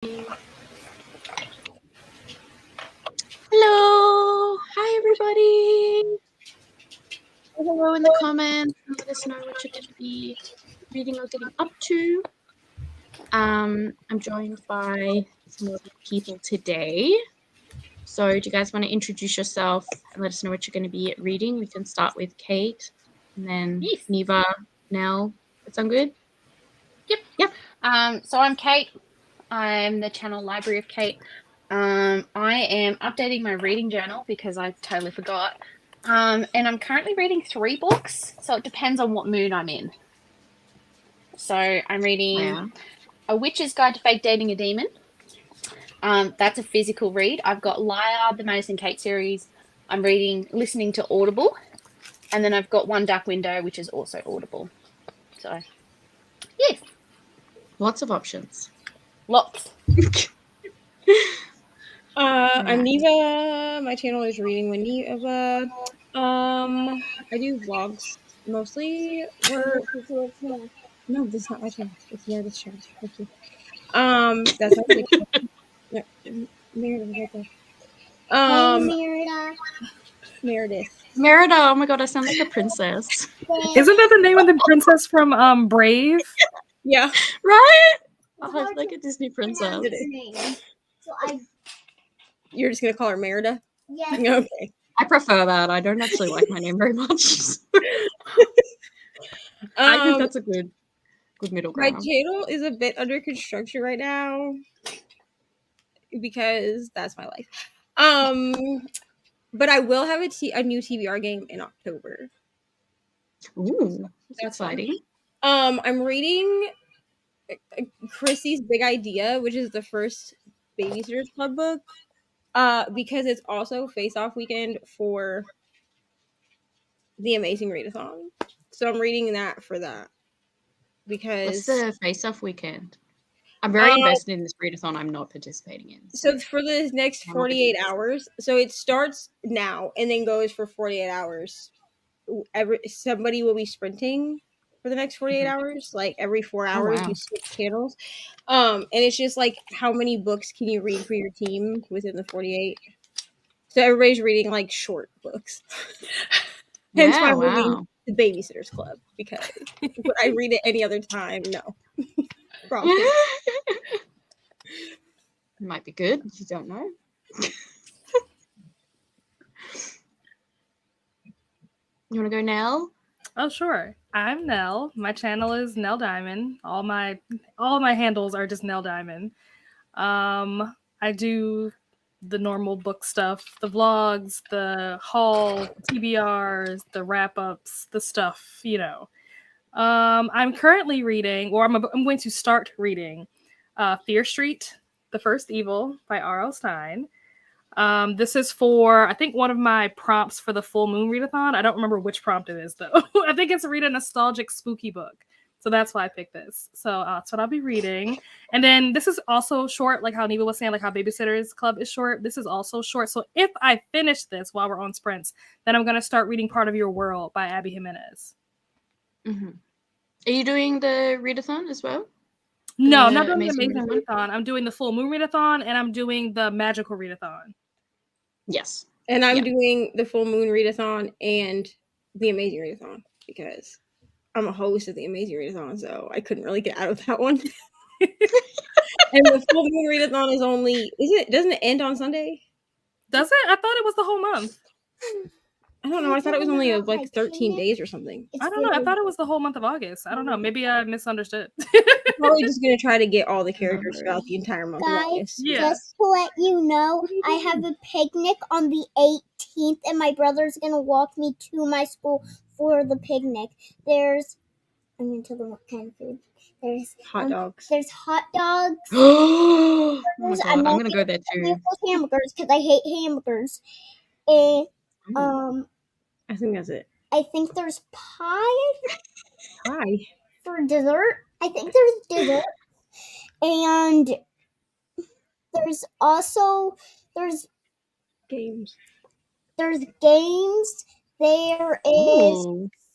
Hello! Hi, everybody! Hello in the comments and let us know what you're going to be reading or getting up to. I'm joined by some lovely people today. So do you guys want to introduce yourself and let us know what you're going to be reading? We can start with Kate and then Neva, Nell. That sound good? Yep. So I'm Kate. I'm the channel Library of Kate. I am updating my reading journal because I totally forgot. And I'm currently reading 3 books, so it depends on what mood I'm in. So I'm reading A Witch's Guide to Fake Dating a Demon. That's a physical read. I've got Liar, the Madison Kate series. I'm listening to Audible. And then I've got One Dark Window, which is also Audible. So, yes. Lots of options. Lots. I'm Neva. My channel is Reading with Neva. I do vlogs mostly. No, this is not my channel. It's Meredith's channel. Thank you. That's not my channel. Meredith right there. Meredith. Merida, oh my god, I sound like a princess. Isn't that the name of the princess from Brave? Yeah. Right? Oh, I feel like a Disney princess. You're just gonna call her Merida? Yeah. Okay. I prefer that. I don't actually like my name very much. I think that's a good middle ground. My channel is a bit under construction right now because that's my life. But I will have a new TBR game in October. Ooh, that's exciting. I'm reading Chrissy's Big Idea, which is the first Babysitters Club book, because it's also face-off weekend for the Amazing Readathon. So I'm reading that for that. Because what's the face-off weekend? I'm very invested in this readathon I'm not participating in. So for the next 48 hours, so it starts now and then goes for 48 hours. Somebody will be sprinting for the next 48 hours. Like every 4 hours, you switch channels. And it's just like, how many books can you read for your team within the 48? So everybody's reading like short books. Hence why I'm reading the Babysitters Club, because would I read it any other time? No. Probably. Might be good. You don't know. You want to go, Nell? Oh, sure. I'm Nell. My channel is Nell Diamond. All my handles are just Nell Diamond. I do the normal book stuff, the vlogs, the haul, TBRs, the wrap-ups, the stuff, you know. I'm currently reading, or I'm going to start reading Fear Street, The First Evil by R.L. Stine. This is for, I think, one of my prompts for the Full Moon Readathon. I don't remember which prompt it is, though. I think it's read a nostalgic spooky book. So that's why I picked this. So that's what I'll be reading. And then this is also short, like how Neva was saying, like how Babysitters Club is short. This is also short. So if I finish this while we're on sprints, then I'm going to start reading Part of Your World by Abby Jimenez. Mm-hmm. Are you doing the readathon as well? No, I'm not doing the Amazing Readathon. I'm doing the Full Moon Readathon, and I'm doing the Magical Readathon. Yes. And I'm doing the Full Moon Readathon and the Amazing Readathon because I'm a host of the Amazing Readathon, so I couldn't really get out of that one. And the Full Moon Readathon is only, doesn't it end on Sunday? Does it? I thought it was the whole month. I don't know. I thought it was only like 13 days or something. I don't know. I thought it was the whole month of August. I don't know. Maybe I misunderstood. Probably just going to try to get all the characters throughout the entire month of August. Just to let you know, I have a picnic on the 18th, and my brother's going to walk me to my school for the picnic. I'm going to tell them what kind of food. There's hot dogs. There's hot dogs. Oh my God, I'm going to go there too. Hamburgers, because I hate hamburgers. And I think that's it. I think there's pie. Pie? For dessert. I think there's dessert. And there's games. There's games. There is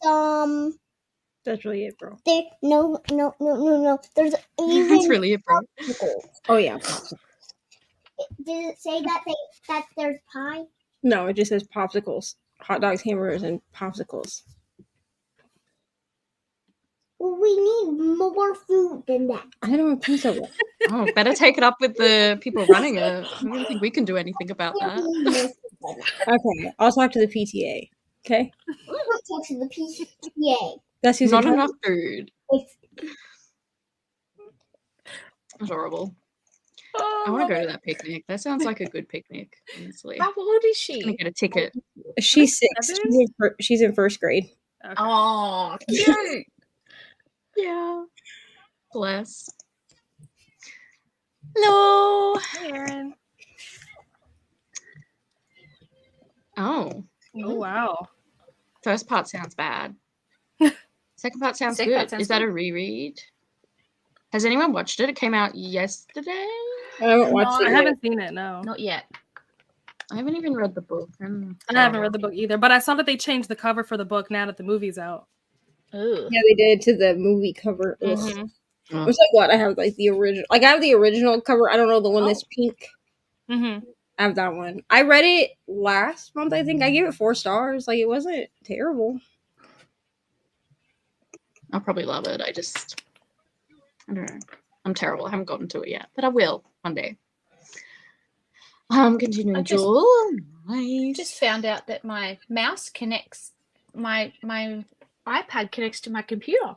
some That's really it, bro. No. There's even That's really it, bro. popsicles. Oh yeah. Did it say that there's pie? No, it just says popsicles, hot dogs, hamburgers, and popsicles. Well, we need more food than that. I don't think so. Oh, better take it up with the people running it. I don't think we can do anything about that. Okay, I'll talk to the PTA. Okay, We'll talk to the PTA. that's who's Not in enough food. It's Adorable. Oh, I want love to go it. to that picnic. That sounds like a good picnic, honestly. How old is I'm gonna she? get a ticket. She's 6. 7? She's in first grade. Okay. Oh, cute. Yeah. Bless. Hello. Hey, Aaron. Oh, Oh, wow. first part sounds bad. Second part sounds Second good. part sounds Is that good. a reread? Has anyone watched it? It came out yesterday. I haven't watched No, it I yet. haven't seen it, no. Not yet. I haven't even read the book. I haven't read the book either, but I saw that they changed the cover for the book now that the movie's out. Ooh. Yeah, they did to the movie cover. Ugh. Mhm. I'm so glad I have like the original. Like I have the original cover. I don't know the one that's pink. Mhm. I have that one. I read it last month. I think I gave it 4 stars. Like it wasn't terrible. I'll probably love it. I don't know. I'm terrible. I haven't gotten to it yet, but I will one day. Continuing I just- Jewel. Nice. Just found out that my mouse connects, my iPad connects to my computer.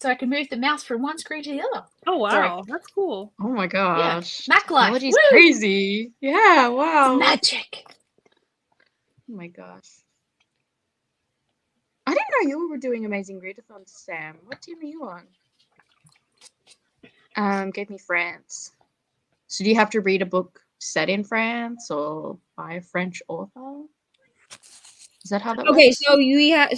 So I can move the mouse from one screen to the other. Oh, wow. Sorry. That's cool. Oh my gosh. Mac life. Technology's Woo! crazy. Yeah, wow. It's magic. Oh my gosh. I didn't know you were doing amazing readathons, Sam. What team are you on? Gave me France. So do you have to read a book set in France or by a French author? Is that how that Okay, works?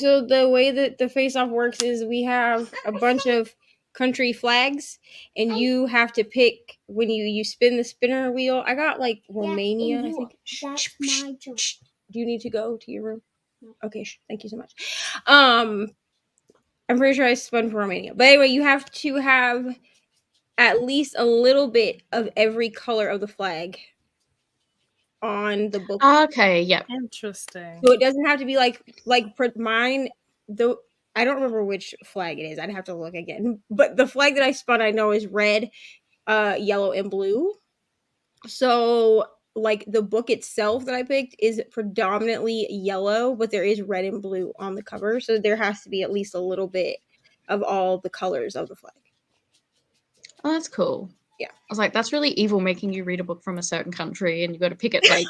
so the way that the face off works is we have a bunch of country flags, and you have to pick when you spin the spinner wheel. I got like Romania, I think. That's my job. Do you need to go to your room? Okay, thank you so much. I'm pretty sure I spun for Romania, but anyway, you have to have at least a little bit of every color of the flag on the book. Okay, yeah. Interesting. So it doesn't have to be like for mine. Though I don't remember which flag it is. I'd have to look again. But the flag that I spun, I know is red, yellow, and blue. So like the book itself that I picked is predominantly yellow, but there is red and blue on the cover. So there has to be at least a little bit of all the colors of the flag. Oh, that's cool. Yeah. I was like, that's really evil making you read a book from a certain country and you got to pick it like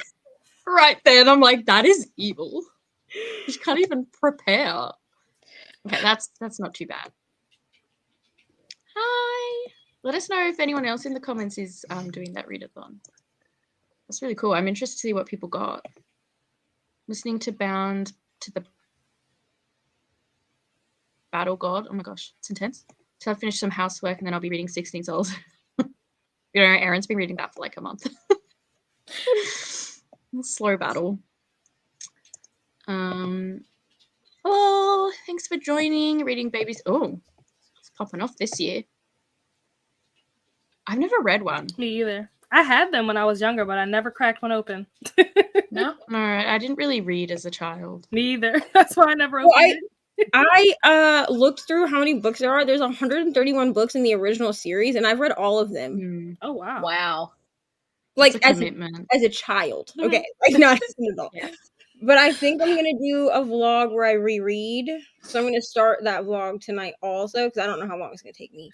right then. I'm like, that is evil. You can't even prepare. Okay, that's not too bad. Hi. Let us know if anyone else in the comments is doing that readathon. That's really cool. I'm interested to see what people got. Listening to Bound to the Battle God. Oh my gosh, it's intense. So I'll finish some housework and then I'll be reading 16 Souls. You know, Aaron's been reading that for like a month. Slow battle. Oh, thanks for joining. Reading Babies. Oh, it's popping off this year. I've never read one. Me either. I had them when I was younger, but I never cracked one open. No? No, I didn't really read as a child. Me either. That's why I never opened Well, it. I looked through how many books there are. There's 131 books in the original series, and I've read all of them. Oh, wow. Wow. Like It's a commitment. as a child, okay, like not as an adult. Yeah. But I think I'm gonna do a vlog where I reread. So I'm gonna start that vlog tonight also because I don't know how long it's gonna take me.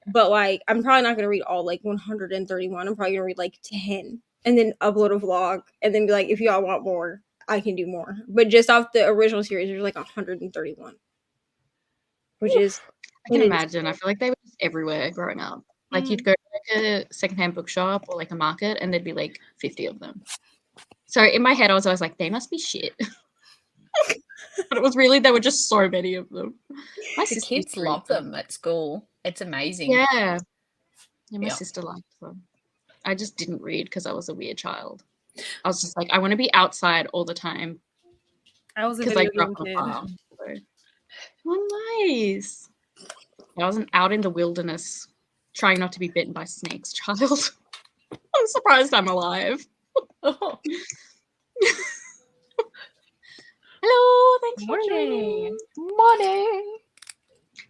But like, I'm probably not gonna read all like 131. I'm probably gonna read like 10 and then upload a vlog and then be like, if y'all want more, I can do more. But just off the original series, there's like 131, which is I can imagine. I feel like they were just everywhere growing up. Like you'd go to like a secondhand bookshop or like a market and there'd be like 50 of them. So in my head, I was always like, they must be shit. But it was really, there were just so many of them. My The sister kids used to read love them at school. It's amazing. Yeah. My Yeah. sister liked them. I just didn't read because I was a weird child. I was just like, I want to be outside all the time I was a because I video grew game up on a kid. farm. So. Oh, nice. I wasn't out in the wilderness trying not to be bitten by snakes, child. I'm surprised I'm alive. Oh. Hello, thanks for Morning. joining. Morning.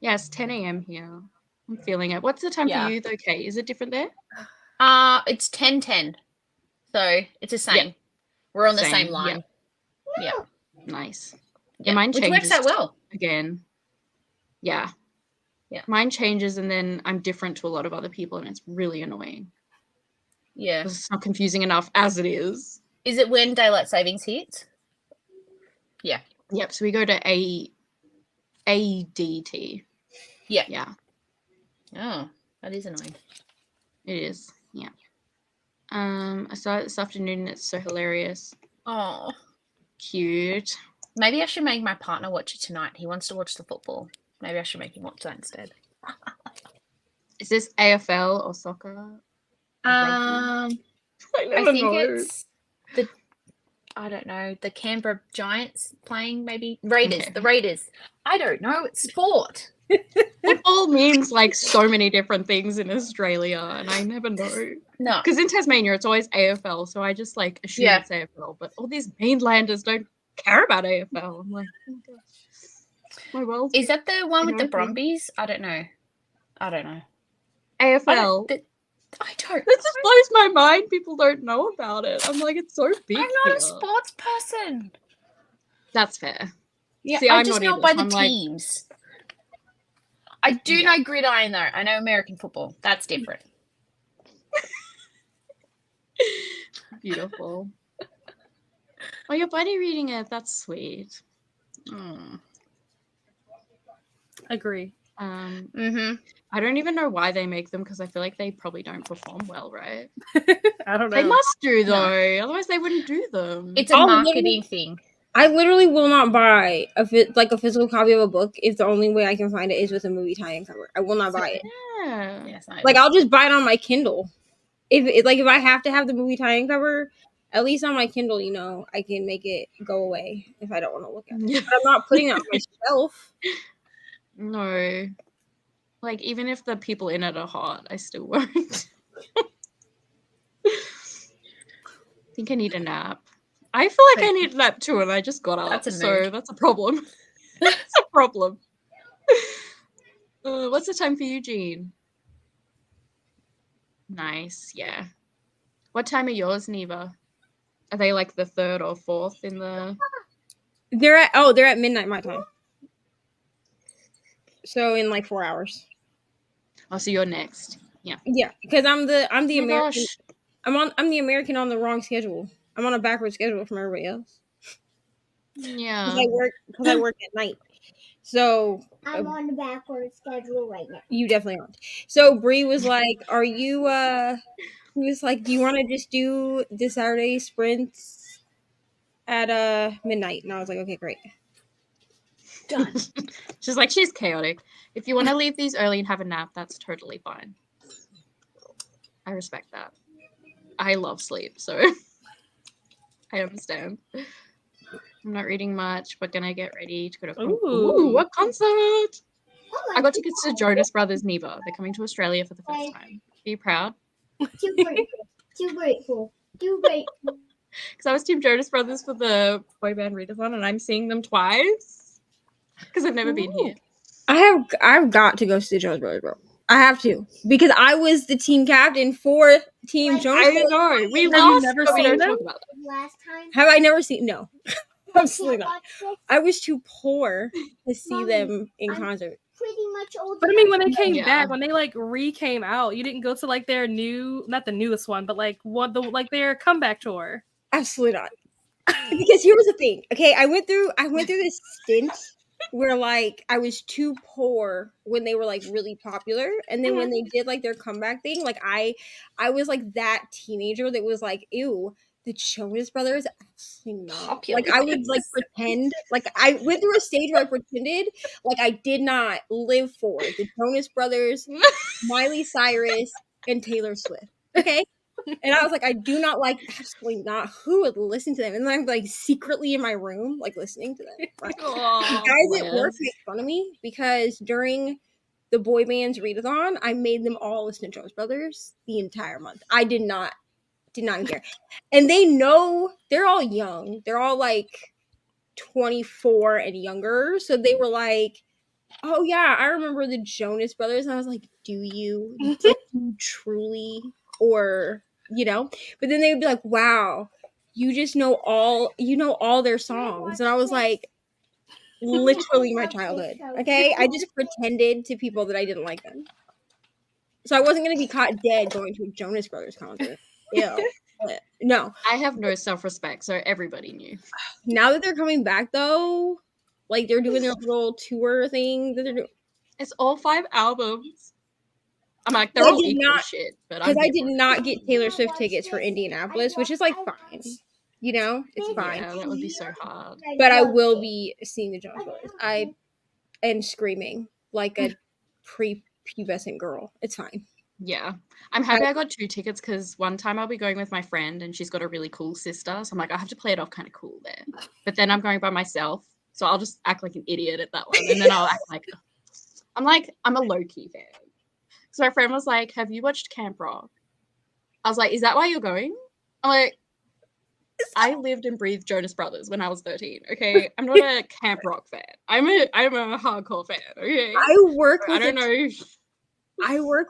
Yes, 10 a.m. here. I'm feeling it. What's the time Yeah. for you, though, Kate? Is it different there? It's 10:10. So it's the same. Yep. We're on the Same, same line. Yeah. Nice. Yeah. Mine Which changes works out well. again. Yeah. Yeah. Mine changes and then I'm different to a lot of other people and it's really annoying. Yeah. Because it's not confusing enough as it is. Is it when daylight savings hits? Yeah. Yep, so we go to ADT. Yeah. Yeah, Oh, that is annoying. it is. Yeah. I saw it this afternoon and it's so hilarious. Oh. Cute. Maybe I should make my partner watch it tonight. He wants to watch the football. Maybe I should make him watch that instead. Is this AFL or soccer? I never think know. it's I don't know, the Canberra Giants playing, maybe Raiders. Okay. The Raiders. I don't know. It's sport. Football means like so many different things in Australia, and I never know. No. Because in Tasmania, it's always AFL, so I just like assume Yeah. it's AFL. But all these mainlanders don't care about AFL. I'm like, oh my gosh. My world. Is that the one with the know. Brumbies? I don't know. AFL. I don't. This just blows my mind. People don't know about it. I'm like, it's so big. I'm not here. a sports person. That's fair. Yeah, See, I I'm just not know either, by so the I'm like- teams. I do Yeah. know gridiron though. I know American football. That's different. Beautiful. Oh, your buddy reading it. That's sweet. Agree. Mm-hmm. I don't even know why they make them because I feel like they probably don't perform well, right? I don't know. They must do No. though, otherwise they wouldn't do them. It's a marketing thing. I literally will not buy a physical copy of a book if the only way I can find it is with a movie tie-in cover. I will not buy it. Yeah. Yes, Like I'll just buy it on my Kindle. If I have to have the movie tie-in cover, at least on my Kindle, you know, I can make it go away if I don't want to look at it. But I'm not putting it on my shelf. No. Like even if the people in it are hot, I still won't. I think I need a nap. I feel like I need a nap too, and I just got up. That's a so mood. that's a problem. That's a problem. What's the time for you, Jean? Nice, yeah. What time are yours, Neva? Are they like the 3rd or 4th in the? They're at midnight my time. So in like 4 hours. Oh, so you're next. Yeah. Yeah, because I'm the Oh my American. gosh. I'm the American on the wrong schedule. I'm on a backward schedule from everybody else. Yeah. Because I work at night. So I'm on the backward schedule right now. you definitely aren't. So Bree was like, "Are you?" He was like, "Do you want to just do the Saturday sprints at midnight?" And I was like, "Okay, great." Done. She's like, she's chaotic. If you want to leave these early and have a nap, that's totally fine. I respect that. I love sleep, so I understand. I'm not reading much, but gonna get ready to go to Ooh. what concert? Oh I got tickets to Jonas Brothers Neva. They're coming to Australia for the first time. Are you proud? Too grateful. Too grateful. Too grateful. Because I was Team Jonas Brothers for the boy band Readathon, and I'm seeing them twice. Because I've never been here. I've got to go see the Jonas Brothers, bro. I have to because I was the team captain for Team Jonas I Brothers. know. We Have you lost, never but we seen don't them? talk about that. Last time. Have I never seen? No, absolutely Can't not. watch this. I was too poor to see Mommy, them in I'm- concert. Pretty much old. But I mean, when they came Yeah. back, when they like came out, you didn't go to like their not the newest one, but like their comeback tour. Absolutely not. Because here was the thing. Okay, I went through this stint where like I was too poor when they were like really popular, and then when they did like their comeback thing, like I was like that teenager that was like, ew, the Jonas Brothers, absolutely not. Popular. Like I would like pretend, like I went through a stage where I pretended like I did not live for the Jonas Brothers, Miley Cyrus, and Taylor Swift. Okay. And I was like, I do not like, absolutely not. Who would listen to them? And then I'm like secretly in my room, like listening to them. Like, Oh, the guys at work make fun of me because during the boy band's readathon, I made them all listen to Jonas Brothers the entire month. I did not care. And they know, they're all young. They're all like 24 and younger. So they were like, oh yeah, I remember the Jonas Brothers. And I was like, do you truly? Or, you know? But then they would be like, wow, you just know all their songs. And I was like, literally my childhood. Okay? I just pretended to people that I didn't like them. So I wasn't going to be caught dead going to a Jonas Brothers concert. Ew. No. I have no self-respect, so everybody knew. Now that they're coming back, though, like they're doing their little tour thing that they're doing. It's all 5 albums. I'm like, they're all equal shit. Because I did not get Taylor Swift tickets for Indianapolis, which is like fine. You know, it's fine. Yeah, that would be so hard. But I will be seeing the Jonas Brothers. And screaming like a prepubescent girl. It's fine. Yeah. I'm happy I got 2 tickets because one time I'll be going with my friend and she's got a really cool sister. So I'm like, I have to play it off kind of cool there. But then I'm going by myself. So I'll just act like an idiot at that one. And then I'll act like, I'm a low-key fan. So my friend was like, have you watched Camp Rock? I was like, is that why you're going? I'm like, I lived and breathed Jonas Brothers when I was 13. Okay, I'm not a Camp Rock fan. I'm a hardcore fan. Okay, I work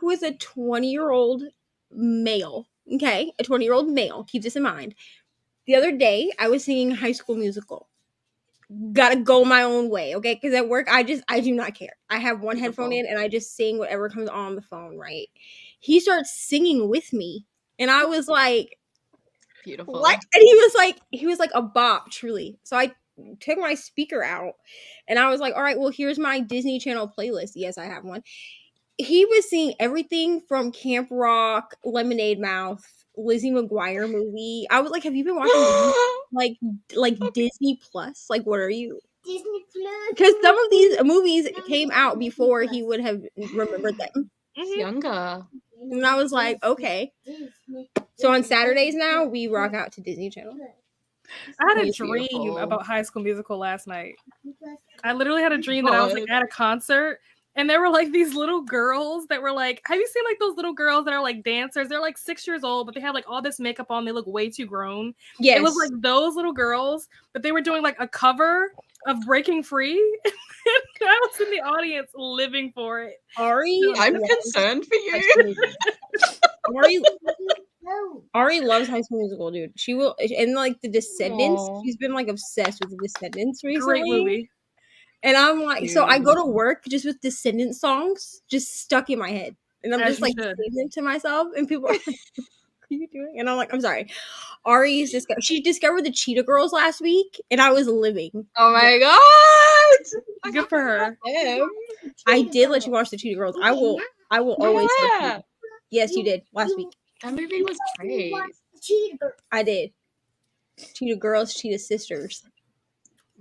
with a 20-year-old male. Okay, a 20-year-old male. Keep this in mind. The other day, I was singing High School Musical. Gotta go my own way, okay? Because at work, I do not care. I have one headphone in and I just sing whatever comes on the phone. Right? He starts singing with me, and I was like, beautiful. What? And he was like a bop, truly. So I took my speaker out and I was like, all right, well, here's my Disney Channel playlist. Yes, I have one. He was seeing everything from Camp Rock, Lemonade Mouth, Lizzie McGuire movie. I was like, have you been watching like Disney Plus? Like, what are you? Disney Plus. Because some of these movies came out before he would have remembered them. He's younger. And I was like, okay. So on Saturdays now, we rock out to Disney Channel. I had a dream about High School Musical last night. I literally had a dream that I was like at a concert, and there were like these little girls that were like, have you seen like those little girls that are like dancers? They're like 6 years old, but they have like all this makeup on. They look way too grown. Yes. It was like those little girls, but they were doing like a cover of Breaking Free. I was in the audience living for it. Ari, I'm concerned for you. Ari loves High School Musical, dude. She will, and like the Descendants. Aww. She's been like obsessed with the Descendants recently. Great movie. And I'm like, so I go to work just with Descendant songs just stuck in my head, and I'm just like singing them to myself, and people are like, "What are you doing?" And I'm like, "I'm sorry." Ari's she discovered the Cheetah Girls last week, and I was living. Oh my god! Good for her. I did let you watch the Cheetah Girls. I will always. Yeah. Yes, you did last week. That movie was great. I did. Cheetah Girls, Cheetah Sisters.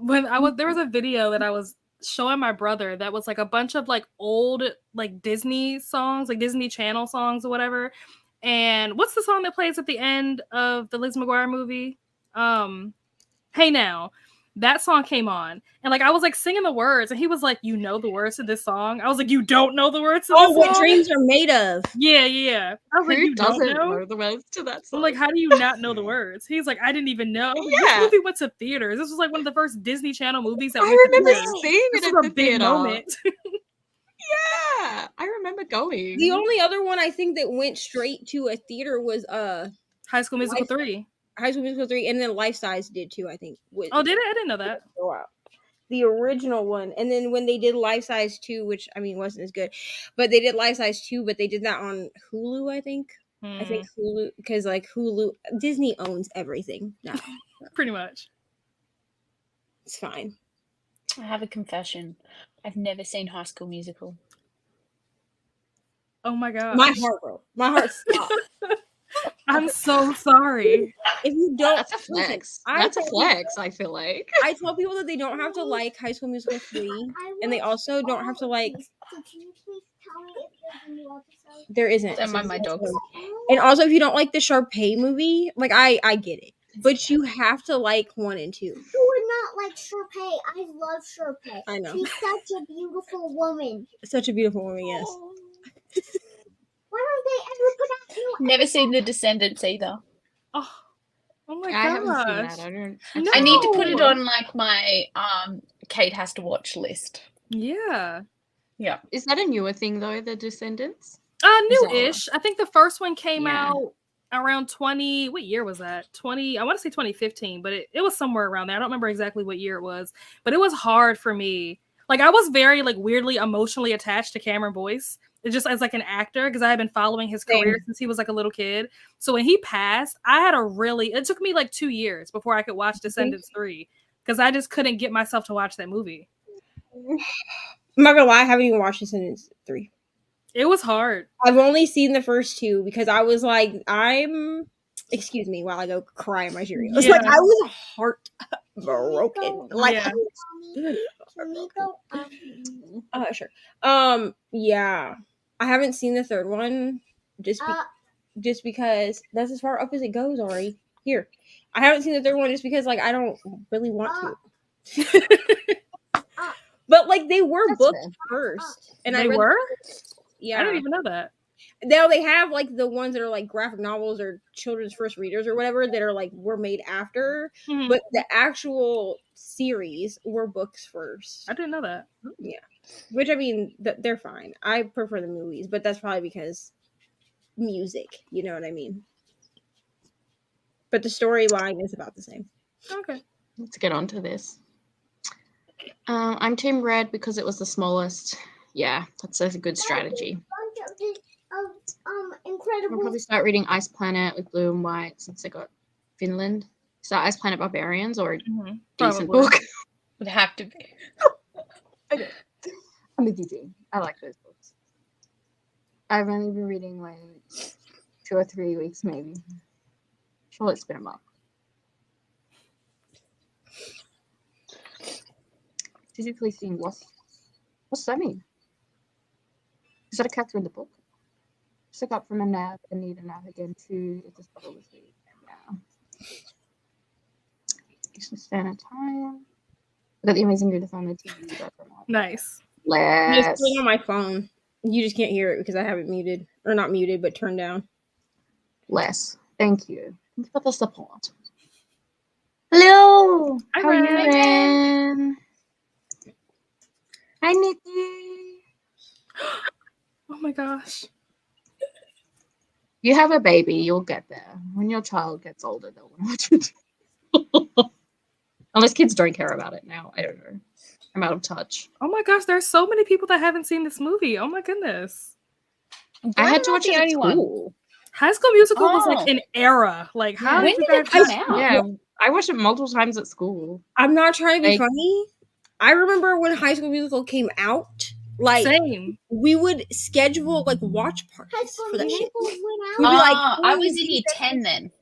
When there was a video that I was showing my brother that was like a bunch of like old like Disney songs, like Disney Channel songs or whatever. And what's the song that plays at the end of the Liz McGuire movie? Hey Now. That song came on, and like I was like singing the words, and he was like, "You know the words to this song?" I was like, "You don't know the words to this song?" Oh, What Dreams Are Made Of. Yeah. I was like, "You doesn't don't know the words to that song?" I'm like, "How do you not know the words?" He's like, "I didn't even know." This movie went to theaters. This was like one of the first Disney Channel movies that I went remember to theaters. seeing This it was at a the big theater. moment. Yeah, I remember going. The only other one I think that went straight to a theater was High School Musical 3. High School Musical 3, and then Life Size did too, I think. Oh, did it? I didn't know that. The original one, and then when they did Life Size 2, which I mean wasn't as good, but they did Life Size 2, but they did that on Hulu, I think. I think Hulu, because like Hulu, Disney owns everything now. Pretty much. It's fine. I have a confession. I've never seen High School Musical. Oh my god. My heart broke. My heart stopped. I'm so sorry. If you don't, that's a flex. That's a flex, I feel like. I tell people that they don't have to like High School Musical 3, and they also don't have to like. Can you please tell me if there's a new episode? There isn't. And my dogs. And also, if you don't like the Sharpay movie, like I get it, but you have to like 1 and 2. not like Sharpay. I love Sharpay. I know. She's such a beautiful woman. Such a beautiful woman, yes. Why don't they ever put out new Never seen The Descendants either. Oh my I haven't seen gosh. that. I don't. No. I need to put it on like my Kate has to watch list. Yeah. Yeah. Is that a newer thing though? The Descendants. New-ish. I think the first one came Yeah. out around 20. What year was that? 20. I want to say 2015, but it was somewhere around there. I don't remember exactly what year it was, but it was hard for me. Like I was very like weirdly emotionally attached to Cameron Boyce. It's just as like an actor because I had been following his career since he was like a little kid. So when he passed, it took me like 2 years before I could watch Descendants 3 because I just couldn't get myself to watch that movie. I'm not gonna lie, I haven't even watched Descendants 3. It was hard. I've only seen the first 2 because I was like, excuse me while I go cry in my Cheerios. Yeah. Like I was heartbroken. Like Yeah. Can we go? Sure. Yeah. I haven't seen the third one just because that's as far up as it goes already. Here. I haven't seen the third one just because like I don't really want to. But like they were books first. And They I read were? Yeah. I didn't even know that. Now they have like the ones that are like graphic novels or children's first readers or whatever that are like were made after, Mhm. but the actual series were books first. I didn't know that. Yeah, which I mean they're fine. I prefer the movies, but that's probably because music. You know what I mean? But the storyline is about the same. Okay. Let's get on to this. I'm Team Red because it was the smallest. Yeah, that's a good strategy. I'll Incredible. probably start reading Ice Planet with Blue and White since I got Finland. Is that Ice Planet Barbarians or a decent Probably. book? Would have to be. Okay. I'm with you, Jean. I like those books. I've only been reading like 2 or 3 weeks, maybe. Sure, it's been a month. Physically seeing what's that mean? Is that a character in the book? Sick up from a nap and need a nap again too if this bottle was weak. Yeah. Eastern Standard Time. I got the Amazing Readathon on the TV. Nice. It's playing on my phone. You just can't hear it because I have it muted or not muted, but turned down. Less. Thank you. Thank you for the support. Hello. Hi, How are you, Ren. Ren? Hi, Nikki. Oh my gosh. You have a baby, you'll get there. When your child gets older, they'll want to watch it. Unless kids don't care about it now. I don't know. I'm out of touch. Oh my gosh, there's so many people that haven't seen this movie. Oh my goodness. I had to not watch the it at only one. school. High School Musical was like Oh. an era. Like, how When did you did it guys come out? Yeah, I watched it multiple times at school. I'm not trying to be Like- funny. I remember when High School Musical came out. Like Same. we would schedule like watch High parties School for that shit. Musical went We'd out. be like, I "Oh, was in these year are- 10 then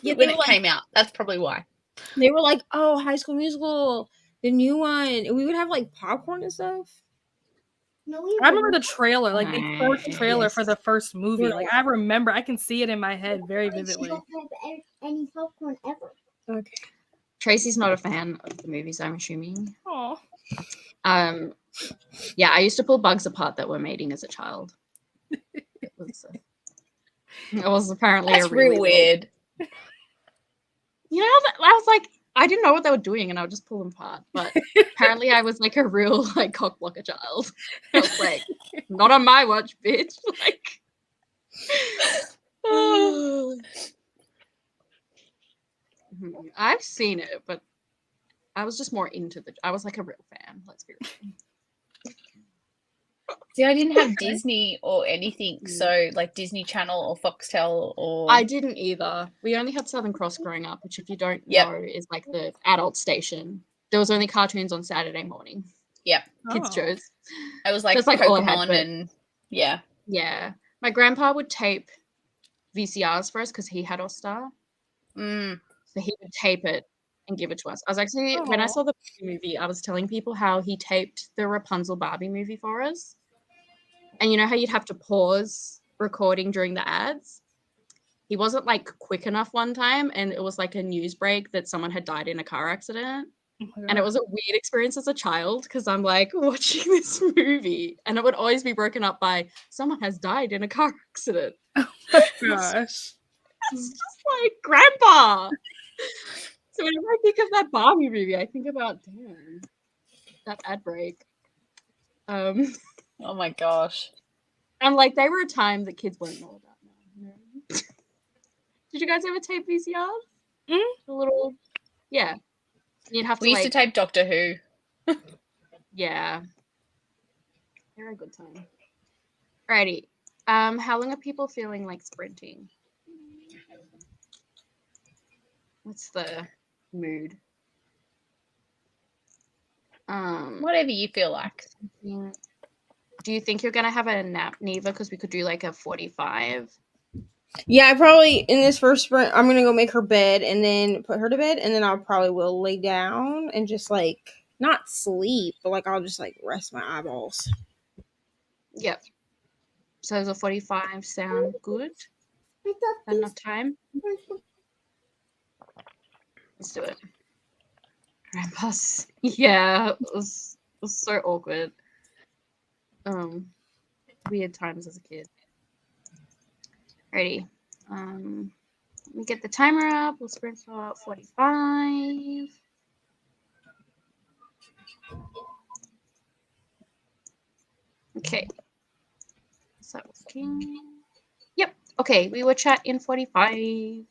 Yeah, when they were it like, came out. That's probably why. they were like, oh, High School Musical, the new one, and we would have like popcorn and stuff. No, we I remember the trailer, like the first Yes. trailer for the first movie. You're Like, right. I remember, I can see it in my head very We vividly. don't have any popcorn ever. Okay. Tracy's not a fan of the movies, I'm assuming. Oh, Yeah, I used to pull bugs apart that were mating as a child. It was apparently That's a really real weird. You know, I was like, I didn't know what they were doing, and I would just pull them apart. But apparently, I was like a real like cock blocker child. I was like, not on my watch, bitch. Like, I've seen it, but I was just more into I was like a real fan. Let's be real. See, I didn't have Disney or anything. So, like Disney Channel or Foxtel or. I didn't either. We only had Southern Cross growing up, which, if you don't Yep. know, is like the adult station. There was only cartoons on Saturday morning. Yep. Kids Oh. shows. I was like That's like all I had, Pokemon but- and. Yeah. Yeah. My grandpa would tape VCRs for us because he had All-Star. Mm. So he would tape it and give it to us. I was actually, when I Aw. saw the movie, I was telling people how he taped the Rapunzel Barbie movie for us. And you know how you'd have to pause recording during the ads? He wasn't like quick enough one time, and it was like a news break that someone had died in a car accident. And it was a weird experience as a child because I'm like watching this movie and it would always be broken up by someone has died in a car accident. Gosh. It's just like, Grandpa! So whenever I think of that Barbie movie, I think about, damn, that ad break. Oh my gosh. And like, they were a time that kids wouldn't know about now. You know? Did you guys ever tape VCRs? A little, yeah. You'd have to We used to tape Doctor Who. Yeah. They're a good time. Alrighty. How long are people feeling like sprinting? What's the mood? Whatever you feel like. Do you think you're gonna have a nap, Neva? Because we could do like a 45. Yeah, I probably in this first sprint I'm gonna go make her bed and then put her to bed, and then I'll probably will lay down and just like not sleep, but like I'll just like rest my eyeballs. Yep. So does a 45 sound good? Enough time? Let's do it. Grandpa's. Yeah, it was so awkward. Weird times as a kid. Ready. Let me get the timer up. We'll sprint for about 45. Okay. Is that working? Yep. Okay, we will chat in 45.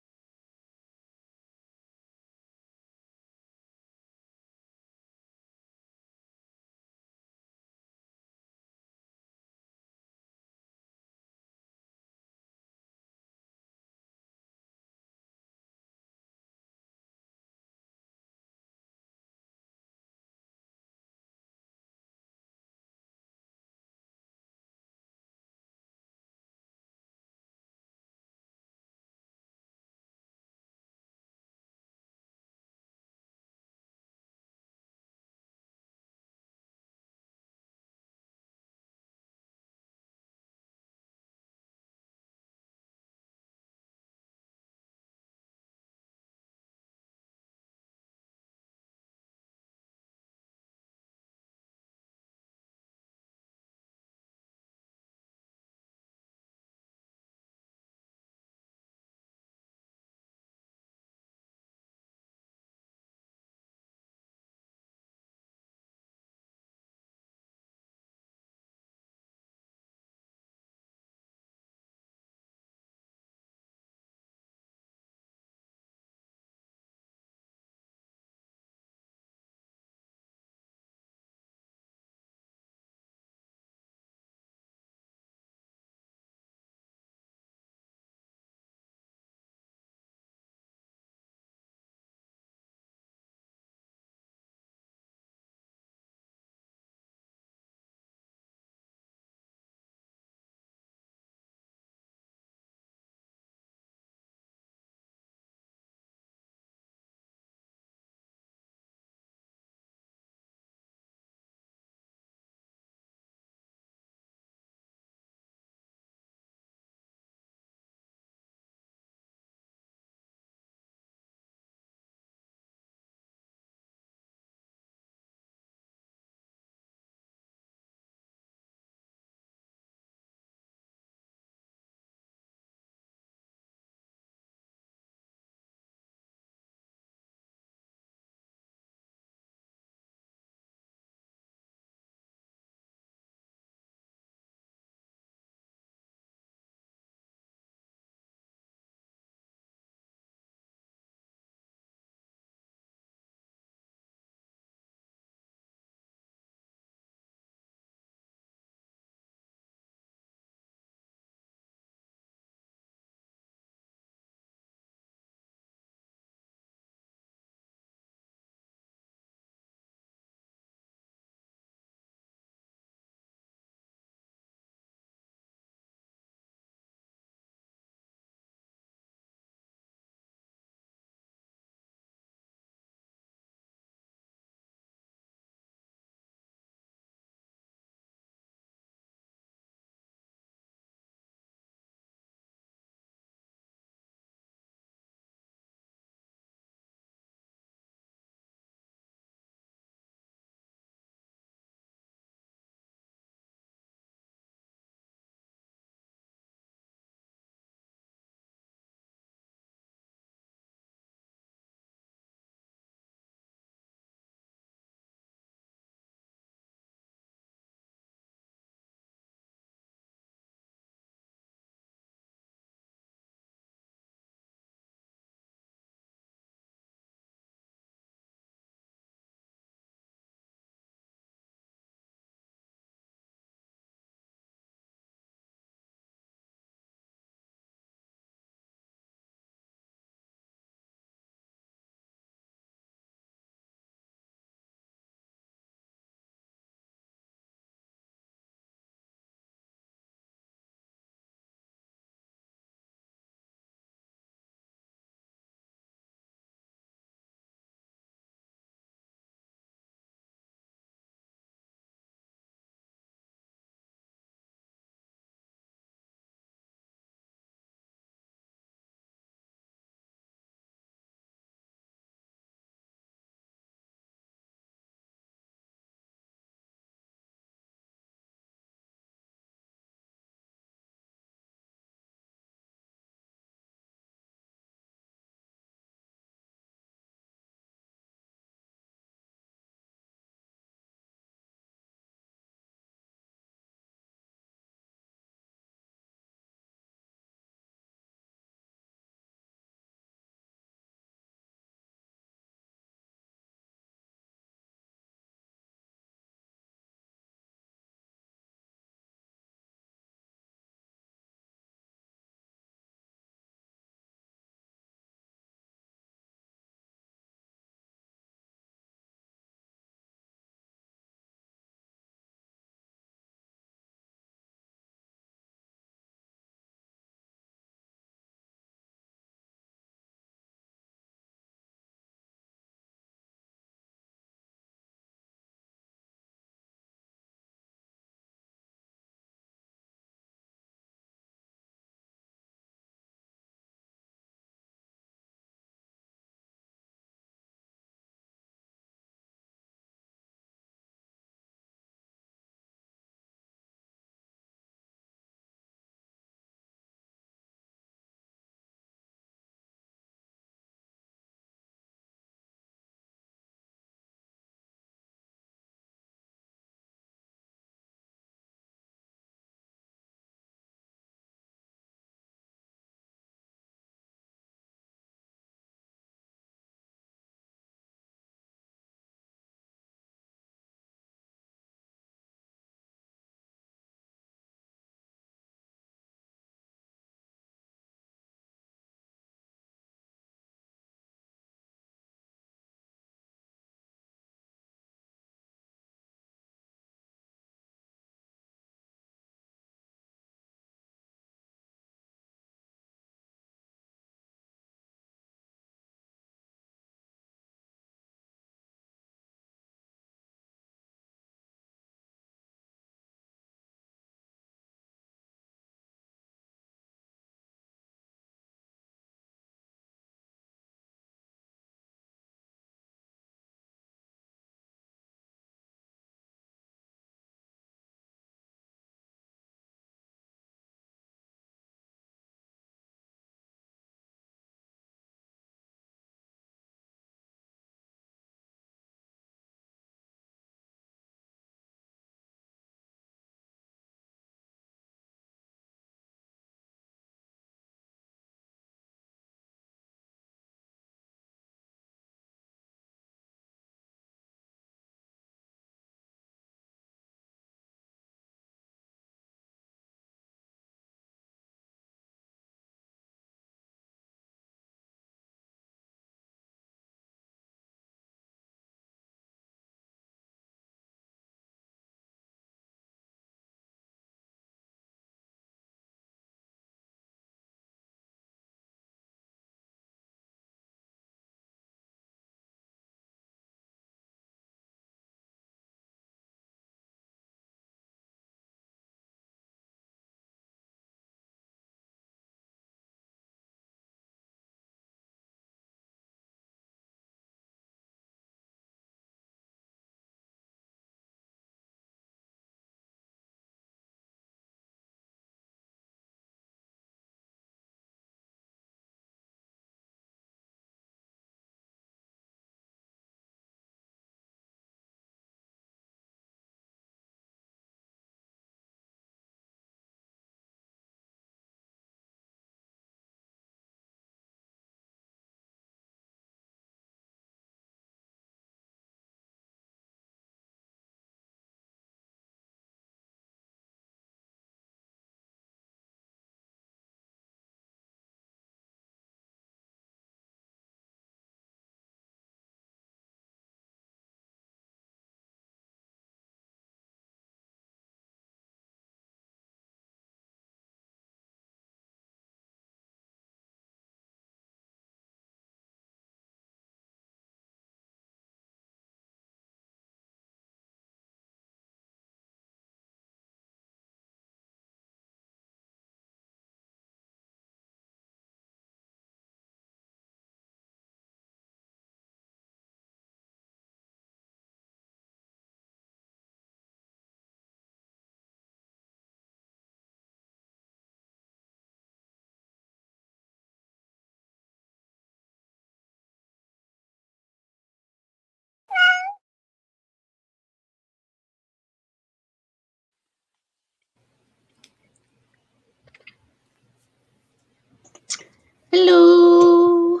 Hello.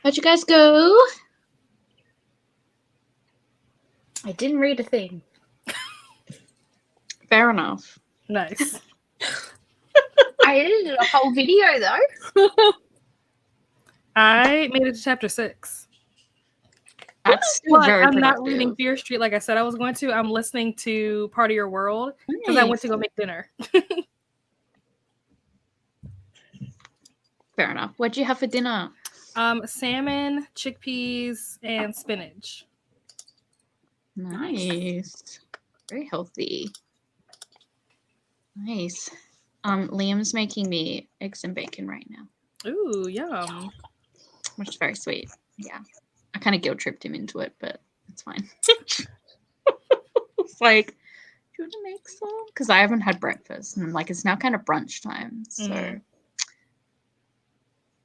How'd you guys go? I didn't read a thing. Fair enough. Nice. I edited a whole video though. I made it to chapter 6. That's still But very I'm not productive. reading Fear Street like I said I was going to. I'm listening to Part of Your World because I went to go make dinner. Fair enough. What'd you have for dinner? Salmon, chickpeas, and spinach. Nice. Very healthy. Nice. Liam's making me eggs and bacon right now, Ooh, yum. which is very sweet. Yeah. I kind of guilt tripped him into it, but it's fine. It's like, do you want to make some? Because I haven't had breakfast, and I'm like, it's now kind of brunch time. So,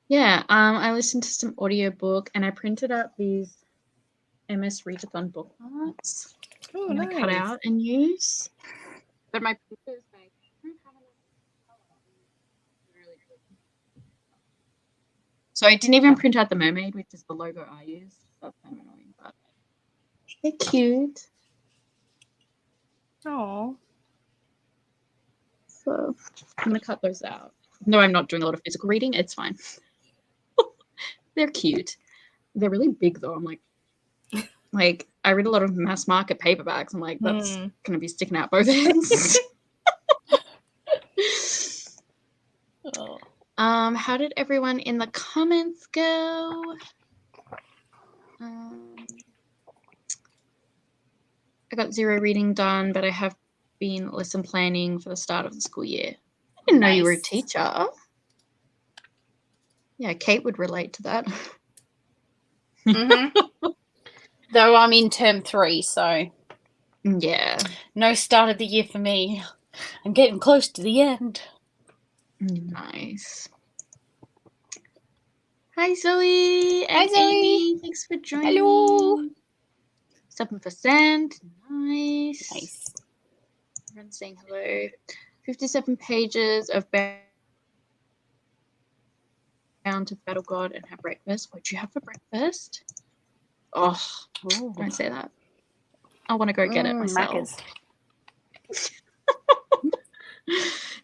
yeah. I listened to some audiobook, and I printed out these MS Readathon bookmarks. Oh, I'm nice. gonna cut out and use. But my printer is like, I don't have enough color. Really good. So I didn't even print out the mermaid, which is the logo I use. That's kind of annoying, but they're cute. Oh. So I'm gonna cut those out. No, I'm not doing a lot of physical reading. It's fine. They're cute. They're really big though. I'm like I read a lot of mass market paperbacks. I'm like, that's gonna be sticking out both ends. How did everyone in the comments go? I got 0 reading done, but I have been lesson planning for the start of the school year. I didn't know you were a teacher. Yeah, Kate would relate to that. Though I'm in term 3, so yeah. No start of the year for me. I'm getting close to the end. Nice. Hi, Zoe. Hi, And Zoe. Amy. Thanks for joining. Hello. 7%. Nice. Nice. Everyone's saying hello. 57 pages of Bound to the Battle God and have breakfast. What'd you have for breakfast? Oh, don't say that. I want to go get it myself.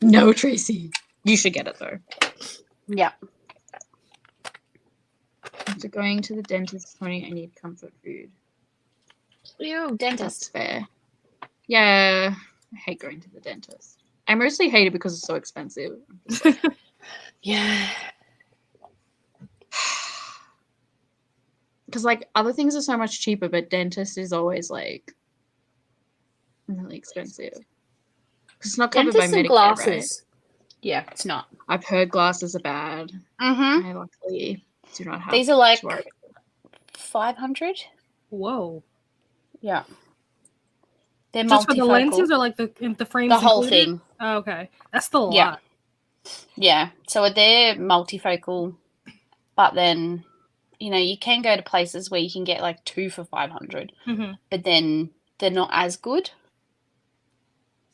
No, Tracy. You should get it though. Yeah. After going to the dentist this morning, I need comfort food. Ew, dentist. That's fair. Yeah, I hate going to the dentist. I mostly hate it because it's so expensive. Like, yeah. Because like other things are so much cheaper, but dentist is always like really expensive. Because it's not covered by Medicare, glasses. Right? Yeah, it's not. I've heard glasses are bad. I luckily do not have. These are like 500. Whoa. Yeah. They're just for the multifocal. lenses or like the frames? The whole included? thing. Oh, okay, that's still a lot. Yeah. So they're multifocal, but then you can go to places where you can get like 2 for 500, but then they're not as good.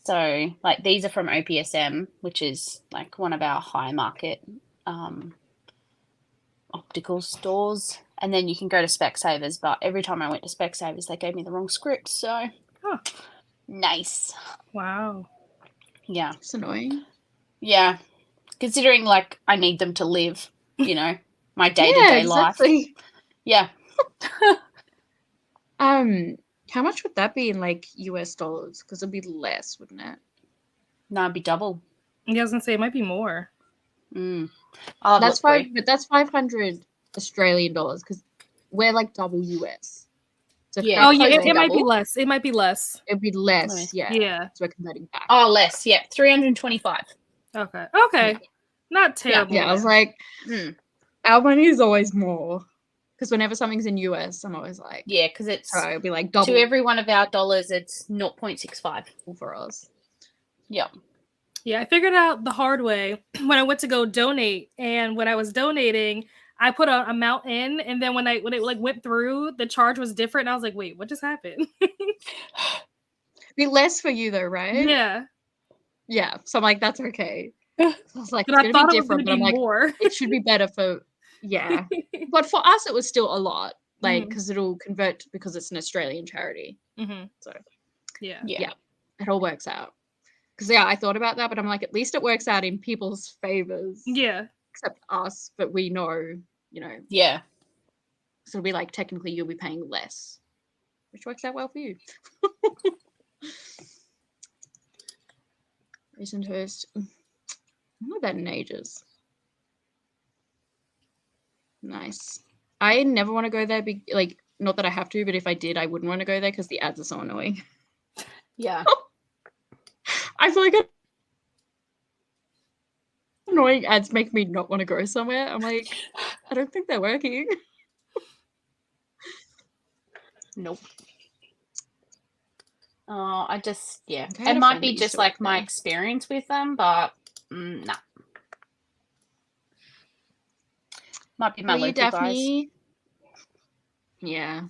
So like these are from OPSM, which is like one of our high market optical stores. And then you can go to Specsavers, but every time I went to Specsavers, they gave me the wrong script. So nice. Wow. Yeah. It's annoying. Yeah. Considering like I need them to live, my day-to-day life. Yeah. How much would that be in like US dollars? Because it'd be less, wouldn't it? No, it'd be double. I was gonna say it might be more. That's 500 Australian dollars because we're like double US. So yeah. Oh yeah, it might be less. It might be less. It'd be less. Yeah. Yeah. So we're converting back. Oh, less. Yeah, 325. Okay. Okay. Yeah. Not terrible. Yeah. I was like, our money is always more. Because whenever something's in US, I'm always like, yeah, because it's it'll be like double to every one of our dollars. It's 0.65 for us. Yeah. Yeah, I figured out the hard way when I went to go donate, and when I was donating, I put an amount in, and then when it like went through, the charge was different. And I was like, wait, what just happened? Be less for you though, right? Yeah. Yeah. So I'm like, that's okay. I was like, But it's I gonna thought be it was different, going but to I'm be like, more. it should be better for but for us it was still a lot, like because it'll convert because it's an Australian charity. So Yeah. it all works out. Because I thought about that, but I'm like, at least it works out in people's favors. Yeah. Except us, but we know, Yeah. So it'll be like technically you'll be paying less, which works out well for you. Raisin toast. I'm not that in ages. Nice. I never want to go there. Like, not that I have to, but if I did, I wouldn't want to go there because the ads are so annoying. Yeah. I feel like annoying ads make me not want to go somewhere. I'm like, I don't think they're working. Nope. I just, I had it a might friend that be used just to work like my there. experience with them, but nah. Might be my Were you local guys. Daphne? Yeah.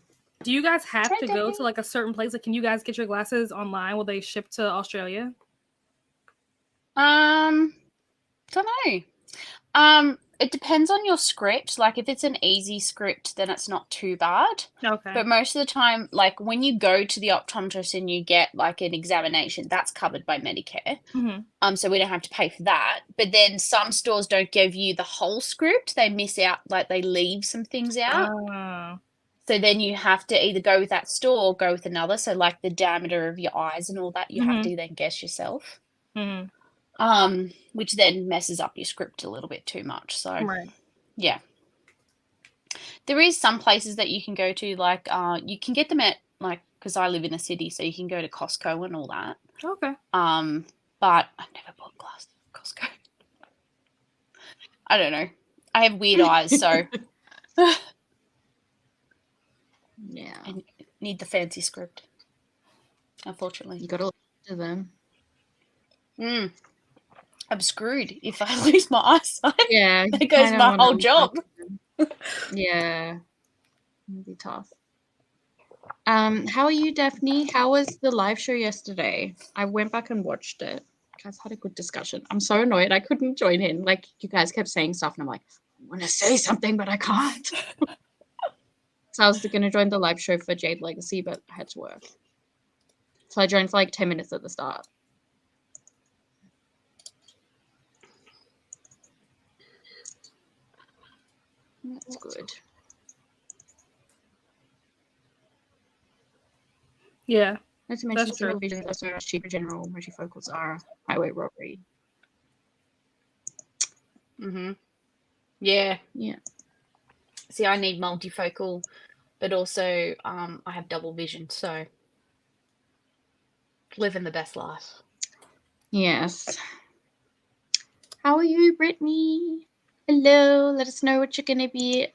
Do you guys have Try to go Daphne. to like a certain place? Like, can you guys get your glasses online? Will they ship to Australia? Don't know. It depends on your script. Like, if it's an easy script, then it's not too bad. Okay. But most of the time, like when you go to the optometrist and you get like an examination, that's covered by Medicare. So we don't have to pay for that. But then some stores don't give you the whole script. They miss out, like they leave some things out. So then you have to either go with that store or go with another. So like the diameter of your eyes and all that, you have to then guess yourself. Which then messes up your script a little bit too much. So yeah. There is some places that you can go to, like you can get them at, like, because I live in a city, so you can go to Costco and all that. Okay. But I've never bought glasses at Costco. I don't know. I have weird eyes, so Yeah. I need the fancy script. Unfortunately. You gotta listen to them. I'm screwed if I lose my eyesight. Yeah. There goes my whole job. Yeah. It'd be tough. How are you, Daphne? How was the live show yesterday? I went back and watched it. You guys had a good discussion. I'm so annoyed I couldn't join in. Like, you guys kept saying stuff, and I'm like, I want to say something, but I can't. So I was going to join the live show for Jade Legacy, but I had to work. So I joined for like 10 minutes at the start. That's good. Yeah. Not to mention single vision is also much cheaper. General multifocals are highway robbery. Yeah. Yeah. See, I need multifocal, but also I have double vision, so living the best life. Yes. How are you, Brittany? Hello. Let us know what you're going to be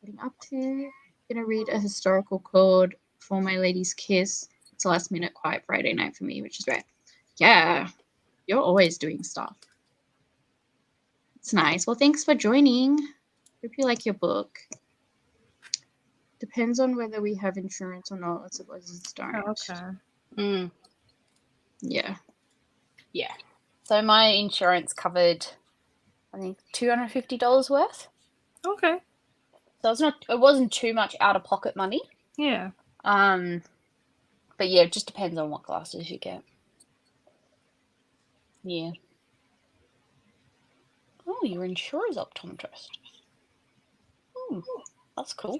getting up to. I'm going to read a historical code for My Lady's Kiss. It's a last minute quiet Friday night for me, which is great. Yeah. You're always doing stuff. It's nice. Well, thanks for joining. Hope you like your book. Depends on whether we have insurance or not. I suppose it's don't. Okay. Yeah. Yeah. So my insurance covered, I think, $250 worth. Okay. So it wasn't too much out of pocket money. Yeah. But yeah, it just depends on what glasses you get. Yeah. Oh, your insurer's optometrist. That's cool.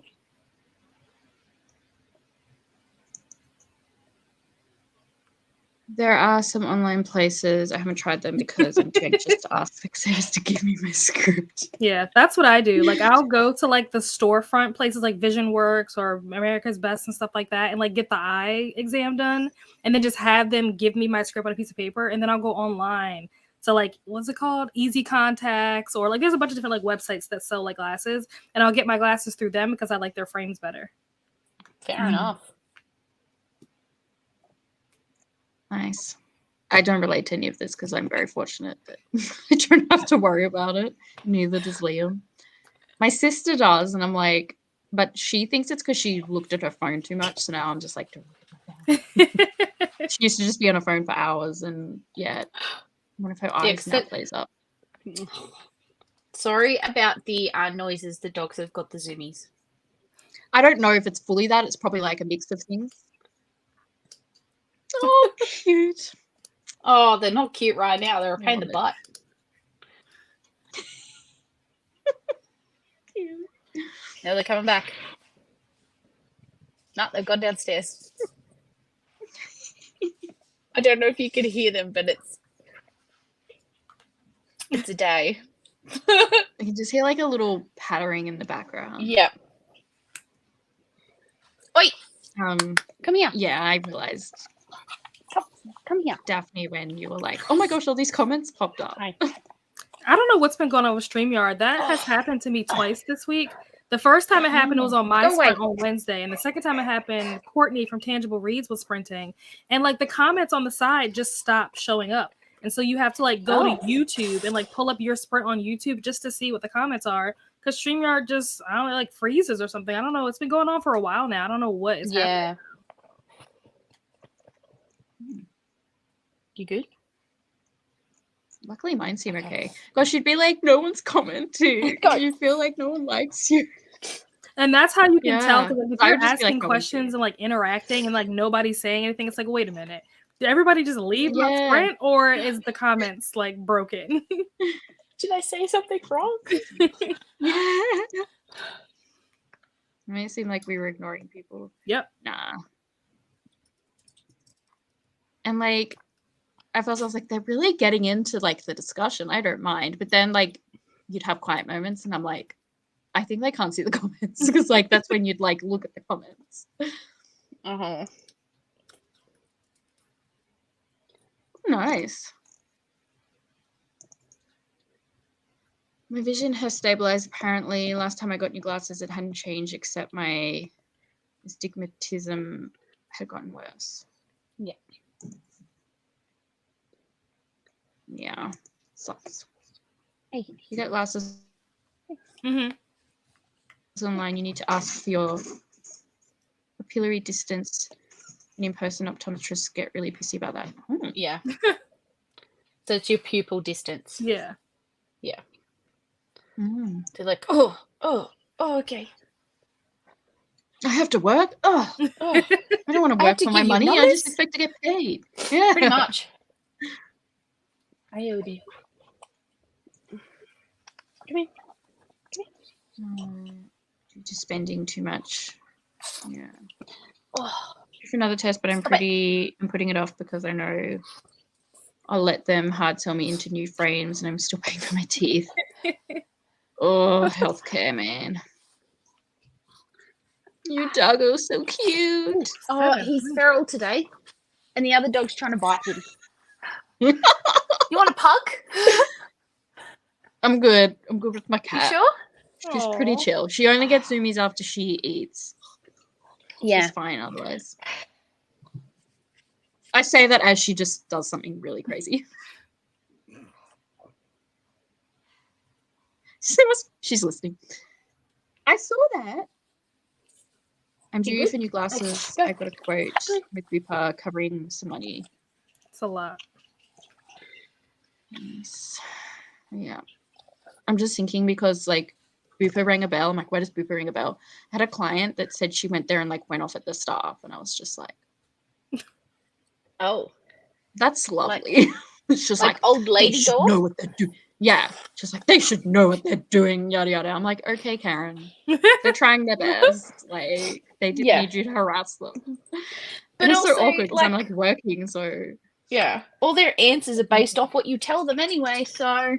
There are some online places. I haven't tried them because I'm too anxious to ask Fixers to give me my script. Yeah, that's what I do. Like, I'll go to like the storefront places like Vision Works or America's Best and stuff like that, and like get the eye exam done, and then just have them give me my script on a piece of paper, and then I'll go online to like, what's it called? Easy Contacts, or like there's a bunch of different like websites that sell like glasses, and I'll get my glasses through them because I like their frames better. Fair enough. Nice. I don't relate to any of this because I'm very fortunate that I don't have to worry about it. Neither does Liam. My sister does, and I'm like, but she thinks it's because she looked at her phone too much. So now I'm just like, she used to just be on her phone for hours, and yeah, One of her eyes now plays up. Sorry about the noises. The dogs have got the zoomies. I don't know if it's fully that. It's probably like a mix of things. Oh, cute. Oh, they're not cute right now. They're a pain in the butt. Cute. No, they're coming back. No, they've gone downstairs. I don't know if you can hear them, but it's a day. I can just hear like a little pattering in the background. Yeah. Oi! Come here. Yeah, I realized. Come here. Daphne, when you were like, oh my gosh, all these comments popped up. Hi. I don't know what's been going on with StreamYard. That has happened to me twice this week. The first time it happened, it was on my sprint on Wednesday. And the second time it happened, Courtney from Tangible Reads was sprinting. And like the comments on the side just stopped showing up. And so you have to like go to YouTube and like pull up your sprint on YouTube just to see what the comments are. Because StreamYard just, I don't know, like freezes or something. I don't know. It's been going on for a while now. I don't know what is happening. You good? Luckily, mine seem okay. Gosh, you'd be like, no one's commenting. You feel like no one likes you. And that's how you can tell, because if I you're would just be, asking like, questions and like interacting and like nobody's saying anything, it's like, wait a minute. Did everybody just leave my sprint, or is the comments like broken? Did I say something wrong? It may seem like we were ignoring people. Yep. Nah. And like, at first I was like, they're really getting into like the discussion. I don't mind. But then like you'd have quiet moments and I'm like, I think they can't see the comments, because like that's when you'd like look at the comments. Uh-huh. Nice. My vision has stabilized apparently. Last time I got new glasses, it hadn't changed, except my astigmatism had gotten worse. Yeah. Yeah. Sucks. Hey. You get glasses Mm-hmm. online, you need to ask for your pupillary distance. And in-person optometrists get really pissy about that. Yeah. So it's your pupil distance. Yeah. Yeah. Mm. They're like, oh, okay. I have to work? Oh, I don't want to work for my money. I just expect to get paid. Yeah. Pretty much. IOD. Come here. Just spending too much. Yeah. Oh. For another test, but I'm putting it off because I know I'll let them hard sell me into new frames and I'm still paying for my teeth. Oh, healthcare, man. Your doggo's so cute. Oh, he's feral today. And the other dog's trying to bite him. You want a pug? I'm good. I'm good with my cat. You sure? She's pretty chill. She only gets zoomies after she eats. Yeah. She's fine otherwise. I say that as she just does something really crazy. She's listening. I saw that. I'm due for new glasses. I got a quote with Bupa covering some money. It's a lot. Nice. Yeah. I'm just thinking because like Bupa rang a bell. I'm like, where does Bupa ring a bell? I had a client that said she went there and like went off at the staff, and I was just like, oh, that's lovely. It's just like old lady they should go know what they're doing. Yeah, just like they should know what they're doing. Yada yada. I'm like, okay, Karen, they're trying their best. Like they didn't need you to harass them. But it's so awkward because I'm like working, so yeah. All their answers are based off what you tell them anyway. So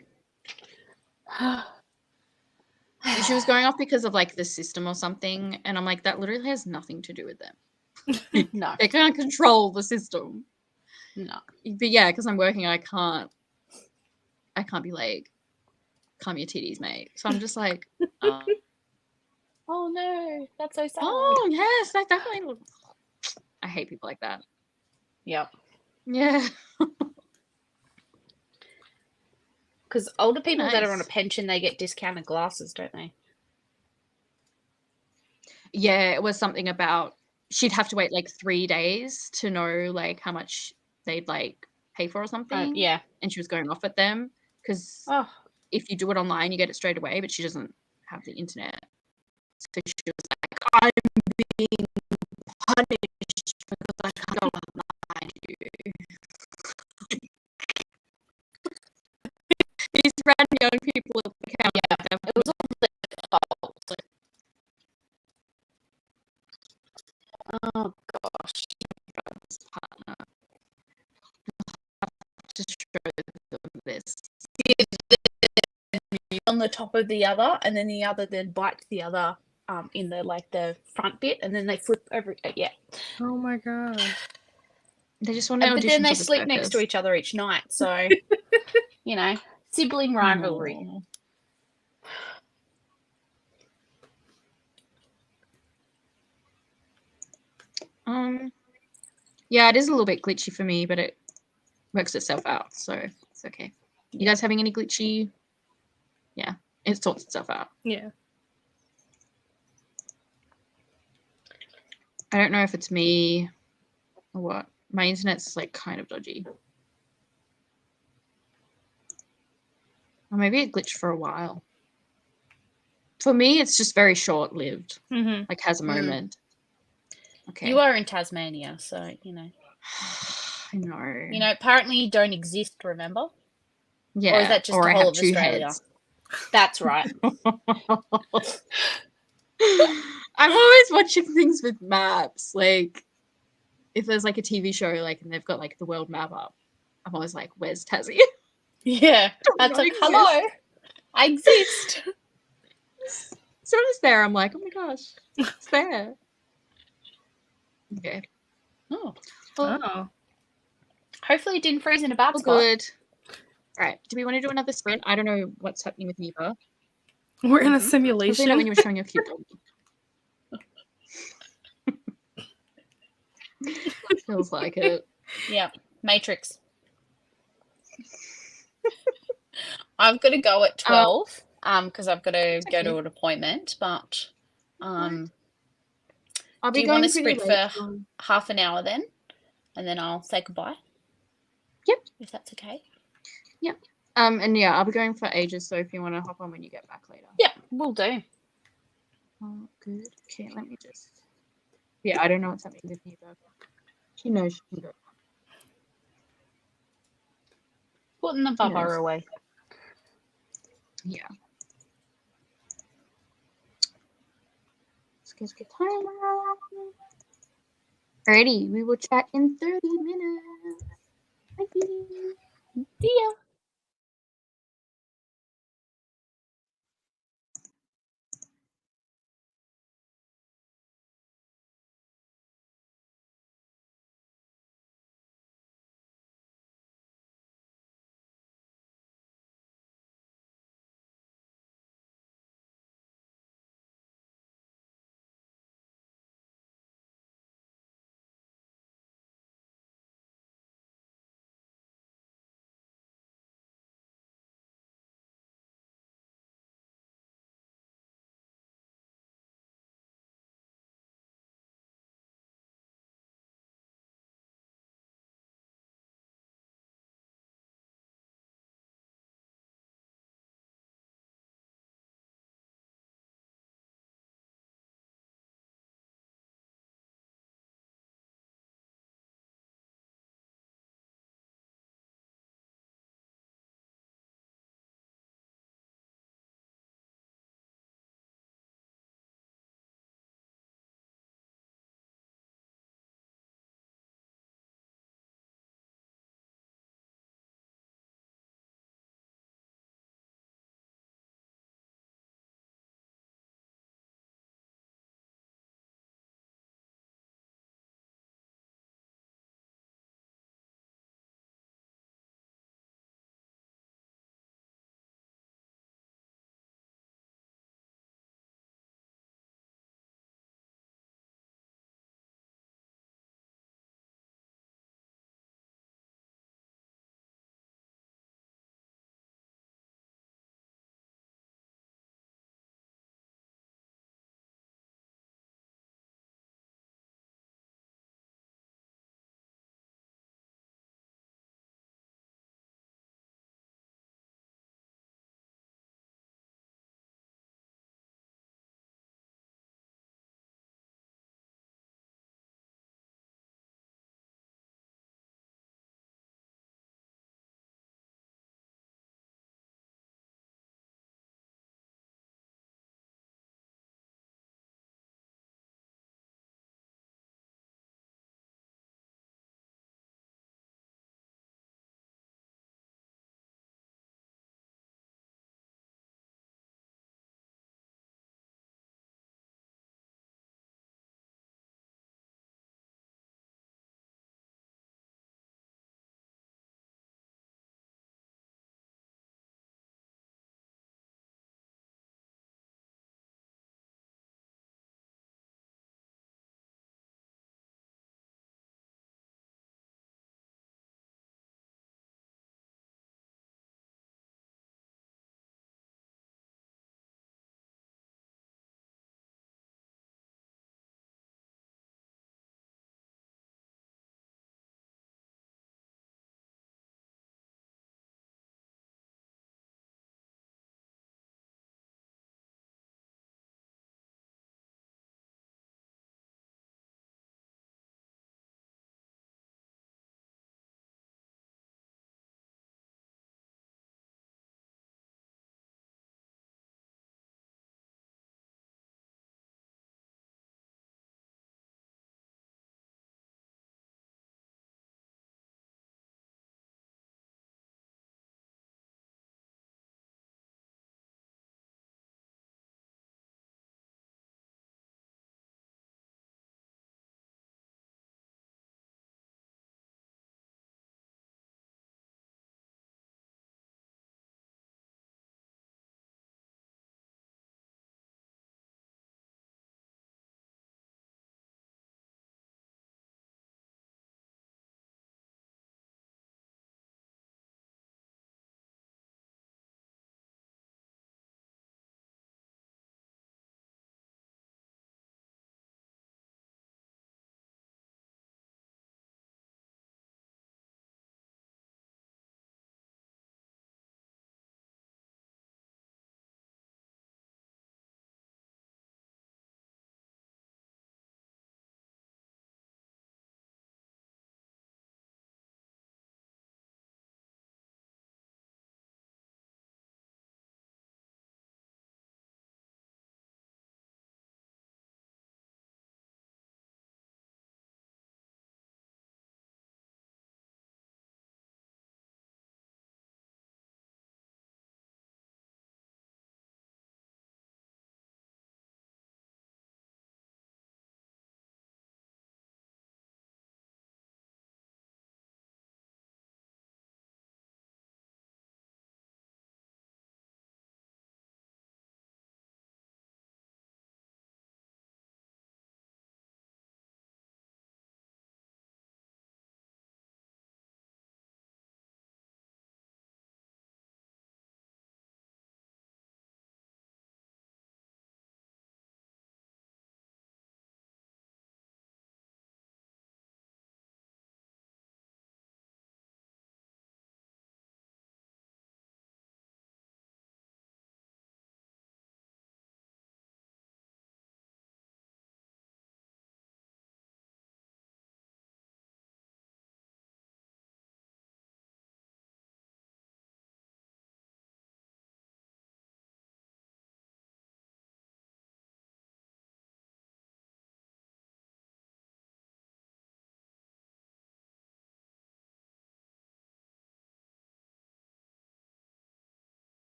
she was going off because of like the system or something, and I'm like, that literally has nothing to do with them. No, they can't control the system. No, but yeah, because I'm working, I can't be like, calm your titties, mate. So I'm just like, oh no, that's so sad. Oh yes, that definitely. I hate people like that. Yep. Yeah. Because older people that are on a pension, they get discounted glasses, don't they? Yeah, it was something about she'd have to wait like 3 days to know like how much they'd like pay for or something. Yeah. And she was going off at them because if you do it online, you get it straight away, but she doesn't have the internet. So she was like, I'm being punished because I can't go online to you. These random young people at the counter. Yeah, it was all their fault. Oh gosh. Just show them this. On the top of the other, and then the other then bites the other in the the front bit, and then they flip over. Yeah. Oh my god. They just want to audition. But then they for the sleep circus. next to each other each night, so you know, sibling rivalry. Yeah, it is a little bit glitchy for me, but it works itself out, so it's okay. You guys having any glitchy? Yeah, it sorts itself out. Yeah. I don't know if it's me or what. My internet's like kind of dodgy. Or maybe it glitched for a while. For me, it's just very short-lived. Like has a moment. Okay. You are in Tasmania, so you know. I know. You know, apparently you don't exist, remember? Yeah. Or is that just the whole of Australia? Heads. That's right. I'm always watching things with maps. Like, if there's like a TV show, like, and they've got like the world map up, I'm always like, "Where's Tassie?" Yeah, that's like, hello, I exist. So it's there. I'm like, oh my gosh, it's there. Okay. Oh. Oh. Hopefully, it didn't freeze in a bad spot. Good. All right. Do we want to do another sprint? I don't know what's happening with Neva. We're in a simulation. Hopefully not when you were showing your cute Feels like it. Yeah. Matrix. I've got to go at 12 because I've got to go to an appointment, but I'll do you want to sprint for half an hour then? And then I'll say goodbye? Yep. If that's okay. Yep. And yeah, I'll be going for ages, so if you want to hop on when you get back later. Yep, we'll do. Oh, good. Okay, let me just... Yeah, I don't know what's happening with Neva. She knows she can go. Putting the bubba away. Yeah. Let's get the timer. Alrighty, we will chat in 30 minutes. Bye. See ya.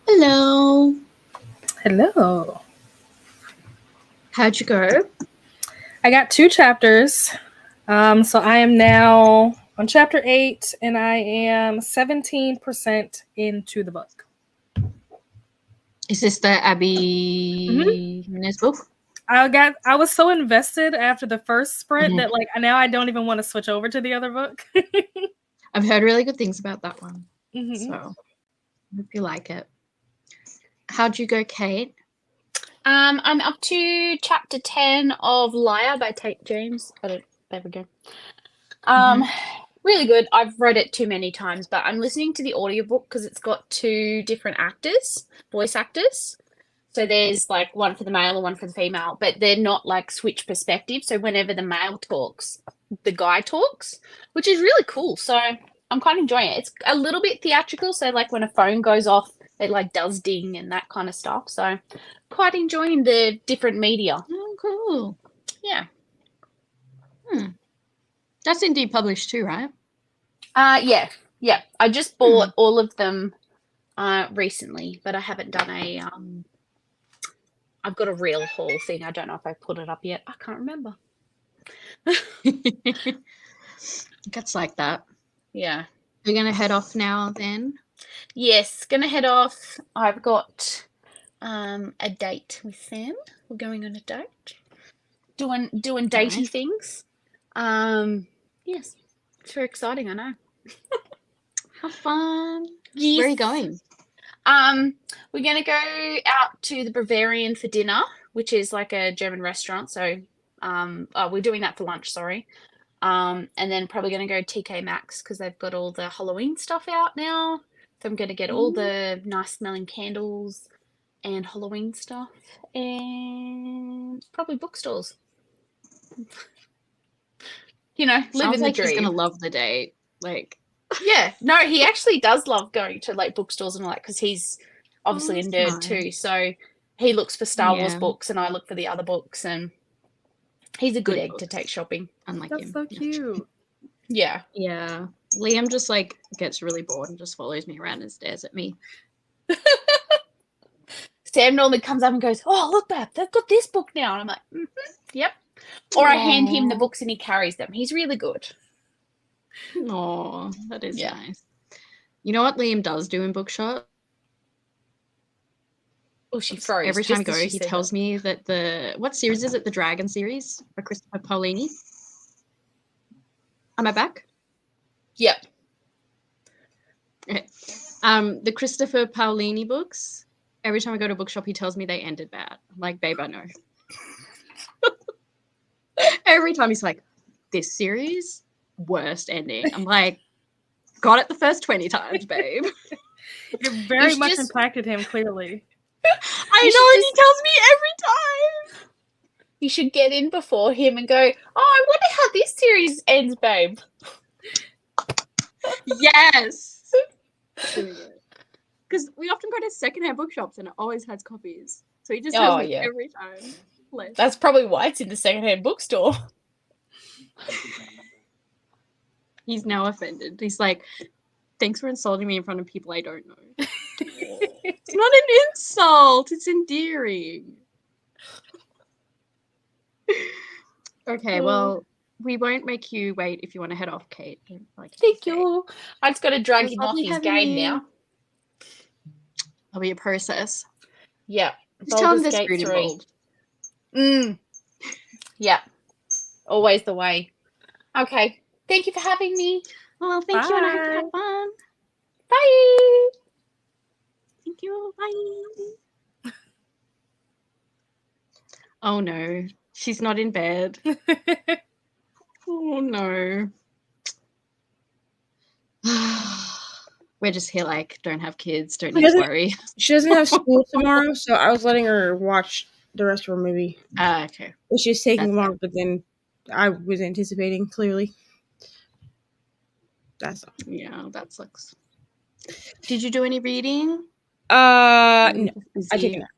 Hello. Hello. How'd you go? I got 2 chapters. So I am now on chapter 8, and I am 17% into the book. Is this the Abby Minez book? I was so invested after the first sprint that like now I don't even want to switch over to the other book. I've heard really good things about that one. So I hope you like it. How'd you go, Kate? I'm up to chapter 10 of Liar by Tate James. There we go. Really good. I've read it too many times, but I'm listening to the audiobook because it's got 2 different actors, voice actors. So there's like one for the male and one for the female, but they're not like switch perspective. So whenever the male talks, the guy talks, which is really cool. So I'm quite enjoying it. It's a little bit theatrical. So like when a phone goes off, it like does ding and that kind of stuff. So quite enjoying the different media. Oh, cool. Yeah. That's indie published too, right? Yeah. I just bought all of them recently, but I haven't done a I've got a real haul thing. I don't know if I put it up yet. I can't remember. It gets like that. Yeah. We're going to head off now then? Yes, gonna head off. I've got a date with Sam. We're going on a date. Doing datey things. Yes. It's very exciting, I know. Have fun. Yes. Where are you going? We're gonna go out to the Bavarian for dinner, which is like a German restaurant. So we're doing that for lunch, sorry. And then probably gonna go TK Maxx because they've got all the Halloween stuff out now. So I'm gonna get all the nice smelling candles and Halloween stuff, and probably bookstores. You know, living the dream. He's gonna love the date. Like, yeah, no, he actually does love going to like bookstores and all that because he's obviously a nerd too. So he looks for Star Wars books, and I look for the other books, and he's a good egg to take shopping. Unlike That's him. so cute. Yeah. Yeah. Liam just like gets really bored and just follows me around and stares at me. Sam normally comes up and goes, "Oh, look, Bab, they've got this book now." And I'm like, yep. Or I hand him the books and he carries them. He's really good. Oh, that is nice. You know what Liam does do in bookshop? Oh, she froze. Every time I go, he tells me that what series is it? The Dragon series by Christopher Paolini. Am I back? Yep. Okay. The Christopher Paolini books. Every time I go to a bookshop, he tells me they ended bad. I'm like, babe, I know. Every time he's like, this series, worst ending. I'm like, got it the first 20 times, babe. It very much impacted him, clearly. I know, and he tells me every time. You should get in before him and go, "Oh, I wonder how this series ends, babe." Yes. Because we often go to secondhand bookshops and it always has copies. So he just tells me every time. That's probably why it's in the secondhand bookstore. He's now offended. He's like, thanks for insulting me in front of people I don't know. It's not an insult. It's endearing. Okay, well, we won't make you wait if you want to head off, Kate. Thank you. I just got to drag him off his game now. That'll be a process. Yeah. Just tell him there's food involved. Yeah. Always the way. Okay. Thank you for having me. Well, thank you, and I hope you have fun. Bye. Thank you. Bye. Oh no, she's not in bed. Oh no. We're just here like, don't have kids, don't need to worry. She doesn't have school tomorrow, so I was letting her watch the rest of her movie. Okay. It's just taking long, but then I was anticipating, clearly. That's all. Yeah, that sucks. Did you do any reading? No. I took a nap.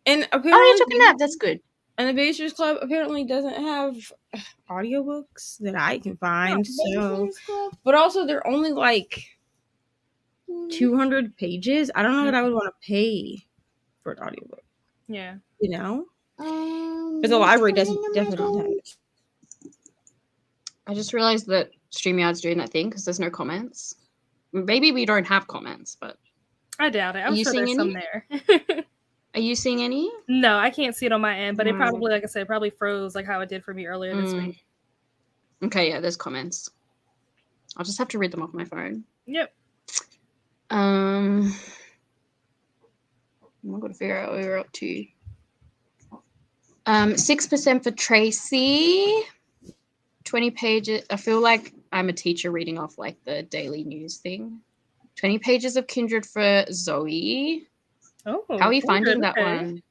And apparently, you took a nap. That's good. And the Babysitters Club apparently doesn't have audiobooks that I can find. But also they're only like 200 pages. I don't know that I would want to pay for an audiobook. Yeah. You know? Because the library definitely don't have it. I just realized that StreamYard's doing that thing because there's no comments. Maybe we don't have comments, but I doubt it. I'm you sure there's seeing some any? there. Are you seeing any? No, I can't see it on my end, but it No. probably, like I said, probably froze like how it did for me earlier this week. Okay, yeah, there's comments. I'll just have to read them off my phone. Yep. I'm not gonna figure out what we were up to. 6% for Tracy. 20 pages. I feel like I'm a teacher reading off like the daily news thing. 20 pages of Kindred for Zoe. Oh, how are you finding that okay. one?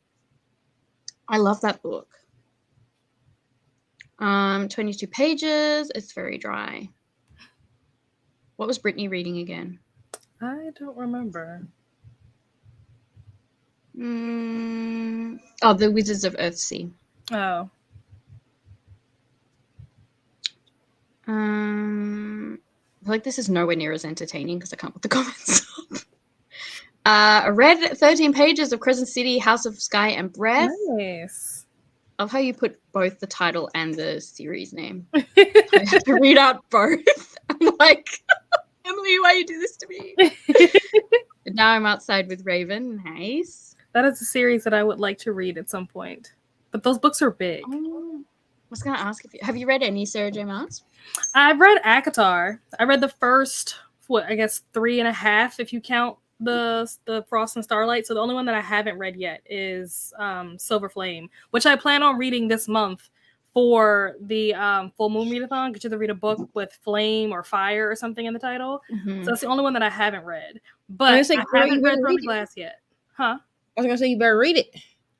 I love that book. 22 pages. It's very dry. What was Brittany reading again? I don't remember. Oh, The Wizards of Earthsea. Oh. I feel like this is nowhere near as entertaining because I can't put the comments up. I read 13 pages of Crescent City, House of Sky and Breath. Nice. I love how you put both the title and the series name. I have to read out both. I'm like, Emily, why you do this to me? But now I'm outside with Raven. Nice. That is a series that I would like to read at some point. But those books are big. I was going to ask have you read any Sarah J. Maas? I've read Akatar. I read the first, 3.5 if you count the Frost and Starlight. So the only one that I haven't read yet is Silver Flame, which I plan on reading this month for the full moon readathon, because you have to read a book with flame or fire or something in the title. So that's the only one that I haven't read. But I haven't read Through the Glass yet. Huh? I was gonna say you better read it.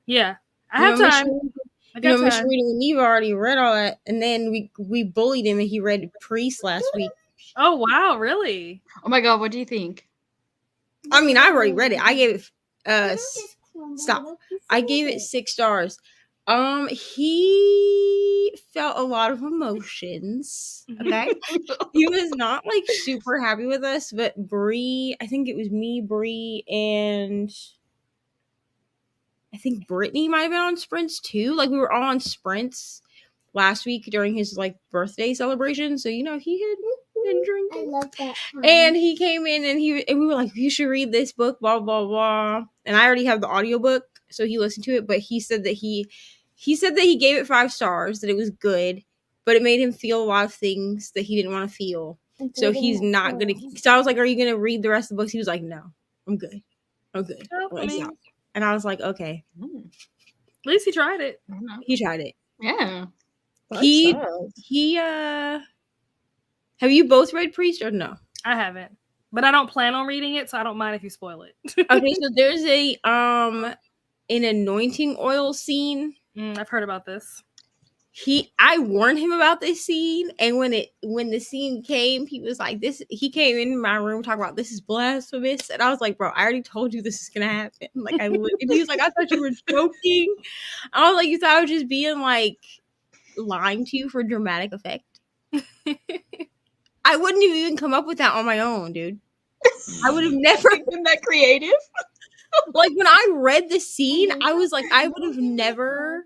Yeah. I have time. I got time. Reading when you've already read all that, and then we bullied him and he read Priest last week. Oh wow, really? Oh my god, what do you think? I mean, I've already read it. I gave it I gave it 6 stars. He felt a lot of emotions. Okay. He was not like super happy with us, but Bree, I think it was me, Bree, and I think Brittany might have been on sprints too. Like we were all on sprints last week during his like birthday celebration. So, you know, he had been drinking. I love that. And he came in and we were like, you should read this book, blah, blah, blah. And I already have the audiobook, so he listened to it, but he said that he gave it 5 stars, that it was good, but it made him feel a lot of things that he didn't want to feel. So he's not gonna. So I was like, are you gonna read the rest of the books? He was like, no, I'm good. And I was like, okay. At least he tried it. He tried it. Yeah. He have you both read Priest or no? I haven't. But I don't plan on reading it, so I don't mind if you spoil it. Okay, so there's a an anointing oil scene. I've heard about this. I warned him about this scene, and when the scene came, he was like, "This." He came in my room talking about this is blasphemous, and I was like, "Bro, I already told you this is gonna happen." Like and he was like, "I thought you were joking." I was like, "You thought I was just being like lying to you for dramatic effect?" I wouldn't have even come up with that on my own, dude. I would have never been that creative. Like when I read the scene, I was like, I would have never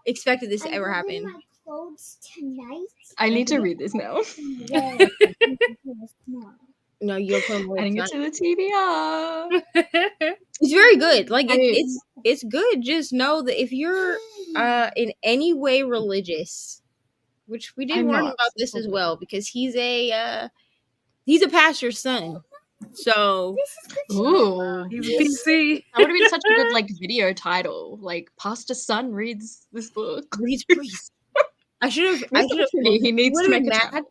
expected this to ever happen. My clothes tonight. I need to read this now. No, you'll put them adding it to the TBR. It's very good. Like it's good. Just know that if you're in any way religious, which we did warn about this as well, because he's a pastor's son. So ooh, he's a PC. That would have been such a good like video title. Like pastor's son reads this book. Reads Priest. I should have. He needs to make mad.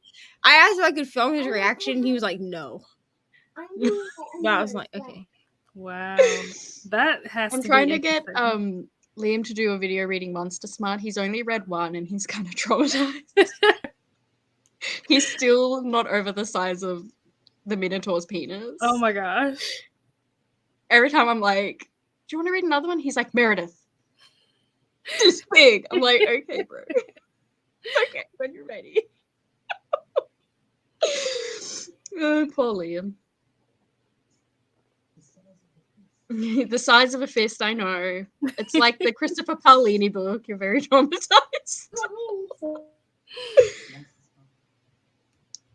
I asked if I could film his reaction. He was like, "No." But I was like, "Okay." Wow, that has. I'm trying to get Liam to do a video reading Monster Smart. He's only read 1 and he's kind of traumatized. He's still not over the size of the Minotaur's penis. Oh my gosh. Every time I'm like, do you want to read another one? He's like, Meredith. This big. I'm like, okay, bro. Okay, when you're ready. Oh, poor Liam. The size of a fist, I know. It's like the Christopher Paolini book. You're very traumatized.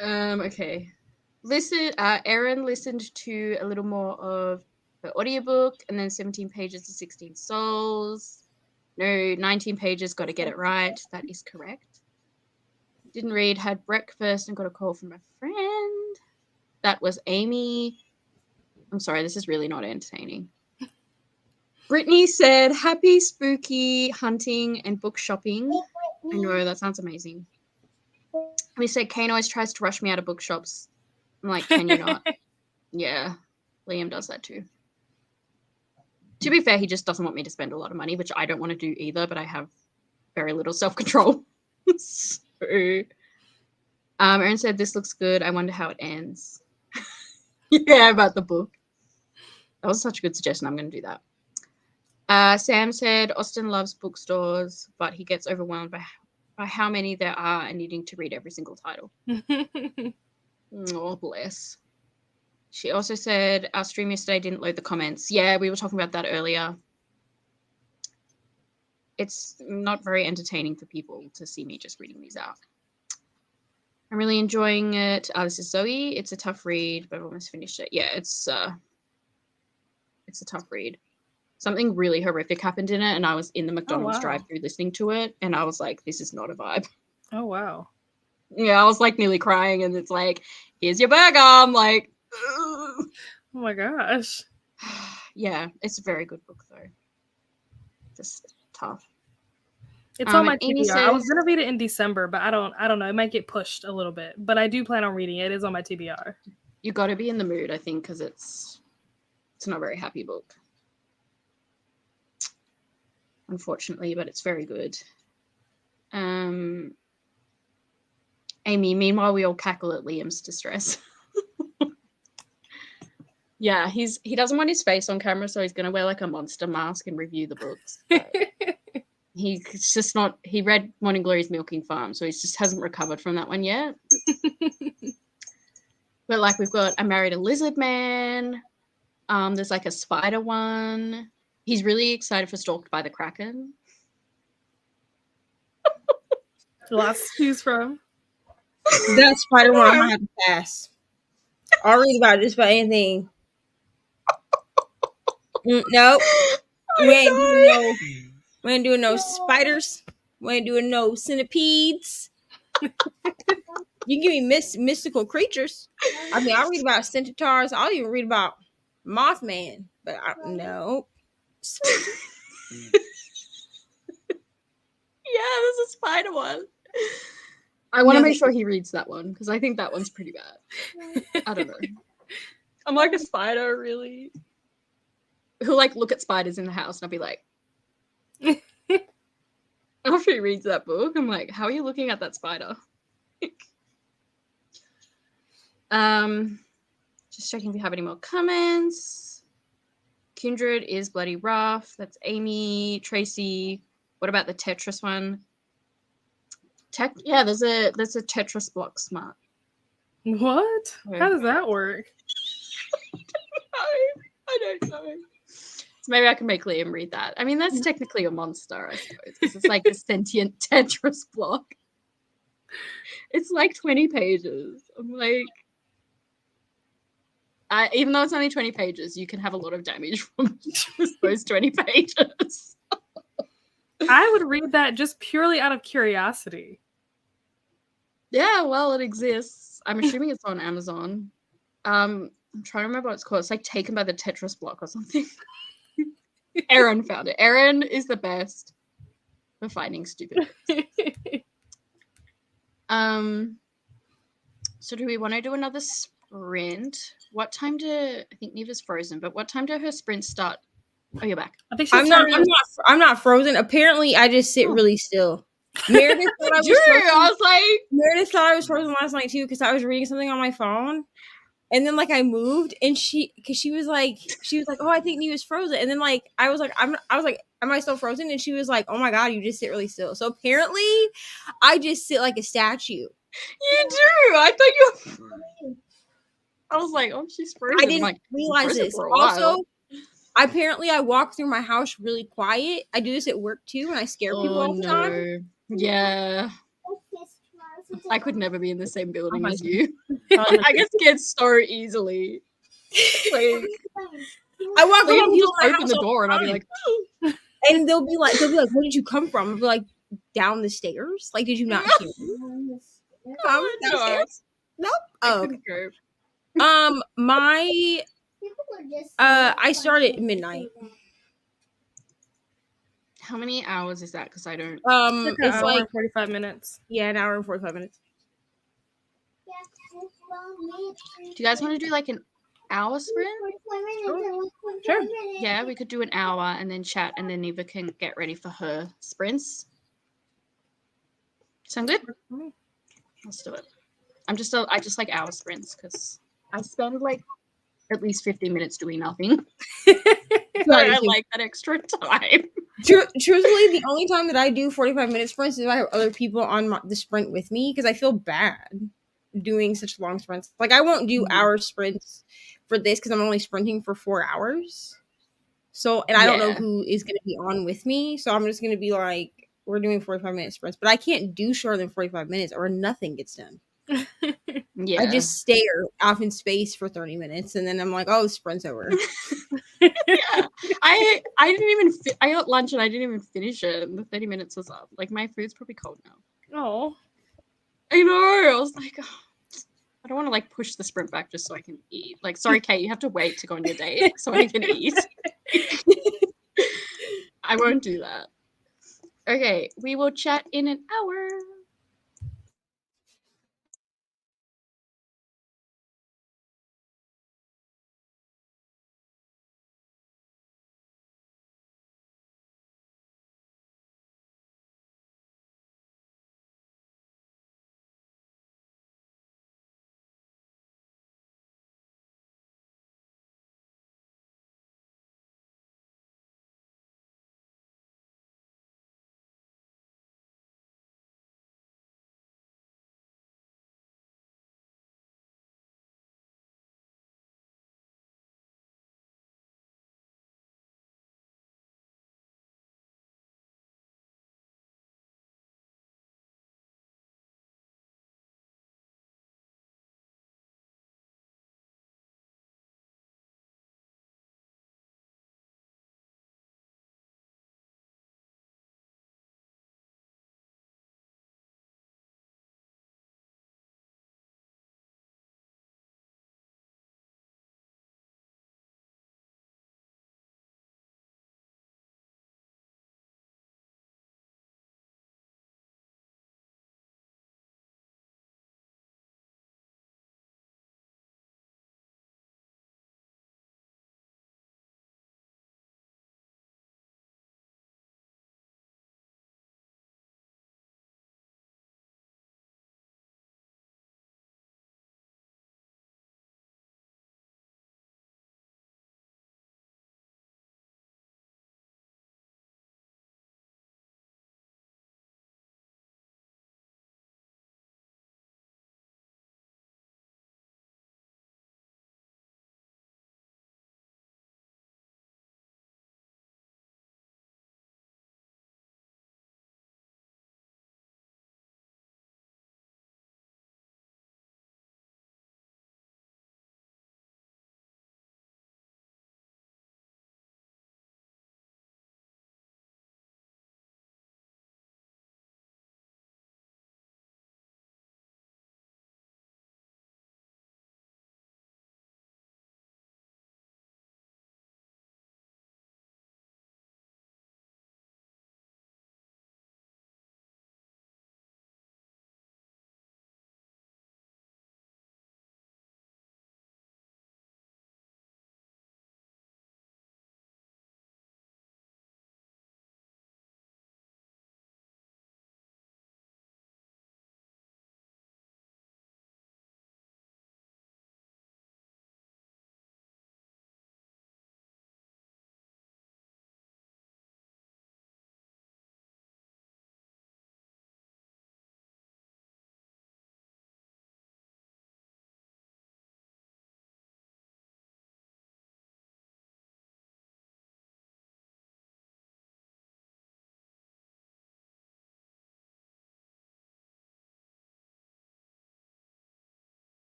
Okay. Erin listened to a little more of the audiobook and then 17 pages to 16 Souls. No, 19 pages, got to get it right. That is correct. Didn't read, had breakfast and got a call from a friend. That was Amy. I'm sorry, this is really not entertaining. Brittany said, happy spooky hunting and book shopping. I know, that sounds amazing. We said, Kane always tries to rush me out of bookshops. I'm like, can you not? Yeah, Liam does that too. To be fair, he just doesn't want me to spend a lot of money, which I don't want to do either, but I have very little self-control. So, Erin said, this looks good. I wonder how it ends. Yeah, about the book. That was such a good suggestion. I'm going to do that. Sam said, Austin loves bookstores, but he gets overwhelmed by how many there are and needing to read every single title. Oh, bless. She also said, our stream yesterday didn't load the comments. Yeah, we were talking about that earlier. It's not very entertaining for people to see me just reading these out. I'm really enjoying it. This is Zoe. It's a tough read, but I've almost finished it. Yeah, it's a tough read. Something really horrific happened in it, and I was in the McDonald's drive-thru listening to it, and I was like, this is not a vibe. Oh, wow. Yeah, I was like nearly crying, and it's like, here's your burger. I'm like, ugh. Oh my gosh. Yeah, it's a very good book though. Just tough. It's on my TBR. I was gonna read it in December, but I don't know. It might get pushed a little bit, but I do plan on reading it. It is on my TBR. You got to be in the mood, I think, because it's not a very happy book, unfortunately, but it's very good. Amy, meanwhile, we all cackle at Liam's distress. Yeah, he doesn't want his face on camera, so he's going to wear like a monster mask and review the books. He's just not, he read Morning Glory's Milking Farm, so he just hasn't recovered from that one yet. But like we've got I Married a Lizard Man. There's like a spider one. He's really excited for Stalked by the Kraken. Lots to choose from. That spider one I might have to pass. I'll read about just about anything. Nope. We ain't doing no spiders. We ain't doing no centipedes. You can give me mystical creatures. I mean, I'll read about centaurs. I'll even read about Mothman. But no. Yeah, there's a spider one. I want to make sure he reads that one because I think that one's pretty bad. I don't know. I'm like, a spider, really? He'll like look at spiders in the house and I'll be like, after he reads that book, I'm like, how are you looking at that spider? Just checking if we have any more comments. Kindred is bloody rough. That's Amy. Tracy. What about the Tetris one? Yeah, there's a Tetris block smart. What? How does that work? I don't know. So maybe I can make Liam read that. I mean, that's technically a monster, I suppose, because it's like a sentient Tetris block. It's like 20 pages. I'm like, even though it's only 20 pages, you can have a lot of damage from those 20 pages. I would read that just purely out of curiosity. Yeah, well, it exists. I'm assuming it's on Amazon. I'm trying to remember what it's called. It's like Taken by the Tetris Block or something. Erin found it. Erin is the best for finding stupid books. So do we want to do another sprint? What time I think Neva's frozen, but what time do her sprints start? Oh, you're back. I think I'm not frozen. Apparently, I just sit really still. Meredith thought I was frozen. I was like, Meredith thought I was frozen last night too because I was reading something on my phone, and then like I moved, and she was like, oh, I think Neva's frozen, and then like I was like, am I still frozen? And she was like, oh my god, you just sit really still. So apparently, I just sit like a statue. You do. I thought you. I was like, oh, she's frozen. I didn't realize this. Also, apparently I walk through my house really quiet. I do this at work too, and I scare people all the time. Yeah. I could never be in the same building my as you. God. I get scared so easily. Like, I walk up Liam on will people just in my open house the all door and I'll be time. like, And they'll be like, where did you come from? I'll be like, down the stairs. Like, did you not hear me? Come downstairs? Nope. I Oh, couldn't okay. go. My I start at midnight. How many hours is that? Because I don't. It's It's hour like and 45 minutes. an hour and 45 minutes. Do you guys want to do like an hour sprint? Sure. Yeah, we could do an hour and then chat, and then Eva can get ready for her sprints. Sound good? Let's do it. I just like hour sprints because I spend like at least 15 minutes doing nothing. So I like that extra time. Truthfully, the only time that I do 45-minute sprints is if I have other people on the sprint with me because I feel bad doing such long sprints. Like, I won't do hour sprints for this because I'm only sprinting for 4 hours. So, and I don't know who is going to be on with me. So I'm just going to be like, we're doing 45-minute sprints. But I can't do shorter than 45 minutes or nothing gets done. Yeah. I just stare off in space for 30 minutes and then I'm like, oh, the sprint's over. Yeah. I didn't even I got lunch and I didn't even finish it and the 30 minutes was up. Like, my food's probably cold now. Oh. I know. I was like, oh, I don't want to like push the sprint back just so I can eat. Like, sorry, Kate, you have to wait to go on your date so I can eat. I won't do that. Okay, we will chat in an hour.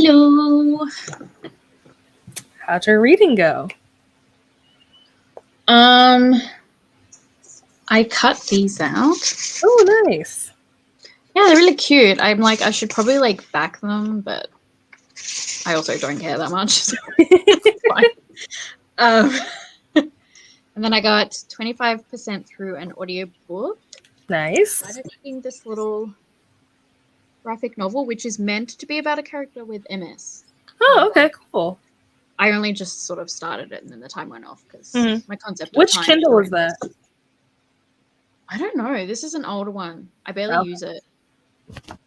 Hello. How'd your reading go? I cut these out. Oh, nice. Yeah, they're really cute. I'm like, I should probably like back them, but I also don't care that much. So it's fine. And then I got 25% through an audiobook. Nice. I'm reading this little graphic novel, which is meant to be about a character with MS. Oh, okay, cool. I only just sort of started it, and then the time went off because my concept. Which of time Kindle is that? I don't know. This is an older one. I barely use it.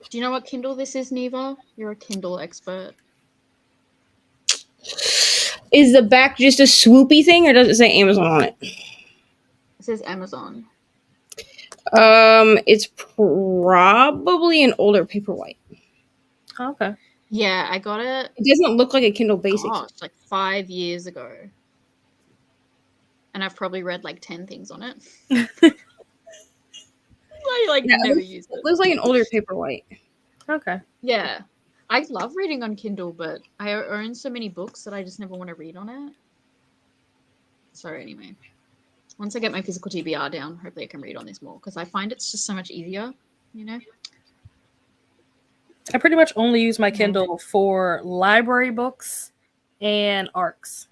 Do you know what Kindle this is, Neva? You're a Kindle expert. Is the back just a swoopy thing, or does it say Amazon on it? It says Amazon. It's probably an older Paperwhite. Oh, okay. Yeah, I got it. It doesn't look like a Kindle Basic. Gosh, like 5 years ago. And I've probably read like 10 things on it. I never used it. It looks like an older Paperwhite. Okay. Yeah. I love reading on Kindle, but I own so many books that I just never want to read on it. So anyway, once I get my physical TBR down, hopefully I can read on this more because I find it's just so much easier, you know? I pretty much only use my Kindle for library books and ARCs.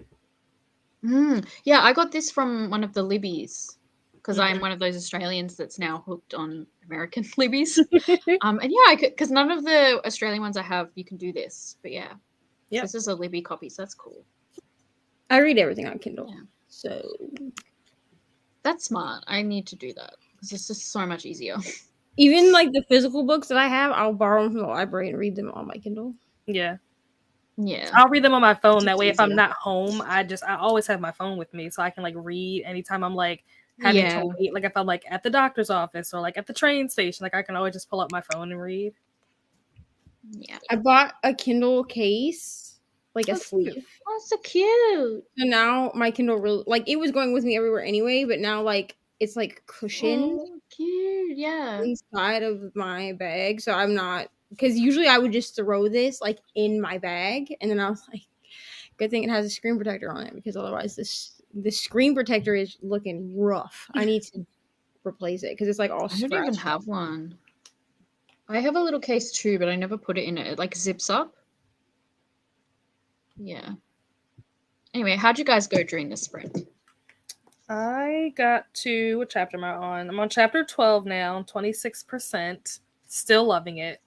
Yeah, I got this from one of the Libbies because I'm one of those Australians that's now hooked on American Libbies. And yeah, I could, because none of the Australian ones I have, you can do this. But yeah, this is a Libby copy, so that's cool. I read everything on Kindle. Yeah. So that's smart. I need to do that because it's just so much easier. Even like the physical books that I have, I'll borrow them from the library and read them on my Kindle. Yeah. Yeah. I'll read them on my phone. That way, if I'm not home, I always have my phone with me so I can like read anytime I'm like having to wait. Like if I'm like at the doctor's office or like at the train station, like I can always just pull up my phone and read. Yeah. I bought a Kindle case, like a sleeve. Oh, so cute. So now my Kindle really, like, it was going with me everywhere anyway, but now like it's like cushioned. Oh, cute. Yeah. Inside of my bag, so I'm not, because usually I would just throw this like in my bag, and then I was like, good thing it has a screen protector on it, because otherwise the screen protector is looking rough. I need to replace it because it's like all scratched. I don't even have one. I have a little case too, but I never put it in it. It like zips up. Yeah. Anyway, how'd you guys go during the sprint? I got to, what chapter am I on? I'm on chapter 12 now, 26%. Still loving it.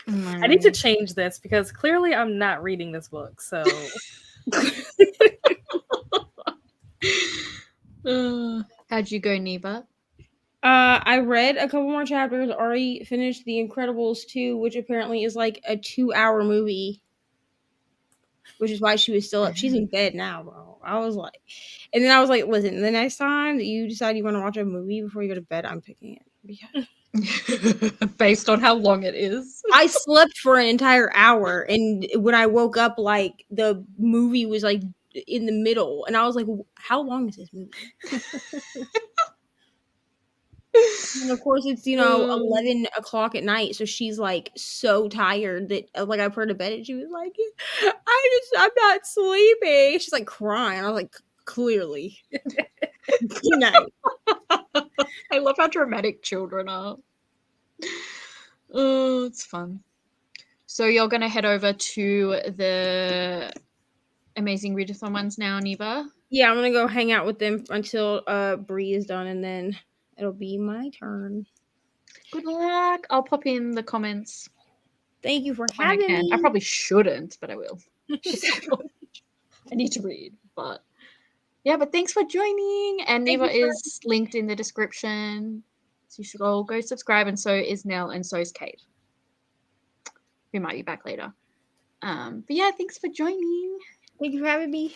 I need to change this because clearly I'm not reading this book. So how'd you go, Neva? I read a couple more chapters, already finished The Incredibles 2, which apparently is like a 2-hour movie. Which is why she was still up. She's in bed now, bro. I was like, and then I was like, listen, the next time that you decide you want to watch a movie before you go to bed, I'm picking it. Based on how long it is. I slept for an entire hour, and when I woke up, like, the movie was like in the middle, and I was like, how long is this movie? And of course, it's 11 o'clock at night, so she's like so tired that like I put her to bed, and she was like, I'm not sleeping. She's like crying. I was like, clearly. Good night. I love how dramatic children are. Oh, it's fun. So you're gonna head over to the Amazing Readathon ones now, Neva? Yeah, I'm gonna go hang out with them until Bree is done, and then it'll be my turn. Good luck. I'll pop in the comments. Thank you for having me. I probably shouldn't, but I will. I need to read, but yeah, but thanks for joining. And Neva is linked in the description. So you should all go subscribe, and so is Nell, and so is Kate. We might be back later. But yeah, thanks for joining. Thank you for having me.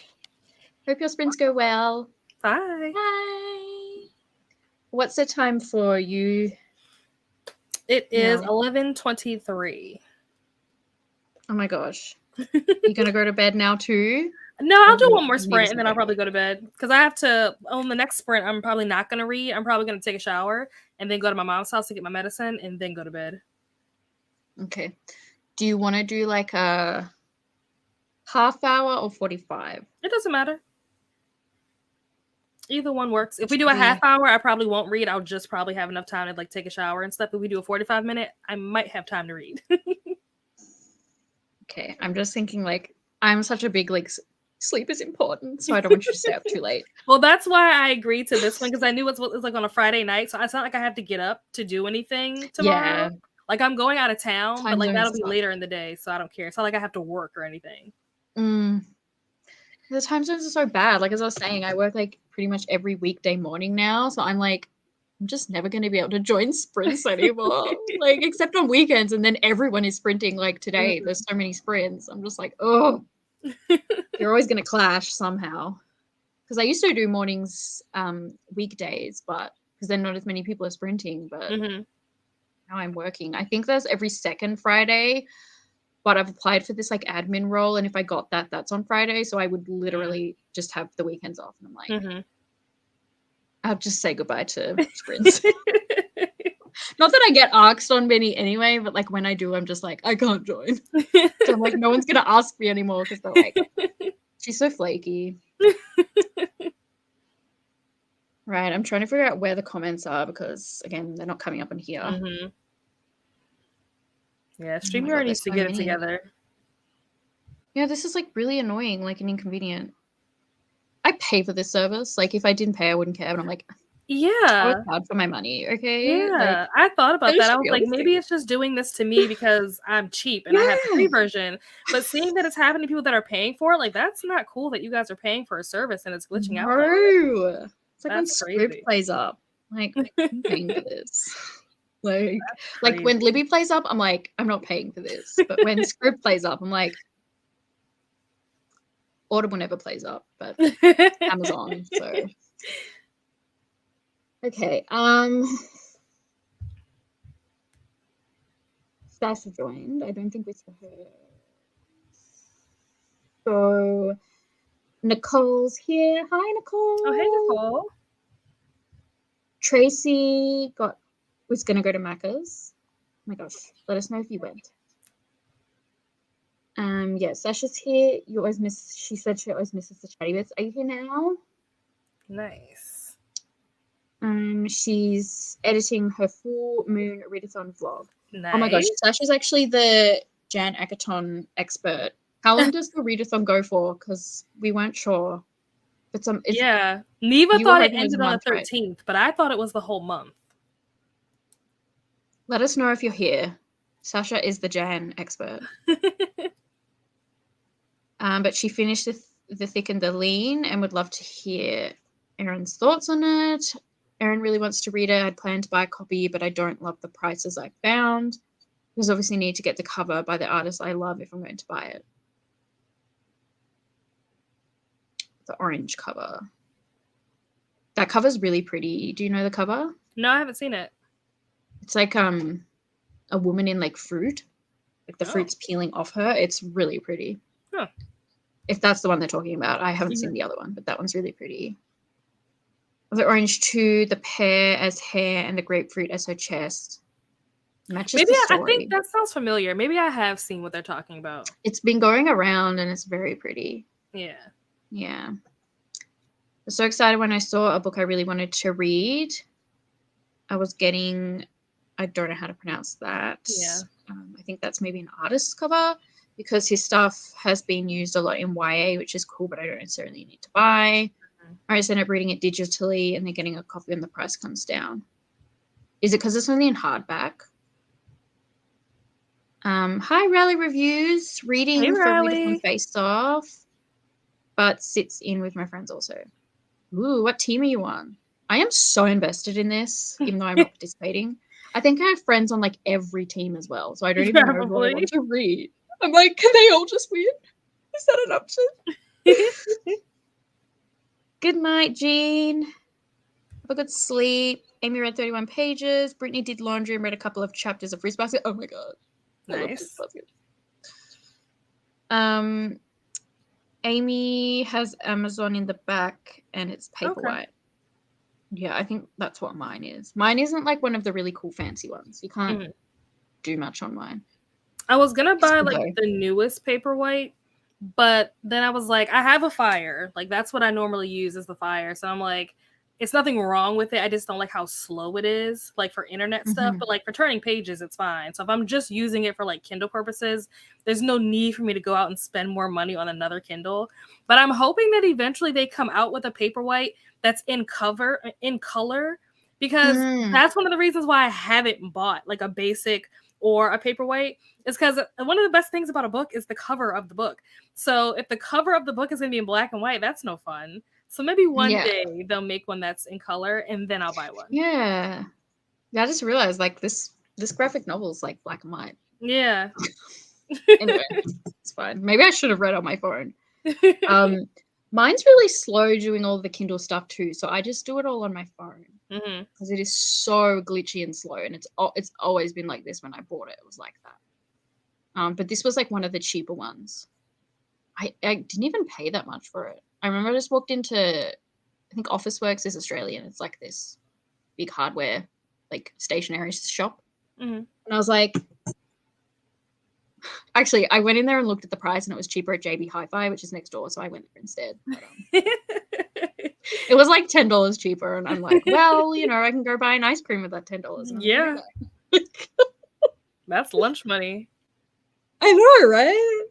Hope your sprints go well. Bye. Bye. What's the time for you? It is 11:23. Oh my gosh. You gonna go to bed now too? No, I'll do one more sprint and then I'll probably go to bed. Because I have to, on the next sprint, I'm probably not going to read. I'm probably going to take a shower and then go to my mom's house to get my medicine and then go to bed. Okay. Do you want to do like a half hour or 45? It doesn't matter. Either one works. If we do a half hour, I probably won't read. I'll just probably have enough time to like take a shower and stuff. If we do a 45-minute, I might have time to read. Okay, I'm just thinking like I'm such a big like sleep is important, so I don't want you to stay up too late. Well, that's why I agreed to this one because I knew it's like on a Friday night, so it's not like I have to get up to do anything tomorrow. Yeah. Like I'm going out of town, but Time like zones that'll be suck. later in the day, so I don't care. It's not like I have to work or anything. The time zones are so bad. Like as I was saying, I work like pretty much every weekday morning now, so I'm like, I'm just never going to be able to join sprints anymore. Like except on weekends, and then everyone is sprinting. Like today, there's so many sprints. I'm just like, oh, you're always going to clash somehow. Because I used to do mornings, weekdays, but because then not as many people are sprinting. But now I'm working. I think there's every second Friday. But I've applied for this like admin role, and if I got that, that's on Friday. So I would literally just have the weekends off, and I'm like, I'll just say goodbye to sprints. Not that I get asked on many anyway, but like when I do, I'm just like, I can't join. So I'm like, no one's gonna ask me anymore because they're like, she's so flaky. Right, I'm trying to figure out where the comments are because again, they're not coming up on here. Yeah, StreamYard needs to get it together. Yeah, this is like really annoying, like an inconvenient. I pay for this service. Like if I didn't pay, I wouldn't care. But I'm like, yeah, I work hard for my money. Okay. Yeah, I thought about that. I was like, maybe it's just doing this to me because I'm cheap and I have the free version. But seeing that it's happening to people that are paying for it, like that's not cool that you guys are paying for a service and it's glitching out. It's like when Script plays up. Like I'm paying for this. Like when Libby plays up, I'm like, I'm not paying for this. But when Script plays up, I'm like, Audible never plays up, but Amazon. So okay. Sasha joined. I don't think we saw her. So Nicole's here. Hi, Nicole. Oh, hey, Nicole. Tracy was gonna go to Macca's. Oh my gosh, let us know if you went. Yeah, Sasha's here. She said she always misses the chatty bits. Are you here now? Nice. She's editing her full moon readathon vlog. Nice. Oh my gosh, Sasha's actually the Jan Akaton expert. How long does the readathon go for? Because we weren't sure. But Neva thought it ended on the 13th, right? But I thought it was the whole month. Let us know if you're here. Sasha is the Jan expert. But she finished the thick and the lean and would love to hear Erin's thoughts on it. Erin really wants to read it. I'd planned to buy a copy, but I don't love the prices I found. Because obviously need to get the cover by the artist I love if I'm going to buy it. The orange cover. That cover's really pretty. Do you know the cover? No, I haven't seen it. It's like a woman in like fruit. Like the fruit's peeling off her. It's really pretty. Huh. If that's the one they're talking about. I haven't seen the other one, but that one's really pretty. The orange too, the pear as hair and the grapefruit as her chest. Matches the story. I think that sounds familiar. Maybe I have seen what they're talking about. It's been going around and it's very pretty. Yeah. Yeah. I was so excited when I saw a book I really wanted to read. I don't know how to pronounce that. Yeah. I think that's maybe an artist's cover because his stuff has been used a lot in YA, which is cool, but I don't necessarily need to buy. I just end up reading it digitally and then getting a copy when the price comes down. Is it because it's only in hardback? Hi, Rally Reviews. Reading for Readathon Face Off, but sits in with my friends also. Ooh, what team are you on? I am so invested in this, even though I'm not participating. I think I have friends on like every team as well, so I don't even know what I want to read. I'm like, can they all just win? Is that an option? Good night, Jean. Have a good sleep. Amy read 31 pages. Brittany did laundry and read a couple of chapters of Fruits Basket. Oh my god. Nice. Amy has Amazon in the back and it's Paperwhite. Yeah, I think that's what mine is. Mine isn't like one of the really cool fancy ones. You can't do much on mine. I was gonna buy like Okay. the newest paperweight, but then I was like, I have a Fire. Like that's what I normally use is the Fire. So I'm like, it's nothing wrong with it. I just don't like how slow it is, like for internet stuff. But like for turning pages, it's fine. So if I'm just using it for like Kindle purposes, there's no need for me to go out and spend more money on another Kindle. But I'm hoping that eventually they come out with a paperweight that's in color, because that's one of the reasons why I haven't bought like a basic or a paperweight, is because one of the best things about a book is the cover of the book. So if the cover of the book is going to be in black and white, that's no fun. So maybe one day they'll make one that's in color, and then I'll buy one. Yeah. I just realized like this graphic novel is like black and white. Yeah. Anyway, it's fine. Maybe I should have read on my phone. Mine's really slow doing all the Kindle stuff too, so I just do it all on my phone because it is so glitchy and slow, and it's always been like this. When I bought it, it was like that. But this was like one of the cheaper ones. I didn't even pay that much for it. I remember I just walked into, I think Officeworks is Australian. It's like this big hardware, like stationery shop, and I was like, actually, I went in there and looked at the price, and it was cheaper at JB Hi-Fi, which is next door, so I went there instead. But, it was like $10 cheaper, and I'm like, well, you know, I can go buy an ice cream with that $10. Yeah. That's lunch money. I know, right?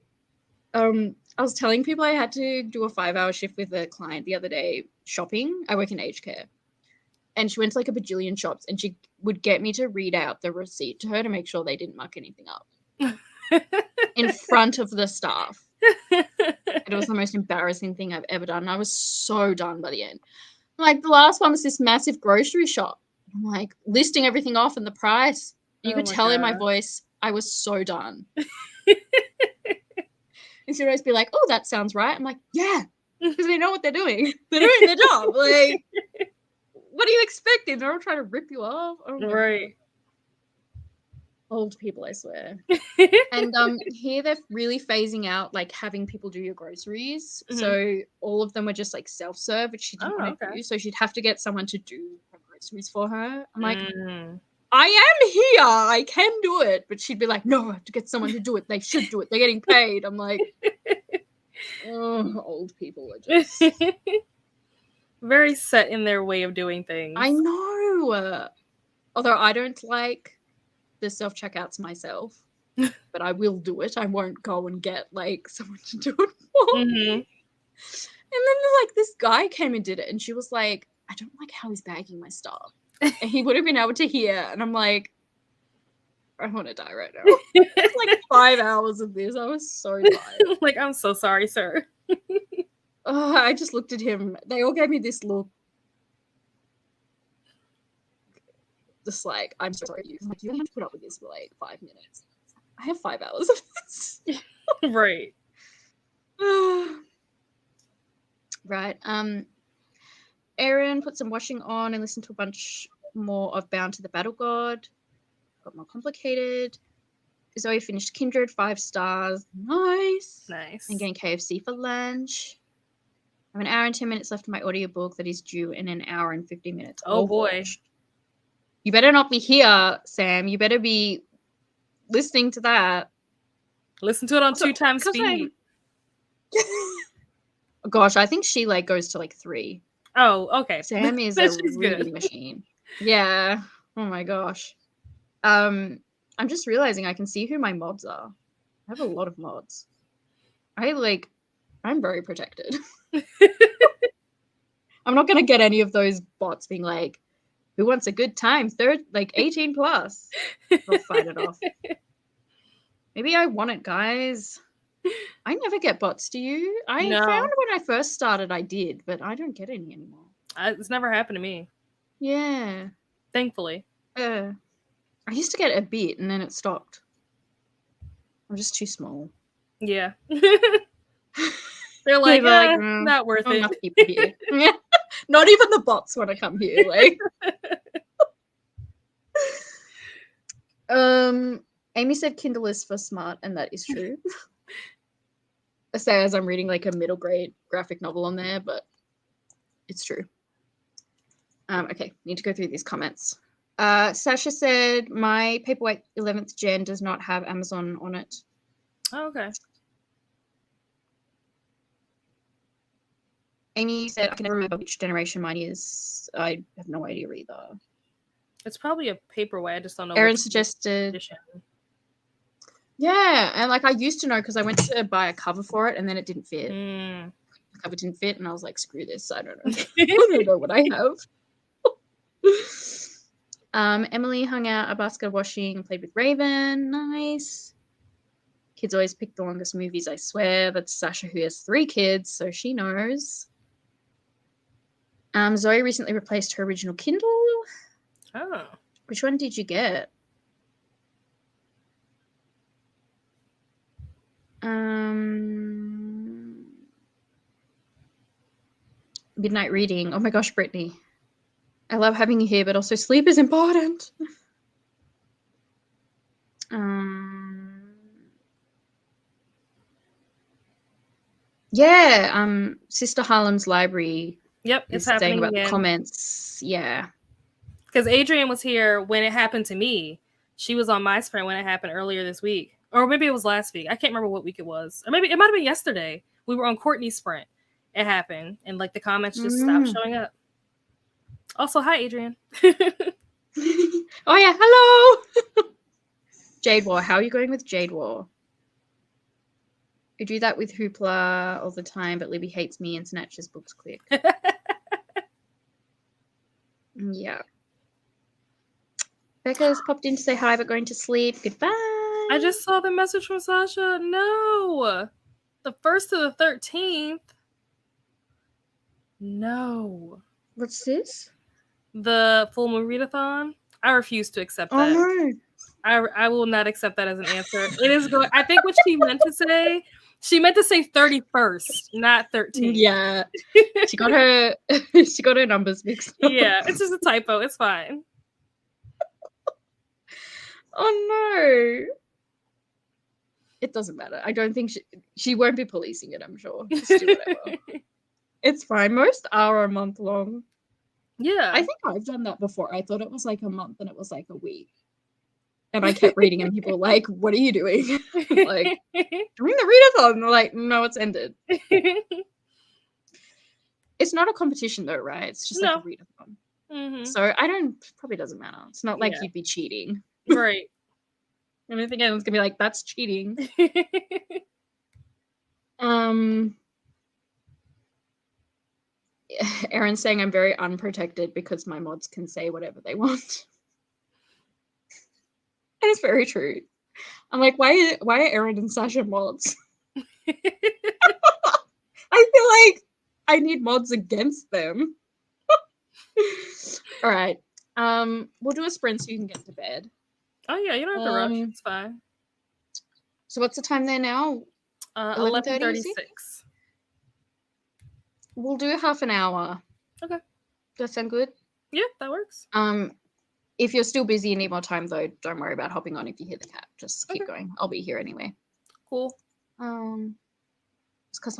I was telling people I had to do a 5-hour shift with a client the other day shopping. I work in aged care. And she went to like a bajillion shops, and she would get me to read out the receipt to her to make sure they didn't muck anything up in front of the staff. It was the most embarrassing thing I've ever done. And I was so done by the end. Like, the last one was this massive grocery shop. I'm like listing everything off and the price. You could tell in my voice, I was so done. And she'd always be like, oh, that sounds right. I'm like, yeah, because they know what they're doing. They're doing their job. Like, what are you expecting? They're all trying to rip you off. Oh, right. Old people, I swear. And here they're really phasing out like having people do your groceries. So all of them were just like self-serve, which she didn't want to do. So she'd have to get someone to do her groceries for her. I'm like, I am here. I can do it. But she'd be like, no, I have to get someone to do it. They should do it. They're getting paid. I'm like, oh, old people are just very set in their way of doing things. I know. Although I don't like the self-checkouts myself, but I will do it. I won't go and get like someone to do it for me. And then like this guy came and did it, and she was like, I don't like how he's bagging my stuff. And he would have been able to hear, and I'm like, I want to die right now. It's like 5 hours of this. I was so tired. Like, I'm so sorry, sir. I just looked at him. They all gave me this look. Just like, I'm so sorry. I'm like, you have to put up with this for like 5 minutes. I have 5 hours of this. Right. Right. Aaron put some washing on and listened to a bunch more of Bound to the Battle God. Got more complicated. Zoe finished Kindred, 5 stars. Nice. And getting KFC for lunch. I have an hour and 10 minutes left of my audiobook that is due in an hour and 50 minutes. Oh boy. You better not be here, Sam. You better be listening to that. Listen to it on 2 times speed. Gosh, I think she like goes to like 3. Oh, okay. Sam is a reading machine. Yeah. Oh my gosh. I'm just realizing I can see who my mods are. I have a lot of mods. I'm very protected. I'm not gonna get any of those bots being like, who wants a good time? 18 plus. I'll fight it off. Maybe I want it, guys. I never get bots, do you? I found when I first started I did, but I don't get any anymore. It's never happened to me. Yeah. Thankfully. I used to get a bit and then it stopped. I'm just too small. Yeah. They're like, not worth it. Enough people here. Yeah. Not even the bots want to come here. Like, Amy said Kindle is for smart, and that is true. I say as I'm reading like a middle grade graphic novel on there, but it's true. Okay, need to go through these comments. Sasha said my paperweight 11th gen does not have Amazon on it. Oh, okay. Amy said I can never remember which generation mine is. I have no idea either. It's probably a paperweight. I just don't know. Erin which suggested. edition. Yeah, and like I used to know because I went to buy a cover for it and then it didn't fit. Mm. The cover didn't fit, and I was like, "Screw this! I don't know. I don't know what I have." Emily hung out a basket of washing and played with Raven. Nice. Kids always pick the longest movies, I swear. That's Sasha, who has 3 kids, so she knows. Zoe recently replaced her original Kindle. Oh. Which one did you get? Midnight reading. Oh my gosh, Brittany. I love having you here, but also sleep is important. Yeah, Sister Harlem's library. Yep, it's is saying happening about again. the comments. Yeah. Because Adrienne was here when it happened to me. She was on my sprint when it happened earlier this week. Or maybe it was last week. I can't remember what week it was. Or maybe it might have been yesterday. We were on Courtney's sprint. It happened. And like the comments just stopped showing up. Also, hi, Adrienne. Oh yeah, hello. Jade War. How are you going with Jade War? I do that with Hoopla all the time, but Libby hates me and snatches books quick. Yeah. Becca's popped in to say hi, but going to sleep. Goodbye. I just saw the message from Sasha. No. The 1st to the 13th. No. What's this? The full moon readathon. I refuse to accept that. Oh no. I will not accept that as an answer. It is going. I think what she meant to say 31st, not 13th. Yeah. She got her numbers mixed up. Yeah, it's just a typo. It's fine. Oh no. It doesn't matter. I don't think she won't be policing it, I'm sure. Just do whatever. It's fine. Most are a month long. Yeah. I think I've done that before. I thought it was like a month and it was like a week. And I kept reading and people were like, what are you doing? Like, doing the readathon. And they're like, no, it's ended. It's not a competition though, right? It's just like a readathon. Mm-hmm. So probably doesn't matter. It's not like you'd be cheating. Right. I don't think anyone's gonna be like, that's cheating. Erin's saying I'm very unprotected because my mods can say whatever they want. And it's very true. I'm like, why are Erin and Sasha mods? I feel like I need mods against them. All right. We'll do a sprint so you can get to bed. Oh yeah, you don't have to rush. It's fine. So what's the time there now? 11:36. We'll do half an hour. Okay. Does that sound good? Yeah, that works. If you're still busy and need more time though, don't worry about hopping on if you hear the cat. Just keep going. I'll be here anyway. Cool. It's because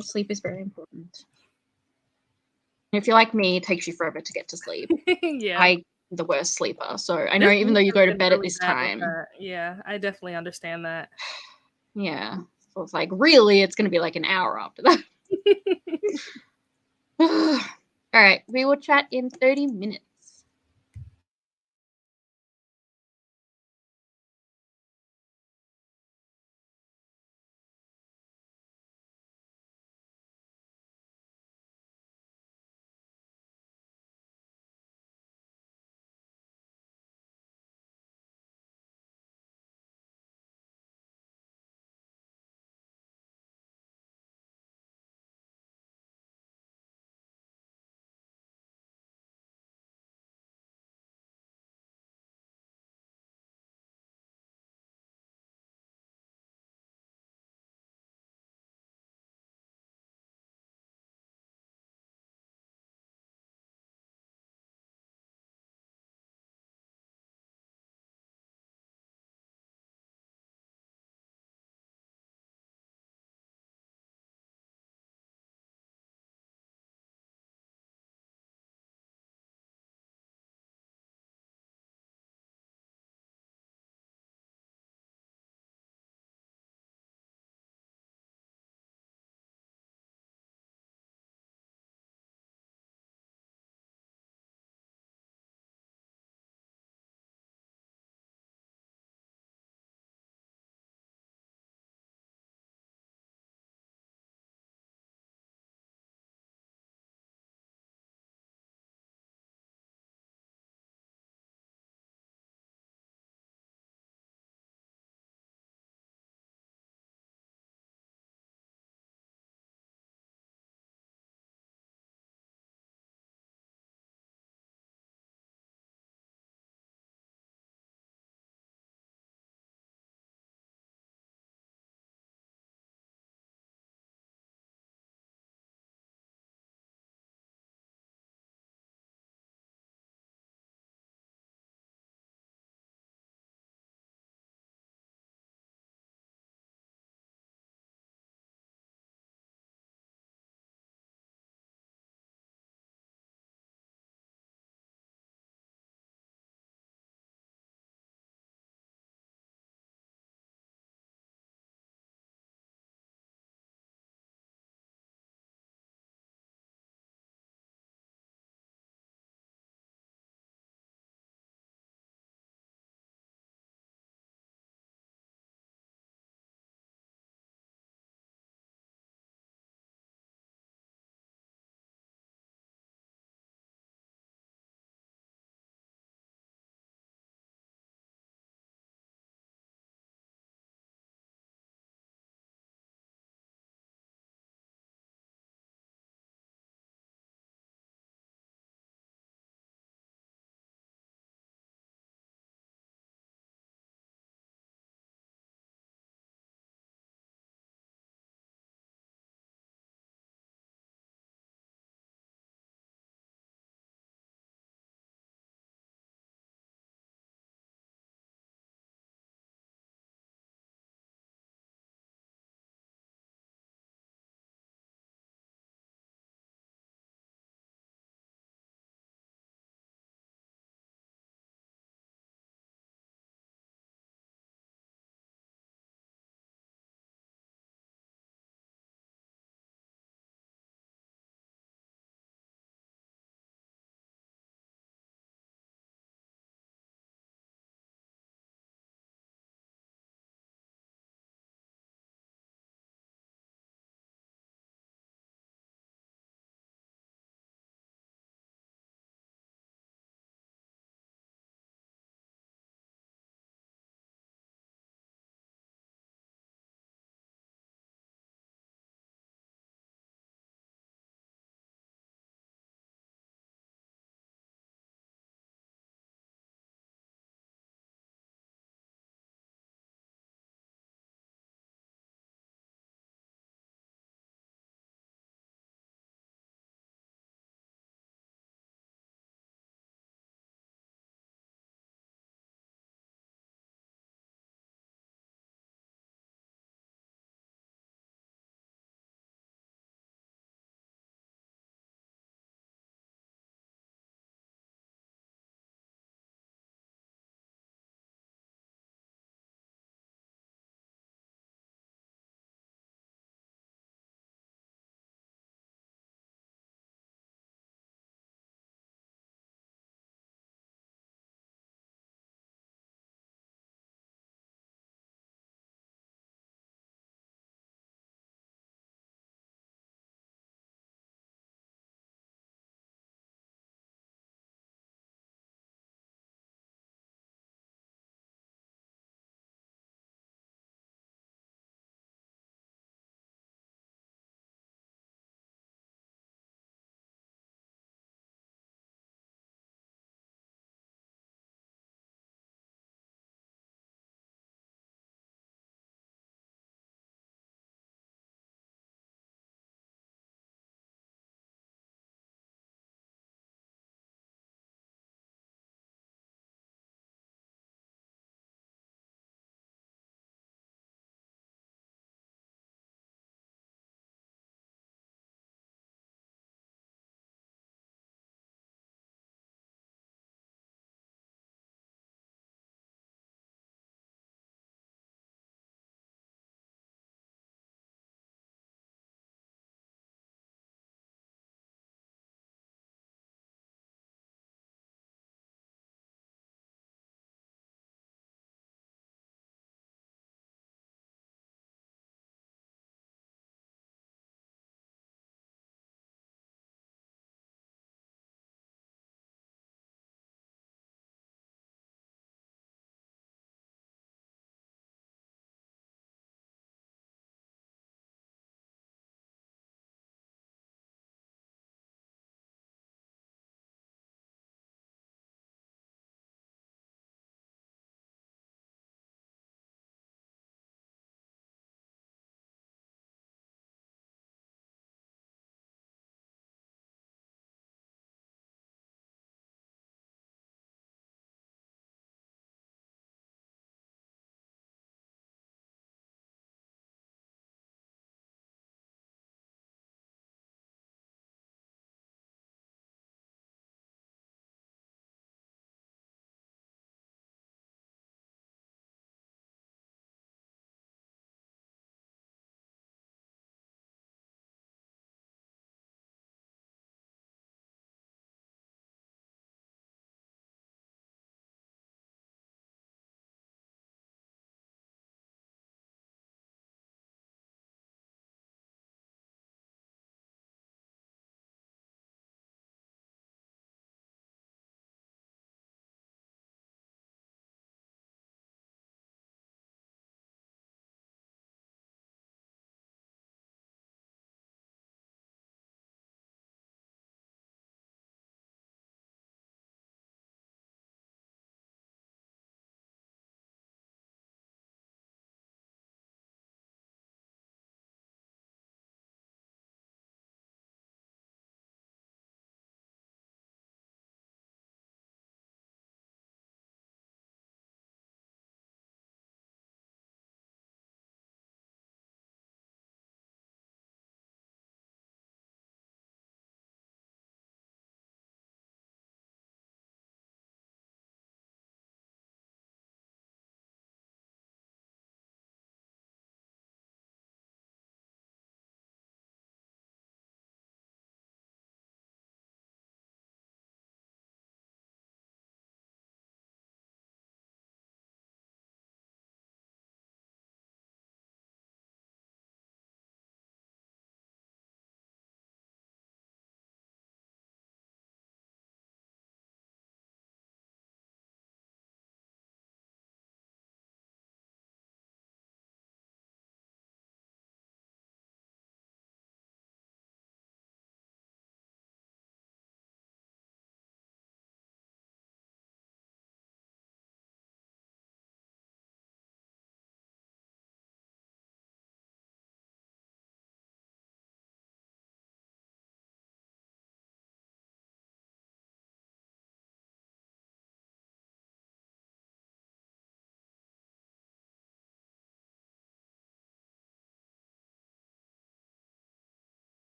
sleep is very important. If you're like me, it takes you forever to get to sleep. Yeah. I'm the worst sleeper. So I know even though you go to bed at this time. Yeah, I definitely understand that. Yeah. So it's like, really, it's going to be like an hour after that. All right. We will chat in 30 minutes.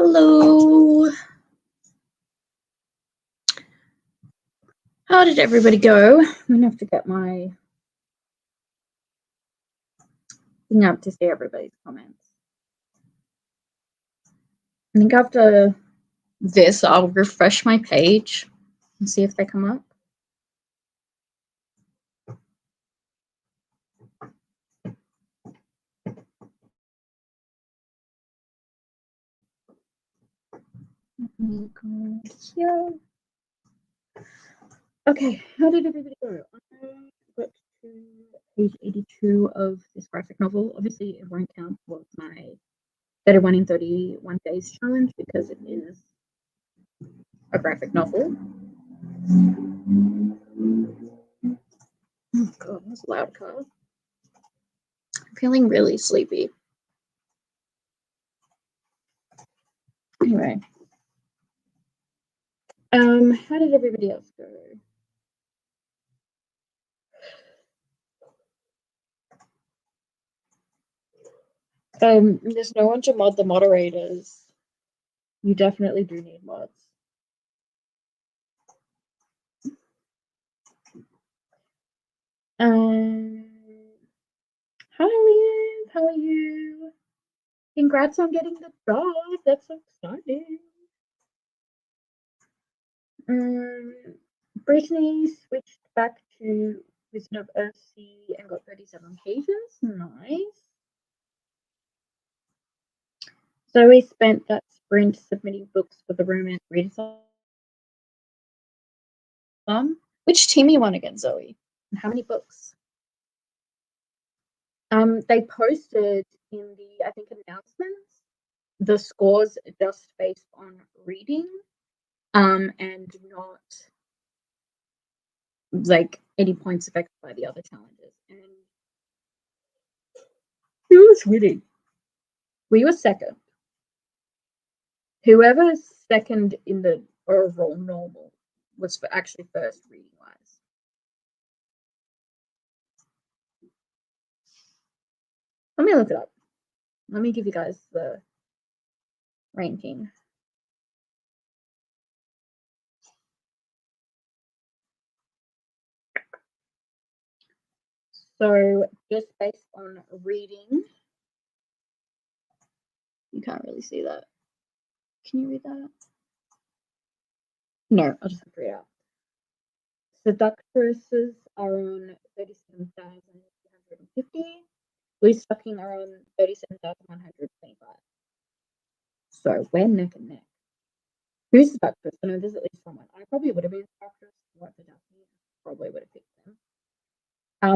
Hello. How did everybody go? I'm gonna have to get my thing up to see everybody's comments. I think after this, I'll refresh my page and see if they come up. Here. Okay, how did everybody go? I got to page 82 of this graphic novel. Obviously, it won't count towards my 31 in 31 days challenge because it is a graphic novel. Oh god, that's a loud car. I'm feeling really sleepy. Anyway. How did everybody else go? There's no one to mod the moderators. You definitely do need mods. Hi Liam, how are you? Congrats on getting the job. That's so exciting. Brittany switched back to Wizard of Earthsea and got 37 pages. Nice. Zoe spent that sprint submitting books for the romance readathon. Which team you won against, Zoe? And how many books? They posted in the, I think, announcements the scores just based on reading, and not like any points affected by the other challenges. And who was winning? We were second. Whoever's second in the overall normal was actually first reading wise. Let me look it up. Let me give you guys the ranking. So just based on reading, you can't really see that. Can you read that? No, I'll just have to read it out. Seductresses are on 37,250. Blue Stocking are on 37,125. So we're neck and neck. Who's Seductress? I know there's at least someone. I probably would have been Seductress. What the Daphne? Probably would have picked them.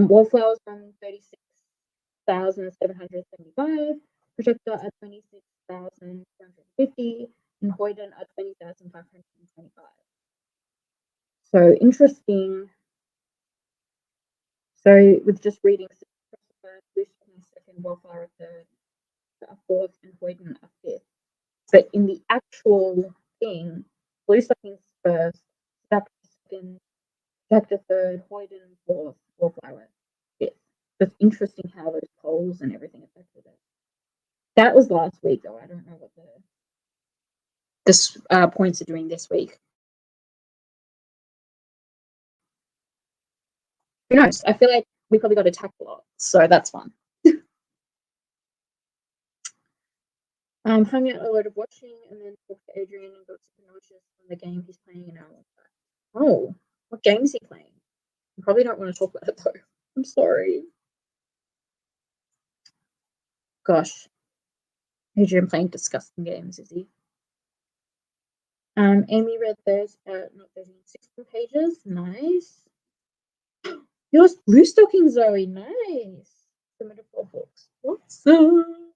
Wallflowers on 36,775. Projector at 26,250. And Hoyden at 20,525. So interesting. So with just reading, Blue Stocking second, Wallflower third, a fourth, and Hoyden a fifth. But in the actual thing, Blue Stocking's first, Seductor second, Projector third, Hoyden fourth, Wallflower fifth. It's interesting how those polls and everything affected it. That was last week, though. I don't know what the points are doing this week. Who knows? I feel like we probably got attacked a lot, so that's fun. Hung out a lot of watching and then talked to Adrian and got super nauseous from the game he's playing an hour back. Oh, what game is he playing? I probably don't want to talk about it though. I'm sorry. Gosh. Adrian playing disgusting games, is he? Amy read those not 16 pages. Nice. Yours Blue Stocking, Zoe. Nice. Submitted 4 books. Awesome.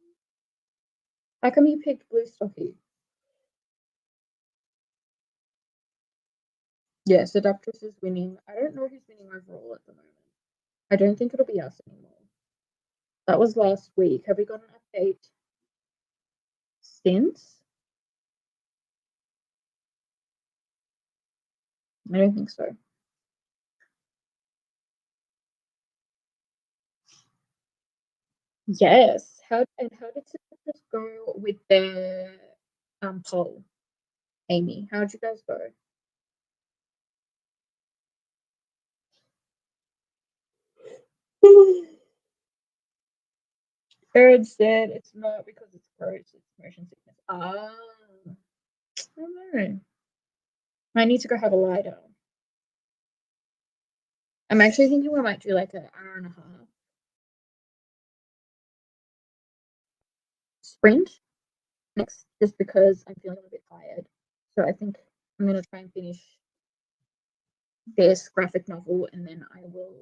How come you picked Blue Stocking? Yeah, Seductress is winning. I don't know who's winning overall at the moment. I don't think it'll be us anymore. That was last week. Have we got an update since? I don't think so. Yes. How did Seductress go with their poll. Amy, how'd you guys go? Bird said it's not because it's gross, it's motion sickness. I don't know. I need to go have a lie down. I'm actually thinking we might do like an hour and a half sprint next, just because I'm feeling a bit tired. So I think I'm going to try and finish this graphic novel and then I will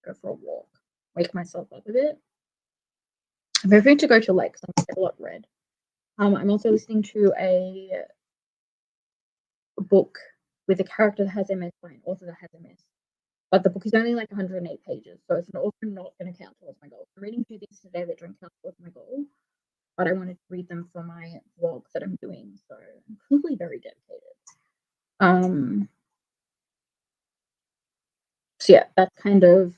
go for a walk, wake myself up a bit. I'm hoping to go to Lake because I'm a lot read. I'm also listening to a book with a character that has MS by an author that has MS. But the book is only like 108 pages, so it's also not going to count towards my goal. I'm reading 2 things today that don't count towards my goal, but I wanted to read them for my vlogs that I'm doing, so I'm clearly very dedicated. So yeah, that's kind of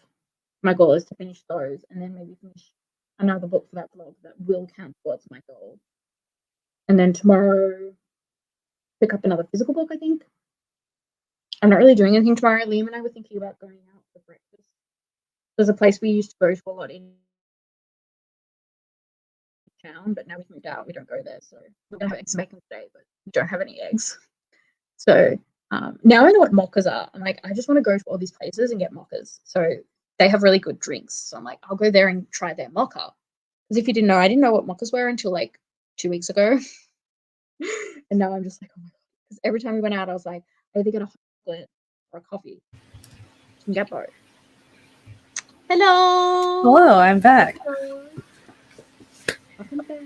my goal, is to finish those and then maybe finish another book for that vlog that will count towards my goal. And then tomorrow, pick up another physical book, I think. I'm not really doing anything tomorrow. Liam and I were thinking about going out for breakfast. There's a place we used to go to a lot in town, but now we've moved out. We don't go there, so we're gonna have eggs and bacon today, but we don't have any eggs. So now I know what mochas are. I'm like, I just want to go to all these places and get mochas. So they have really good drinks. So I'm like, I'll go there and try their mocha. Because if you didn't know, I didn't know what mochas were until like 2 weeks ago. And now I'm just like, oh my god. Because every time we went out, I was like, I either get a hot chocolate or a coffee. You can get both. Hello. Hello, I'm back. Welcome back.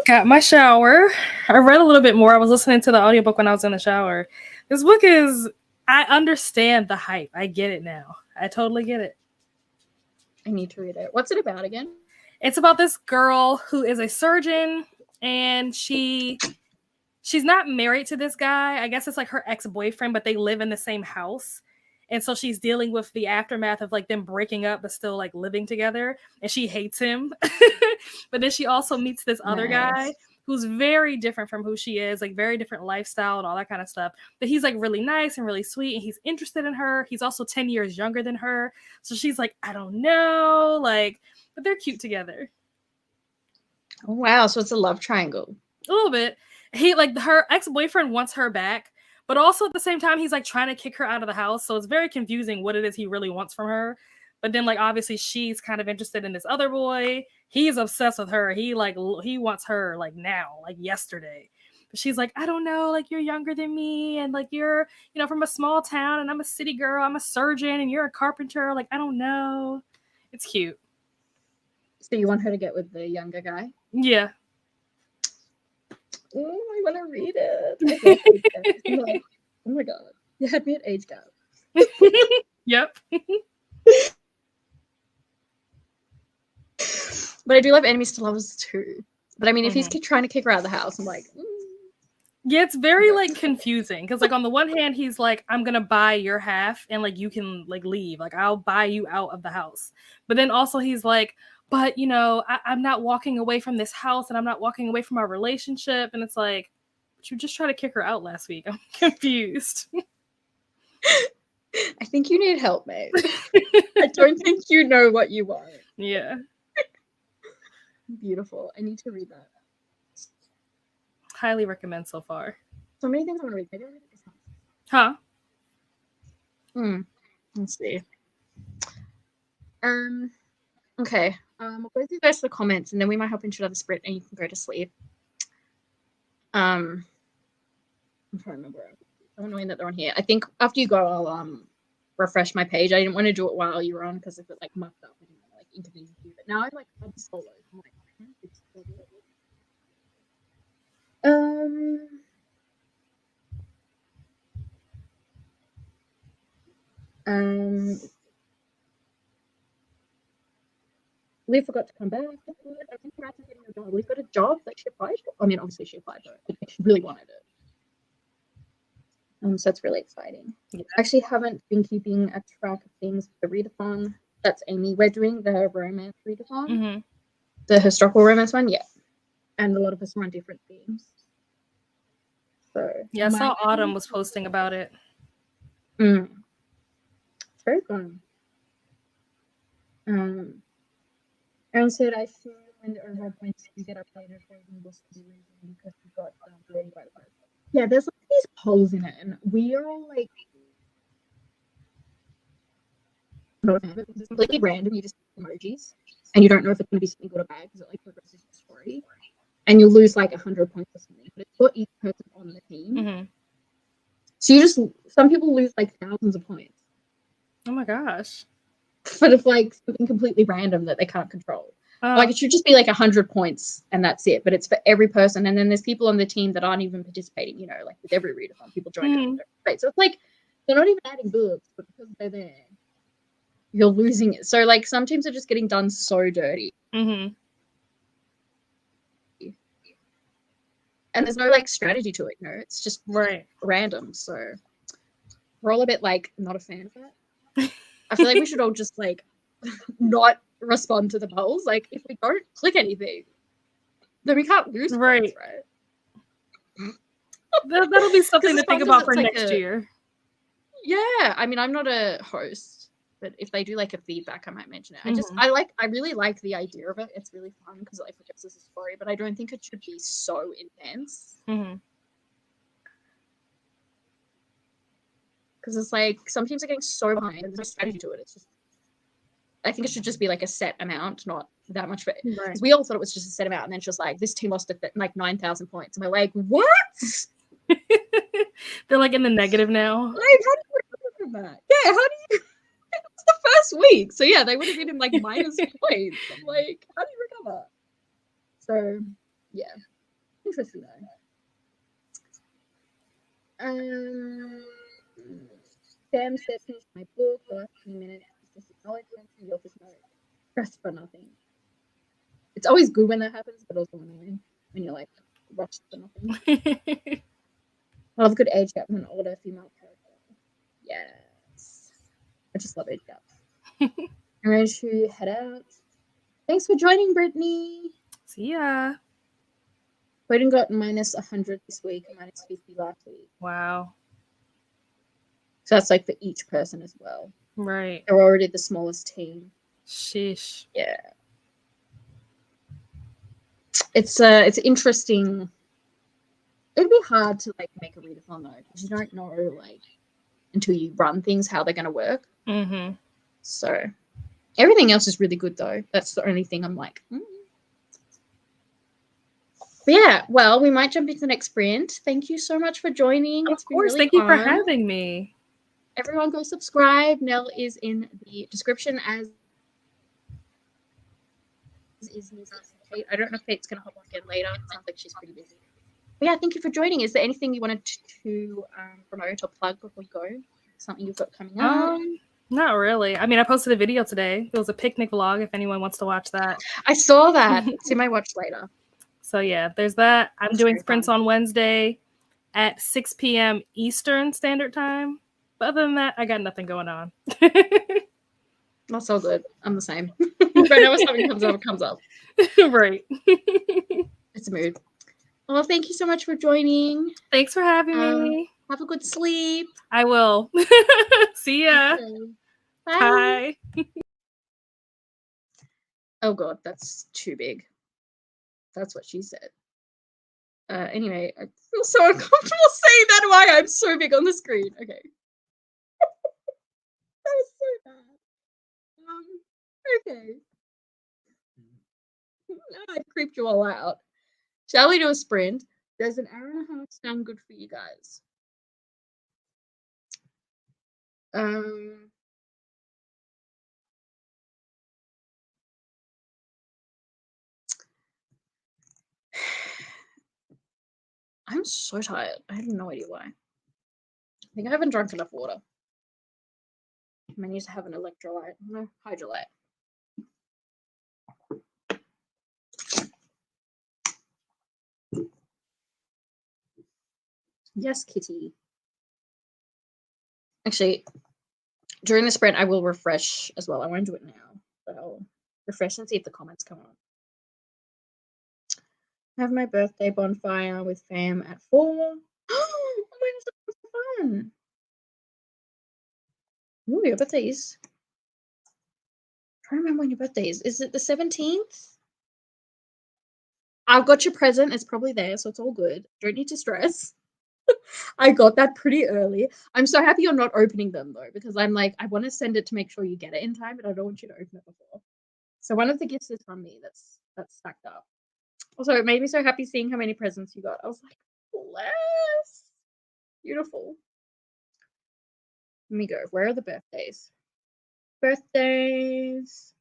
Got my shower. I read a little bit more. I was listening to the audiobook when I was in the shower. This book is, I understand the hype. I get it now. I totally get it. I need to read it. What's it about again? It's about this girl who is a surgeon, and she's not married to this guy. I guess it's like her ex-boyfriend, but they live in the same house. And so she's dealing with the aftermath of like them breaking up, but still like living together. And she hates him. But then she also meets this other guy who's very different from who she is, like very different lifestyle and all that kind of stuff. But he's like really nice and really sweet, and he's interested in her. He's also 10 years younger than her. So she's like, I don't know, like, but they're cute together. Oh, wow. So it's a love triangle. A little bit. He, like, her ex-boyfriend wants her back, but also at the same time, he's like trying to kick her out of the house. So it's very confusing what it is he really wants from her. But then, like, obviously she's kind of interested in this other boy. He's obsessed with her. He wants her like now, like yesterday. But she's like, I don't know, like, you're younger than me, and like you're, from a small town, and I'm a city girl. I'm a surgeon, and you're a carpenter. Like, I don't know. It's cute. So you want her to get with the younger guy? Yeah. Oh, I want to read it. Like, oh my god, you had me at age gap. Yep. But I do love enemies to lovers too. But I mean, if he's trying to kick her out of the house, I'm like, yeah, it's very like confusing because like on the one hand, he's like, I'm gonna buy your half and like you can like leave, like I'll buy you out of the house. But then also he's like, but I'm not walking away from this house and I'm not walking away from our relationship. And it's like, but you just tried to kick her out last week. I'm confused. I think you need help, mate. I don't think you know what you want. Yeah. Beautiful. I need to read that. Highly recommend so far. So many things I want to read. Maybe I'll read it this month. Huh? Let's see. Okay. We'll go through the rest of the comments and then we might hop into another sprint and you can go to sleep. I'm trying to remember. I'm annoying that they're on here. I think after you go, I'll refresh my page. I didn't want to do it while you were on because if it like mucked up, I didn't want to like inconvenience you. But now I'm like I'm solo. I'm like, it's solo. Liv forgot to come back. I think Rat's getting a job. Liv got a job that she applied for. I mean, obviously she applied for it, but she really wanted it. So that's really exciting. Yeah. I actually haven't been keeping a track of things with the Readathon. That's Amy. We're doing the romance Readathon. The historical romance one, yeah. And a lot of us are on different themes. So Yeah, I saw my- Autumn was posting about it. It's very fun. Aaron said, I assume when the overall points you get updated for the list to be losing because we got already by the post. Yeah, there's like these polls in it, and we are all like it's completely random. You just emojis, and you don't know if it's going to be something good or bad because it like progresses your story, and you'll lose like 100 points or something. But it's for each person on the team. Mm-hmm. So you just some people lose like thousands of points. Oh my gosh. But if like something completely random that they can't control. Like it should just be like 100 points and that's it. But it's for every person. And then there's people on the team that aren't even participating, you know, like with every readathon, people join it. So it's like they're not even adding books, but because they're there, you're losing it. So like some teams are just getting done so dirty. Mm-hmm. And there's no like strategy to it, you know, it's just random. So we're all a bit like not a fan of that. I feel like we should all just like not respond to the polls. Like if we don't click anything, then we can't lose points, right? That'll be something to think about for next year. Yeah, I mean, I'm not a host, but if they do like a feedback, I might mention it. I really like the idea of it. It's really fun because it like progresses the story, but I don't think it should be so intense. Because it's like some teams are getting so behind and there's no strategy to it. It's just I think it should just be like a set amount, not that much. Because we all thought it was just a set amount, and then she was like, "This team lost like 9,000 points," and we're like, "What?" They're like in the negative now. Like, how do you recover from that? Yeah, how do you? It's the first week, so yeah, they would have been in like minus points. I'm like, how do you recover? So, yeah, interesting though. Sam said, "Finish my book. The last 20 minutes is just acknowledgement, and you'll just know rest for nothing." It's always good when that happens, but also annoying when you're like rushed for nothing. I love a good age gap with an older female character. Yes, I just love age gaps. I'm ready to head out. Thanks for joining, Brittany. See ya. Boyden got minus 100 this week and minus 50 last week. Wow. So that's like for each person as well. Right. They're already the smallest team. Sheesh. Yeah. It's interesting. It'd be hard to like make a readathon though, because you don't know like until you run things how they're gonna work. So everything else is really good though. That's the only thing I'm like. But yeah, well, we might jump into the next sprint. Thank you so much for joining. Of course, thank you for having me. Everyone go subscribe. Nell is in the description as is Kate. I don't know if Kate's gonna hop on again later. It sounds like she's pretty busy. But yeah, thank you for joining. Is there anything you wanted to promote or plug before you go? Something you've got coming up? Not really. I mean, I posted a video today. It was a picnic vlog if anyone wants to watch that. I saw that. It's in my watch later. So yeah, there's that. I'm doing sprints on Wednesday at 6 p.m. Eastern Standard Time. But other than that, I got nothing going on. That's all good. I'm the same. Whenever something comes up, it comes up. Right. It's a mood. Well, thank you so much for joining. Thanks for having me. Have a good sleep. I will. See ya. Okay. Bye. Oh god, that's too big. That's what she said. Anyway, I feel so uncomfortable saying that why I'm so big on the screen. Okay. That was so bad. Okay. Now I've creeped you all out. Shall we do a sprint? Does an hour and a half sound good for you guys? I'm so tired. I have no idea why. I think I haven't drunk enough water. I need to have an electrolyte. No, hydrolyte. Yes, kitty. Actually, during the sprint, I will refresh as well. I won't do it now, but I'll refresh and see if the comments come up. I have my birthday bonfire with fam at 4. Oh my gosh, that's so fun. Ooh, your birthday is. I'm trying to remember when your birthday is. Is it the 17th? I've got your present. It's probably there, so it's all good. Don't need to stress. I got that pretty early. I'm so happy you're not opening them though, because I'm like, I want to send it to make sure you get it in time, but I don't want you to open it before. So one of the gifts is from me. That's stacked up. Also, it made me so happy seeing how many presents you got. I was like, bless. Beautiful. Let me go. Where are the birthdays? Birthdays.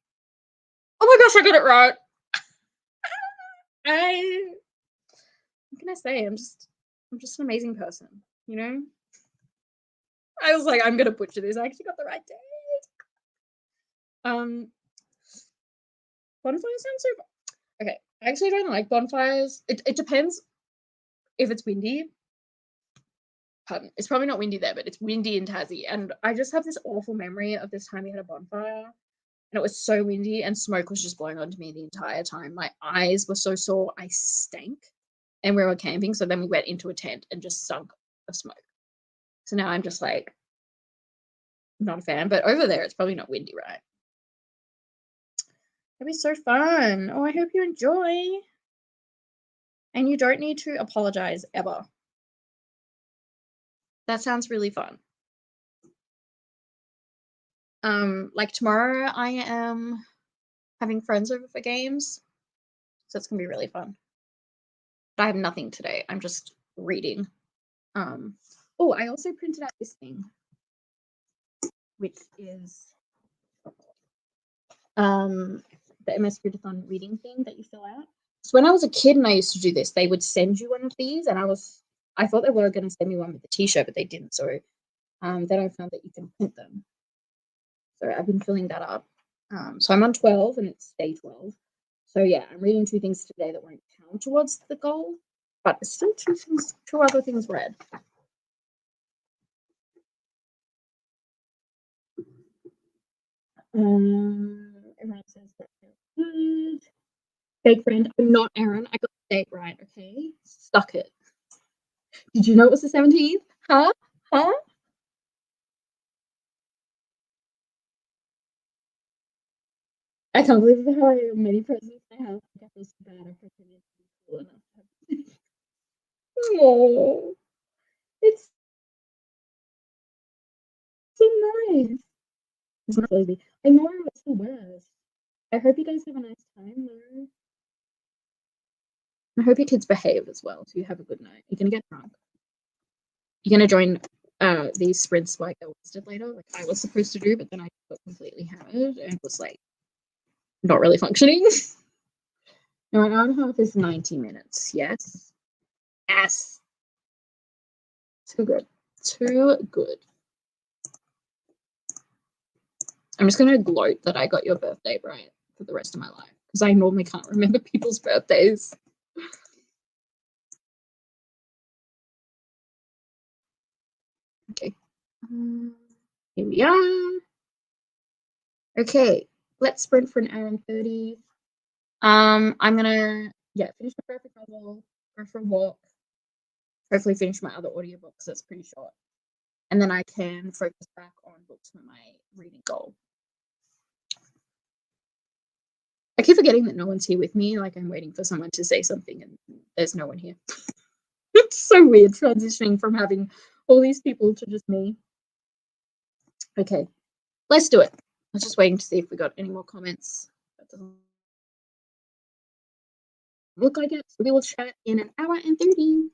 Oh my gosh, I got it right. What can I say? I'm just an amazing person, you know? I was like, I'm gonna butcher this. I actually got the right date. Bonfires sound so fun. Okay. I actually don't like bonfires. It depends if it's windy. Pardon. It's probably not windy there, but it's windy in Tassie. And I just have this awful memory of this time we had a bonfire. And it was so windy and smoke was just blowing onto me the entire time. My eyes were so sore, I stank. And we were camping, so then we went into a tent and just sunk of smoke. So now I'm just like, not a fan. But over there, it's probably not windy, right? That'd be so fun. Oh, I hope you enjoy. And you don't need to apologize ever. That sounds really fun. Like tomorrow I am having friends over for games. So it's gonna be really fun. But I have nothing today. I'm just reading. Oh, I also printed out this thing, which is the MS Readathon reading thing that you fill out. So when I was a kid and I used to do this, they would send you one of these, and I thought they were going to send me one with a T-shirt, but they didn't. So then I found that you can print them. So I've been filling that up. So I'm on 12, and it's day 12. So yeah, I'm reading 2 things today that won't count towards the goal, but it's still 2 other things read. Everyone says that they're good. Fake friend, I'm not Aaron. I got the date right, okay? Stuck it. Did you know it was the 17th? Huh? Huh? I can't believe how many presents I have. I feel so bad. I pretended to be cool enough. Oh, it's so nice. It's not lazy. I know it's the worst. I hope you guys have a nice time though. I hope your kids behave as well, so you have a good night. You're gonna get drunk. You're gonna join these sprints like I did later, like I was supposed to do, but then I got completely hammered and was like not really functioning. Now an hour and a half is 90 minutes. Yes. Yes. Too good. Too good. I'm just gonna gloat that I got your birthday right for the rest of my life because I normally can't remember people's birthdays. Okay. Here we are. Okay, let's sprint for an hour and 30. I'm gonna finish my graphic novel, go for a walk, hopefully finish my other audiobook because it's pretty short. And then I can focus back on books for my reading goal. I keep forgetting that no one's here with me, like I'm waiting for someone to say something and there's no one here. It's so weird transitioning from having all these people to just me. Okay, let's do it. I was just waiting to see if we got any more comments. That doesn't look like it. So we will chat in an hour and 30.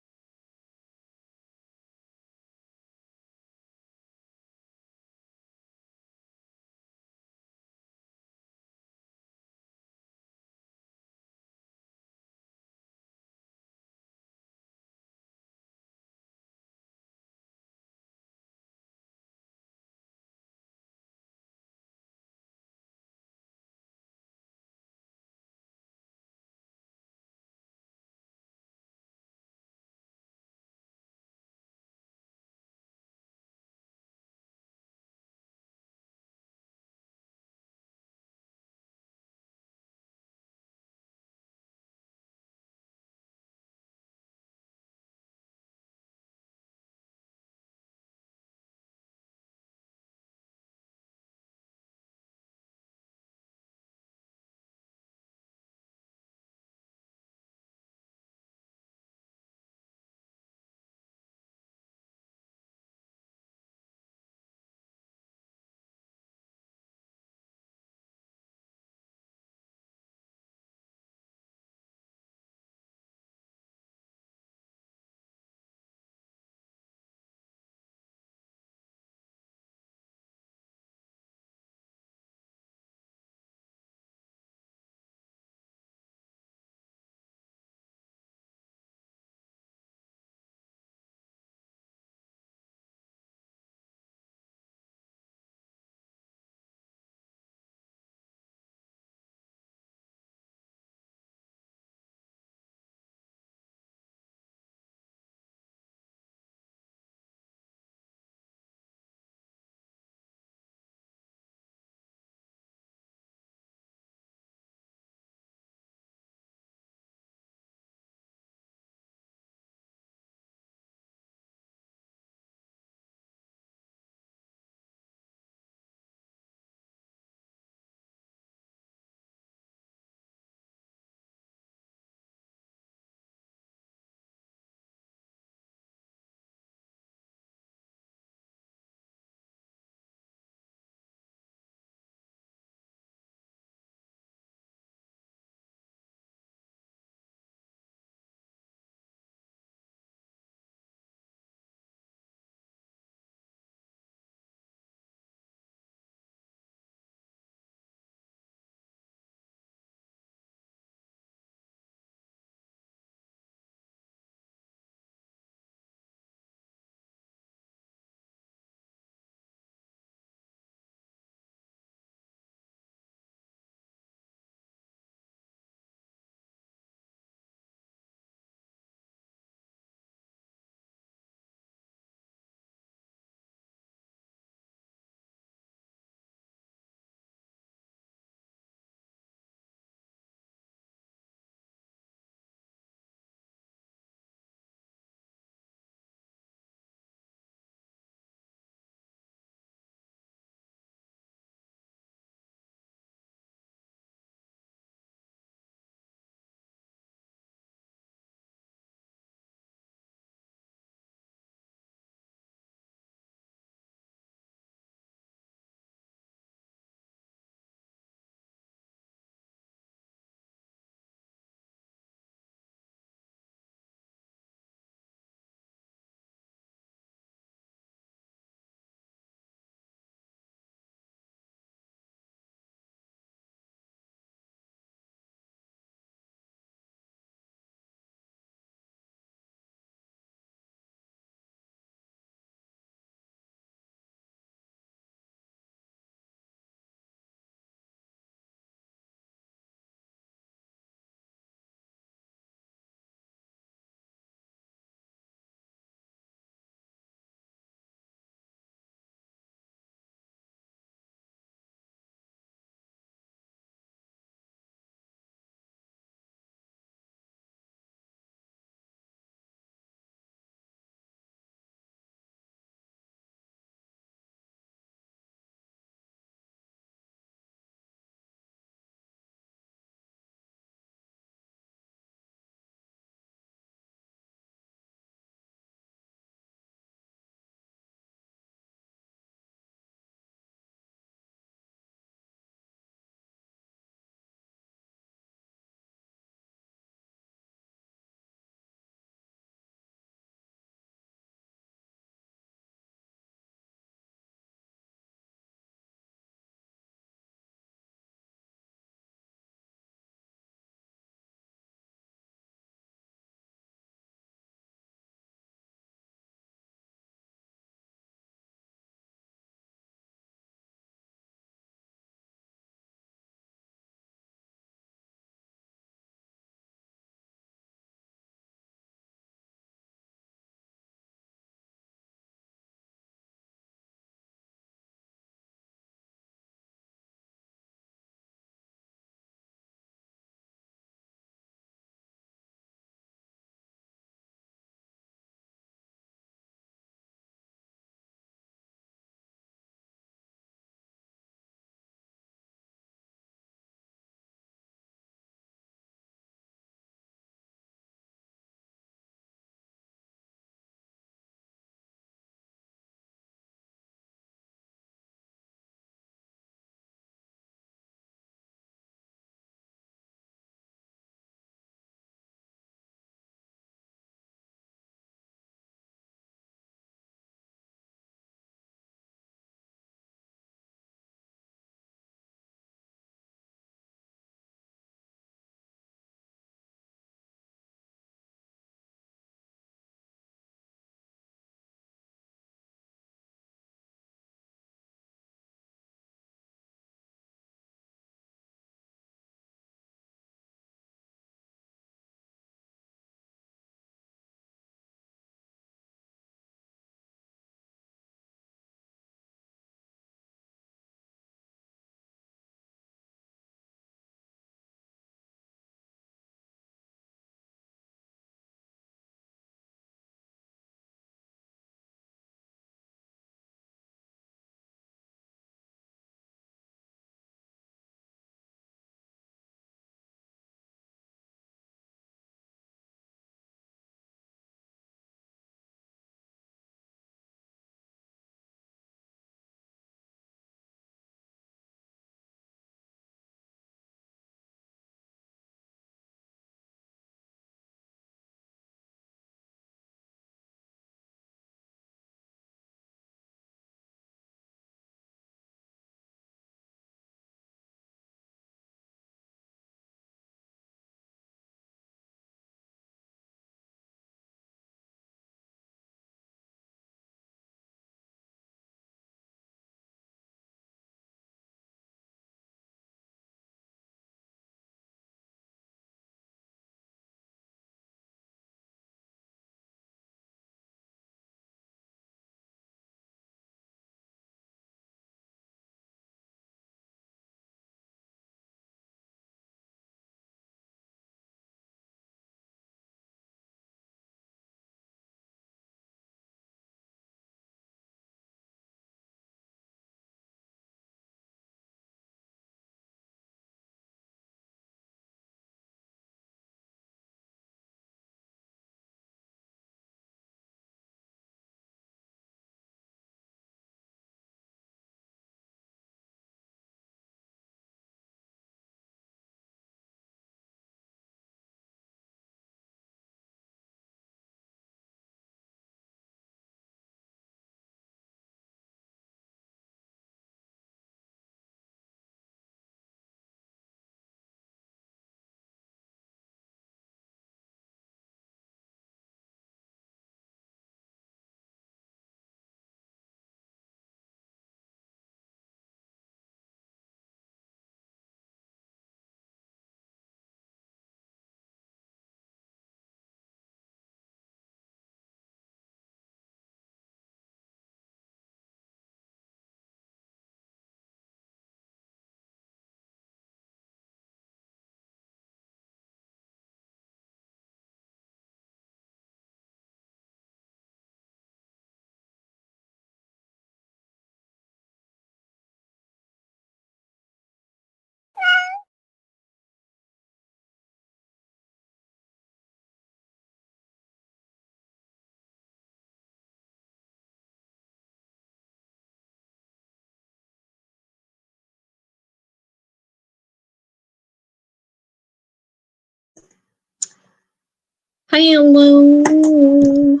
Hello.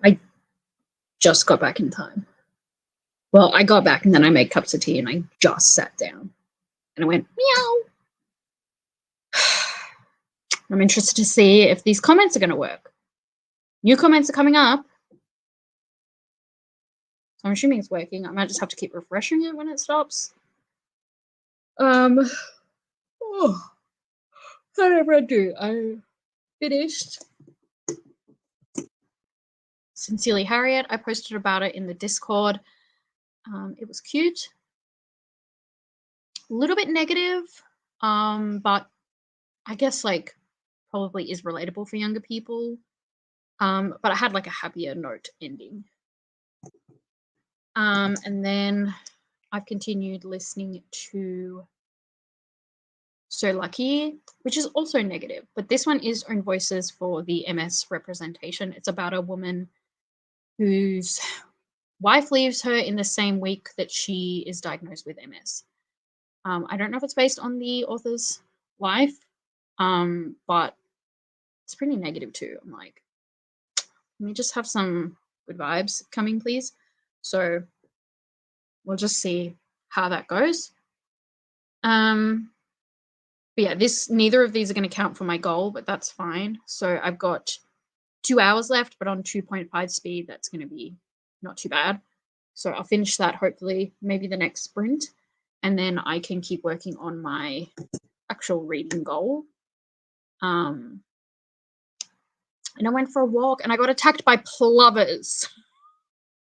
I just got back in time. Well, I got back and then I made cups of tea and I just sat down. And I went, meow. I'm interested to see if these comments are going to work. New comments are coming up. So I'm assuming it's working. I might just have to keep refreshing it when it stops. Whatever I do, I finished Sincerely Harriet. I posted about it in the Discord. It was cute. A little bit negative, but I guess like probably is relatable for younger people. But I had like a happier note ending. And then I've continued listening to So Lucky, which is also negative, but this one is Own Voices for the MS representation. It's about a woman whose wife leaves her in the same week that she is diagnosed with MS. I don't know if it's based on the author's life, but it's pretty negative too. I'm like, let me just have some good vibes coming, please. So we'll just see how that goes. But yeah, neither of these are going to count for my goal, but that's fine. So I've got 2 hours left, but on 2.5 speed, that's going to be not too bad. So I'll finish that hopefully maybe the next sprint, and then I can keep working on my actual reading goal. And I went for a walk and I got attacked by plovers.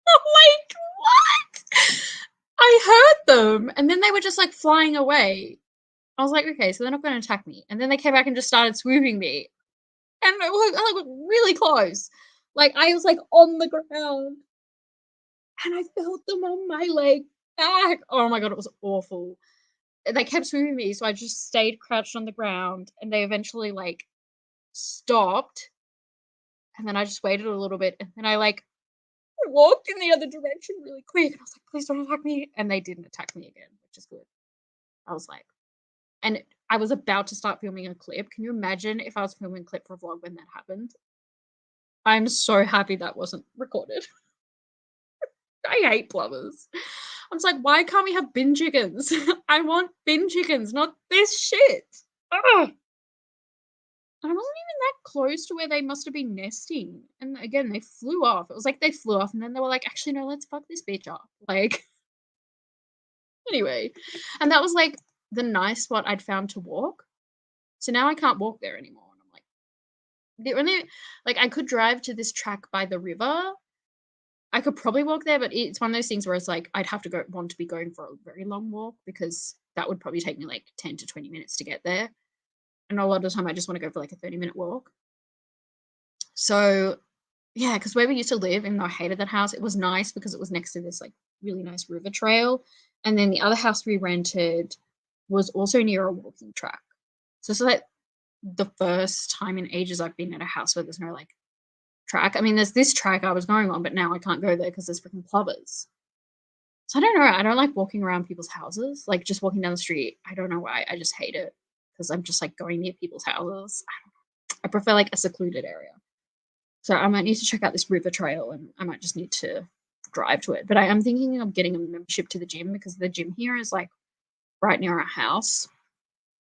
I'm like, what? I heard them and then they were just like flying away. I was like, okay, so they're not going to attack me. And then they came back and just started swooping me. And I was really close. Like, I was like on the ground. And I felt them on my like back. Oh my god, it was awful. They kept swooping me, so I just stayed crouched on the ground. And they eventually like stopped. And then I just waited a little bit. And then I like walked in the other direction really quick. And I was like, please don't attack me. And they didn't attack me again, which is good. I was like, and I was about to start filming a clip. Can you imagine if I was filming a clip for a vlog when that happened? I'm so happy that wasn't recorded. I hate plovers. I was like, why can't we have bin chickens? I want bin chickens, not this shit. Ugh. I wasn't even that close to where they must have been nesting. And again, they flew off. It was like they flew off and then they were like, actually, no, let's fuck this bitch up. Like, anyway. And that was like the nice spot I'd found to walk. So now I can't walk there anymore. And I'm like, the only, like, I could drive to this track by the river. I could probably walk there, but it's one of those things where it's like, I'd have to want to be going for a very long walk because that would probably take me like 10 to 20 minutes to get there. And a lot of the time I just want to go for like a 30-minute walk. So yeah, because where we used to live, even though I hated that house, it was nice because it was next to this like really nice river trail. And then the other house we rented was also near a walking track. So it's like the first time in ages I've been at a house where there's no like track. I mean, there's this track I was going on, but now I can't go there because there's freaking plovers. So I don't know. I don't like walking around people's houses, like just walking down the street. I don't know why. I just hate it because I'm just like going near people's houses. I prefer like a secluded area. So I might need to check out this river trail and I might just need to drive to it. But I am thinking of getting a membership to the gym because the gym here is like right near our house.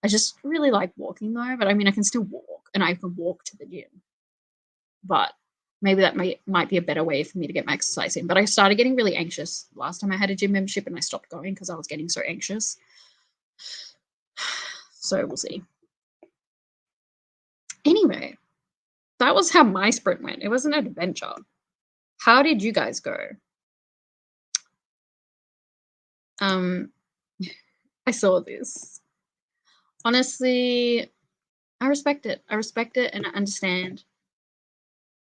I just really like walking though, but I mean, I can still walk and I can walk to the gym. But maybe that might be a better way for me to get my exercise in. But I started getting really anxious last time I had a gym membership and I stopped going because I was getting so anxious. So we'll see. Anyway, that was how my sprint went. It was an adventure. How did you guys go? I saw this. Honestly, I respect it. I respect it and I understand.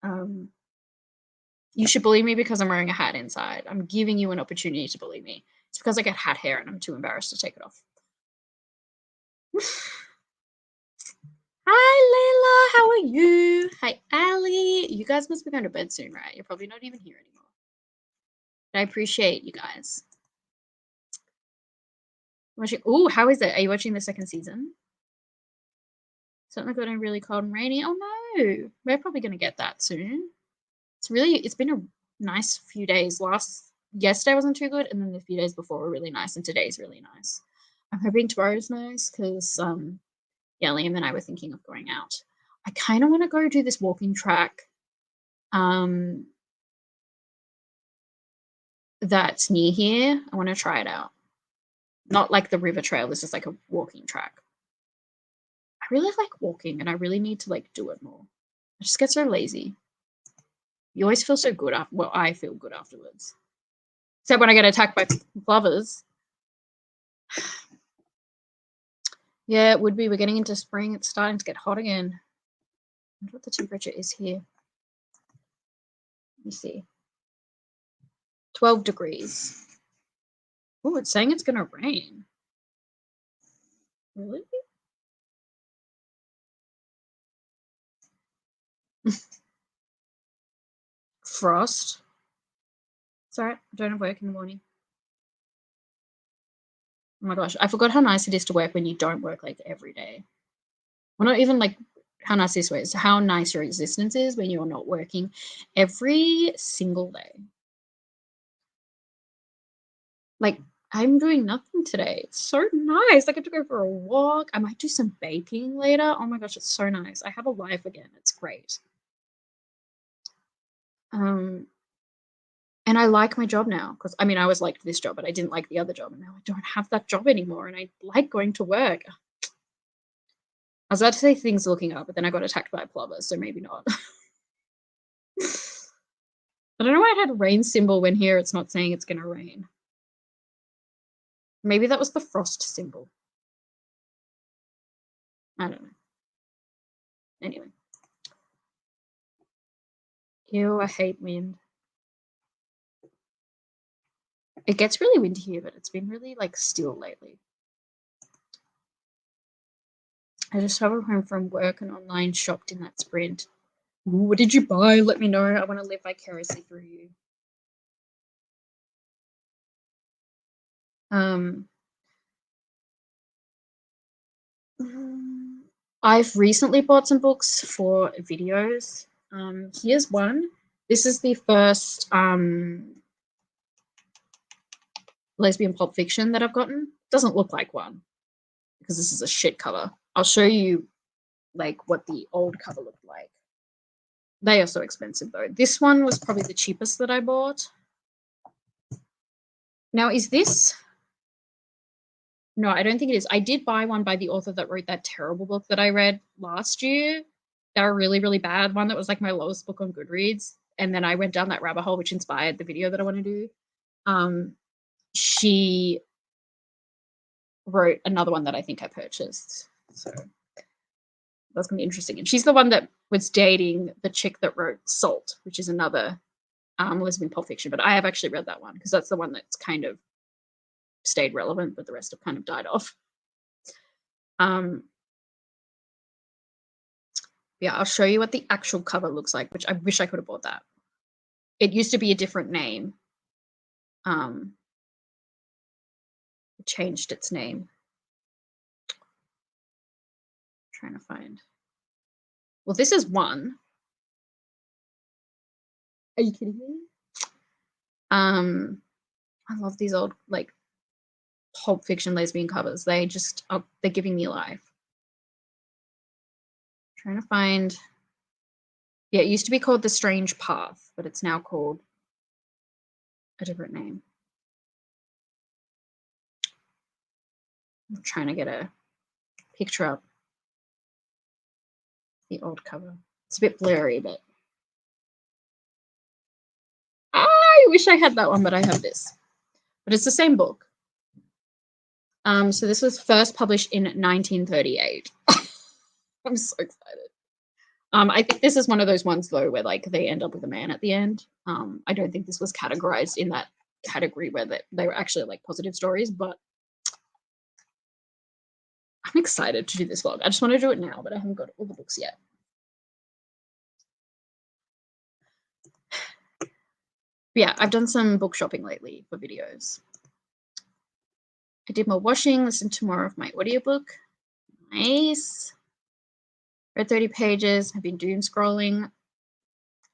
You should bully me because I'm wearing a hat inside. I'm giving you an opportunity to bully me. It's because I get hat hair and I'm too embarrassed to take it off. Hi, Layla. How are you? Hi, Ali. You guys must be going to bed soon, right? You're probably not even here anymore. But I appreciate you guys. Oh, how is it? Are you watching the second season? Something got really cold and rainy. Oh know. We're probably going to get that soon. It's been a nice few days. Yesterday wasn't too good, and then the few days before were really nice, and today's really nice. I'm hoping tomorrow's nice because yeah, Liam and I were thinking of going out. I kind of want to go do this walking track that's near here. I want to try it out. Not like the river trail, this is like a walking track. I really like walking and I really need to like do it more. I just get so lazy. You always feel so good after, well, I feel good afterwards. Except when I get attacked by plovers. Yeah, it would be. We're getting into spring. It's starting to get hot again. I wonder what the temperature is here. Let me see. 12 degrees. Oh, it's saying it's going to rain. Really? Frost. It's alright. I don't have work in the morning. Oh my gosh. I forgot how nice it is to work when you don't work like every day. Well, not even like how nice this way is, how nice your existence is when you're not working every single day. Like, I'm doing nothing today. It's so nice. I get to go for a walk. I might do some baking later. Oh my gosh, it's so nice. I have a life again. It's great. And I like my job now because I mean, I always liked this job, but I didn't like the other job, and now I don't have that job anymore, and I like going to work. I was about to say things looking up, but then I got attacked by a plover, so maybe not. I don't know why I had a rain symbol when here it's not saying it's going to rain. Maybe that was the frost symbol. I don't know. Anyway. Ew, I hate wind. It gets really windy here, but it's been really like still lately. I just traveled home from work and online shopped in that sprint. Ooh, what did you buy? Let me know. I want to live vicariously through you. I've recently bought some books for videos. Here's one. This is the first lesbian pulp fiction that I've gotten. Doesn't look like one because this is a shit cover. I'll show you like what the old cover looked like. They are so expensive though. This one was probably the cheapest that I bought. Now, is this? No, I don't think it is. I did buy one by the author that wrote that terrible book that I read last year. That a really, really bad one that was like my lowest book on Goodreads. And then I went down that rabbit hole, which inspired the video that I want to do. She wrote another one that I think I purchased. So that's going to be interesting. And she's the one that was dating the chick that wrote Salt, which is another lesbian pulp fiction. But I have actually read that one because that's the one that's kind of stayed relevant, but the rest have kind of died off. Yeah, I'll show you what the actual cover looks like, which I wish I could have bought that. It used to be a different name. It changed its name. I'm trying to find. Well, this is one. Are you kidding me? I love these old like pulp fiction lesbian covers. They just they're giving me life. I'm trying to find. Yeah, it used to be called The Strange Path, but it's now called a different name. I'm trying to get a picture up. The old cover. It's a bit blurry, but I wish I had that one, but I have this. But it's the same book. So this was first published in 1938. I'm so excited. I think this is one of those ones though where like they end up with a man at the end. I don't think this was categorized in that category where they were actually like positive stories, but I'm excited to do this vlog. I just want to do it now, but I haven't got all the books yet. But yeah, I've done some book shopping lately for videos. I did my washing, listened to more of my audiobook. Nice. Read 30 pages. I've been doom scrolling.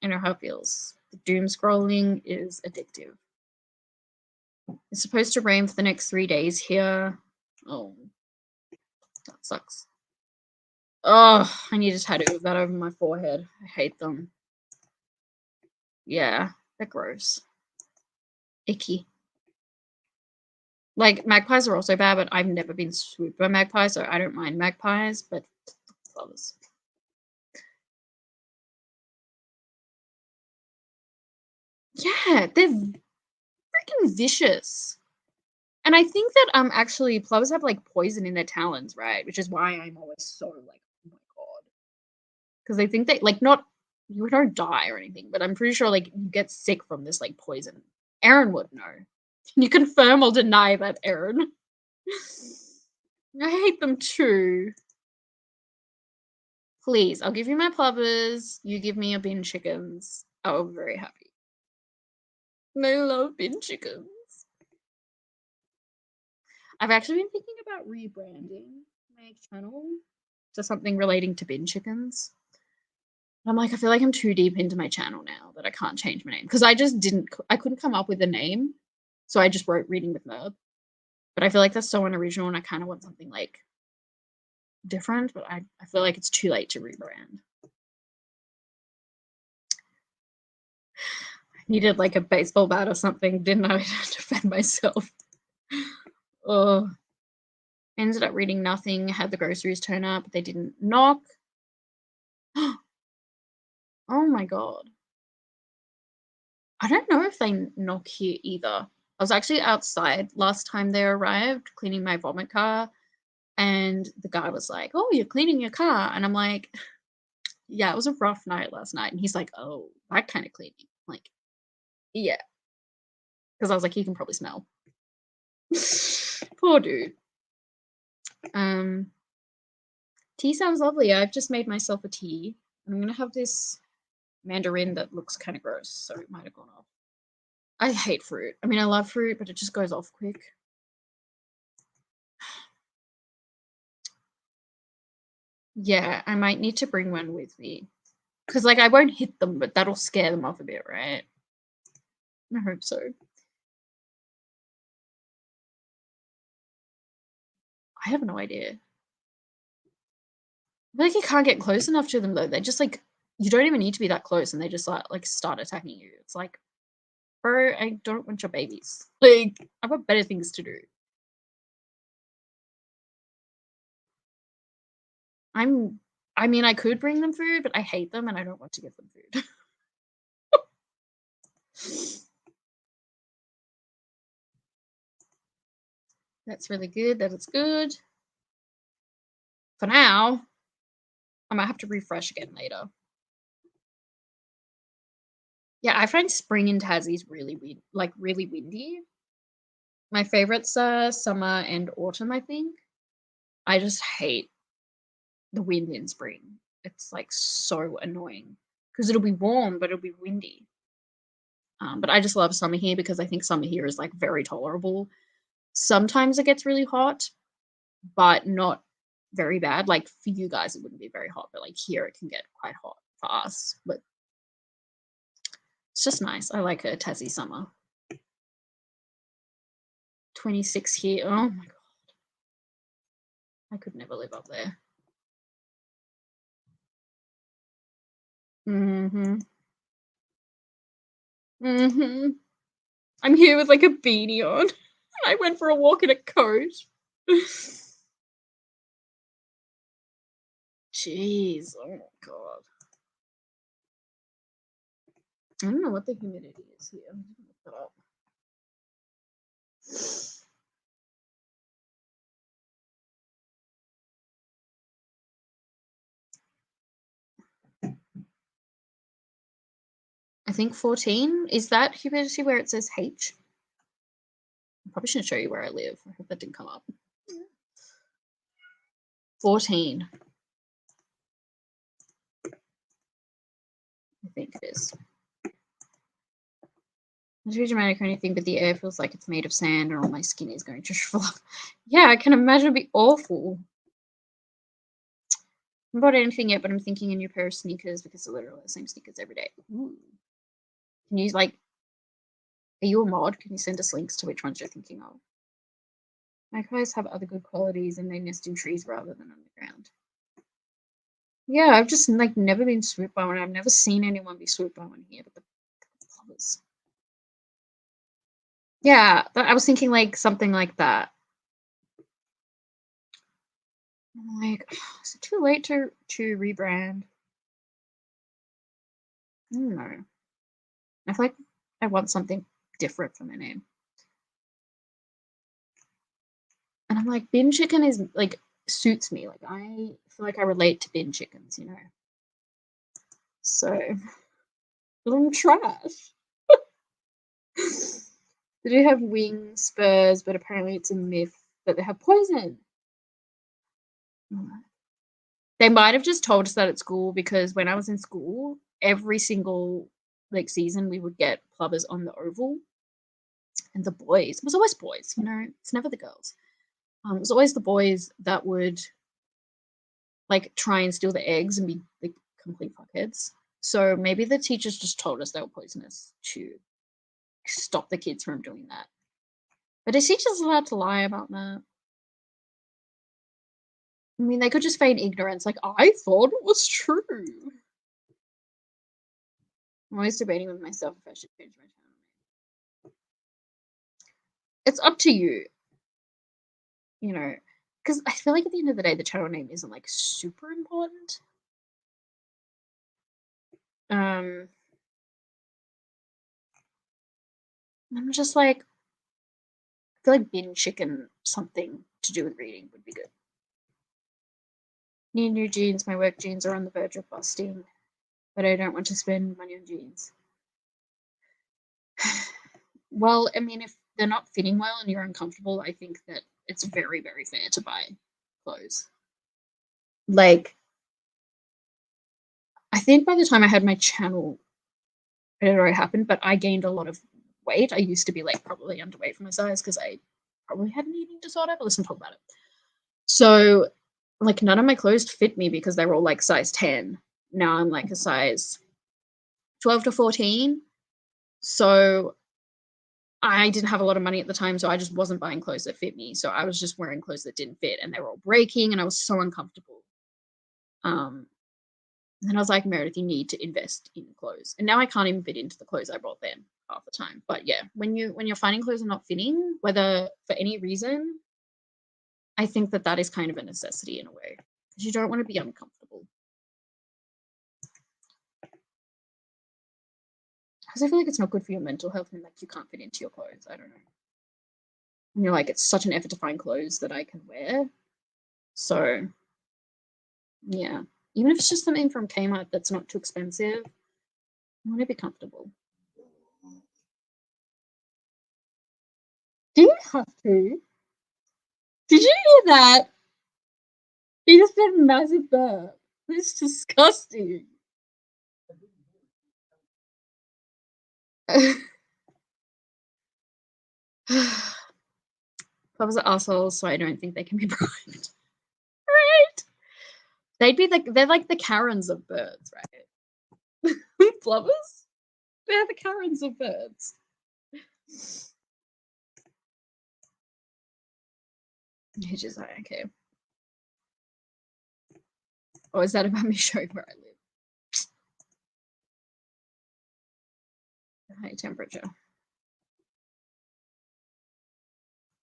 I know how it feels. The doom scrolling is addictive. It's supposed to rain for the next 3 days here. Oh, that sucks. Oh, I need a tattoo of that over my forehead. I hate them. Yeah, they're gross. Icky. Like, magpies are also bad, but I've never been swooped by magpies, so I don't mind magpies, but others. Yeah, they're freaking vicious. And I think that actually plovers have like poison in their talons, right? Which is why I'm always so like, oh my god. Because I think they like not you don't die or anything, but I'm pretty sure like you get sick from this like poison. Aaron would know. Can you confirm or deny that, Aaron? I hate them too. Please, I'll give you my plovers. You give me your bin chickens. I'll be very happy. I love bin chickens. I've actually been thinking about rebranding my channel to something relating to bin chickens. I'm like, I feel like I'm too deep into my channel now that I can't change my name. Because I couldn't come up with a name. So I just wrote Reading with Merb. But I feel like that's so unoriginal and I kind of want something like different. But I feel like it's too late to rebrand. I needed like a baseball bat or something, didn't I, to defend myself? Oh. Ended up reading nothing, had the groceries turn up, but they didn't knock. Oh my god. I don't know if they knock here either. I was actually outside last time they arrived, cleaning my vomit car, and the guy was like, "Oh, you're cleaning your car," and I'm like, "Yeah, it was a rough night last night," and he's like, "Oh, that kind of cleaning." I'm like, yeah, because I was like, he can probably smell. Poor dude. Tea sounds lovely. I've just made myself a tea. I'm gonna have this mandarin that looks kind of gross, so it might have gone off. I hate fruit. I mean, I love fruit, but it just goes off quick. Yeah, I might need to bring one with me. Because, like, I won't hit them, but that'll scare them off a bit, right? I hope so. I have no idea. I feel like you can't get close enough to them, though. They just, like, you don't even need to be that close, and they just, like start attacking you. It's like, bro, I don't want your babies. Like, I've got better things to do. I mean, I could bring them food, but I hate them, and I don't want to give them food. That's really good. That is good. For now, I might have to refresh again later. Yeah, I find spring in Tassie is really really windy. My favorites are summer and autumn, I think. I just hate the wind in spring. It's like so annoying because it'll be warm, but it'll be windy. But I just love summer here because I think summer here is like very tolerable. Sometimes it gets really hot, but not very bad. Like for you guys, it wouldn't be very hot, but like here it can get quite hot for us. But it's just nice. I like a Tassie summer. 26 here. Oh my god. I could never live up there. Mm-hmm. Mm-hmm. I'm here with like a beanie on. I went for a walk in a coat. Jeez. Oh my god. I don't know what the humidity is here. I'm gonna look that up. I think 14. Is that humidity where it says H? I probably shouldn't show you where I live. I hope that didn't come up. 14. I think it is. Not too dramatic or anything, but the air feels like it's made of sand and all my skin is going to shrivel up. Yeah, I can imagine it'd be awful. haven't bought anything yet, but I'm thinking a new pair of sneakers because I literally wear the same sneakers every day. Ooh. Can you like? Are you a mod? Can you send us links to which ones you're thinking of? Magpies have other good qualities and they nest in trees rather than on the ground. Yeah, I've just like never been swooped by one. I've never seen anyone be swooped by one here, but the plovers. Yeah, I was thinking like something like that. I'm like, is it too late to rebrand? I don't know. I feel like I want something different for my name. And I'm like, bin chicken is like suits me. Like I feel like I relate to bin chickens, you know. So but I'm trash. They do have wings, spurs, but apparently it's a myth that they have poison. They might have just told us that at school because when I was in school, every single like season we would get plovers on the oval. And the boys, it was always boys, you know, it's never the girls. It was always the boys that would like try and steal the eggs and be like complete fuckheads. So maybe the teachers just told us they were poisonous to stop the kids from doing that. But are teachers allowed to lie about that? I mean, they could just feign ignorance, like, I thought it was true. I'm always debating with myself if I should change my channel name. It's up to you. You know, because I feel like at the end of the day, the channel name isn't like super important. I'm just like, I feel like bin chicken something to do with reading would be good. Need new jeans. My work jeans are on the verge of busting, but I don't want to spend money on jeans. Well, I mean, if they're not fitting well and you're uncomfortable, I think that it's very, very fair to buy clothes. Like, I think by the time I had my channel, I don't know what happened, but I gained a lot of weight. I used to be like probably underweight for my size because I probably had an eating disorder, but let's not talk about it. So, like, none of my clothes fit me because they were all like size 10. Now I'm like a size 12 to 14. So I didn't have a lot of money at the time, so I just wasn't buying clothes that fit me. So I was just wearing clothes that didn't fit and they were all breaking and I was so uncomfortable. And then I was like, Meredith, you need to invest in clothes. And now I can't even fit into the clothes I bought then half the time. But yeah, when you're finding clothes are not fitting, whether for any reason, I think that is kind of a necessity in a way because you don't want to be uncomfortable. Because I feel like it's not good for your mental health when like you can't fit into your clothes. I don't know. And you're like, it's such an effort to find clothes that I can wear. So yeah, even if it's just something from Kmart that's not too expensive, I want to be comfortable. Do you have to? Did you hear that? He just did a massive burp. It's disgusting. Plovers are assholes, so I don't think they can be bribed. Right? They're like the Karens of birds, right? Plovers? They're the Karens of birds. He's just like, okay. Or is that about me showing where I live? High temperature.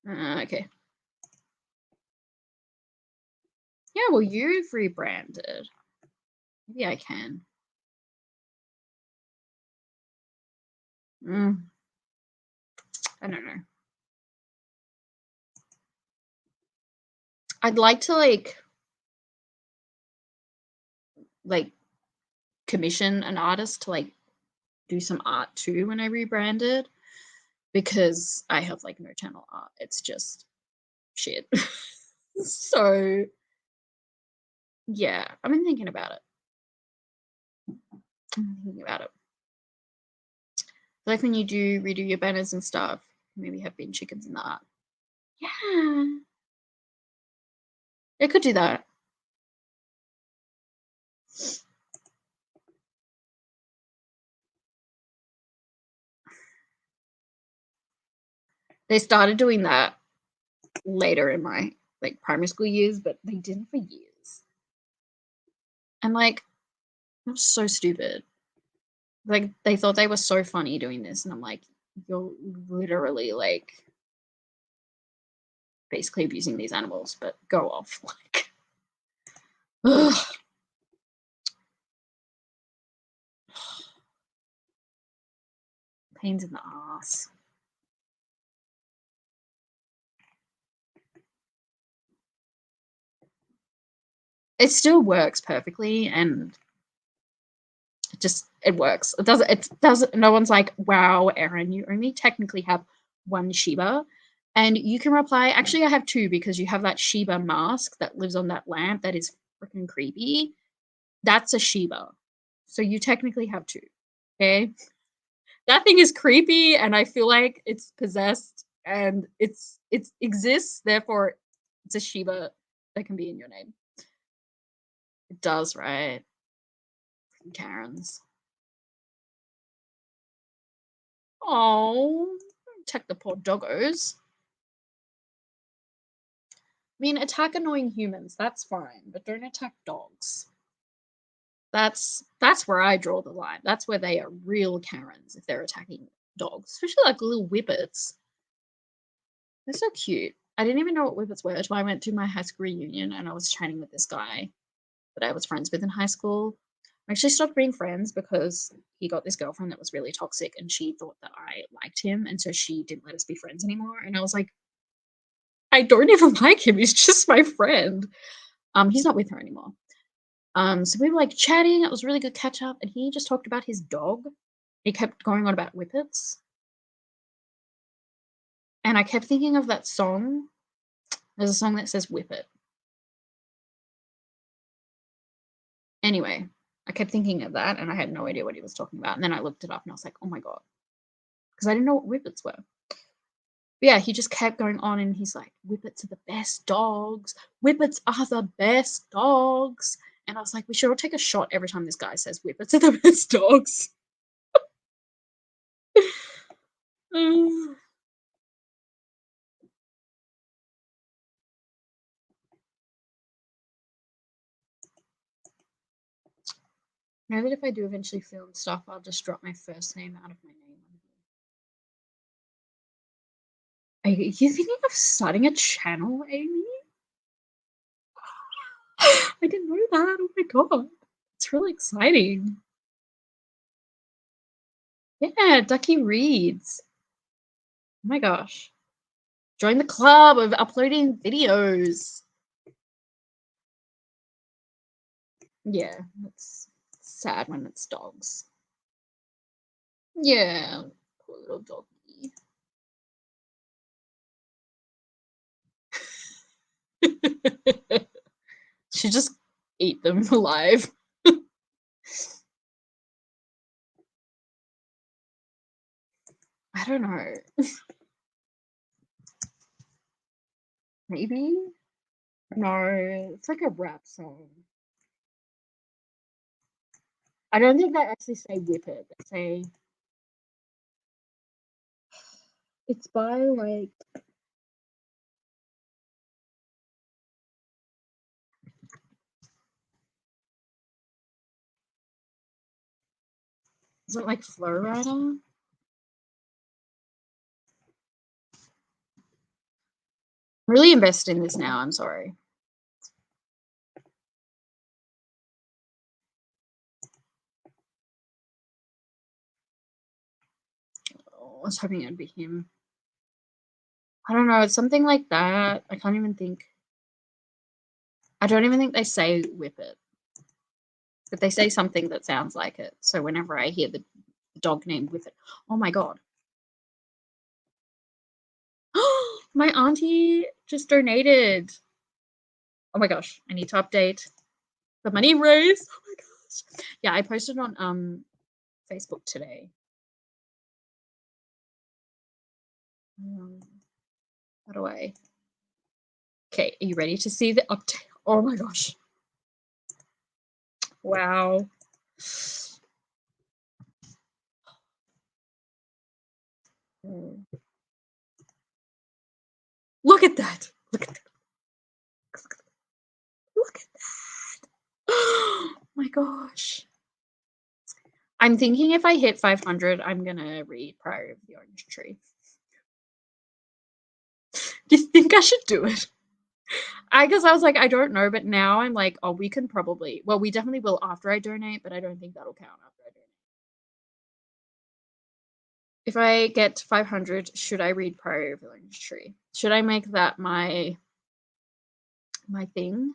Okay. Yeah, well, you've rebranded. Maybe I can. I don't know. I'd like to like commission an artist to like do some art too when I rebranded because I have like no channel art. It's just shit. So yeah, I've been thinking about it. Like when you do redo your banners and stuff, maybe have bin chickens in the art. Yeah. It could do that. They started doing that later in my like primary school years, but they didn't for years. And like, that was so stupid. Like, they thought they were so funny doing this, and I'm like, you're literally like basically abusing these animals, but go off. Like, ugh. Pains in the ass. It still works perfectly, and it works. It doesn't, no one's like, wow, Erin, you only technically have one Shiba. And you can reply, actually, I have two, because you have that Shiba mask that lives on that lamp that is freaking creepy. That's a Shiba. So you technically have two. Okay? That thing is creepy, and I feel like it's possessed, and it exists, therefore it's a Shiba that can be in your name. It does, right? Karens. Oh, protect the poor doggos. I mean, attack annoying humans, that's fine, but don't attack dogs. That's where I draw the line. That's where they are real Karens, if they're attacking dogs, especially like little whippets. They're so cute. I didn't even know what whippets were until I went to my high school reunion and I was chatting with this guy that I was friends with in high school. I actually stopped being friends because he got this girlfriend that was really toxic, and she thought that I liked him, and so she didn't let us be friends anymore. And I was like, I don't even like him. He's just my friend. He's not with her anymore. So we were like chatting. It was a really good catch up, and he just talked about his dog. He kept going on about whippets, and I kept thinking of that song. There's a song that says "Whippet." Anyway, I kept thinking of that, and I had no idea what he was talking about. And then I looked it up, and I was like, "Oh my god," because I didn't know what whippets were. But yeah, he just kept going on, and he's like, "Whippets are the best dogs. Whippets are the best dogs." And I was like, we should all take a shot every time this guy says whippets are the best dogs. Know that if I do eventually film stuff, I'll just drop my first name out of my name. Are you thinking of starting a channel, Amy? I didn't know that. Oh my god. It's really exciting. Yeah, Ducky reads. Oh my gosh. Join the club of uploading videos. Yeah, it's sad when it's dogs. Yeah, poor little doggy. She just ate them alive. I don't know. Maybe? No, it's like a rap song. I don't think they actually say whippet. They say it's by like is it like Flow Rider? I'm really invested in this now, I'm sorry. Oh, I was hoping it'd be him. I don't know, it's something like that. I can't even think. I don't even think they say whippet. But they say something that sounds like it. So whenever I hear the dog named Whippet, oh my god. My auntie just donated. Oh my gosh, I need to update the money raised. Oh my gosh. Yeah, I posted on Facebook today. How do I? Okay, are you ready to see the update? Oh my gosh. Wow. that. Look at that. Look at that. Oh my gosh. I'm thinking if I hit 500, I'm gonna read Priory of the Orange Tree. Do you think I should do it? I guess I was like, I don't know, but now I'm like, oh, we can probably, well, we definitely will after I donate, but I don't think that'll count after I donate. If I get 500, should I read Priory of the Orange Tree? Should I make that my thing?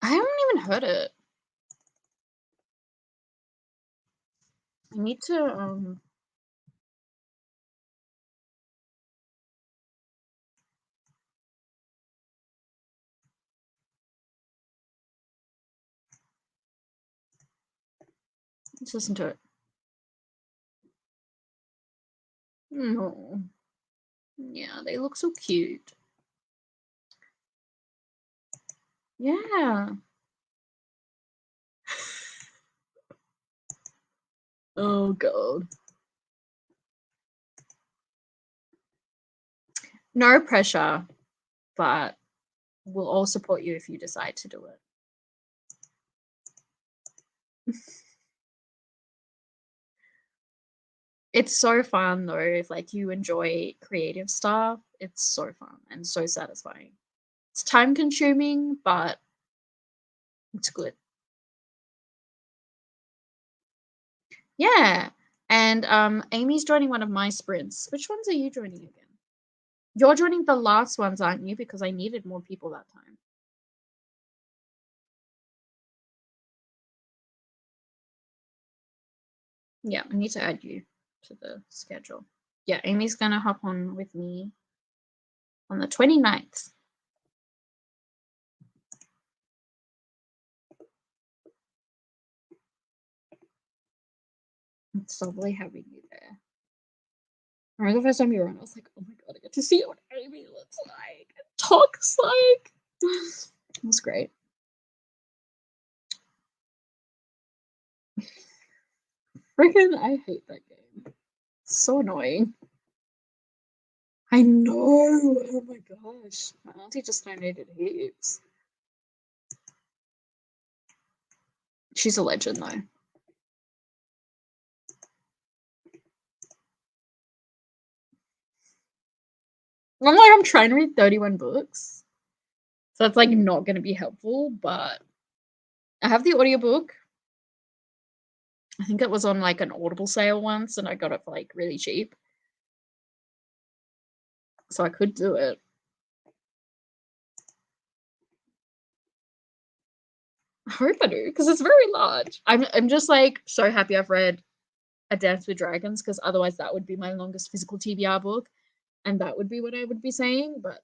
I haven't even heard it. I need to let's listen to it. No. Yeah, they look so cute. Yeah. Oh god. No pressure, but we'll all support you if you decide to do it. It's so fun though, if like you enjoy creative stuff, it's so fun and so satisfying. It's time consuming, but it's good. Yeah. And Amy's joining one of my sprints. Which ones are you joining again? You're joining the last ones, aren't you? Because I needed more people that time. Yeah, I need to add you to the schedule. Yeah, Amy's gonna hop on with me on the 29th. It's lovely having you there. I remember the first time you were on, I was like, oh my god, I get to see what Amy looks like and talks like. It was great. Freaking, I hate that game. It's so annoying. I know. Oh my gosh. My auntie just donated heaps. She's a legend though. I'm like, I'm trying to read 31 books. So that's like not going to be helpful, but I have the audiobook. I think it was on like an Audible sale once and I got it for like really cheap. So I could do it. I hope I do, because it's very large. I'm just like so happy I've read A Dance with Dragons, because otherwise that would be my longest physical TBR book. And that would be what I would be saying, but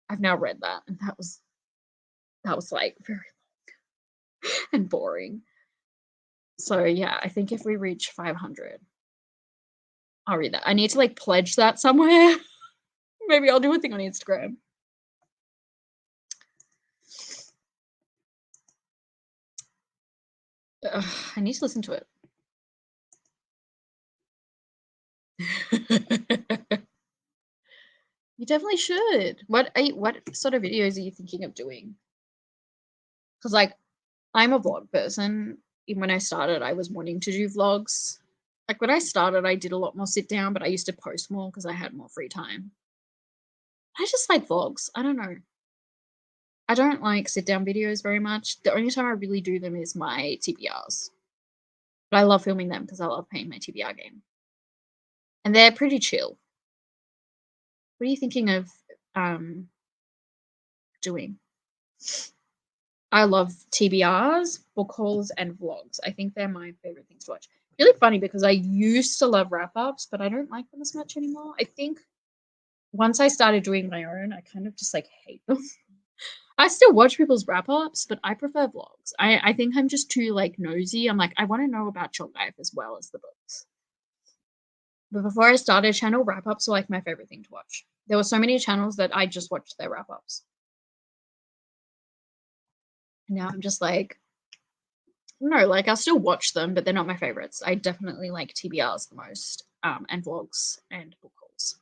I've now read that and that was like very long and boring. So yeah, I think if we reach 500, I'll read that. I need to like pledge that somewhere. Maybe I'll do a thing on Instagram. I need to listen to it. You definitely should. What sort of videos are you thinking of doing? Because like I'm a vlog person. Even when I started, I was wanting to do vlogs. Like when I started, I did a lot more sit down, but I used to post more because I had more free time. I just like vlogs. I don't know. I don't like sit down videos very much. The only time I really do them is my TBRs. But I love filming them because I love playing my TBR game. And they're pretty chill. What are you thinking of doing? I love TBRs, book hauls, and vlogs. I think they're my favorite things to watch. Really funny because I used to love wrap-ups, but I don't like them as much anymore. I think once I started doing my own, I kind of just like hate them. I still watch people's wrap-ups, but I prefer vlogs. I think I'm just too like nosy. I'm like, I want to know about your life as well as the books. But before I started, channel wrap-ups were like my favorite thing to watch. There were so many channels that I just watched their wrap-ups. And now I'm just like, no, like I'll still watch them, but they're not my favorites. I definitely like TBRs the most, and vlogs and book hauls.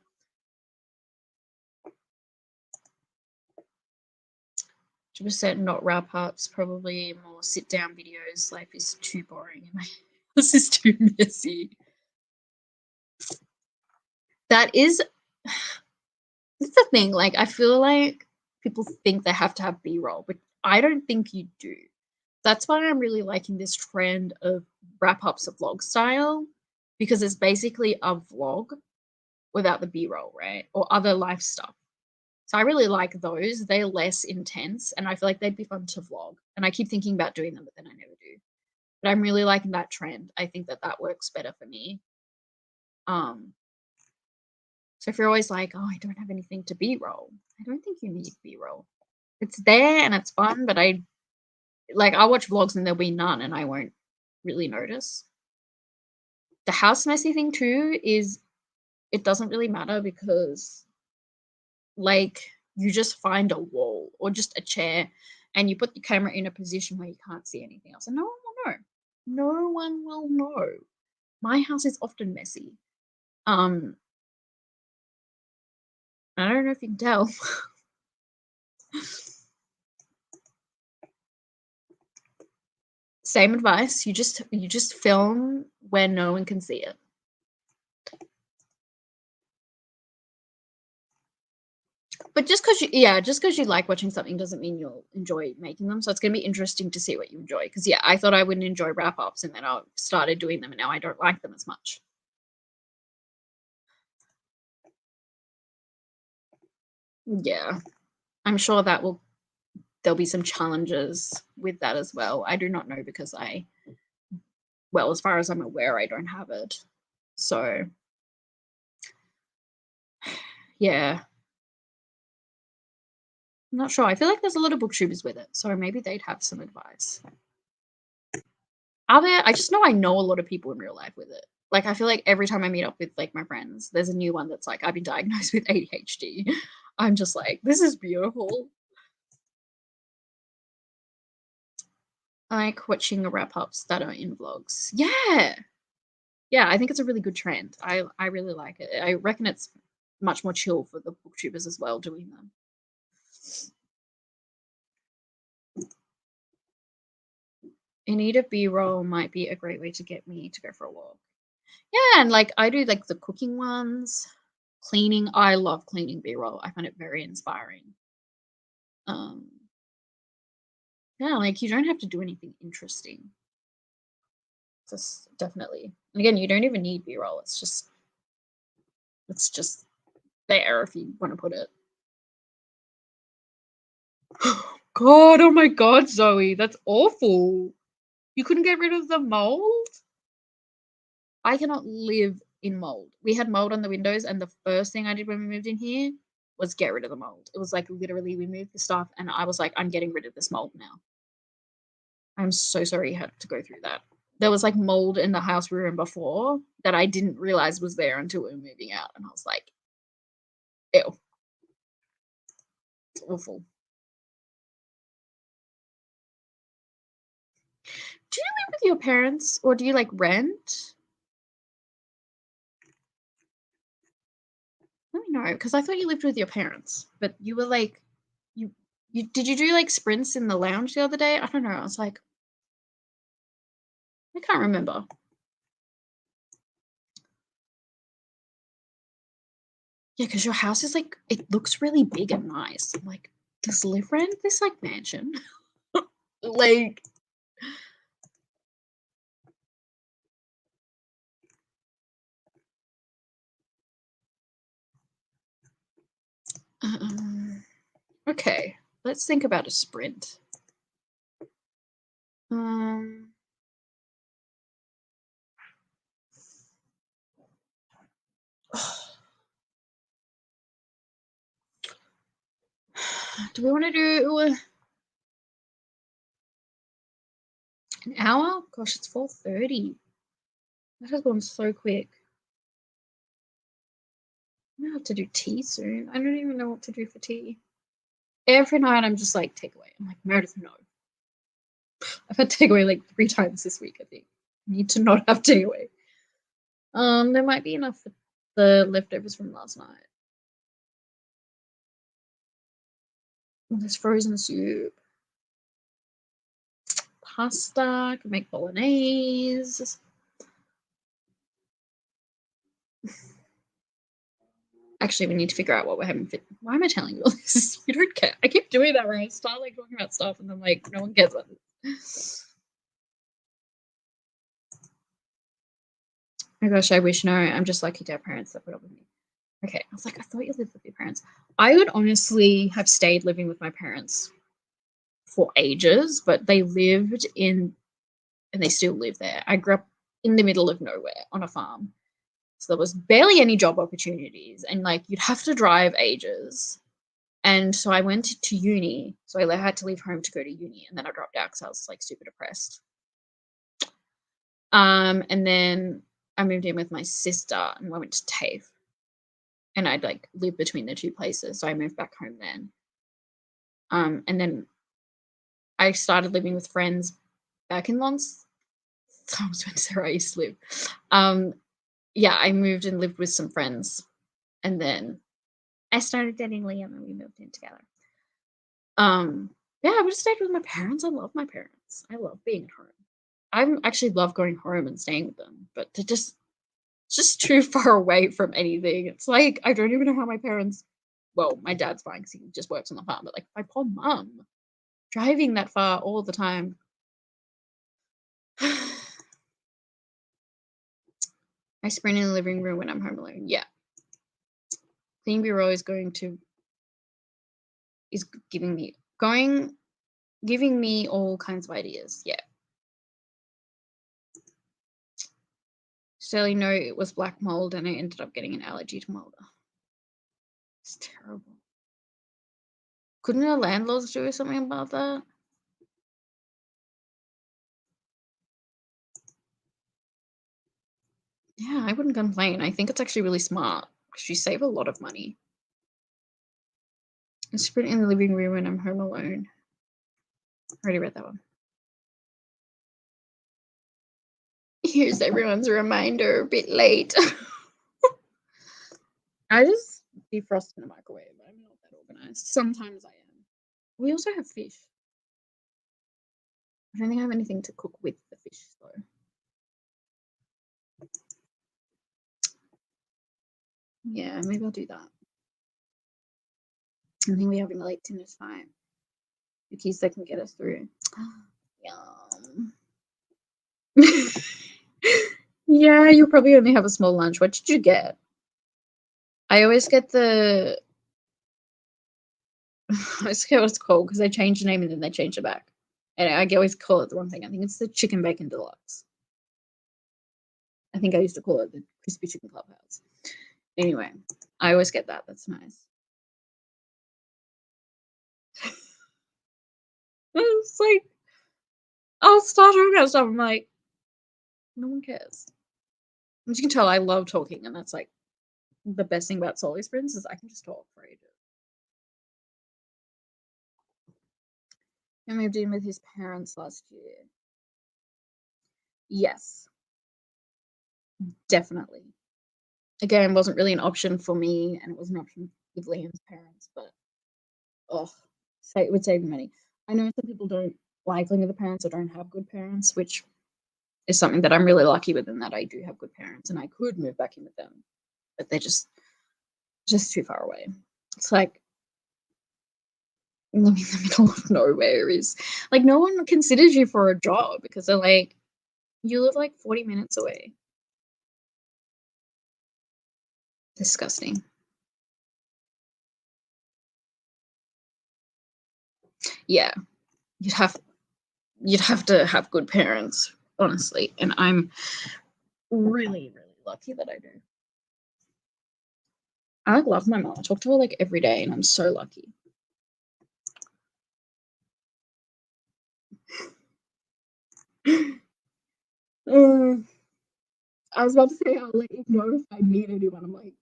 % not wrap ups, probably more sit down videos. Life is too boring and my house is too messy. That's the thing. Like, I feel like people think they have to have B-roll, but I don't think you do. That's why I'm really liking this trend of wrap-ups of vlog style, because it's basically a vlog without the B-roll, right? Or other life stuff. So I really like those. They're less intense, and I feel like they'd be fun to vlog. And I keep thinking about doing them, but then I never do. But I'm really liking that trend. I think that works better for me. So if you're always like, oh, I don't have anything to B-roll, I don't think you need B-roll. It's there and it's fun, but I'll watch vlogs and there'll be none and I won't really notice. The house messy thing too is it doesn't really matter because like you just find a wall or just a chair and you put the camera in a position where you can't see anything else and no one will know. No one will know. My house is often messy. I don't know if you can tell. Same advice. You just film where no one can see it. But just because you like watching something doesn't mean you'll enjoy making them. So it's going to be interesting to see what you enjoy. Because I thought I wouldn't enjoy wrap-ups, and then I started doing them, and now I don't like them as much. Yeah, I'm sure there'll be some challenges with that as well. I do not know because as far as I'm aware, I don't have it. So yeah. I'm not sure. I feel like there's a lot of booktubers with it, so maybe they'd have some advice. Are there? I just know I know a lot of people in real life with it. Like, I feel like every time I meet up with, like, my friends, there's a new one that's like, I've been diagnosed with ADHD. I'm just like, this is beautiful. I like watching wrap-ups that are in vlogs. Yeah. Yeah, I think it's a really good trend. I really like it. I reckon it's much more chill for the booktubers as well doing them. Anita B-roll might be a great way to get me to go for a walk. Yeah, and like I do like the cooking ones, cleaning. I love cleaning B-roll. I find it very inspiring. Yeah, like you don't have to do anything interesting. Just definitely. And again, you don't even need B-roll. It's just there if you want to put it. God, oh my God, Zoe, that's awful. You couldn't get rid of the mold? I cannot live in mold. We had mold on the windows, and the first thing I did when we moved in here was get rid of the mold. It was like literally we moved the stuff, and I was like, I'm getting rid of this mold now. I'm so sorry you had to go through that. There was like mold in the house we were in before that I didn't realize was there until we were moving out, and I was like, ew. It's awful. Do you live with your parents or do you like rent? Let me know, because I thought you lived with your parents, but you were like, you did you do like sprints in the lounge the other day? I don't know. I was like, I can't remember. Yeah, because your house is like, it looks really big and nice. I'm like, does Liv rent this like mansion? Like, okay, let's think about a sprint. Do we want to do an hour? Gosh, it's 4:30. That has gone so quick. I'm gonna have to do tea soon. I don't even know what to do for tea. Every night I'm just like, takeaway. I'm like, Meredith, no. I've had takeaway like 3 times this week, I think. I need to not have takeaway. There might be enough for the leftovers from last night. There's frozen soup. Pasta, I can make bolognese. Actually, we need to figure out what we're having for. Why am I telling you all this? You don't care. I keep doing that where I start like talking about stuff and then like no one cares about it. Oh my gosh, I wish. No, I'm just lucky to have parents that put up with me. Okay, I was like, I thought you lived with your parents. I would honestly have stayed living with my parents for ages, but they lived in, and they still live there. I grew up in the middle of nowhere on a farm. So there was barely any job opportunities, and like you'd have to drive ages. And so I went to uni. So I had to leave home to go to uni, and then I dropped out because I was like super depressed. And then I moved in with my sister, and I went to TAFE. And I'd like live between the two places, so I moved back home then. And then I started living with friends back in Lons. I was going to say where I used to live. Yeah, I moved and lived with some friends, and then I started dating Liam, and we moved in together. Yeah, I would have stayed with my parents. I love my parents. I love being at home. I actually love going home and staying with them, but they're just too far away from anything. It's like I don't even know how my parents. Well, my dad's fine because he just works on the farm, but like my poor mum, driving that far all the time. I sprint in the living room when I'm home alone. Yeah. Clean Bureau is giving me all kinds of ideas. Yeah. Sally, no, it was black mold, and I ended up getting an allergy to mold. It's terrible. Couldn't our landlords do something about that? Yeah, I wouldn't complain. I think it's actually really smart because you save a lot of money. I sprint in the living room when I'm home alone. I already read that one. Here's everyone's reminder, a bit late. I just defrost in the microwave. I'm not that organized. Sometimes I am. We also have fish. I don't think I have anything to cook with the fish, though. Yeah, maybe I'll do that. I think we're having a late dinner time. Cookies that can get us through. Yum. Yeah, you probably only have a small lunch. What did you get? I always get the. I always forget what it's called because they changed the name and then they changed it back. And I always call it the wrong thing. I think it's the chicken bacon deluxe. I think I used to call it the crispy chicken clubhouse. Anyway, I always get that. That's nice. It's like, I'll start talking about stuff. I'm like, no one cares. As you can tell, I love talking, and that's like the best thing about Solly Sprints is I can just talk for ages. I moved in with his parents last year. Yes, definitely. Again, it wasn't really an option for me, and it was an option with Liam's parents, but it would save money. I know some people don't like living with the parents or don't have good parents, which is something that I'm really lucky with, in that I do have good parents and I could move back in with them, but they're just too far away. It's like living in the middle of nowhere is like no one considers you for a job because they're like, you live like 40 minutes away. Disgusting. Yeah, you'd have to have good parents, honestly, and I'm really, really lucky that I do. I love my mom. I talk to her like every day, and I'm so lucky. I was about to say I'll let you know if I meet anyone. I'm like,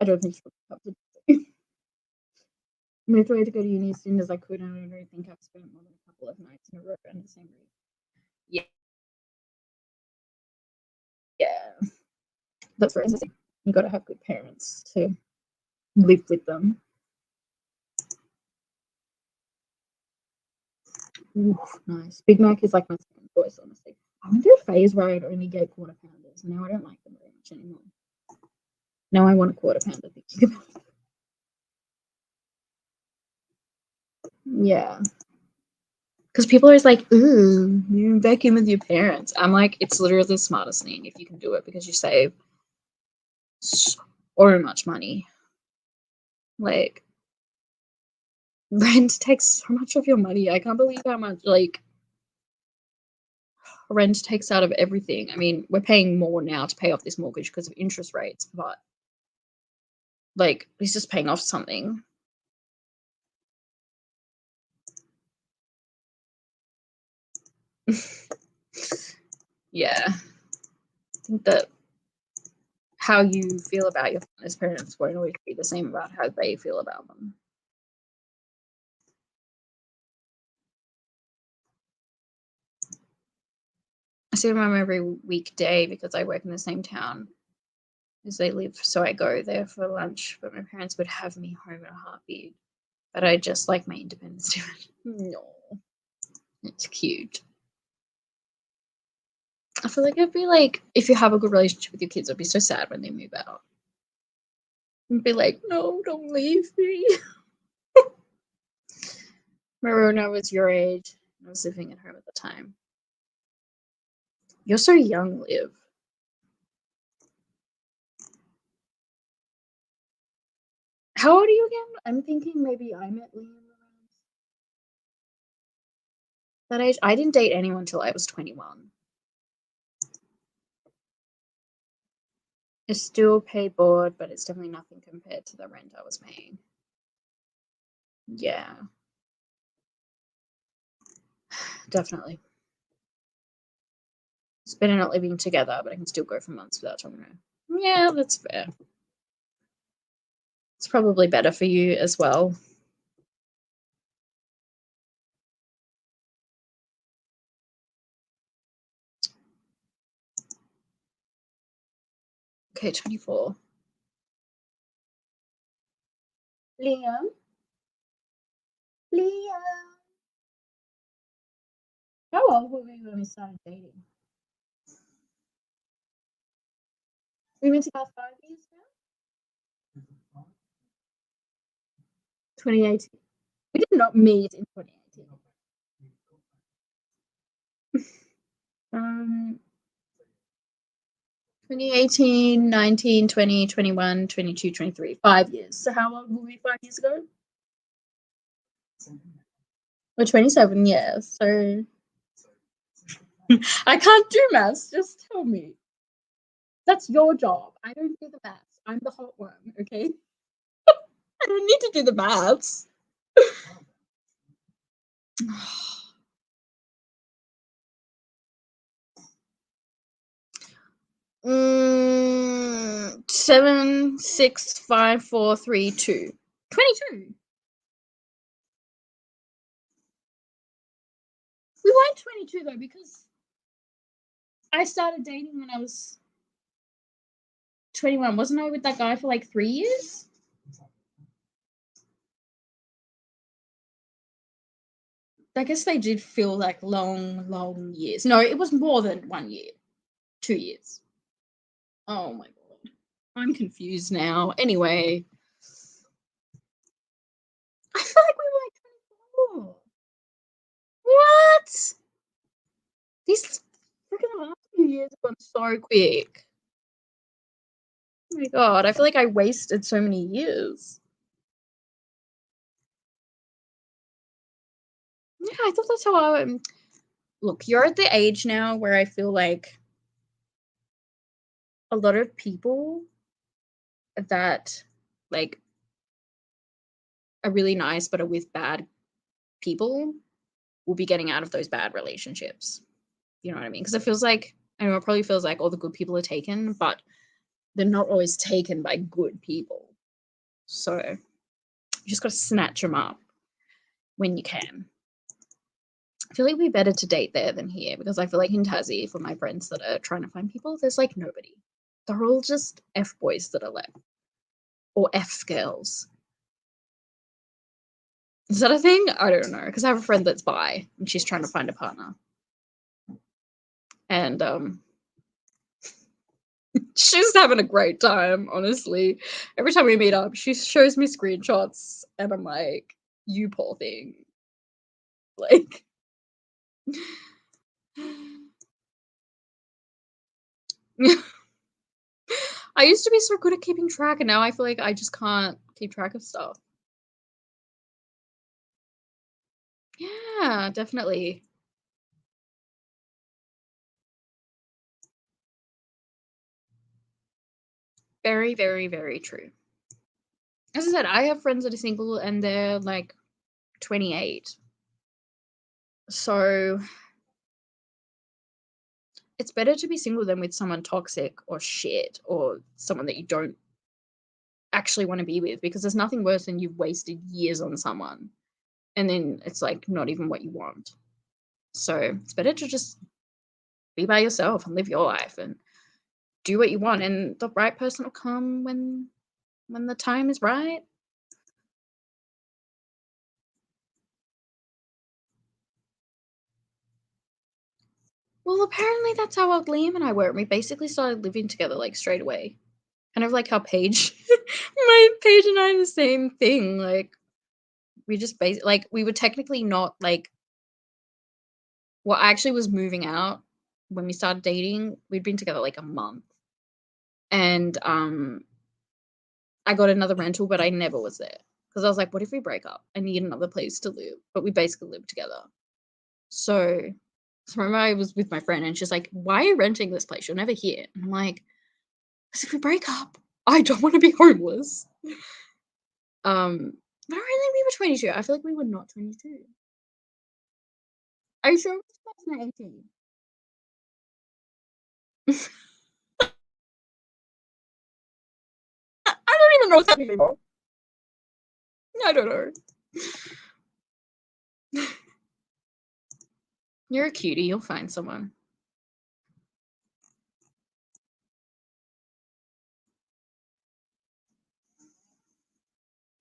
I don't think she'll have to. moved away to go to uni as soon as I could, and I don't think I've spent more than a couple of nights in a row in the same room. Yeah, that's very interesting. You got to have good parents to live with them. Ooh, nice. Big Mac is like my second choice, honestly. I went through a phase where I'd only get quarter pounders, and now I don't like them very much anymore. Now I want a quarter pounder. Yeah. Because people are always like, ooh, you're back in with your parents. I'm like, it's literally the smartest thing if you can do it because you save so much money. Like, rent takes so much of your money. I can't believe how much, like, rent takes out of everything. I mean, we're paying more now to pay off this mortgage because of interest rates, but, like, it's just paying off something. Yeah. I think that how you feel about your as parents won't always be the same about how they feel about them. I see my mum every weekday because I work in the same town as they live, so I go there for lunch, but my parents would have me home in a heartbeat. But I just like my independence too much. No. It's cute. I feel like it'd be like, if you have a good relationship with your kids, it'd be so sad when they move out. It'd be like, no, don't leave me. Remember when I was your age, I was living at home at the time. You're so young, Liv. How old are you again? I'm thinking maybe I met Liam around that age. I didn't date anyone until I was 21. I still pay board, but it's definitely nothing compared to the rent I was paying. Yeah. Definitely. It's better not living together, but I can still go for months without talking to her. Yeah, that's fair. It's probably better for you as well. Okay, 24. Liam? Liam? How old were we when we started dating? We went about 5 years now? 2018. We did not meet in 2018. 2018, 19, 20, 21, 22, 23. 5 years. So how old were we 5 years ago? We're 27, yeah. So I can't do maths. Just tell me. That's your job. I don't do the maths. I'm the hot one, okay? I don't need to do the maths. 7, 6, 5, 4, 3, 2. 22. We weren't 22 though, because I started dating when I was 21. Wasn't I with that guy for like 3 years? I guess they did feel like long years. No, it was more than 1 year. 2 years. Oh my god. I'm confused now. Anyway. I feel like we were like 24. What? These freaking last few years have gone so quick. Oh my god, I feel like I wasted so many years. Yeah, I thought that's how I look, you're at the age now where I feel like a lot of people that like are really nice but are with bad people will be getting out of those bad relationships. You know what I mean? Because it feels like, I know it probably feels like all the good people are taken, but they're not always taken by good people. So You just got to snatch them up when you can. I feel like we're better to date there than here because I feel like in Tassie, for my friends that are trying to find people, there's like nobody. They're all just F boys that are left or F girls. Is that a thing? I don't know because I have a friend that's bi and she's trying to find a partner. And she's having a great time, honestly. Every time we meet up, she shows me screenshots and I'm like, you poor thing. Like, I used to be so good at keeping track and now I feel like I just can't keep track of stuff. Yeah, definitely. Very, very, very true. As I said, I have friends that are single and they're like 28. So it's better to be single than with someone toxic or shit or someone that you don't actually want to be with because there's nothing worse than you've wasted years on someone and then it's like not even what you want. So it's better to just be by yourself and live your life and do what you want and the right person will come when the time is right. Well, apparently that's how old Liam and I were. We basically started living together like straight away. Kind of like how Paige, my Paige and I are the same thing. Like we just like we were technically not like. Well, I actually was moving out when we started dating. We'd been together like a month, and I got another rental, but I never was there because I was like, what if we break up? I need another place to live, but we basically lived together. So remember I was with my friend and she's like, why are you renting this place? You're never here. And I'm like, because if we break up, I don't want to be homeless. But really we were 22. I feel like we were not 22. Are you sure it was 2018? I don't even know what's happening anymore. I don't know. You're a cutie. You'll find someone.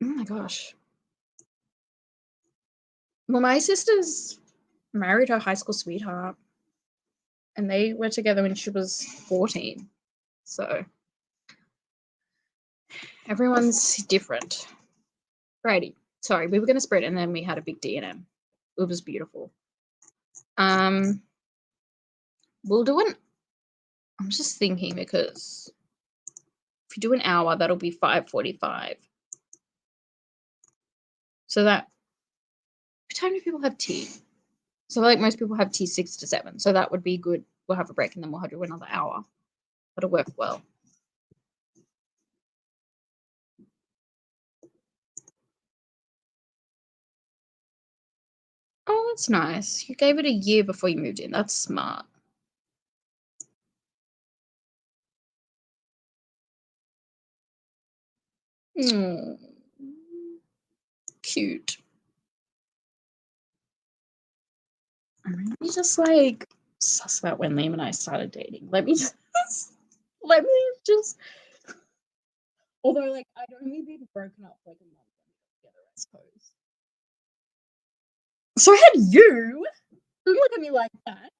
Oh my gosh. Well, my sister's married her high school sweetheart, and they were together when she was 14. So everyone's different. Righty. Sorry, we were going to spread, and then we had a big D&M. It was beautiful. We'll do an. I'm just thinking because if you do an hour, that'll be 5:45. So that. What time do people have tea? So like most people have tea 6 to 7. So that would be good. We'll have a break and then we'll do another hour. That'll work well. Oh, that's nice. You gave it a year before you moved in. That's smart. Mm, cute. Let me just like suss out when Liam and I started dating. Let me just. Although, like, I'd only been broken up like a month together, I suppose. So had you. Don't look at me like that.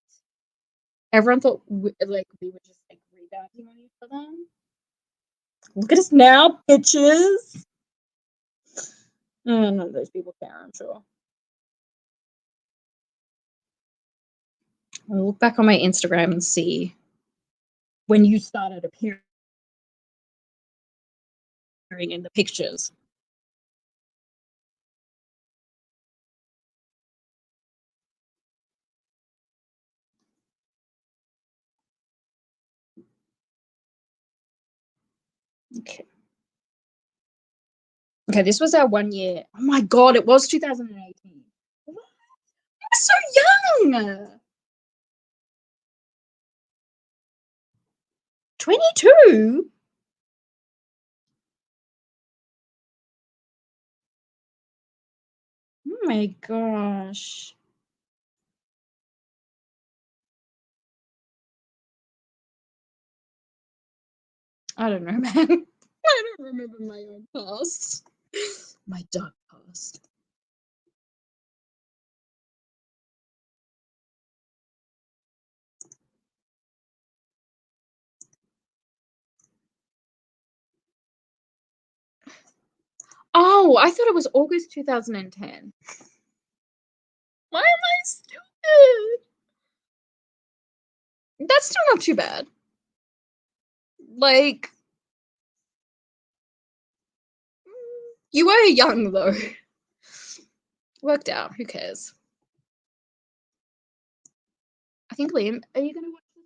Everyone thought we were just like rebounding on each other. Look at us now, bitches. None of those people care, I'm sure. I'll look back on my Instagram and see when you started appearing in the pictures. Okay. Okay, this was our 1 year. Oh my god, it was 2018. What? I was so young. 22? my gosh. I don't know, man. I don't remember my own past. My dark past. Oh, I thought it was August 2010. Why am I stupid? That's still not too bad. Like, you were young though. Worked out. Who cares? I think Liam, are you gonna watch this?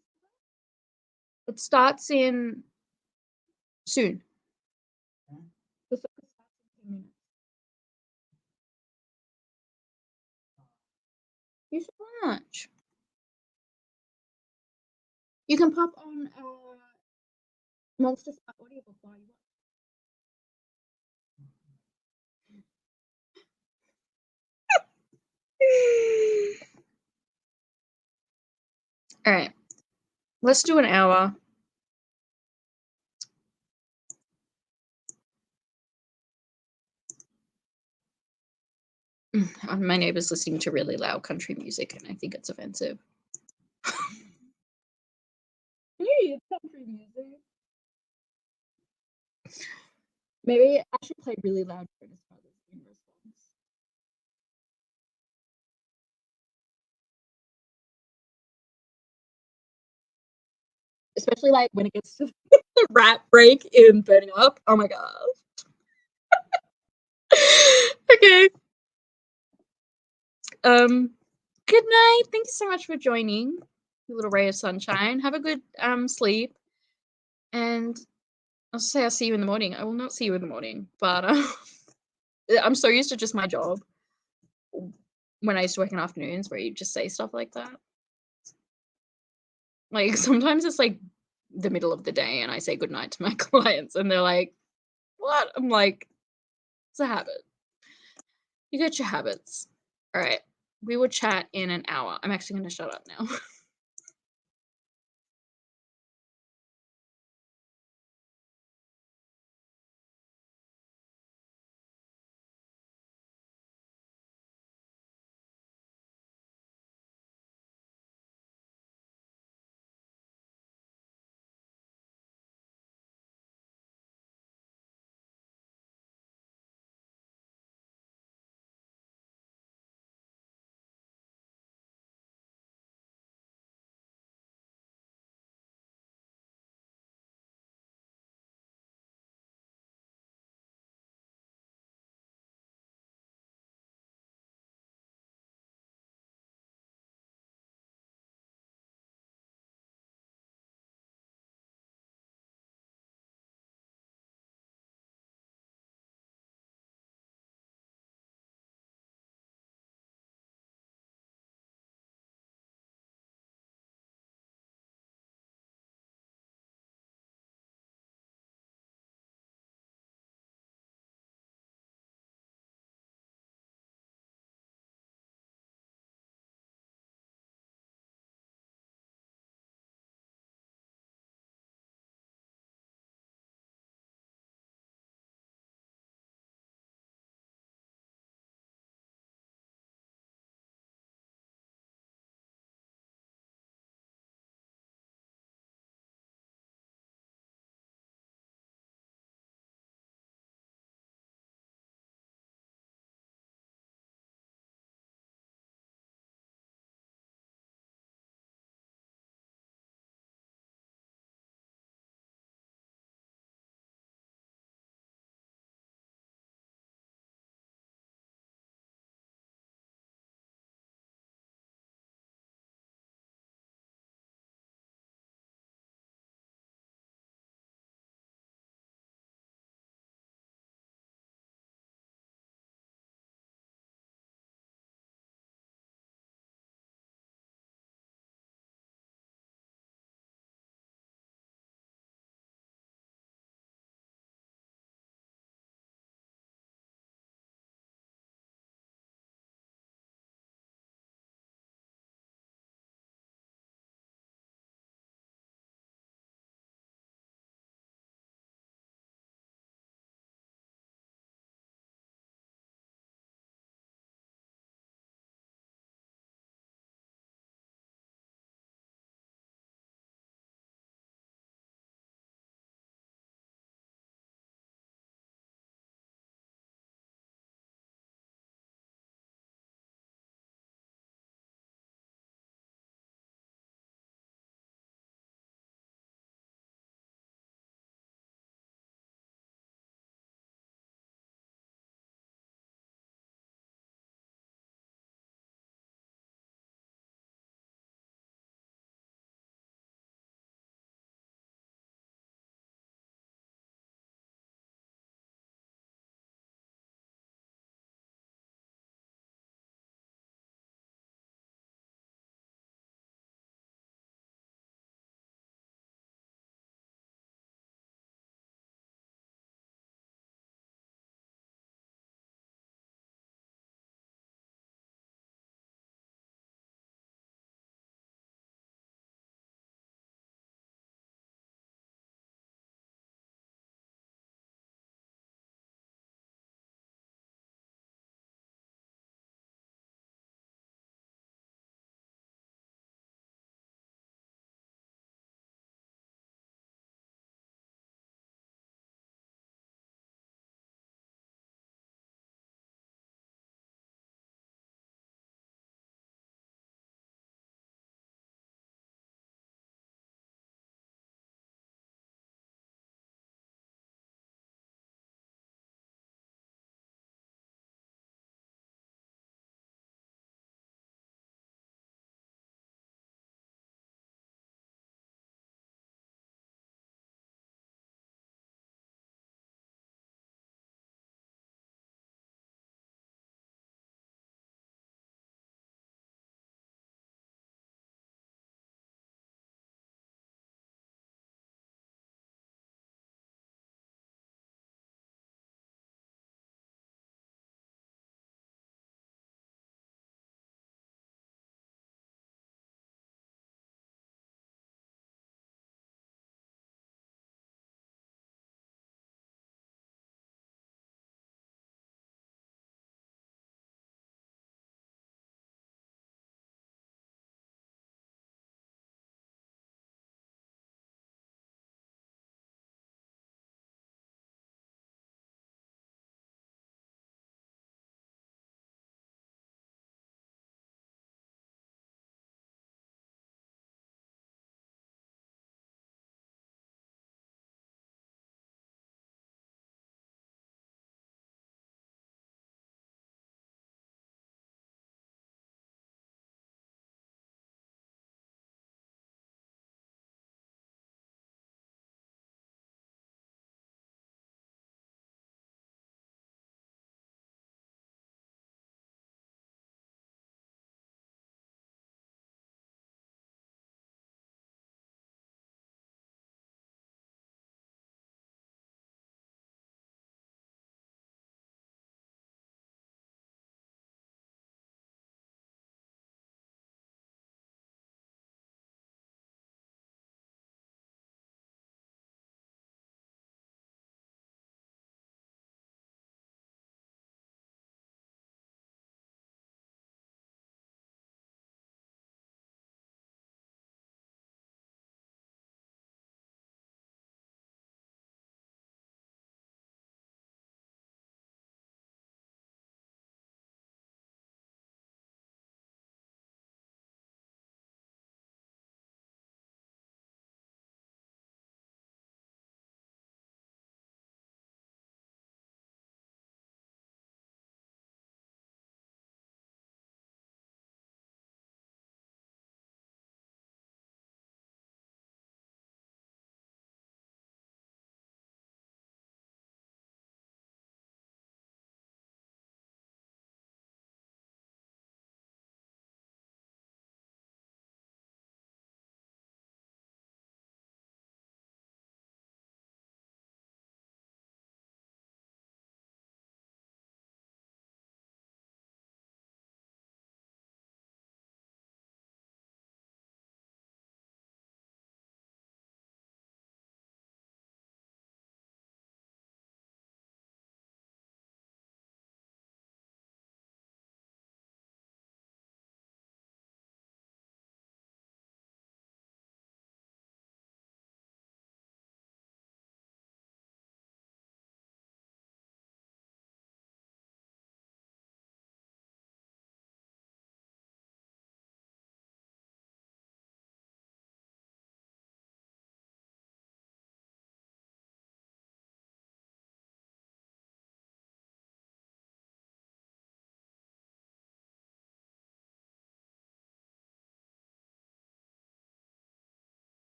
It starts in soon. The focus starts in 10 minutes. You should watch. You can pop on Monster Spot audiobook while you watch. All right, let's do an hour. My neighbor's listening to really loud country music, and I think it's offensive. Hey, it's country music. Maybe I should play really loud Jonas Brothers in response. Especially like when it gets to the rap break in Burning Up. Oh my gosh. Okay. Good night. Thank you so much for joining. You little ray of sunshine. Have a good sleep. And I'll say I'll see you in the morning. I will not see you in the morning, but I'm so used to just my job when I used to work in afternoons where you just say stuff like that. Like sometimes it's like the middle of the day and I say goodnight to my clients and they're like, what? I'm like, it's a habit. You get your habits. All right. We will chat in an hour. I'm actually going to shut up now.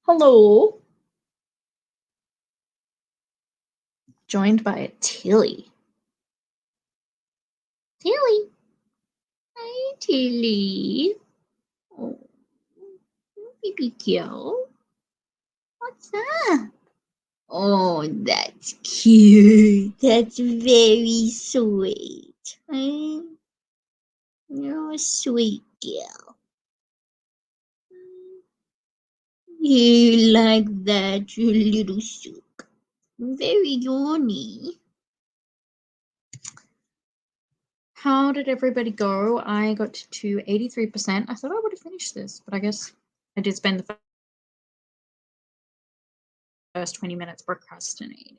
Hello. Joined by Tilly. Tilly. Hi, Tilly. Oh, baby girl. What's that? Oh, that's cute. That's very sweet. You're a sweet girl. You like that, you little sook. Very yawny. How did everybody go? I got to 83%. I thought I would have finished this, but I guess I did spend the first 20 minutes procrastinating.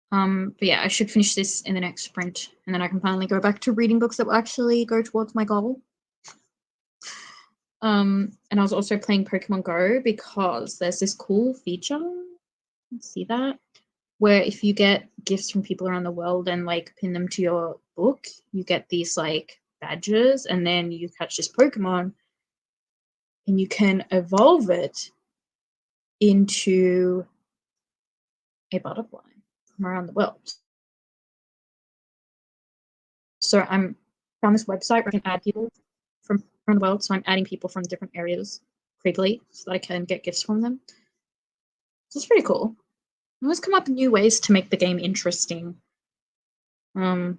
But yeah, I should finish this in the next sprint, and then I can finally go back to reading books that will actually go towards my goal. And I was also playing Pokemon Go because there's this cool feature. See that? Where if you get gifts from people around the world and like pin them to your book, you get these like badges, and then you catch this Pokemon and you can evolve it into a butterfly from around the world. So I'm found this website where I can add people from around the world. So I'm adding people from different areas creepily so that I can get gifts from them. So it's pretty cool. I always come up with new ways to make the game interesting. So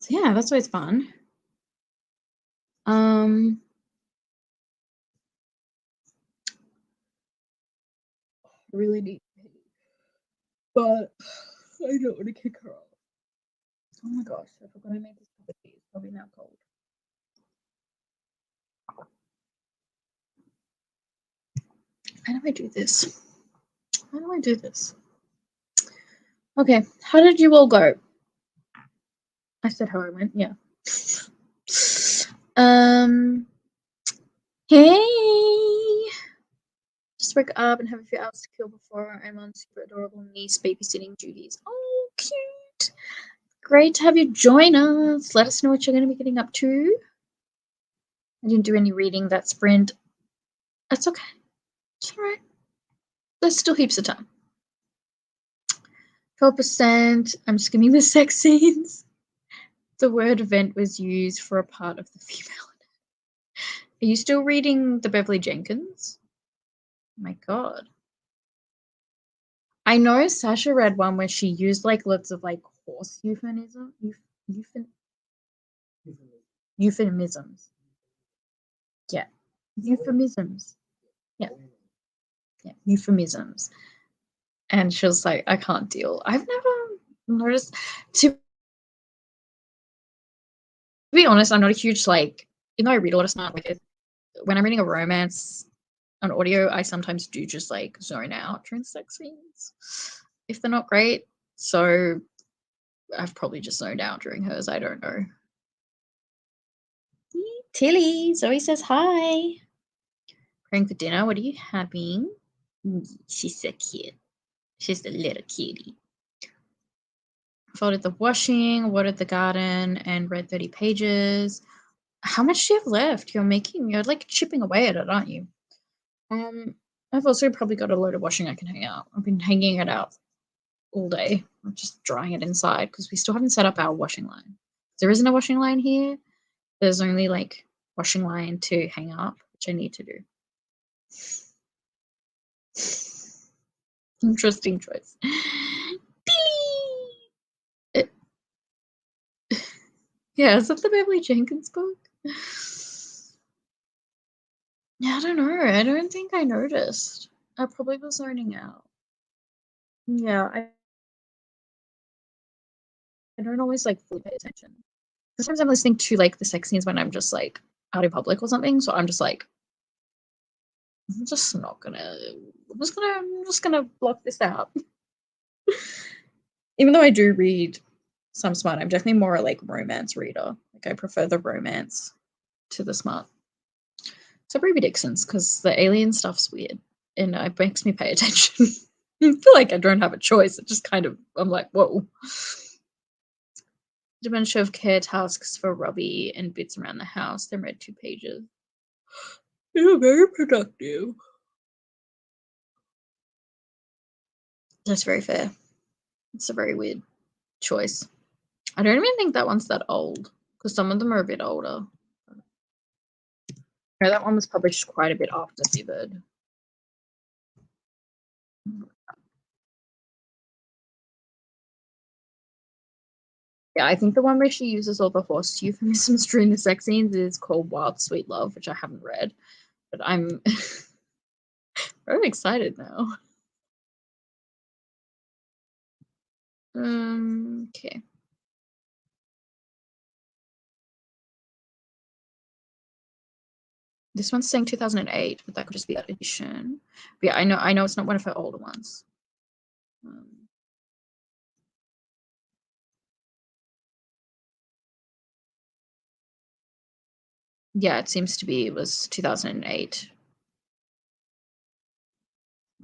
yeah, that's always fun. I really need to pee, but I don't want to kick her off. Oh my gosh, I forgot I made this cup of tea. It's probably now cold. How do I do this? How do I do this? Okay, how did you all go? I said how I went, yeah. Hey! Just woke up and have a few hours to kill before I'm on super adorable niece babysitting duties. Oh, cute! Great to have you join us. Let us know what you're going to be getting up to. I didn't do any reading that sprint. That's okay. It's alright. There's still heaps of time. 12%. I'm skimming the sex scenes. The word event was used for a part of the female. Are you still reading the Beverly Jenkins? Oh my god. I know Sasha read one where she used like lots of like horse euphemisms. Yeah. Euphemisms. Yeah. Yeah. Euphemisms. And she was like, I can't deal. I've never noticed. To be honest, I'm not a huge like, even though I read a lot of smart, like when I'm reading a romance on audio, I sometimes do just like zone out during sex scenes if they're not great. So I've probably just zoned out during hers. I don't know. Tilly, Zoe says hi. Praying for dinner. What are you having? She's so cute. She's a little cutie. Folded the washing, watered the garden, and read 30 pages. How much do you have left? You're like chipping away at it, aren't you? I've also probably got a load of washing I can hang out. I've been hanging it out all day. I'm just drying it inside because we still haven't set up our washing line. There isn't a washing line here. There's only like washing line to hang up, which I need to do. Interesting choice. Yeah, is that the Beverly Jenkins book? Yeah, I don't know. I don't think I noticed. I probably was zoning out. Yeah, I don't always like fully pay attention. Sometimes I'm listening to like the sex scenes when I'm just like out in public or something, so I'm just like, I'm just gonna block this out. Even though I do read some smart, I'm definitely more a like romance reader. Like I prefer the romance to the smart. Except Ruby Dixon's, because the alien stuff's weird and it makes me pay attention. I feel like I don't have a choice. It just kind of, I'm like, whoa. Dementia of care tasks for Robbie and bits around the house. Then read 2 pages. You're very productive. That's very fair. It's a very weird choice. I don't even think that one's that old, because some of them are a bit older. No, that one was published quite a bit after Vivid. Yeah, I think the one where she uses all the horse euphemisms during the sex scenes is called Wild Sweet Love, which I haven't read, but I'm very excited now. Okay. This one's saying 2008, but that could just be that edition. But yeah, I know it's not one of her older ones. Yeah, it seems to be, it was 2008.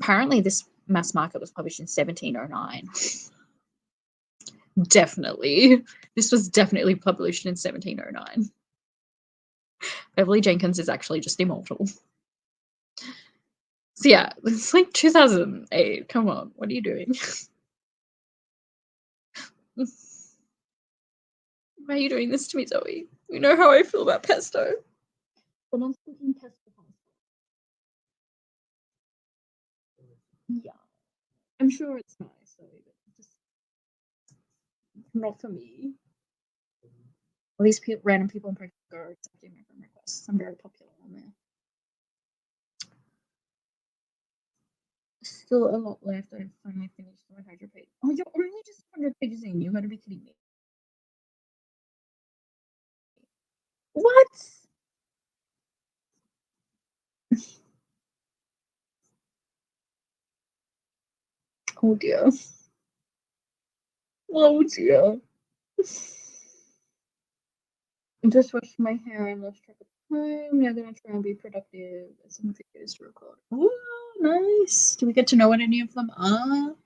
Apparently this mass market was published in 1709. Definitely. This was definitely published in 1709. Beverly Jenkins is actually just immortal. So yeah, it's like 2008. Come on, what are you doing? Why are you doing this to me, Zoe? You know how I feel about pesto. Someone's cooking pesto. Yeah. I'm sure it's nice, Zoe, but just not for me. All these random people in Portugal are accepting my friend requests. I'm very popular on there. Still a lot left. I've finally finished 100 pages. Oh, you're only just 100 pages in. You gotta be kidding me. What? Oh dear. Oh dear. I just washed my hair and lost track of time. Now gonna try and be productive. Some videos to record. Oh, nice. Do we get to know what any of them are?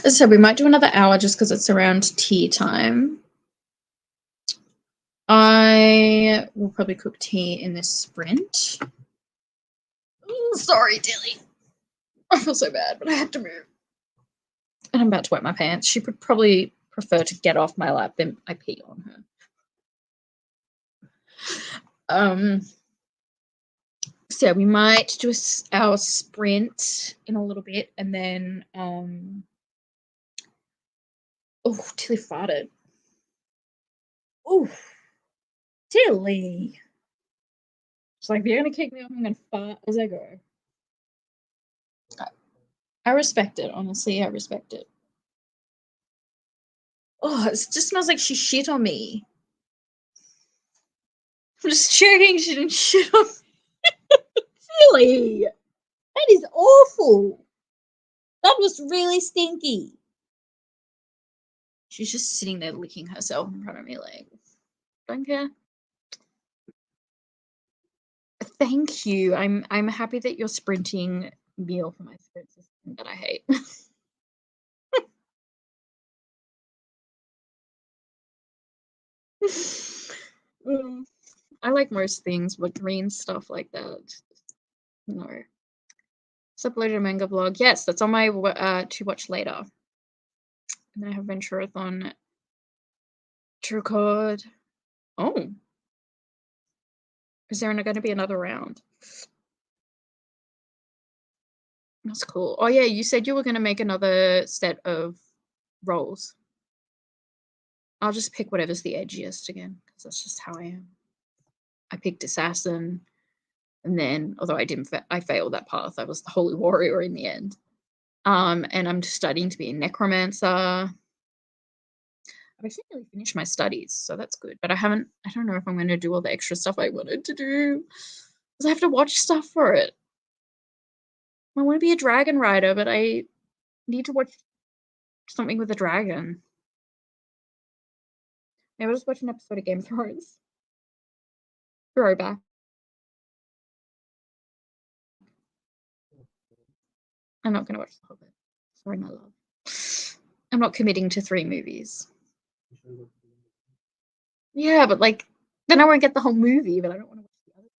As I said, we might do another hour just because it's around tea time. I will probably cook tea in this sprint. Sorry, Dilly. I feel so bad, but I had to move. And I'm about to wet my pants. She would probably prefer to get off my lap than I pee on her. So yeah, we might do our sprint in a little bit, and then oh, Tilly farted. Oh, Tilly. She's like, if you're gonna kick me off, I'm gonna fart as I go. I respect it, honestly. I respect it. Oh, it just smells like she shit on me. I'm just checking she didn't shit on me. Tilly, that is awful. That was really stinky. She's just sitting there licking herself in front of me like, don't care. Thank you. I'm happy that you're sprinting meal for my sprint system that I hate. I like most things, but green stuff like that, no. It's uploaded a manga vlog. Yes, that's on my to watch later. And then I have Venturathon to record. Oh. Is there going to be another round? That's cool. Oh yeah, you said you were going to make another set of rolls. I'll just pick whatever's the edgiest again, because that's just how I am. I picked Assassin, and then, although I failed that path, I was the Holy Warrior in the end. And I'm studying to be a Necromancer. I've actually nearly finished my studies, so that's good. But I don't know if I'm going to do all the extra stuff I wanted to do, because I have to watch stuff for it. I want to be a dragon rider, but I need to watch something with a dragon. Maybe I'll just watch an episode of Game of Thrones. Throwback. I'm not going to watch The Hobbit. Sorry, my love. I'm not committing to 3 movies. Yeah, but like, then I won't get the whole movie, but I don't want to watch the other 2.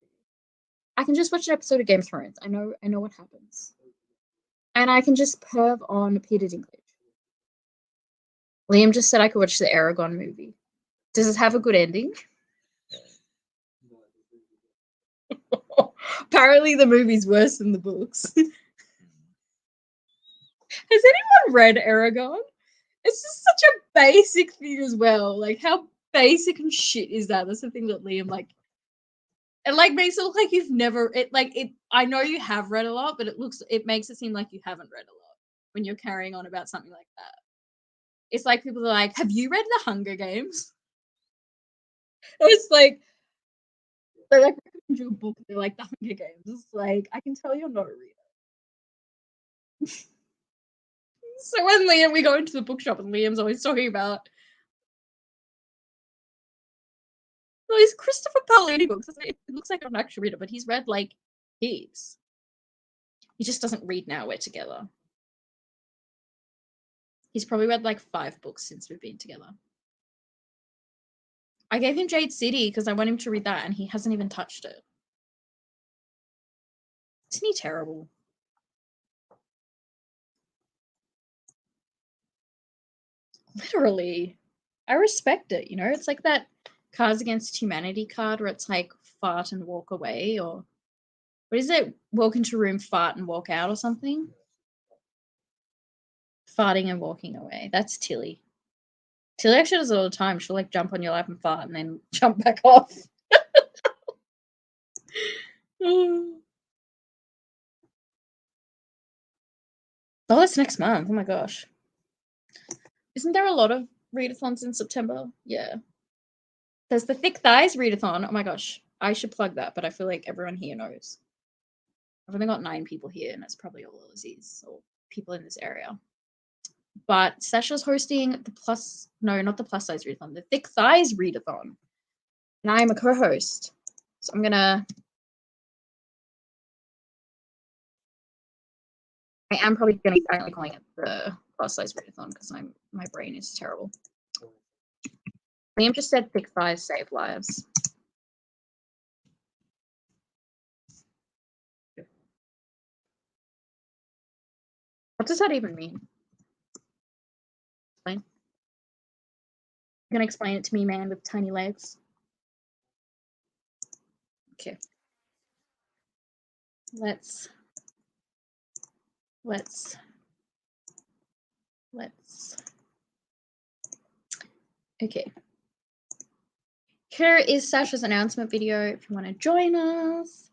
I can just watch an episode of Game of Thrones. I know what happens. And I can just perv on Peter Dinklage. Liam just said I could watch the Aragon movie. Does it have a good ending? Apparently the movie's worse than the books. Has anyone read Aragon? It's just such a basic thing as well. Like, how basic and shit is that? That's the thing that Liam, like, it, like, makes it look like you've never, I know you have read a lot, but it makes it seem like you haven't read a lot when you're carrying on about something like that. It's like people are like, have you read The Hunger Games? It's like, they're like, recommend you a book, they're like, The Hunger Games. It's like, I can tell you're not a reader. So when we go into the bookshop and Liam's always talking about these Christopher Paolini books. It looks like I'm an actual reader, but he's read like heaps. He just doesn't read now we're together. He's probably read like 5 books since we've been together. I gave him Jade City because I want him to read that and he hasn't even touched it. Isn't he terrible? Literally. I respect it, you know? It's like that Cards Against Humanity card where it's like fart and walk away, or what is it? Walk into a room, fart and walk out or something? Farting and walking away. That's Tilly. Tilly actually does it all the time. She'll like jump on your lap and fart and then jump back off. Oh, that's next month. Oh my gosh. Isn't there a lot of readathons in September? Yeah. There's the Thick Thighs readathon. Oh my gosh. I should plug that, but I feel like everyone here knows. I've only got 9 people here, and it's probably all Aussies or people in this area. But Sasha's hosting not the plus size readathon, the Thick Thighs readathon. And I'm a co-host. So I'm gonna I am probably gonna be silently calling it the plus size readathon because my brain is terrible. Liam just said thick thighs save lives. What does that even mean? Explain. You're gonna explain it to me, man with tiny legs. Okay. Let's okay. Here is Sasha's announcement video if you want to join us.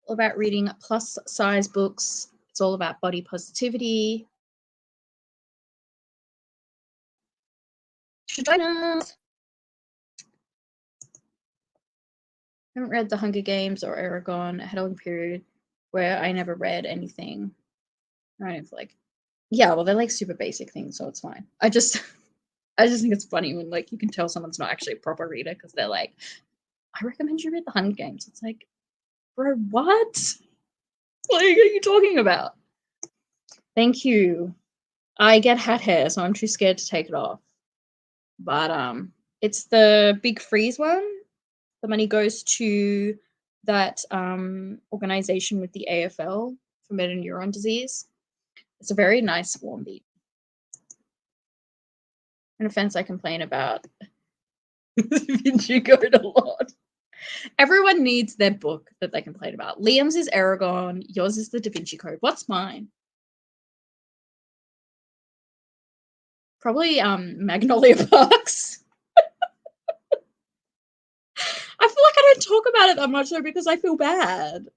All about reading plus size books. It's all about body positivity. You should join us. I haven't read The Hunger Games or Aragon. I had a long period where I never read anything. I don't feel like, yeah, well, they're like super basic things, so it's fine. I just think it's funny when like you can tell someone's not actually a proper reader because they're like, I recommend you read The Hunger Games. It's like, bro, what? What are you talking about? Thank you. I get hat hair, so I'm too scared to take it off. But it's the big freeze one. The money goes to that organization with the AFL for motor neuron disease. It's a very nice warm beat. An offense I complain about Vinci Code a lot. Everyone needs their book that they complain about. Liam's is Aragon. Yours is the Da Vinci Code. What's mine? Probably Magnolia Parks. I feel like I don't talk about it that much though because I feel bad.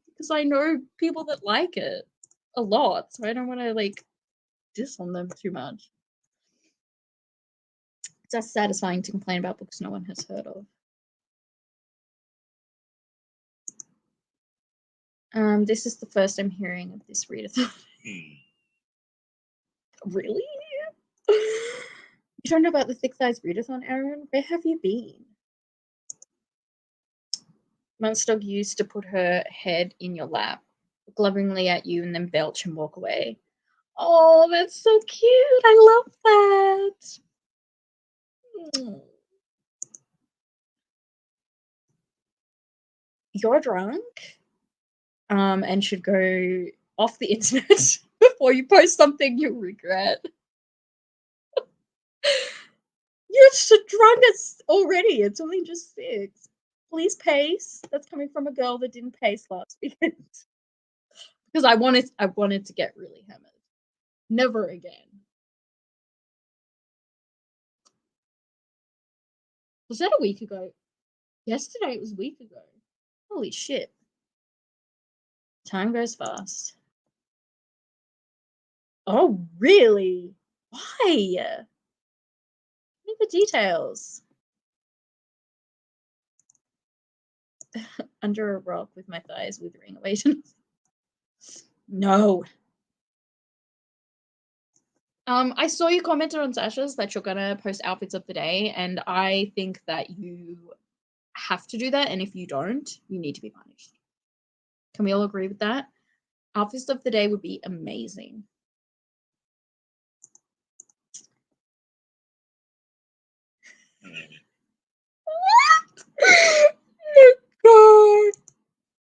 Because I know people that like it a lot, so I don't want to like diss on them too much. It's just satisfying to complain about books no one has heard of. This is the first I'm hearing of this readathon. Really? You don't know about the Thick Thighs readathon, Aaron? Where have you been? Monster Dog used to put her head in your lap. look lovingly at you and then belch and walk away. Oh, that's so cute. I love that. You're drunk and should go off the internet before you post something you'll regret. You're so drunk already. It's only just 6. Please pace. That's coming from a girl that didn't pace last weekend. Because I wanted to get really hammered. Never again. Was that a week ago? Yesterday it was a week ago. Holy shit. Time goes fast. Oh, really? Why? Give me the details. Under a rock with my thighs withering away. No. I saw you commented on Sasha's that you're gonna post outfits of the day, and I think that you have to do that, and if you don't, you need to be punished. Can we all agree with that? Outfits of the day would be amazing. Oh God.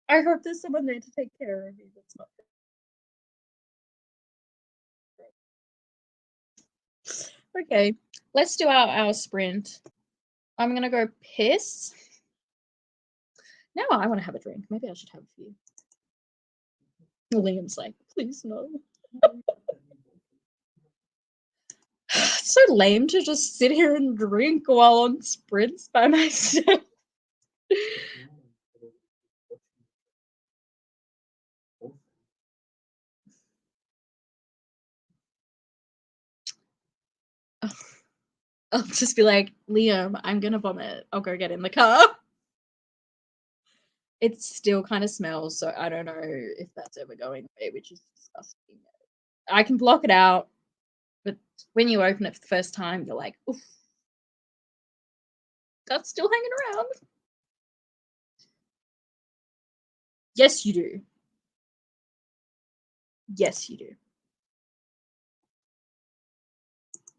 I hope there's someone there to take care of me. That's not okay. Let's do our sprint. I'm gonna go piss. Now I want to have a drink. Maybe I should have a few. Liam's like, please no. It's so lame to just sit here and drink while on sprints by myself. I'll just be like, Liam, I'm gonna vomit. I'll go get in the car. It still kind of smells, so I don't know if that's ever going away, which is disgusting. I can block it out, but when you open it for the first time, you're like, oof, that's still hanging around. Yes, you do. Yes, you do.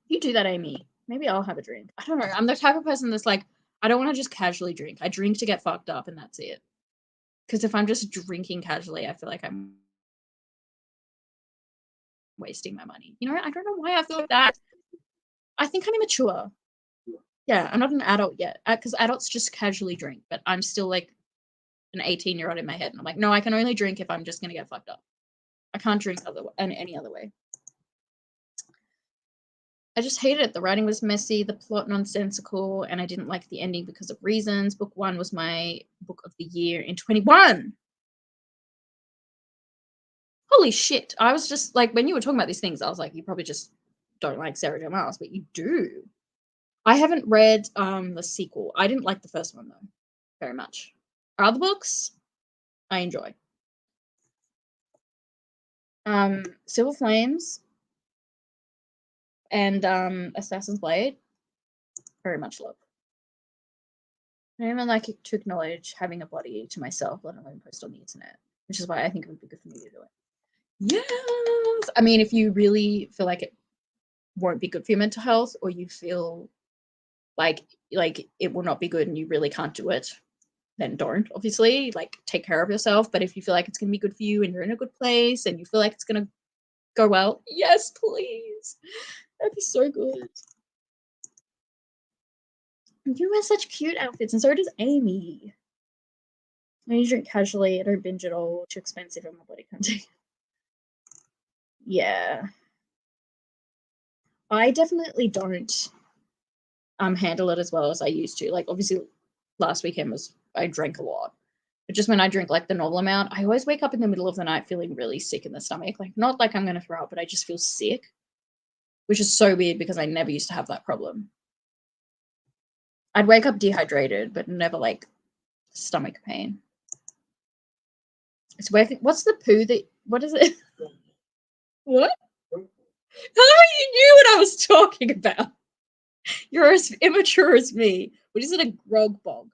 You do that, Amy. Maybe I'll have a drink. I don't know. I'm the type of person that's like, I don't want to just casually drink. I drink to get fucked up, and that's it. Because if I'm just drinking casually, I feel like I'm wasting my money. You know, I don't know why I feel like that. I think I'm immature. Yeah, I'm not an adult yet. Because adults just casually drink, but I'm still like an 18-year-old in my head. And I'm like, no, I can only drink if I'm just going to get fucked up. I can't drink any other way. I just hated it. The writing was messy, the plot nonsensical, and I didn't like the ending because of reasons. Book 1 was my book of the year in 21. Holy shit. I was just like, when you were talking about these things, I was like, you probably just don't like Sarah J. Maas, but you do. I haven't read the sequel. I didn't like the first one, though, very much. Other books, I enjoy. Silver Flames and Assassin's Blade, very much love. I don't even like to acknowledge having a body to myself, let alone post on the internet, which is why I think it would be good for me to do it. Yes! I mean, if you really feel like it won't be good for your mental health, or you feel like it will not be good and you really can't do it, then don't, obviously. Like, take care of yourself. But if you feel like it's going to be good for you and you're in a good place and you feel like it's going to go well, yes, please. That'd be so good. You wear such cute outfits, and so does Amy. I usually drink casually. I don't binge at all. Too expensive, and my body can't take it. Yeah. I definitely don't handle it as well as I used to. Like, obviously, last weekend I drank a lot. But just when I drink like the normal amount, I always wake up in the middle of the night feeling really sick in the stomach. Like, not like I'm going to throw up, but I just feel sick, which is so weird because I never used to have that problem. I'd wake up dehydrated, but never like stomach pain. It's working. What's the poo that, what is it? What? How you knew what I was talking about? You're as immature as me. What is it, a grog bog?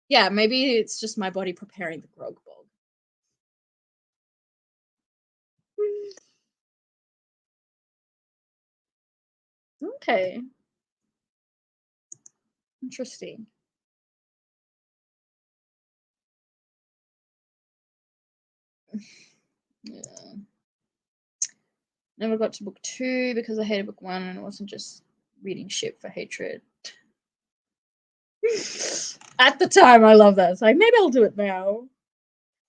Yeah, maybe it's just my body preparing the grog bog. Okay. Interesting. Yeah. Never got to book 2 because I hated book 1 and it wasn't just reading shit for hatred. At the time, I love that. It's like, maybe I'll do it now.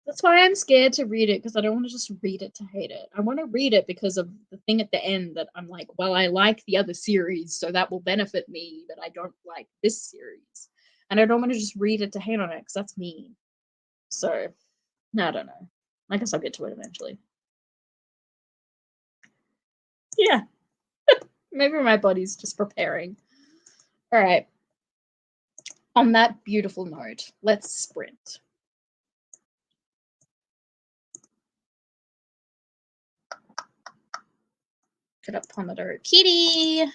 That's why I'm scared to read it, because I don't want to just read it to hate it. I want to read it because of the thing at the end that I'm like, well, I like the other series, so that will benefit me, but I don't like this series. And I don't want to just read it to hate on it, because that's mean. So, no, I don't know. I guess I'll get to it eventually. Yeah. Maybe my body's just preparing. All right. On that beautiful note, let's sprint. Get up, Pomodoro Kitty.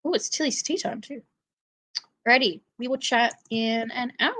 Oh, it's Tilly's tea time too. Ready. We will chat in an hour.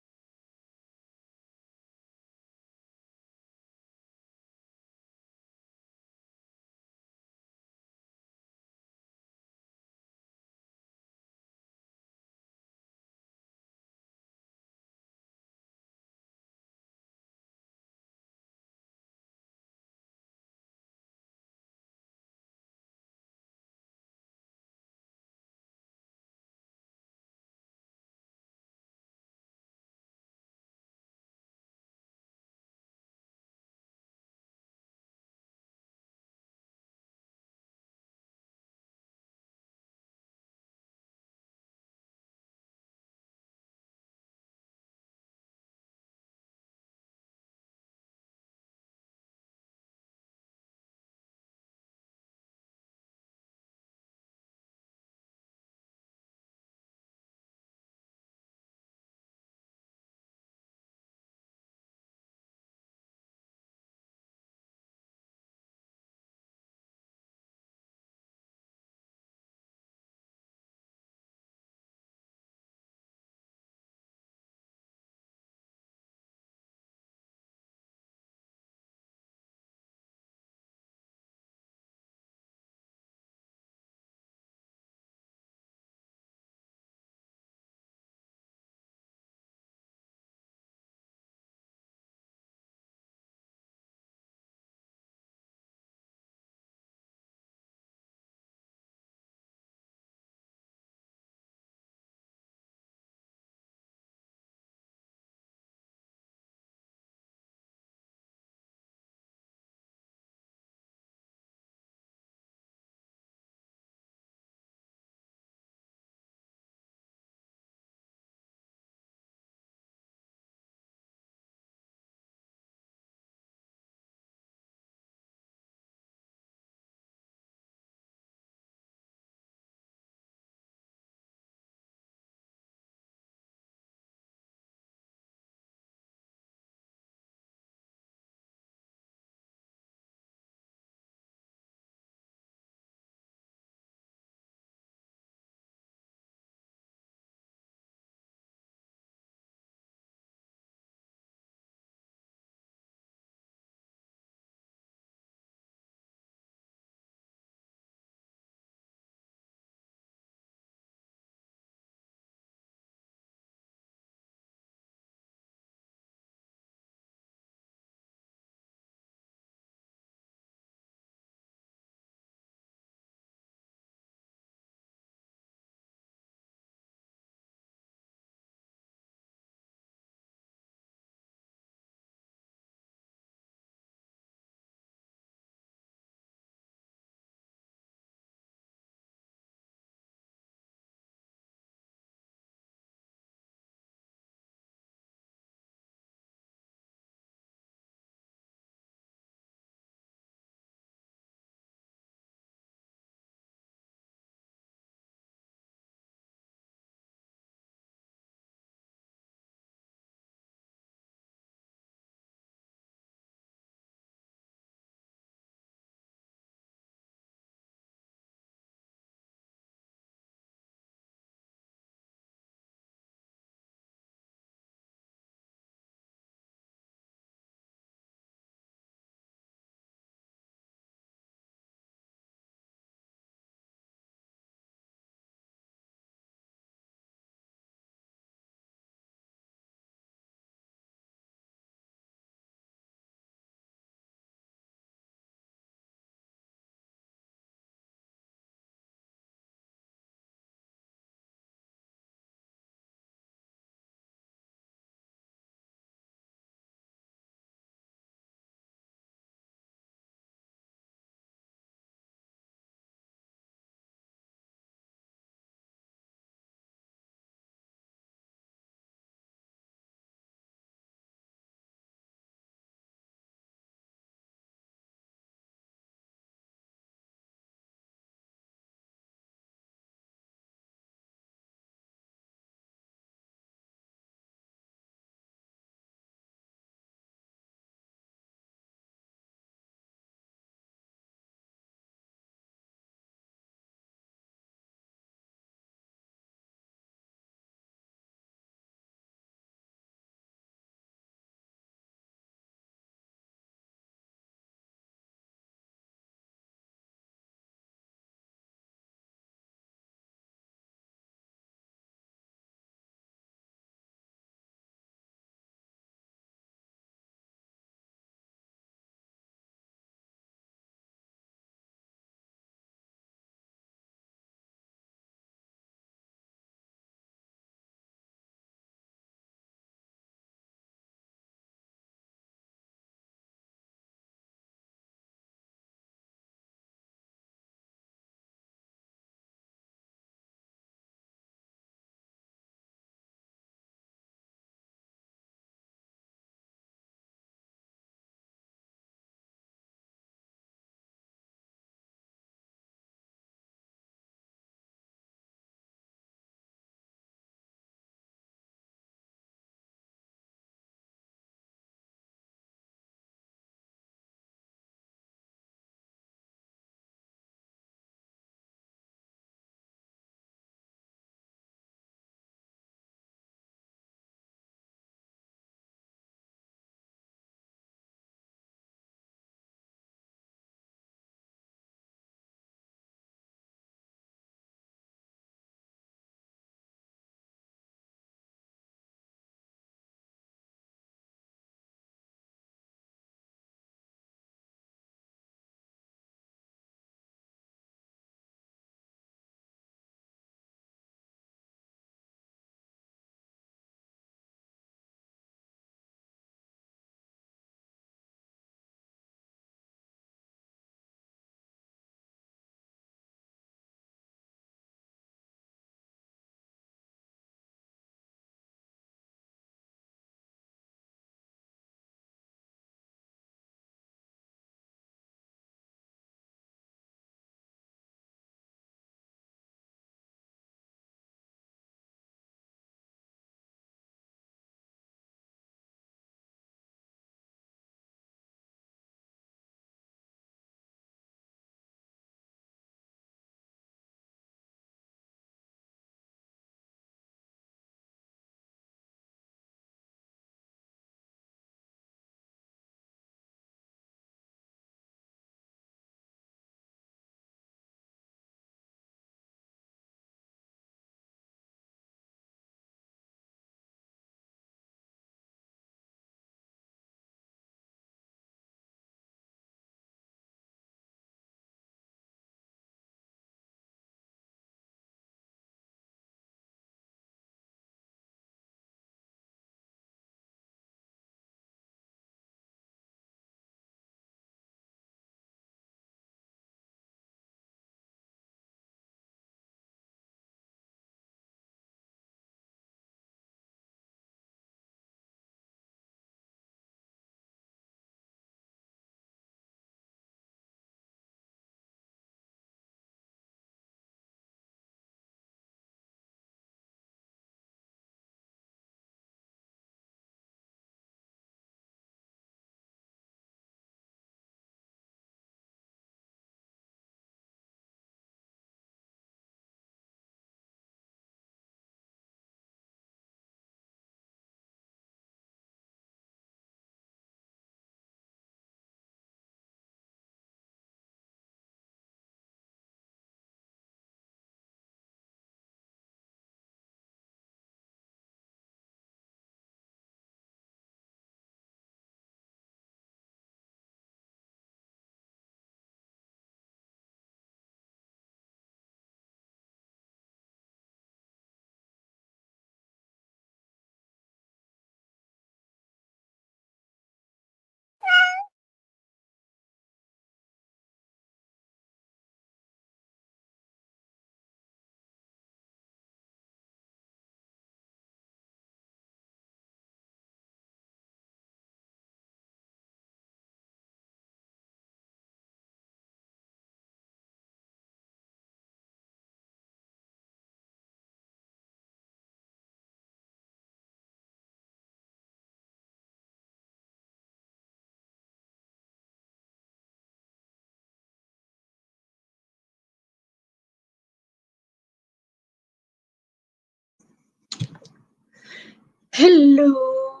Hello.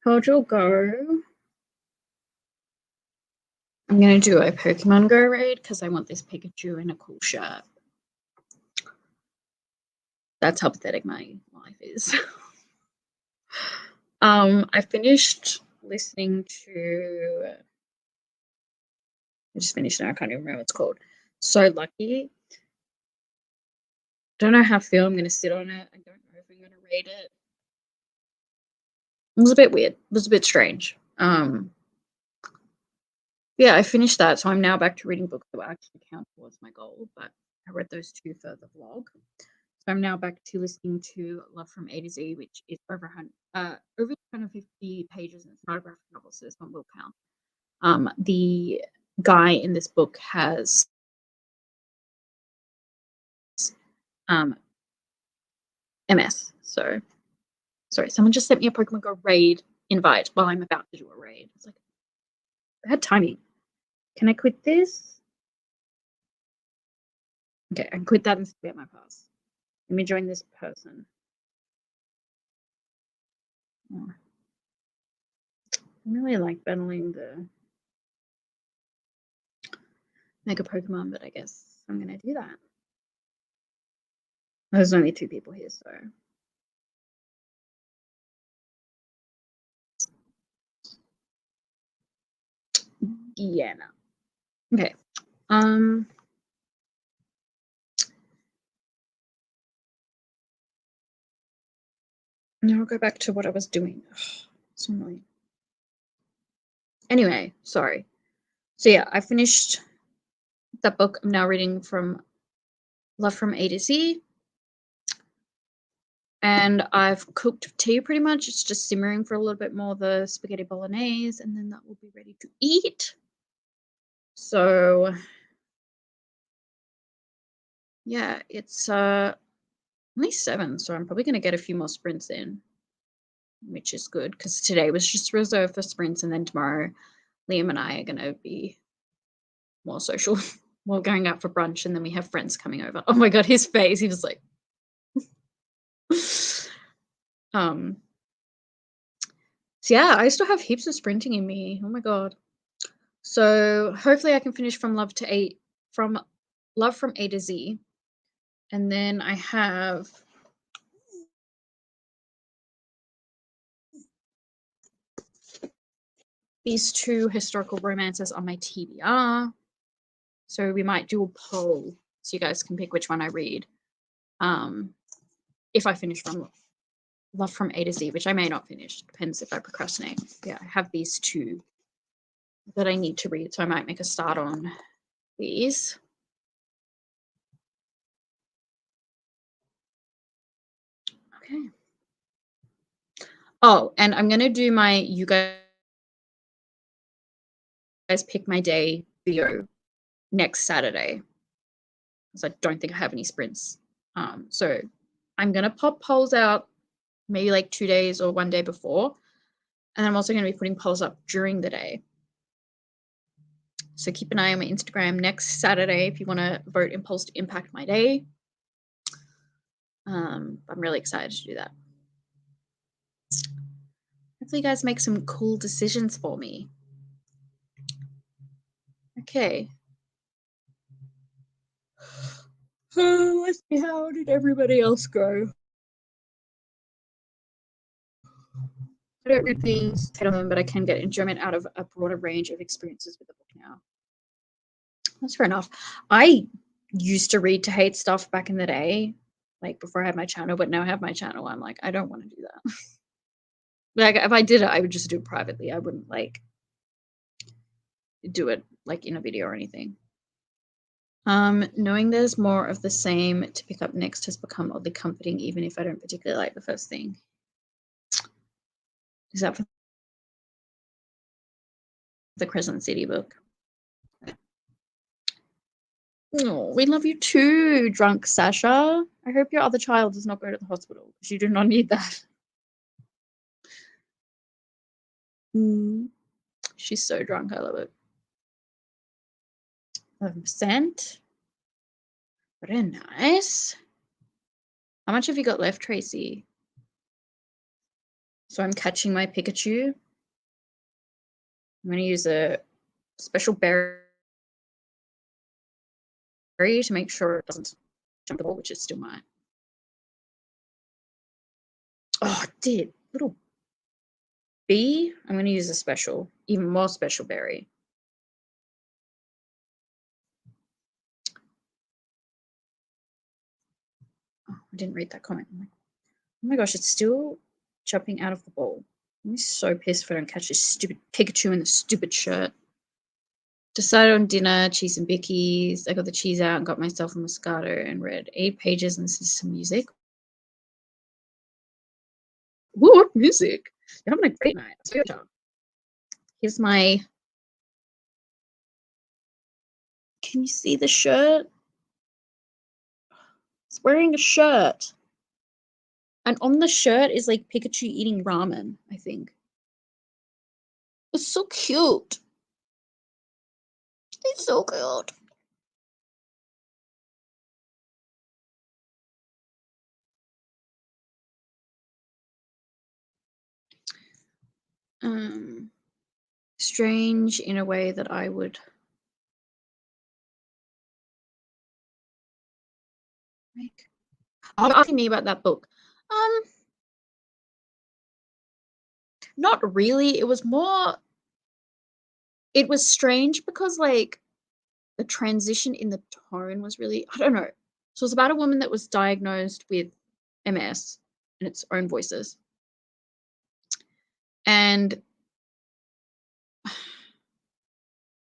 How'd you go? I'm gonna do a Pokemon Go raid because I want this Pikachu in a cool shirt. That's how pathetic my life is. I finished listening to. I just finished it. I can't even remember what it's called. So Lucky. Don't know how I feel. I'm gonna sit on it. I don't know if I'm gonna rate it. It was a bit weird. It was a bit strange. Yeah, I finished that, so I'm now back to reading books that will actually count towards my goal. But I read those 2 for the vlog. So I'm now back to listening to Love from A to Z, which is over 250 pages, and it's not a graphic novel, so this one will count. The guy in this book has MS. So, sorry, someone just sent me a Pokemon Go raid invite while I'm about to do a raid. It's like bad timing. Can I quit this? Okay, I can quit that and spam my pass. Let me join this person. Oh. I really like battling the Mega Pokemon, but I guess I'm gonna do that. There's only 2 people here, so. Yeah, no. Okay. Now I'll go back to what I was doing. Ugh, so annoying. Anyway, sorry. So yeah, I finished that book. I'm now reading from Love from A to Z. And I've cooked tea pretty much. It's just simmering for a little bit more, the spaghetti bolognese, and then that will be ready to eat. So yeah, it's only 7, so I'm probably gonna get a few more sprints in, which is good because today was just reserved for sprints, and then tomorrow Liam and I are gonna be more social. We're going out for brunch, and then we have friends coming over. Oh my god, his face! He was like, So yeah, I still have heaps of sprinting in me. Oh my god. So hopefully I can finish from Love from A to Z, and then I have these 2 historical romances on my TBR. So we might do a poll so you guys can pick which one I read. If I finish from Love from A to Z, which I may not finish, depends if I procrastinate. Yeah, I have these 2 that I need to read, so I might make a start on these. Okay. Oh, and I'm gonna do my you guys pick my day video next Saturday, because I don't think I have any sprints. So I'm gonna pop polls out maybe like 2 days or 1 day before, and I'm also gonna be putting polls up during the day. So keep an eye on my Instagram next Saturday if you want to vote in polls to impact my day. I'm really excited to do that. Hopefully you guys make some cool decisions for me. Okay. So let's see, how did everybody else go? I don't read things, but I can get enjoyment out of a broader range of experiences with the book now. That's fair enough. I used to read to hate stuff back in the day, like before I had my channel, but now I have my channel. I'm like, I don't want to do that. Like, if I did it, I would just do it privately. I wouldn't like do it like in a video or anything. Knowing there's more of the same to pick up next has become oddly comforting, even if I don't particularly like the first thing. Is that for the Crescent City book? Oh, we love you too, drunk Sasha. I hope your other child does not go to the hospital because you do not need that. She's so drunk. I love it. 11%. Very nice. How much have you got left, Tracy? So I'm catching my Pikachu. I'm going to use a special berry to make sure it doesn't jump the ball, which it still might. Oh, it did. Little bee. I'm going to use a special, even more special berry. Oh, I didn't read that comment. Oh my gosh, it's still jumping out of the ball. I'm so pissed if I don't catch this stupid Pikachu in the stupid shirt. Decided on dinner, cheese and bickies. I got the cheese out and got myself a Moscato and read 8 pages and listened to some music. What music? You're having a great night. Here's my... Can you see the shirt? It's wearing a shirt. And on the shirt is like Pikachu eating ramen, I think. It's so cute. It's so cute. Strange in a way that I would make. Oh, asking me about that book. Not really. It was strange because like the transition in the tone was really, I don't know. So it's about a woman that was diagnosed with MS in its own voices. And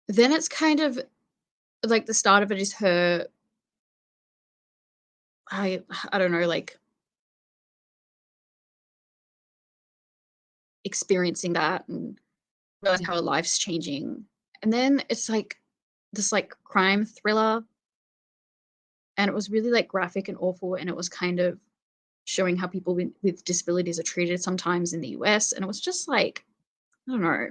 then it's kind of like the start of it is her, I don't know, like experiencing that and realizing how her life's changing. And then it's like this like crime thriller. And it was really like graphic and awful. And it was kind of showing how people with disabilities are treated sometimes in the US. And it was just like, I don't know.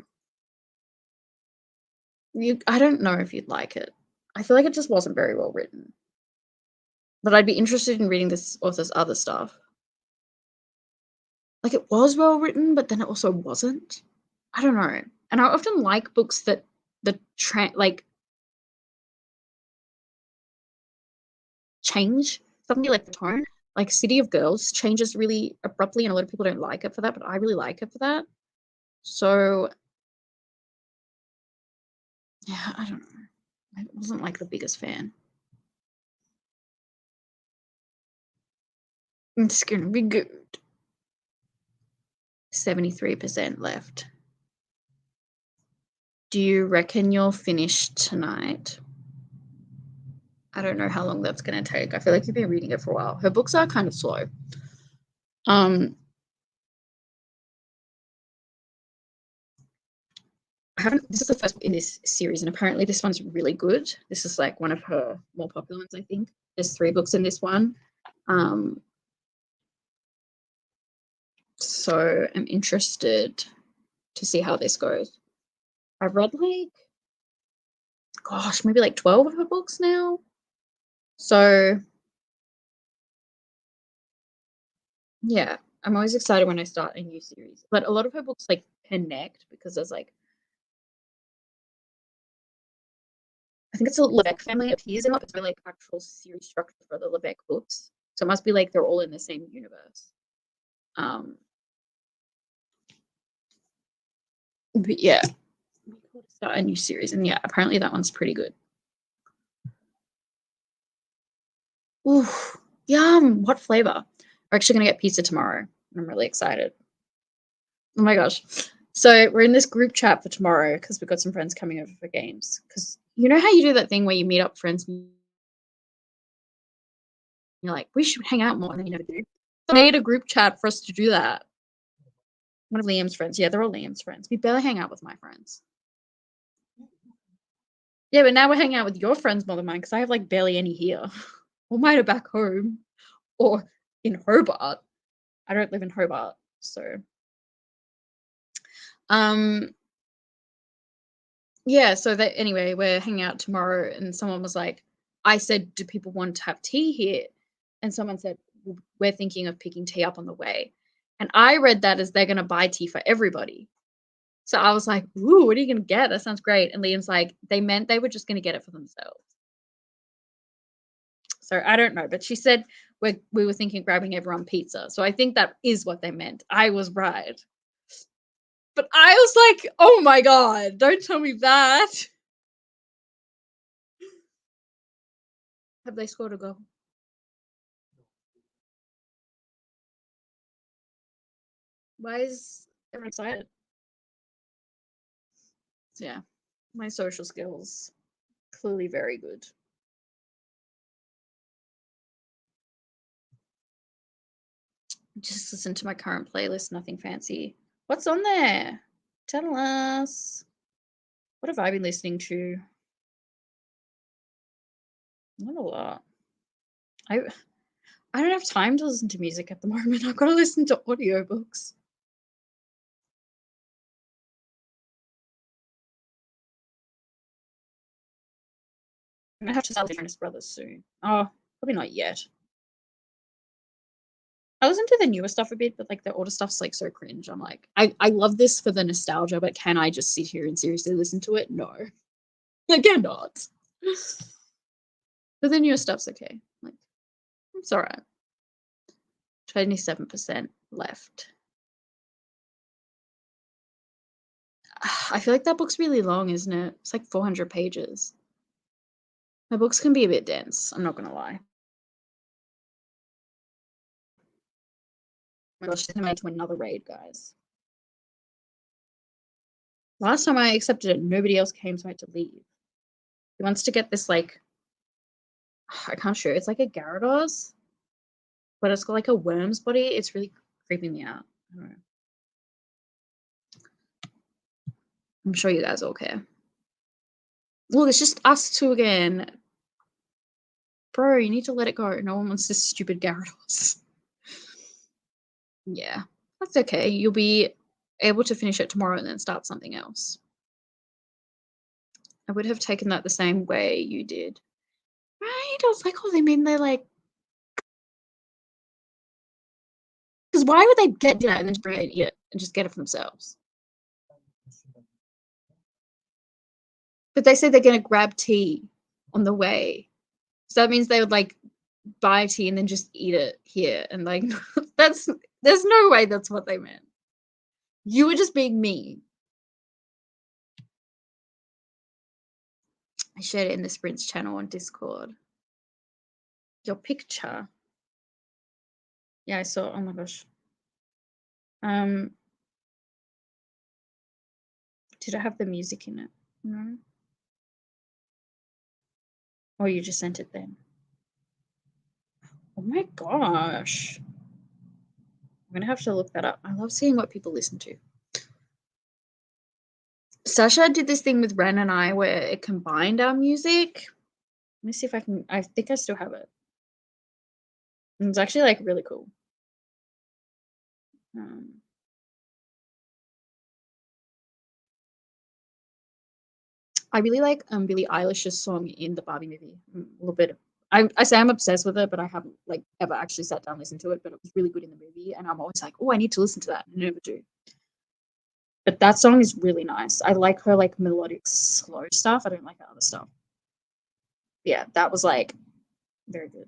I don't know if you'd like it. I feel like it just wasn't very well written. But I'd be interested in reading this author's other stuff. Like it was well written, but then it also wasn't. I don't know. And I often like books that like change something like the tone. Like City of Girls changes really abruptly, and a lot of people don't like it for that, but I really like it for that. So yeah, I don't know. I wasn't like the biggest fan. It's gonna be good. 73% left. Do you reckon you'll finish tonight? I don't know how long that's going to take. I feel like you've been reading it for a while. Her books are kind of slow. This is the first book in this series, and apparently this one's really good. This is like one of her more popular ones, I think. There's 3 books in this one. So I'm interested to see how this goes. I've read like, gosh, maybe like 12 of her books now. So yeah, I'm always excited when I start a new series. But a lot of her books like connect because there's like, I think it's a Lebec family appears in it. It's really like actual series structure for the Lebec books. So it must be like they're all in the same universe. But yeah, start a new series, and yeah, apparently that one's pretty good. Ooh, yum! What flavor? We're actually gonna get pizza tomorrow, and I'm really excited. Oh my gosh! So we're in this group chat for tomorrow because we've got some friends coming over for games. Because you know how you do that thing where you meet up friends, and you're like, we should hang out more, and then you never do. So I made a group chat for us to do that. One of Liam's friends. Yeah, they're all Liam's friends. We barely hang out with my friends. Yeah, but now we're hanging out with your friends more than mine because I have like barely any here. All mine are back home or in Hobart. I don't live in Hobart, so yeah, so that anyway, we're hanging out tomorrow, and someone was like, I said, do people want to have tea here? And someone said, we're thinking of picking tea up on the way. And I read that as they're going to buy tea for everybody. So I was like, ooh, what are you going to get? That sounds great. And Liam's like, they meant they were just going to get it for themselves. So I don't know. But she said we were thinking of grabbing everyone pizza. So I think that is what they meant. I was right. But I was like, oh my God, don't tell me that. Have they scored a goal? Why is everyone excited? So yeah, my social skills clearly very good. Just listen to my current playlist, nothing fancy. What's on there? Tell us. What have I been listening to? Not a lot. I don't have time to listen to music at the moment. I've got to listen to audiobooks. I'm gonna have to start the Jonas Brothers soon. Oh, probably not yet. I listen to the newer stuff a bit, but like the older stuff's like so cringe. I'm like, I love this for the nostalgia, but can I just sit here and seriously listen to it? No, I cannot. But the newer stuff's okay. Like, it's all right. 27% left. I feel like that book's really long, isn't it? It's like 400 pages. My books can be a bit dense, I'm not gonna lie. Oh my gosh, she's gonna make to another raid, guys. Last time I accepted it, nobody else came, so I had to leave. He wants to get this, like, I can't show. It's like a Gyarados, but it's got like a worm's body. It's really creeping me out. I don't know. I'm sure you guys all care. Look, it's just us two again. Bro, you need to let it go. No one wants this stupid Gyarados. Yeah, that's okay. You'll be able to finish it tomorrow and then start something else. I would have taken that the same way you did. Right? I was like, oh, they mean they're like... Because why would they get dinner and then just bring it and eat it and just get it for themselves? But they said they're going to grab tea on the way. So that means they would like buy tea and then just eat it here. And like, there's no way that's what they meant. You were just being mean. I shared it in the Sprints channel on Discord. Your picture. Yeah, I saw. Oh my gosh. Did it have the music in it? No. Or you just sent it then? Oh my gosh. I'm gonna have to look that up. I love seeing what people listen to. Sasha did this thing with Ren and I where it combined our music. Let me see if I can. I think I still have it. And it's actually like really cool. I really like Billie Eilish's song in the Barbie movie. A little bit. I say I'm obsessed with it, but I haven't like ever actually sat down and listened to it. But it was really good in the movie, and I'm always like, oh, I need to listen to that. I never do. But that song is really nice. I like her like melodic slow stuff. I don't like her other stuff. Yeah, that was like very good.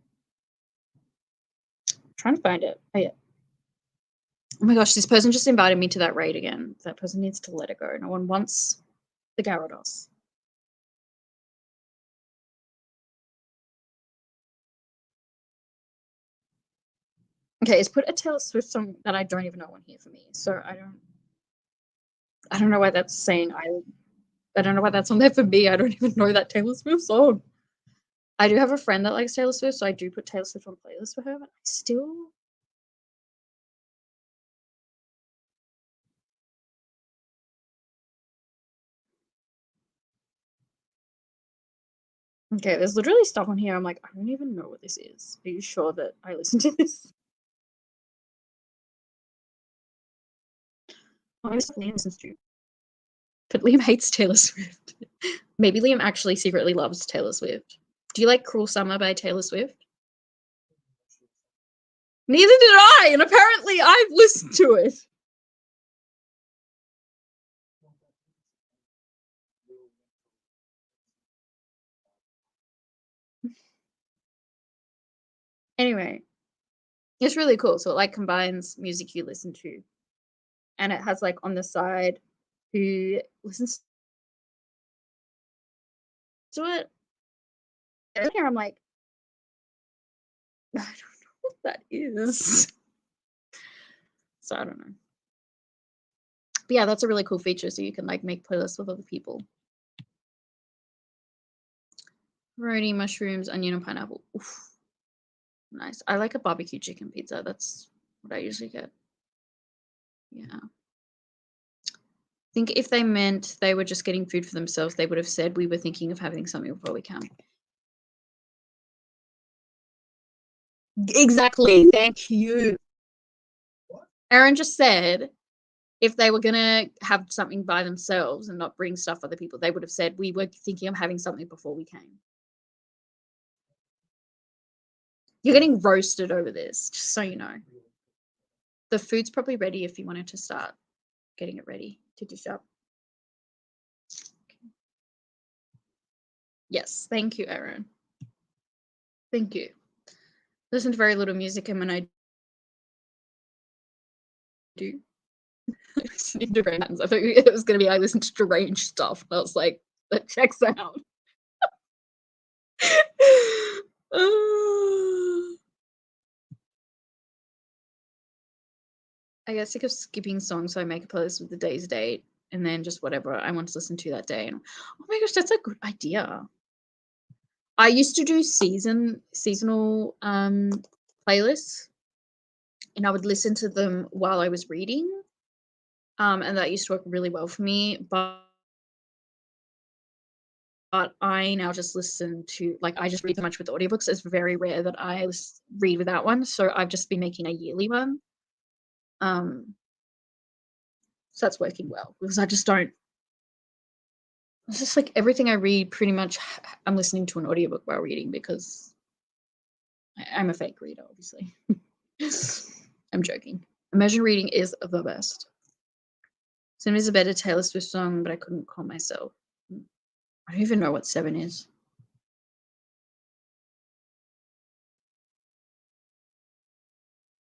I'm trying to find it. Oh yeah. Oh my gosh, this person just invited me to that raid again. That person needs to let it go. No one wants the Gyarados. Okay, it's put a Taylor Swift song that I don't even know on here for me. So I don't know why that's saying I don't know why that's on there for me. I don't even know that Taylor Swift song. I do have a friend that likes Taylor Swift, so I do put Taylor Swift on playlist for her, but I still... Okay, there's literally stuff on here. I'm like, I don't even know what this is. Are you sure that I listen to this? I guess Liam listens to. But Liam hates Taylor Swift. Maybe Liam actually secretly loves Taylor Swift. Do you like Cruel Summer by Taylor Swift? Neither did I, and apparently I've listened to it. Anyway, it's really cool. So it like combines music you listen to, and it has like on the side who listens to it. And here I'm like, I don't know what that is. So I don't know. But yeah, that's a really cool feature. So you can like make playlists with other people. Roti, mushrooms, onion, and pineapple. Oof. Nice. I like a barbecue chicken pizza. That's what I usually get. Yeah. I think if they meant they were just getting food for themselves, they would have said we were thinking of having something before we come. Exactly. Thank you. Aaron just said if they were going to have something by themselves and not bring stuff for other people, they would have said we were thinking of having something before we came. You're getting roasted over this, just so you know. The food's probably ready if you wanted to start getting it ready to dish up. Yes, thank you, Aaron. Thank you. Listen to very little music, and when I do, listening to Readathons, I thought it was going to be I listen to deranged stuff. And I was like, that checks out. I get sick of skipping songs, so I make a playlist with the day's date and then just whatever I want to listen to that day. And oh my gosh, that's a good idea. I used to do seasonal playlists, and I would listen to them while I was reading. And that used to work really well for me. But I now just listen to, like, I just read so much with audiobooks. It's very rare that I read without one. So I've just been making a yearly one. So that's working well because I just don't. It's just like everything I read, pretty much, I'm listening to an audiobook while reading because I'm a fake reader, obviously. I'm joking. Immersion reading is the best. Seven is a better Taylor Swift song, but I couldn't call myself. I don't even know what 7 is.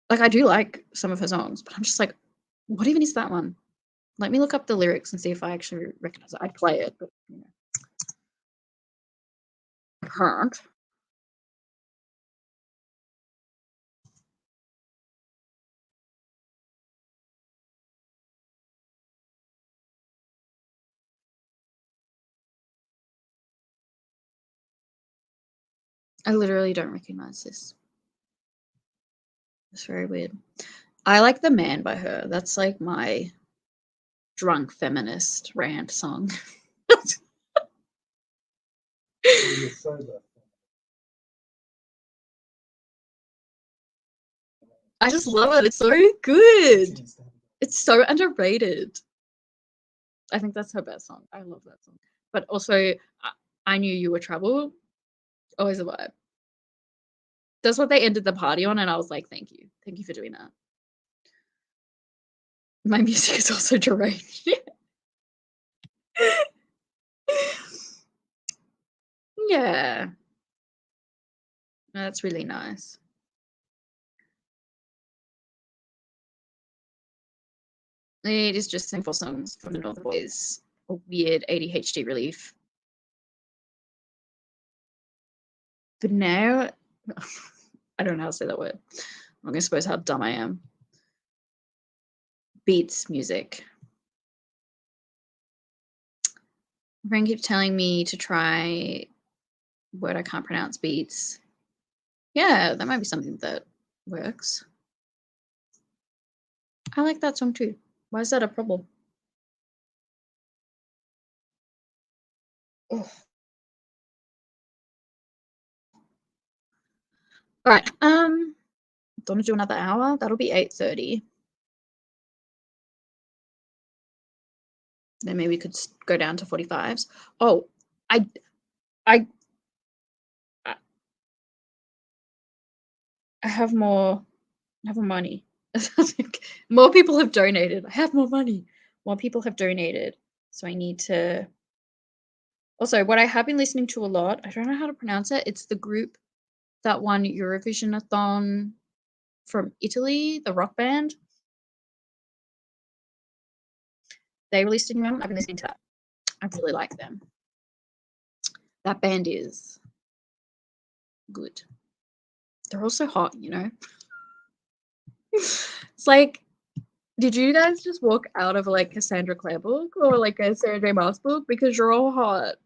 Like, I do like some of her songs, but I'm just like, what even is that one? Let me look up the lyrics and see if I actually recognize it. I'd play it, but you know. I can't. I literally don't recognize this. It's very weird. I like The Man by her. That's like my drunk feminist rant song. I just love it. It's so good. It's so underrated. I think that's her best song. I love that song. But also, I Knew You Were Trouble. Always a vibe. That's what they ended the party on, and I was like, thank you. Thank you for doing that. My music is also deranged. Yeah. That's really nice. It is just simple songs from the Northern Boys. A weird ADHD relief. But now, I don't know how to say that word. I'm going to suppose how dumb I am. Beats music. My friend keeps telling me to try word I can't pronounce, Beats. Yeah, that might be something that works. I like that song too. Why is that a problem? Oh. All right. Don't want to do another hour. That'll be 8:30. Then maybe we could go down to 45s. Oh, I have more I have more money. More people have donated. I have more money. More people have donated. So I need to. Also, what I have been listening to a lot, I don't know how to pronounce it. It's the group that won Eurovisionathon from Italy, the rock band. They released a new album. I've been listening to that. I really like them. That band is good. They're also hot, you know? It's like, did you guys just walk out of like a Cassandra Clare book or like a Sarah J. Maas book? Because you're all hot.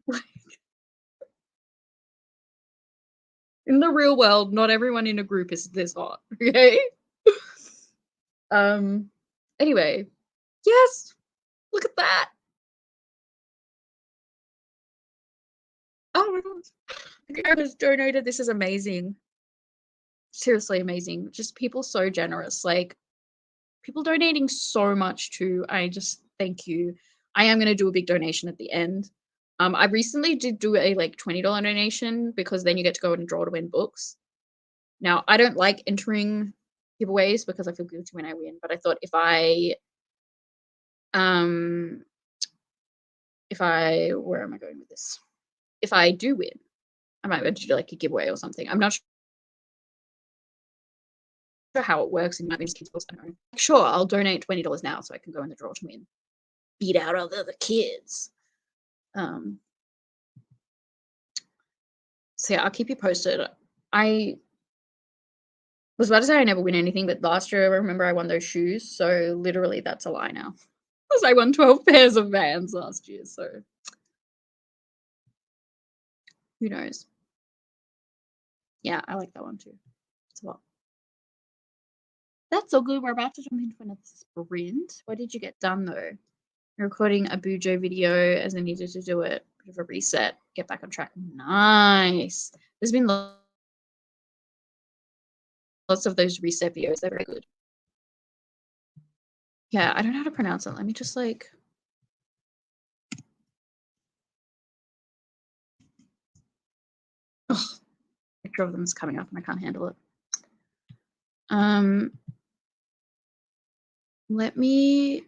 In the real world, not everyone in a group is this hot, okay? Anyway, yes, look at that. Oh my god. I was donated. This is amazing. Seriously amazing. Just people so generous. Like people donating so much too. I just thank you. I am going to do a big donation at the end. I recently did do a like $20 donation because then you get to go and draw to win books. Now, I don't like entering giveaways because I feel guilty when I win, but I thought if I where am I going with this? If I do win, I might be able to do like a giveaway or something. I'm not sure how it works in my kids' books. I don't know. Sure, I'll donate $20 now so I can go in the draw to win. Beat out all the other kids. So yeah, I'll keep you posted. I was about to say I never win anything, but last year I remember I won those shoes. So literally that's a lie now. Because I won 12 pairs of Vans last year. So who knows? Yeah, I like that one too. It's a lot. That's so good. We're about to jump into another sprint. What did you get done though? You're recording a Bujo video as I needed to do it. Bit of a reset. Get back on track. Nice. There's been lots of those reset videos. They're very good. Yeah, I don't know how to pronounce it. Let me just like. Oh, picture of them is coming up and I can't handle it. Let me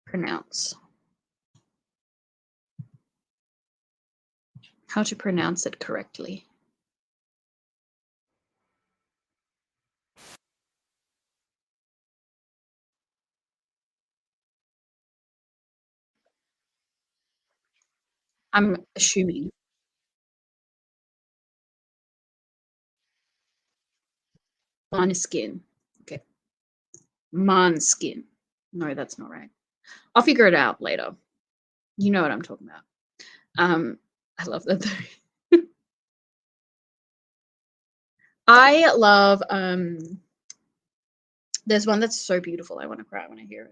pronounce. How to pronounce it correctly. I'm assuming. Måneskin. Okay. Måneskin. No, that's not right. I'll figure it out later. You know what I'm talking about. I love that though. I love there's one that's so beautiful. I want to cry when I hear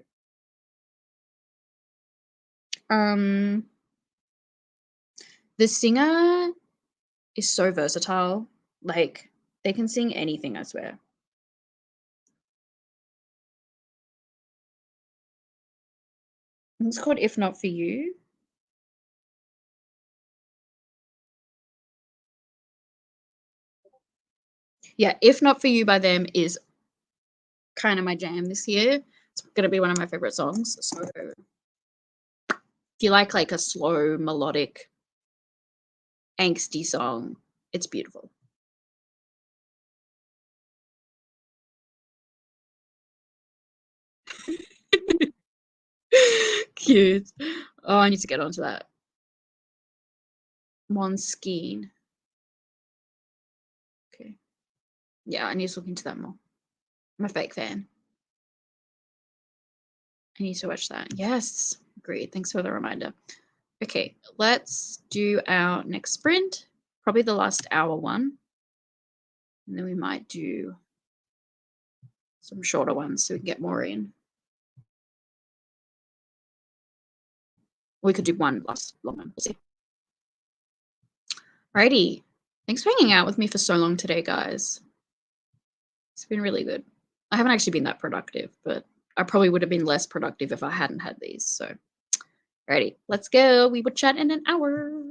it. The singer is so versatile. Like they can sing anything, I swear. It's called If Not For You. Yeah, If Not For You by them is kind of my jam this year. It's going to be one of my favorite songs. So if you like a slow, melodic, angsty song, it's beautiful. Cute. Oh, I need to get onto that. Måneskin. Okay. Yeah, I need to look into that more. I'm a fake fan. I need to watch that. Yes. Great. Thanks for the reminder. Okay, let's do our next sprint. Probably the last hour one. And then we might do some shorter ones so we can get more in. We could do one last long one. We'll see. Alrighty. Thanks for hanging out with me for so long today, guys. It's been really good. I haven't actually been that productive, but I probably would have been less productive if I hadn't had these. So, alrighty, let's go. We will chat in an hour.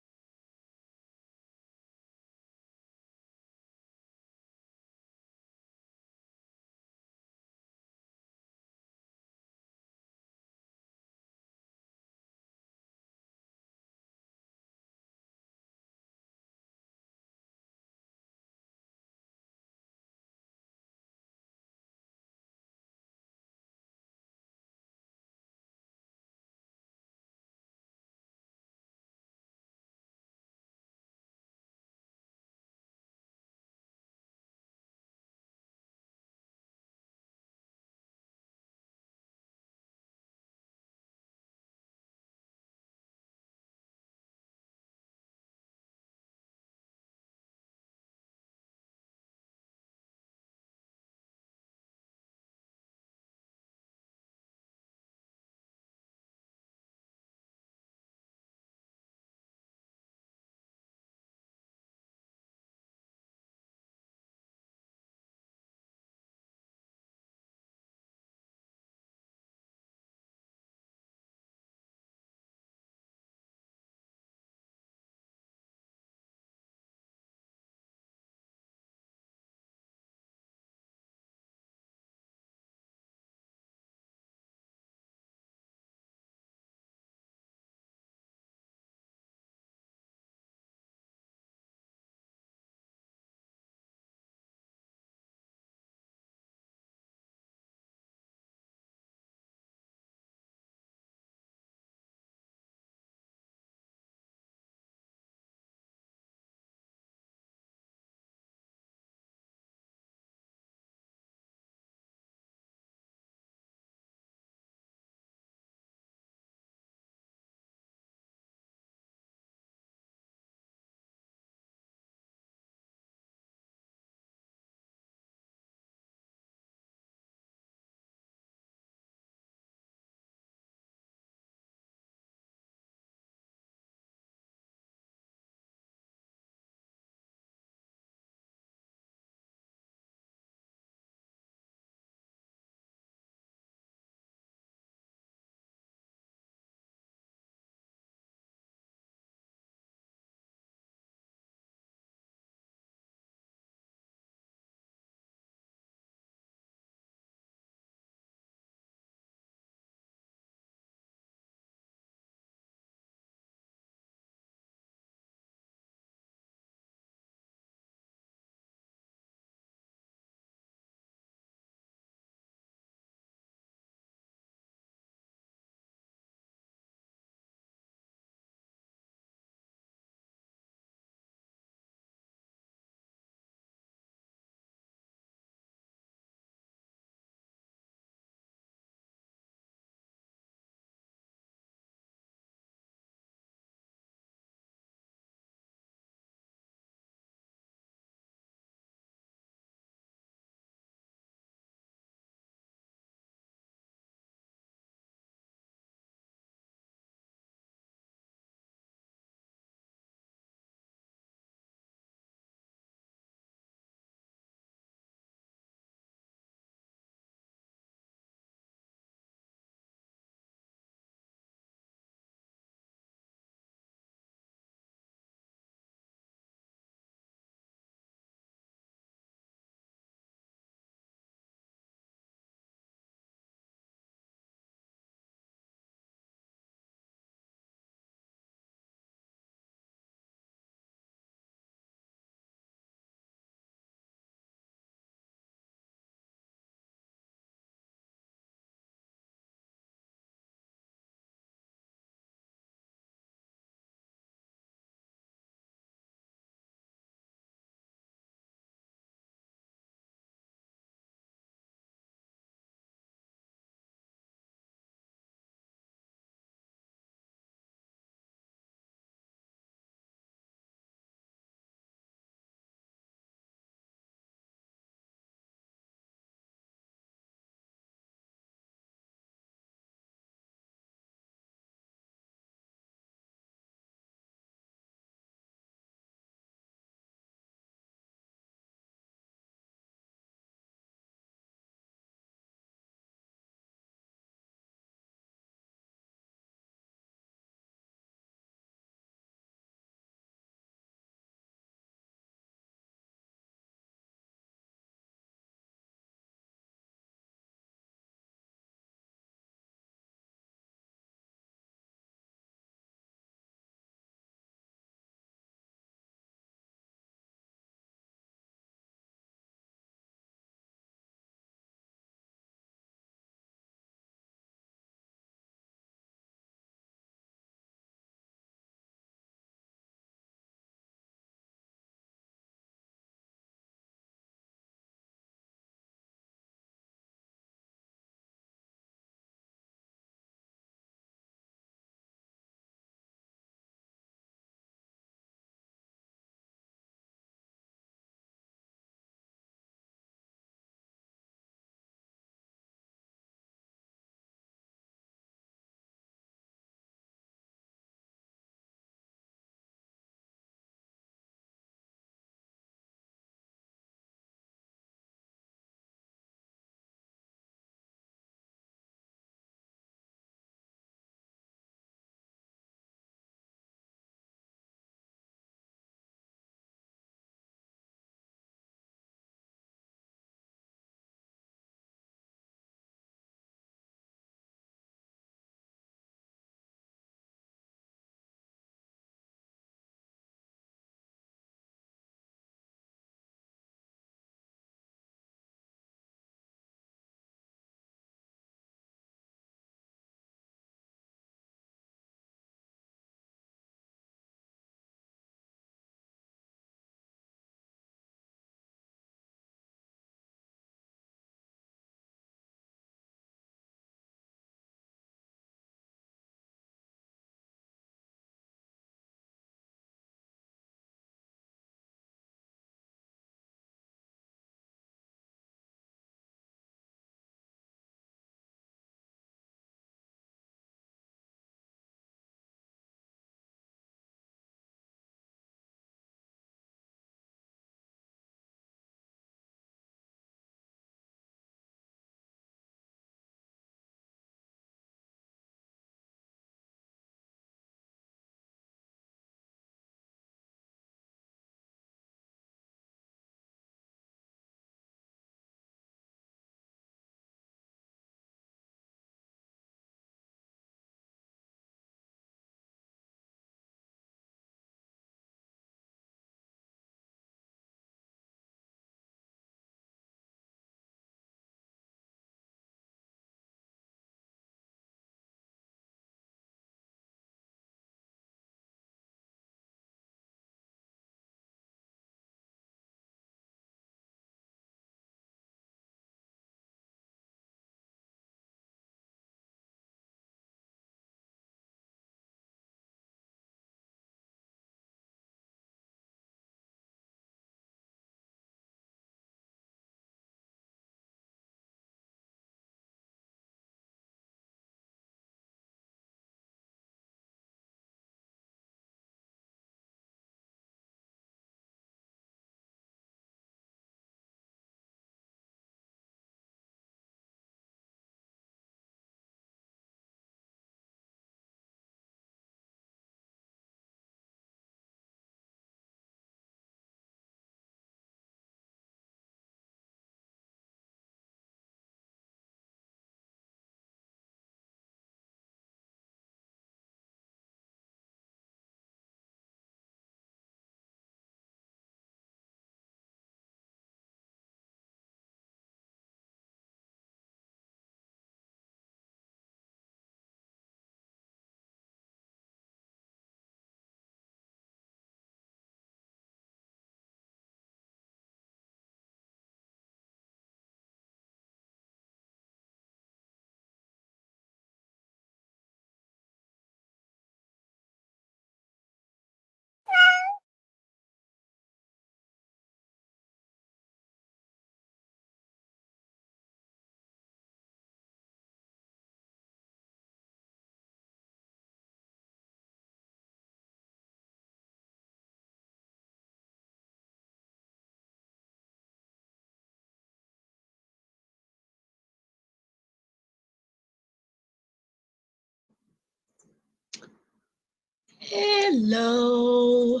Hello.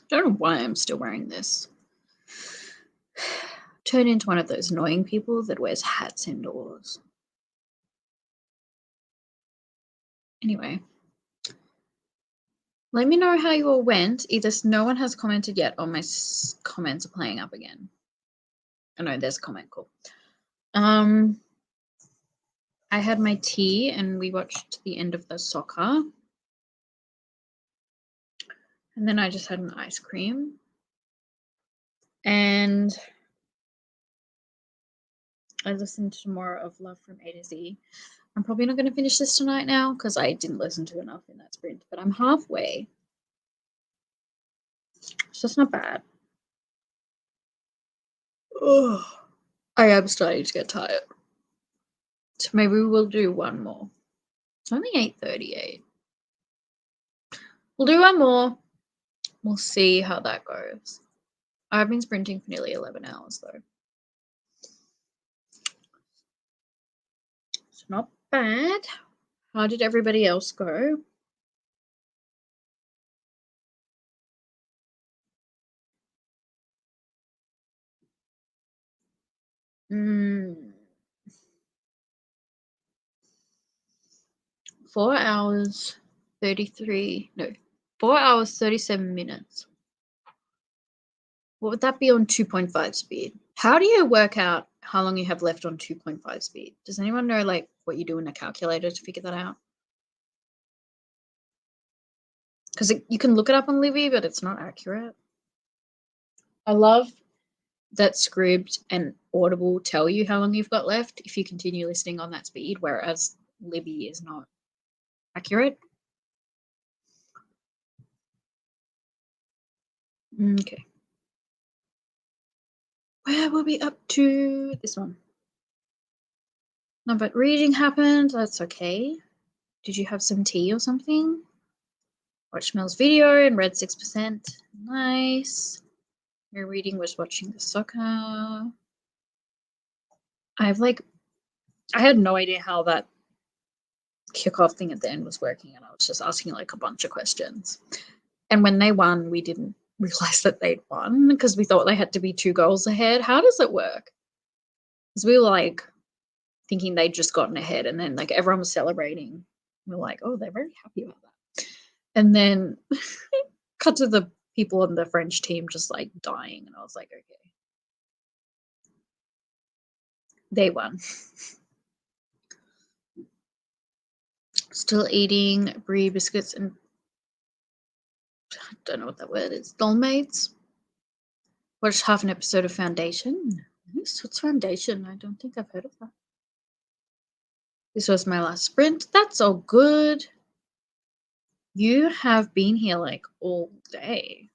Don't know why I'm still wearing this. Turn into one of those annoying people that wears hats indoors. Anyway. Let me know how you all went. Either no one has commented yet or my comments are playing up again. Oh no, there's a comment. Cool. I had my tea and we watched the end of the soccer. And then I just had an ice cream. And I listened to more of Love from A to Z. I'm probably not going to finish this tonight now because I didn't listen to enough in that sprint, but I'm halfway. So it's not bad. Ugh. I am starting to get tired. So maybe we'll do one more. It's only 8:38. We'll do one more. We'll see how that goes. I've been sprinting for nearly 11 hours though. It's not bad. How did everybody else go? Mm. 4 hours 33. No, 4 hours 37 minutes. What would that be on 2.5 speed? How do you work out how long you have left on 2.5 speed? Does anyone know like what you do in a calculator to figure that out? Because you can look it up on Livy, but it's not accurate. I love that Scribd and Audible tell you how long you've got left if you continue listening on that speed, whereas Libby is not accurate. Okay. Where will we up to? This one. No, but reading happened. That's okay. Did you have some tea or something? Watched Mel's video and read 6%. Nice. Your reading was watching the soccer. I had no idea how that kickoff thing at the end was working, and I was just asking like a bunch of questions. And when they won, we didn't realize that they'd won because we thought they had to be 2 goals ahead. How does it work? Because we were like thinking they'd just gotten ahead, and then like everyone was celebrating. We're like, oh, they're very happy about that. And then cut to the people on the French team just like dying, and I was like, okay, they won. Still eating brie biscuits and I don't know what that word is. Dolmades. Watched half an episode of Foundation. What's Foundation? I don't think I've heard of that. This was my last sprint. That's all good. You have been here like all day.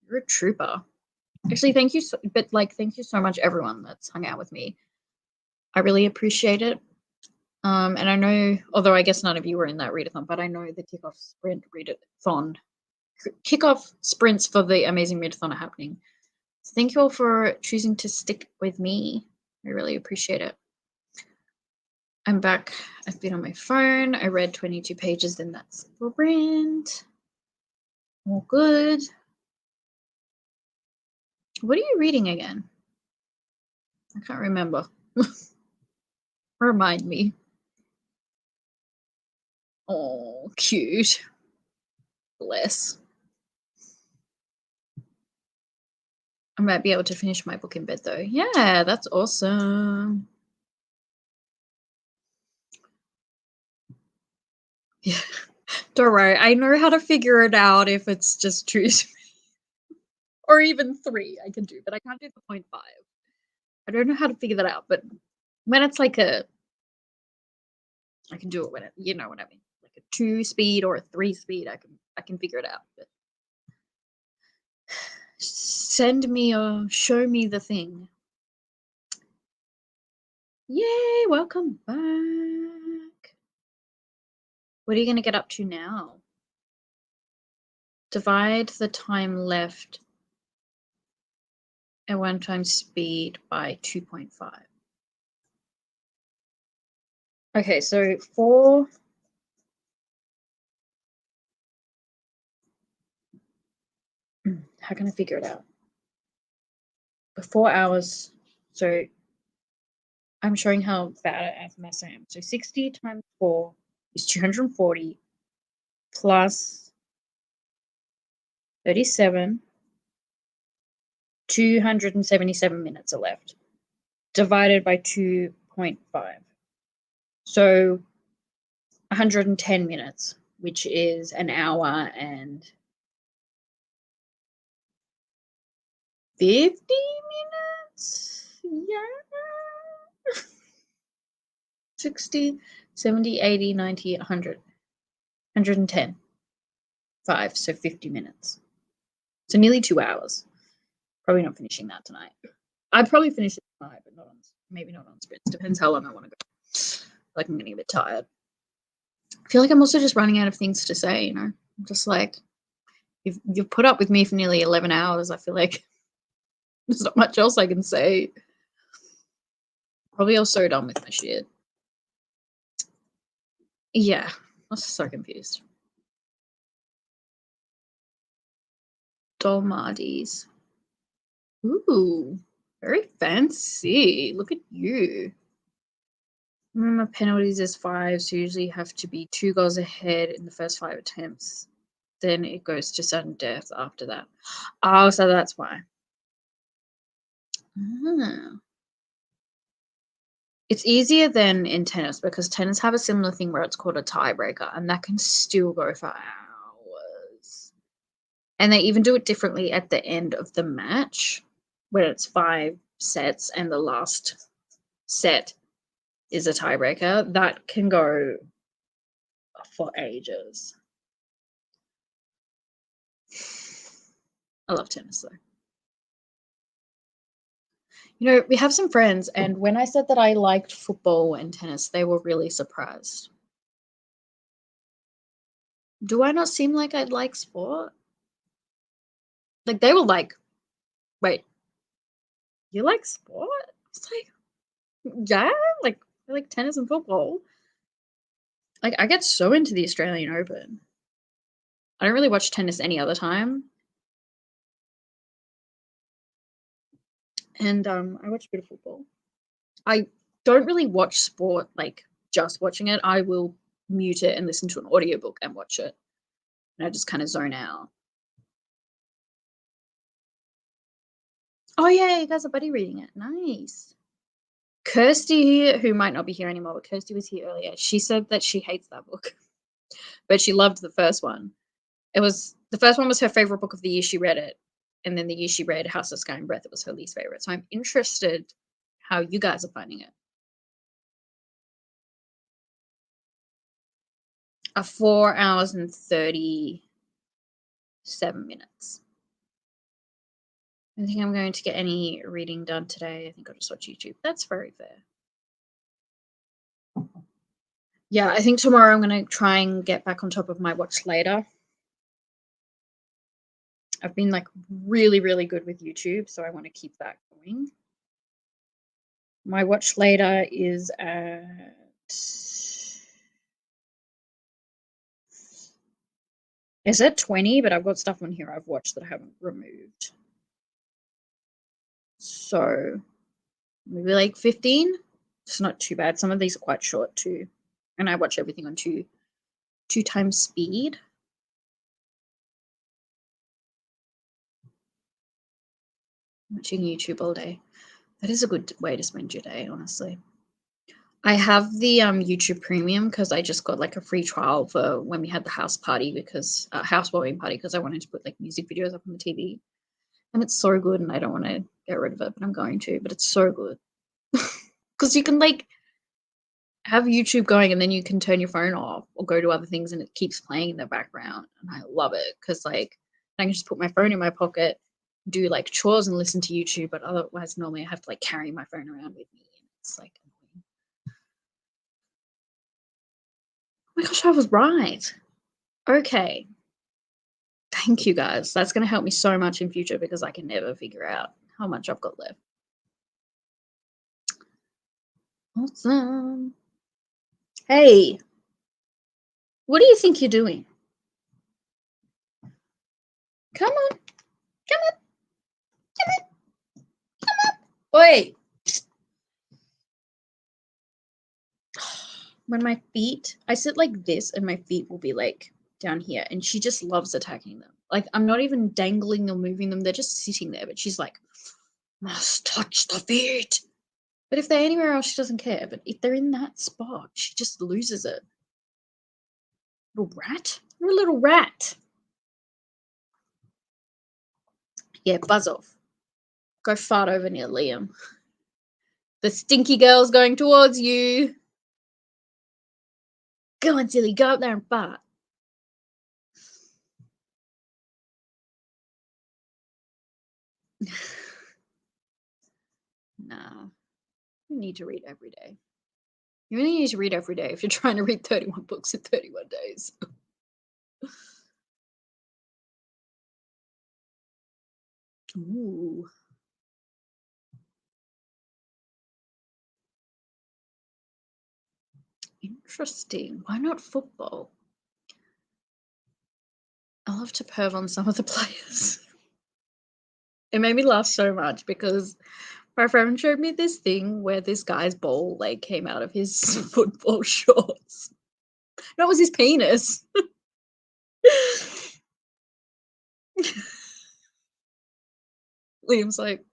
You're a trooper. Actually, thank you thank you so much everyone that's hung out with me. I really appreciate it. And I know, although I guess none of you were in that readathon, but I know the kickoff sprints for the amazing readathon are happening. So thank you all for choosing to stick with me. I really appreciate it. I'm back. I've been on my phone. I read 22 pages in that sprint. All good. What are you reading again? I can't remember. Remind me. Oh, cute. Bless. I might be able to finish my book in bed though. Yeah, that's awesome. Yeah. Don't worry. I know how to figure it out if it's just 2 or even 3 I can do, but I can't do the 0.5. I don't know how to figure that out, but when it's like I can do it when you know what I mean. Like a 2 speed or a 3 speed, I can figure it out. But send me or show me the thing. Yay, welcome back. What are you going to get up to now? Divide the time left and 1 times speed by 2.5. Okay, so how can I figure it out? For 4 hours, so I'm showing how bad at maths I am. So 60 times 4 is 240 plus 37. 277 minutes are left, divided by 2.5. So 110 minutes, which is an hour and 50 minutes? Yeah. 60, 70, 80, 90, 100. 110. 5, so 50 minutes. So nearly 2 hours. Probably not finishing that tonight. I'd probably finish it tonight, but maybe not on sprints. Depends how long I want to go. Like I'm getting a bit tired. I feel like I'm also just running out of things to say, I'm just like, you've put up with me for nearly 11 hours. I feel like there's not much else I can say. Probably all so done with my shit. Yeah, I was so confused. Dolmades. Ooh, very fancy. Look at you. Remember, penalties is 5, so you usually have to be 2 goals ahead in the first 5 attempts. Then it goes to sudden death after that. Oh, so that's why. It's easier than in tennis because tennis have a similar thing where it's called a tiebreaker, and that can still go for hours. And they even do it differently at the end of the match, where it's 5 sets and the last set is a tiebreaker. That can go for ages. I love tennis though. We have some friends, and when I said that I liked football and tennis, they were really surprised. Do I not seem like I'd like sport? Like, they were like, wait, you like sport? It's like, yeah, like, I like tennis and football. Like, I get so into the Australian Open. I don't really watch tennis any other time. And I watch a bit of football. I don't really watch sport, like, just watching it. I will mute it and listen to an audiobook and watch it. And I just kind of zone out. Oh, yeah, you guys are buddy reading it. Nice. Kirsty, who might not be here anymore, but Kirsty was here earlier. She said that she hates that book, but she loved the first one. The first one was her favorite book of the year. She read it. And then the year she read House of Sky and Breath, it was her least favorite. So I'm interested how you guys are finding it. 4 hours and 37 minutes. I don't think I'm going to get any reading done today. I think I'll just watch YouTube. That's very fair. Yeah, I think tomorrow I'm going to try and get back on top of my watch later. I've been like really, really good with YouTube, so I want to keep that going. My watch later is at... It's at 20, but I've got stuff on here I've watched that I haven't removed. So maybe like 15. It's not too bad. Some of these are quite short too. And I watch everything on 2 times speed. Watching YouTube all day. That is a good way to spend your day, honestly. I have the YouTube Premium because I just got like a free trial for when we had the house party because housewarming party because I wanted to put like music videos up on the TV. And it's so good and I don't want to get rid of it, but I'm going to. But it's so good. Because you can like have YouTube going and then you can turn your phone off or go to other things and it keeps playing in the background. And I love it because like I can just put my phone in my pocket, do like chores and listen to YouTube. But otherwise, normally I have to like carry my phone around with me. And it's like annoying. Oh my gosh, I was right. Okay. Thank you guys. That's going to help me so much in future because I can never figure out how much I've got left. Awesome. Hey, what do you think you're doing? Come on. Come on. Come on. Come on. Oi. When my feet, I sit like this and my feet will be like down here, and she just loves attacking them. Like, I'm not even dangling or moving them. They're just sitting there, but she's like, must touch the feet. But if they're anywhere else, she doesn't care. But if they're in that spot, she just loses it. Little rat? You're a little rat. Yeah, buzz off. Go fart over near Liam. The stinky girl's going towards you. Go on, silly. Go up there and fart. Nah. You need to read every day. You really need to read every day if you're trying to read 31 books in 31 days. Ooh. Interesting. Why not football? I love to perv on some of the players. It made me laugh so much because my friend showed me this thing where this guy's ball leg came out of his football shorts. That was his penis. Liam's like,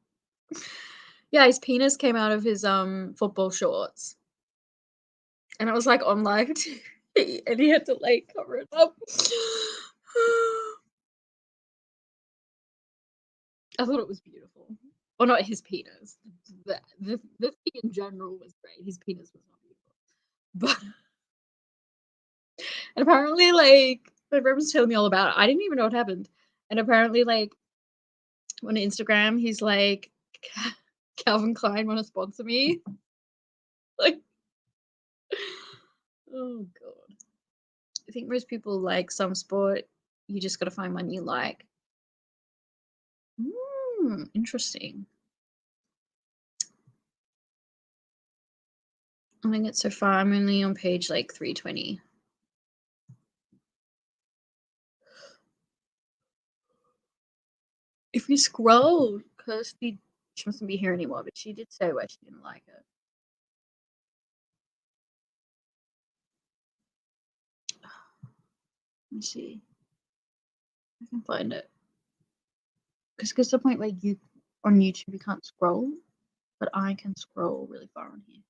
yeah, his penis came out of his football shorts. And I was like on live TV, and he had to like cover it up. I thought it was beautiful. Or not his penis. The thing in general was great. His penis was not beautiful. But and apparently, like, my friend was telling me all about it. I didn't even know what happened. And apparently, like, on Instagram, he's like, Calvin Klein want to sponsor me? Like, oh god. I think most people like some sport. You just got to find one you like. Interesting. I think it's so far. I'm only on page like 320. If you scroll, Kirsty, she mustn't be here anymore, but she did say why she didn't like it. Let me see. I can find it. Because there's the point where you on YouTube you can't scroll, but I can scroll really far on here.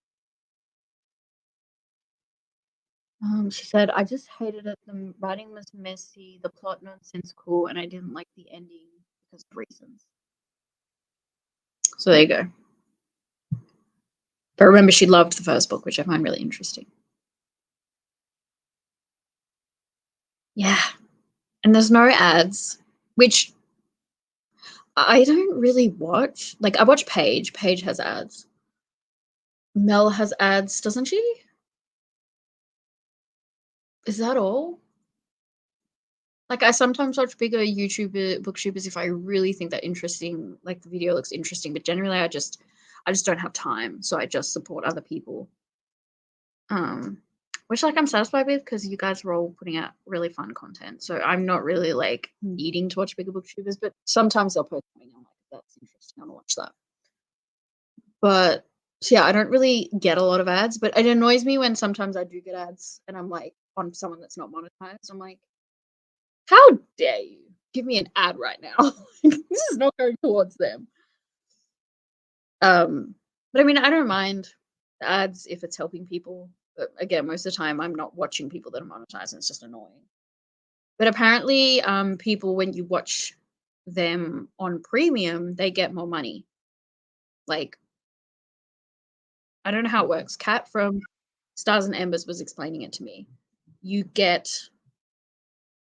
She said, I just hated it. The writing was messy, the plot nonsensical, and I didn't like the ending because of reasons. So there you go. But remember, she loved the first book, which I find really interesting. Yeah. And there's no ads, which I don't really watch. Like, I watch Paige. Paige has ads. Mel has ads, doesn't she? Is that all? Like, I sometimes watch bigger booktubers if I really think that interesting, like the video looks interesting, but generally I just don't have time, so I just support other people. Which like I'm satisfied with because you guys are all putting out really fun content. So I'm not really like needing to watch bigger booktubers, but sometimes they'll post something I'm like, that's interesting, I want to watch that. But so yeah, I don't really get a lot of ads, but it annoys me when sometimes I do get ads and I'm like on someone that's not monetized. I'm like, how dare you give me an ad right now? This is not going towards them. But I mean, I don't mind the ads if it's helping people. But again, most of the time I'm not watching people that are monetized and it's just annoying. But apparently, people, when you watch them on premium, they get more money. Like, I don't know how it works. Kat from Stars and Embers was explaining it to me. You get,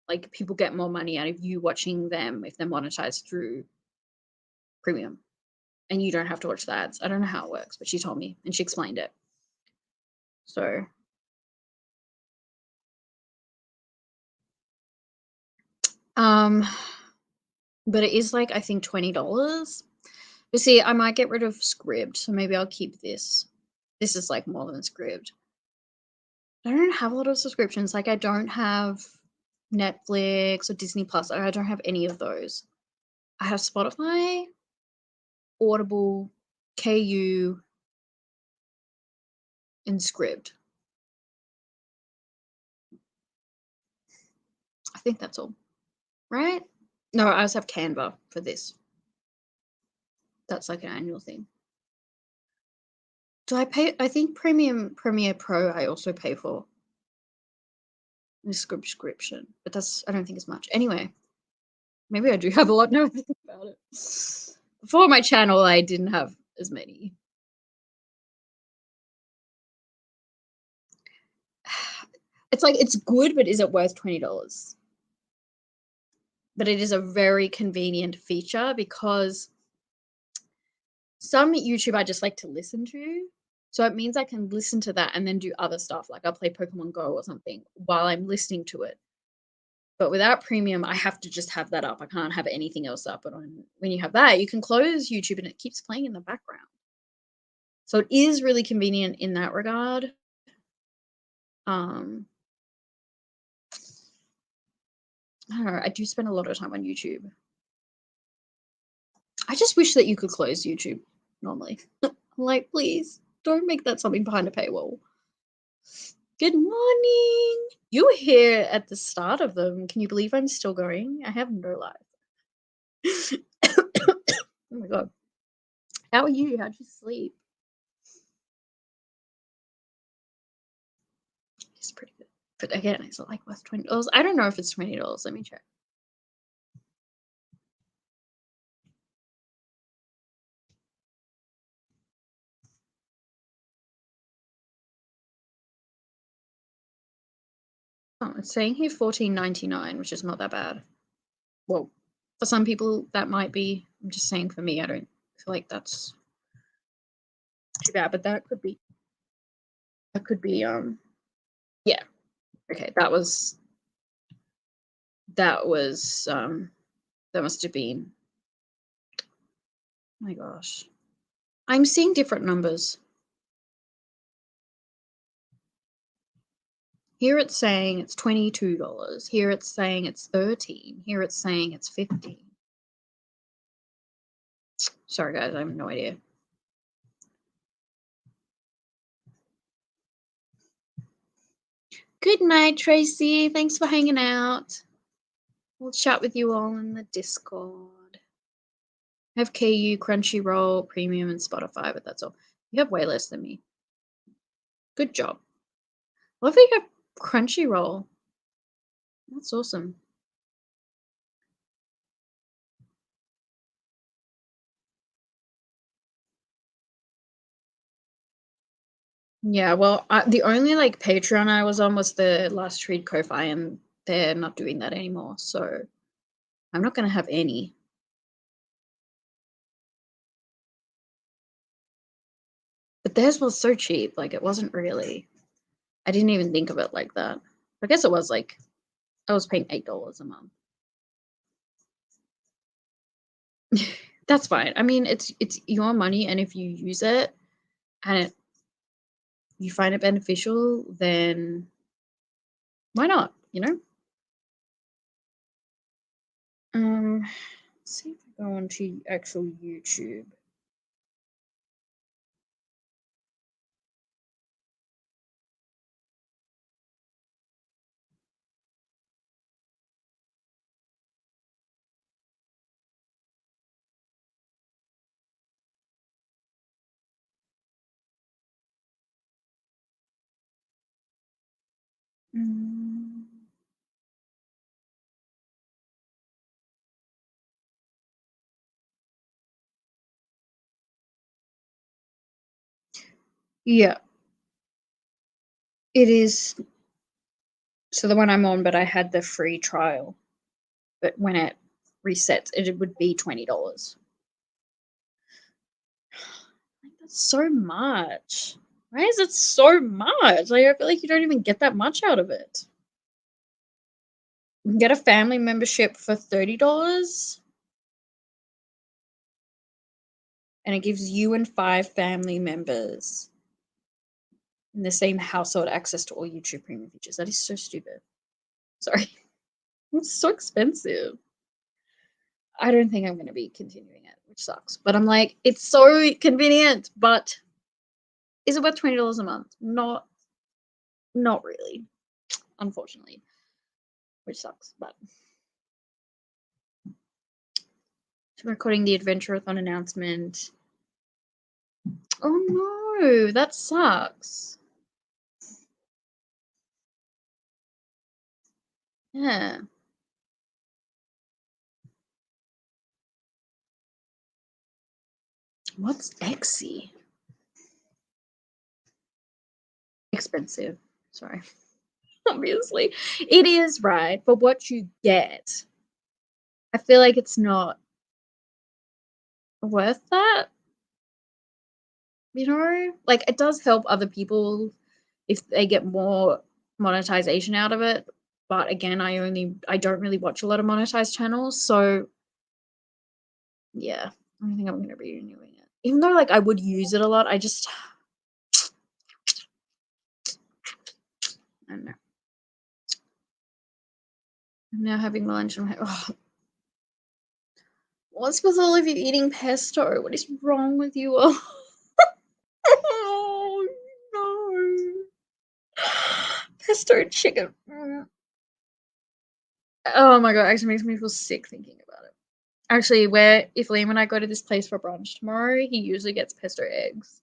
like, people get more money out of you watching them if they're monetized through premium. And you don't have to watch the ads. I don't know how it works, but she told me and she explained it. So but it is like I think $20. But see, I might get rid of Scribd, so maybe I'll keep this. This is like more than Scribd. I don't have a lot of subscriptions. Like I don't have Netflix or Disney Plus. I don't have any of those. I have Spotify, Audible, KU, and Scribd. I think that's all. Right? No, I also have Canva for this. That's like an annual thing. Do I pay? I think Premiere Pro I also pay for. The subscription, but I don't think it's much. Anyway, maybe I do have a lot now I think about it. Before my channel, I didn't have as many. It's like, it's good, but is it worth $20? But it is a very convenient feature because some YouTube I just like to listen to. So it means I can listen to that and then do other stuff. Like I'll play Pokemon Go or something while I'm listening to it. But without premium, I have to just have that up. I can't have anything else up. But when you have that, you can close YouTube and it keeps playing in the background. So it is really convenient in that regard. I don't know. I do spend a lot of time on YouTube. I just wish that you could close YouTube normally. Like, please, don't make that something behind a paywall. Good morning. You were here at the start of them. Can you believe I'm still going? I have no life. Oh my god. How are you? How'd you sleep? It's pretty good. But again, is it like worth $20? I don't know if it's $20. Let me check. Oh, it's saying here $14.99, which is not that bad. Well, for some people that might be. I'm just saying for me, I don't feel like that's too bad, but that could be yeah. Okay, that must have been, oh my gosh. I'm seeing different numbers. Here it's saying it's $22. Here it's saying it's $13. Here it's saying it's $15. Sorry guys, I have no idea. Good night, Tracy. Thanks for hanging out. We'll chat with you all in the Discord. I have KU, Crunchyroll, Premium, and Spotify, but that's all. You have way less than me. Good job. I love that you have Crunchyroll. That's awesome. Yeah, well, the only like Patreon I was on was the Last Read Ko-Fi, and they're not doing that anymore, so I'm not going to have any. But theirs was so cheap, like it wasn't really. I didn't even think of it like that. I guess it was like I was paying $8 a month. That's fine. I mean, it's your money, and if you use it and you find it beneficial, then why not? You know. Let's see if I go onto actual YouTube. Yeah, it is. So the one I'm on, but I had the free trial. But when it resets, it would be $20. That's so much. Why is it so much? Like, I feel like you don't even get that much out of it. You can get a family membership for $30. And it gives you and 5 family members in the same household access to all YouTube premium features. That is so stupid. Sorry. It's so expensive. I don't think I'm going to be continuing it, which sucks. But I'm like, it's so convenient, but is it worth $20 a month? Not really, unfortunately, which sucks. But so recording the Adventure-a-thon announcement. Oh no, that sucks. Yeah. What's Exy? Expensive. Sorry. Obviously. It is, right? But what you get, I feel like it's not worth that. You know? Like, it does help other people if they get more monetization out of it. But again, I don't really watch a lot of monetized channels, so yeah, I don't think I'm gonna be renewing it. Even though like I would use it a lot, I don't know. I'm now having lunch. I'm like, oh, what's with all of you eating pesto? What is wrong with you all? Oh no. Pesto chicken. Oh my god, actually makes me feel sick thinking about it. Actually, if Liam and I go to this place for brunch tomorrow, he usually gets pesto eggs.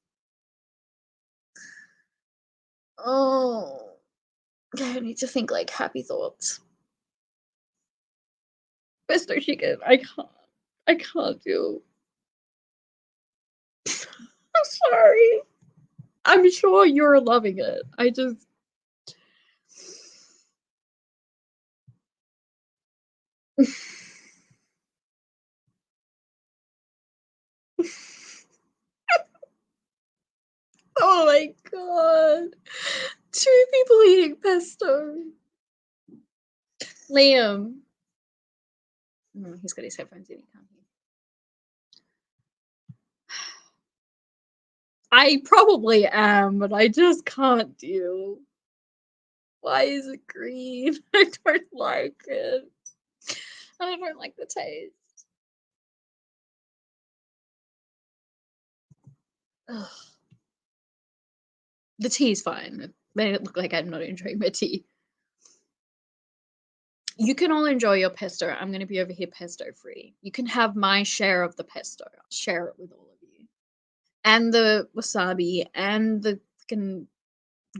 Oh, okay, I need to think like happy thoughts. Pesto chicken, I can't do. I'm sorry. I'm sure you're loving it. I just. Oh my god. 2 people eating pesto. Liam. He's got his headphones in, he can't hear. I probably am, but I just can't deal. Why is it green? I don't like it. I don't like the taste. Ugh. The tea is fine. It made it look like I'm not enjoying my tea. You can all enjoy your pesto. I'm going to be over here pesto free. You can have my share of the pesto. I'll share it with all of you. And the wasabi and the fucking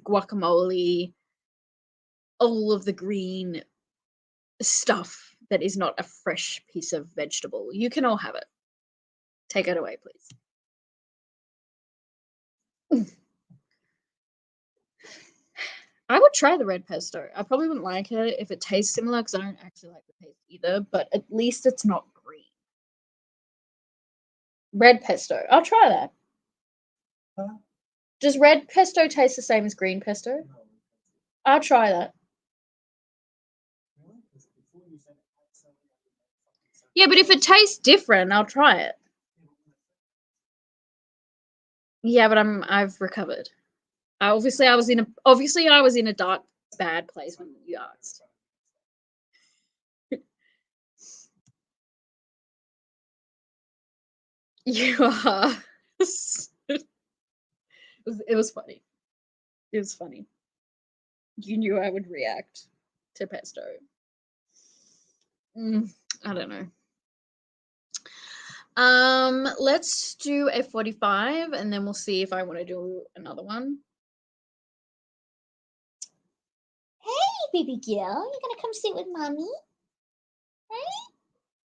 guacamole. All of the green stuff that is not a fresh piece of vegetable. You can all have it. Take it away, please. I would try the red pesto. I probably wouldn't like it if it tastes similar because I don't actually like the taste either, but at least it's not green. Red pesto. I'll try that. Huh? Does red pesto taste the same as green pesto? No. I'll try that. Yeah, but if it tastes different, I'll try it. Yeah, but I've recovered. Obviously I was in a dark, bad place when you asked. You are. It was funny. It was funny. You knew I would react to pesto. I don't know. Let's do a 45 and then we'll see if I want to do another one. Hey, baby girl, you gonna come sit with mommy? Right?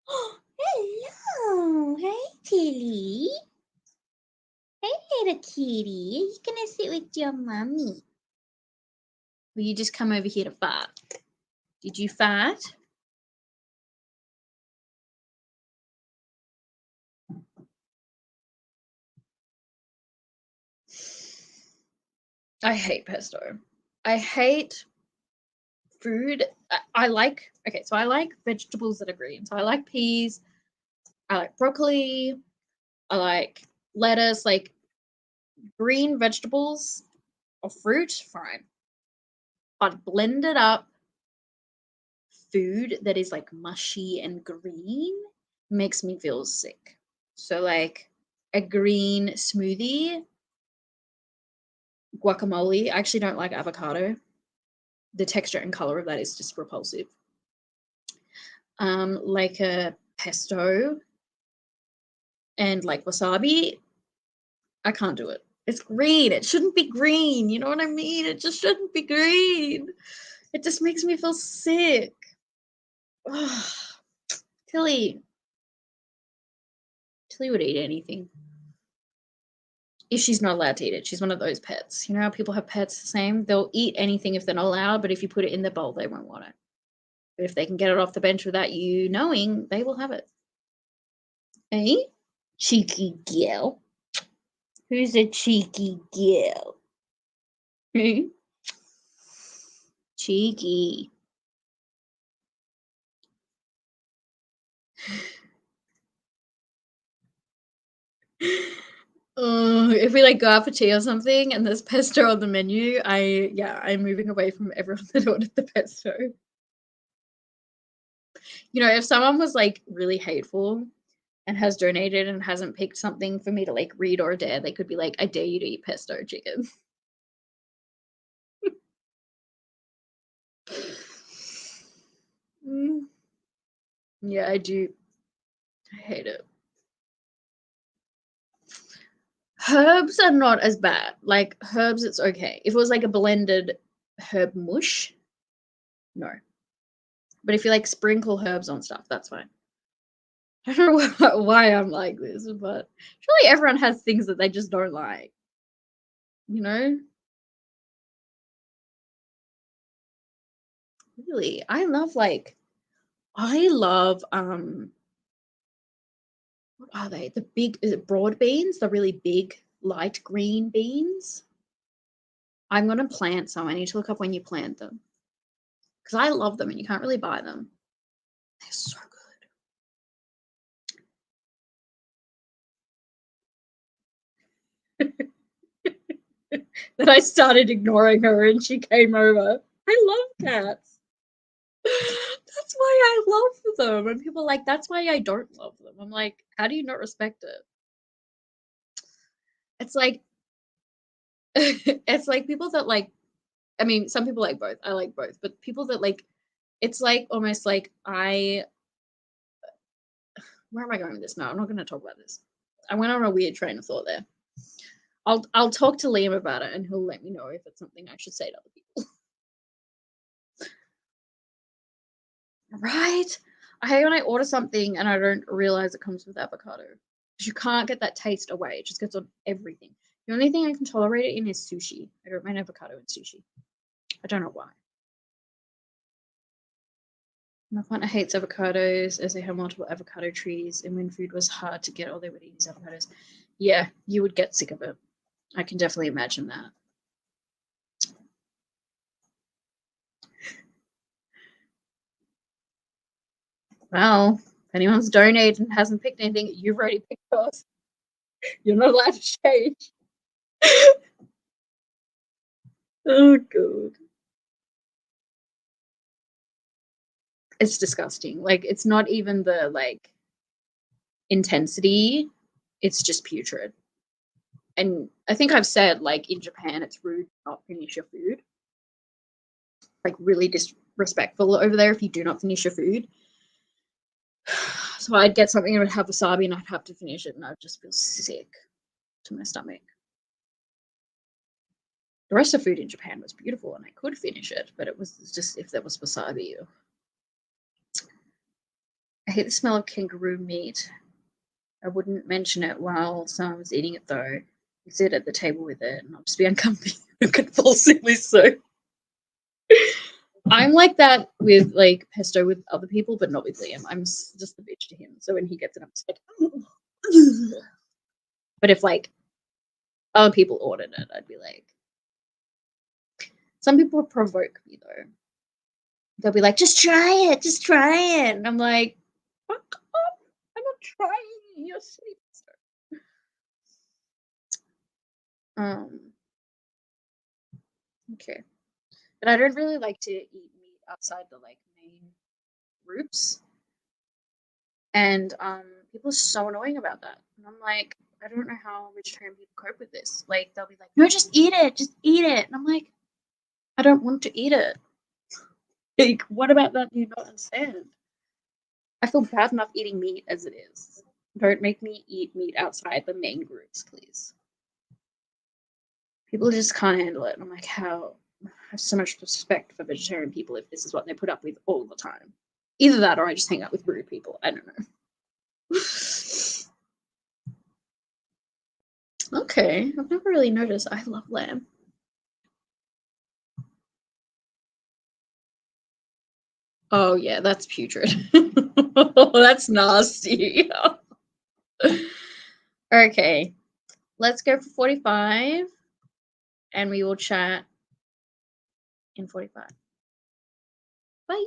Oh, hello. Hey, Tilly. Hey, little kitty. You gonna sit with your mommy? Will you just come over here to fart? Did you fart? I hate pesto. I hate food. I like vegetables that are green. So I like peas. I like broccoli. I like lettuce, like green vegetables or fruit, fine. But blended up food that is like mushy and green makes me feel sick. So like a green smoothie, guacamole. I actually don't like avocado. The texture and color of that is just repulsive. Like a pesto and like wasabi, I can't do it. It's green. It shouldn't be green. You know what I mean? It just shouldn't be green. It just makes me feel sick. Ugh. Tilly would eat anything. If she's not allowed to eat it. She's one of those pets. You know how people have pets the same? They'll eat anything if they're not allowed, but if you put it in their bowl, they won't want it. But if they can get it off the bench without you knowing, they will have it. Eh? Cheeky girl. Who's a cheeky girl? Eh? Cheeky. If we like go out for tea or something and there's pesto on the menu, I'm moving away from everyone that ordered the pesto. You know, if someone was like really hateful and has donated and hasn't picked something for me to like read or dare, they could be like, I dare you to eat pesto chicken. Yeah, I do. I hate it. Herbs are not as bad. Like herbs, it's okay. If it was like a blended herb mush, no. But if you like sprinkle herbs on stuff, that's fine. I don't know why I'm like this, but surely everyone has things that they just don't like. You know? Really, I love what are they? The big, is it broad beans? The really big light green beans? I'm gonna plant some. I need to look up when you plant them. Because I love them and you can't really buy them. They're so good. Then I started ignoring her and she came over. I love cats. That's why I love them. And people are like, that's why I don't love them. I'm like, how do you not respect it? It's like it's like people that like, I mean, some people like both. I like both, but people that like, it's like almost like where am I going with this? No, I'm not going to talk about this. I went on a weird train of thought there. I'll talk to Liam about it and he'll let me know if it's something I should say to other people. Right? I hate when I order something and I don't realize it comes with avocado. Because you can't get that taste away. It just gets on everything. The only thing I can tolerate it in is sushi. I don't mind avocado in sushi. I don't know why. My partner hates avocados as they have multiple avocado trees, and when food was hard to get, all they would eat is avocados. Yeah, you would get sick of it. I can definitely imagine that. Well, if anyone's donated and hasn't picked anything, you've already picked yours. You're not allowed to change. Oh, God. It's disgusting. Like, it's not even the, like, intensity. It's just putrid. And I think I've said, like, in Japan, it's rude to not finish your food. Like, really disrespectful over there if you do not finish your food. So I'd get something and I'd have wasabi and I'd have to finish it and I'd just feel sick to my stomach. The rest of food in Japan was beautiful and I could finish it, but it was just if there was wasabi. I hate the smell of kangaroo meat. I wouldn't mention it while someone was eating it though. You sit at the table with it and I'll just be uncomfortable and convulsively so. I'm like that with like pesto with other people, but not with Liam. I'm just the bitch to him. So when he gets it, I'm just like, but if like other people ordered it, I'd be like, some people provoke me though. They'll be like, just try it, just try it. And I'm like, fuck off. I'm not trying. You're silly. Okay. But I don't really like to eat meat outside the like main groups. And people are so annoying about that. And I'm like, I don't know how vegetarian people cope with this. Like they'll be like, no, just eat it, just eat it. And I'm like, I don't want to eat it. Like, what about that do you not understand? I feel bad enough eating meat as it is. Don't make me eat meat outside the main groups, please. People just can't handle it. And I'm like, how? I have so much respect for vegetarian people if this is what they put up with all the time. Either that or I just hang out with rude people. I don't know. Okay, I've never really noticed. I love lamb. Oh yeah, that's putrid. That's nasty. Okay, let's go for 45 and we will chat in 45. Bye.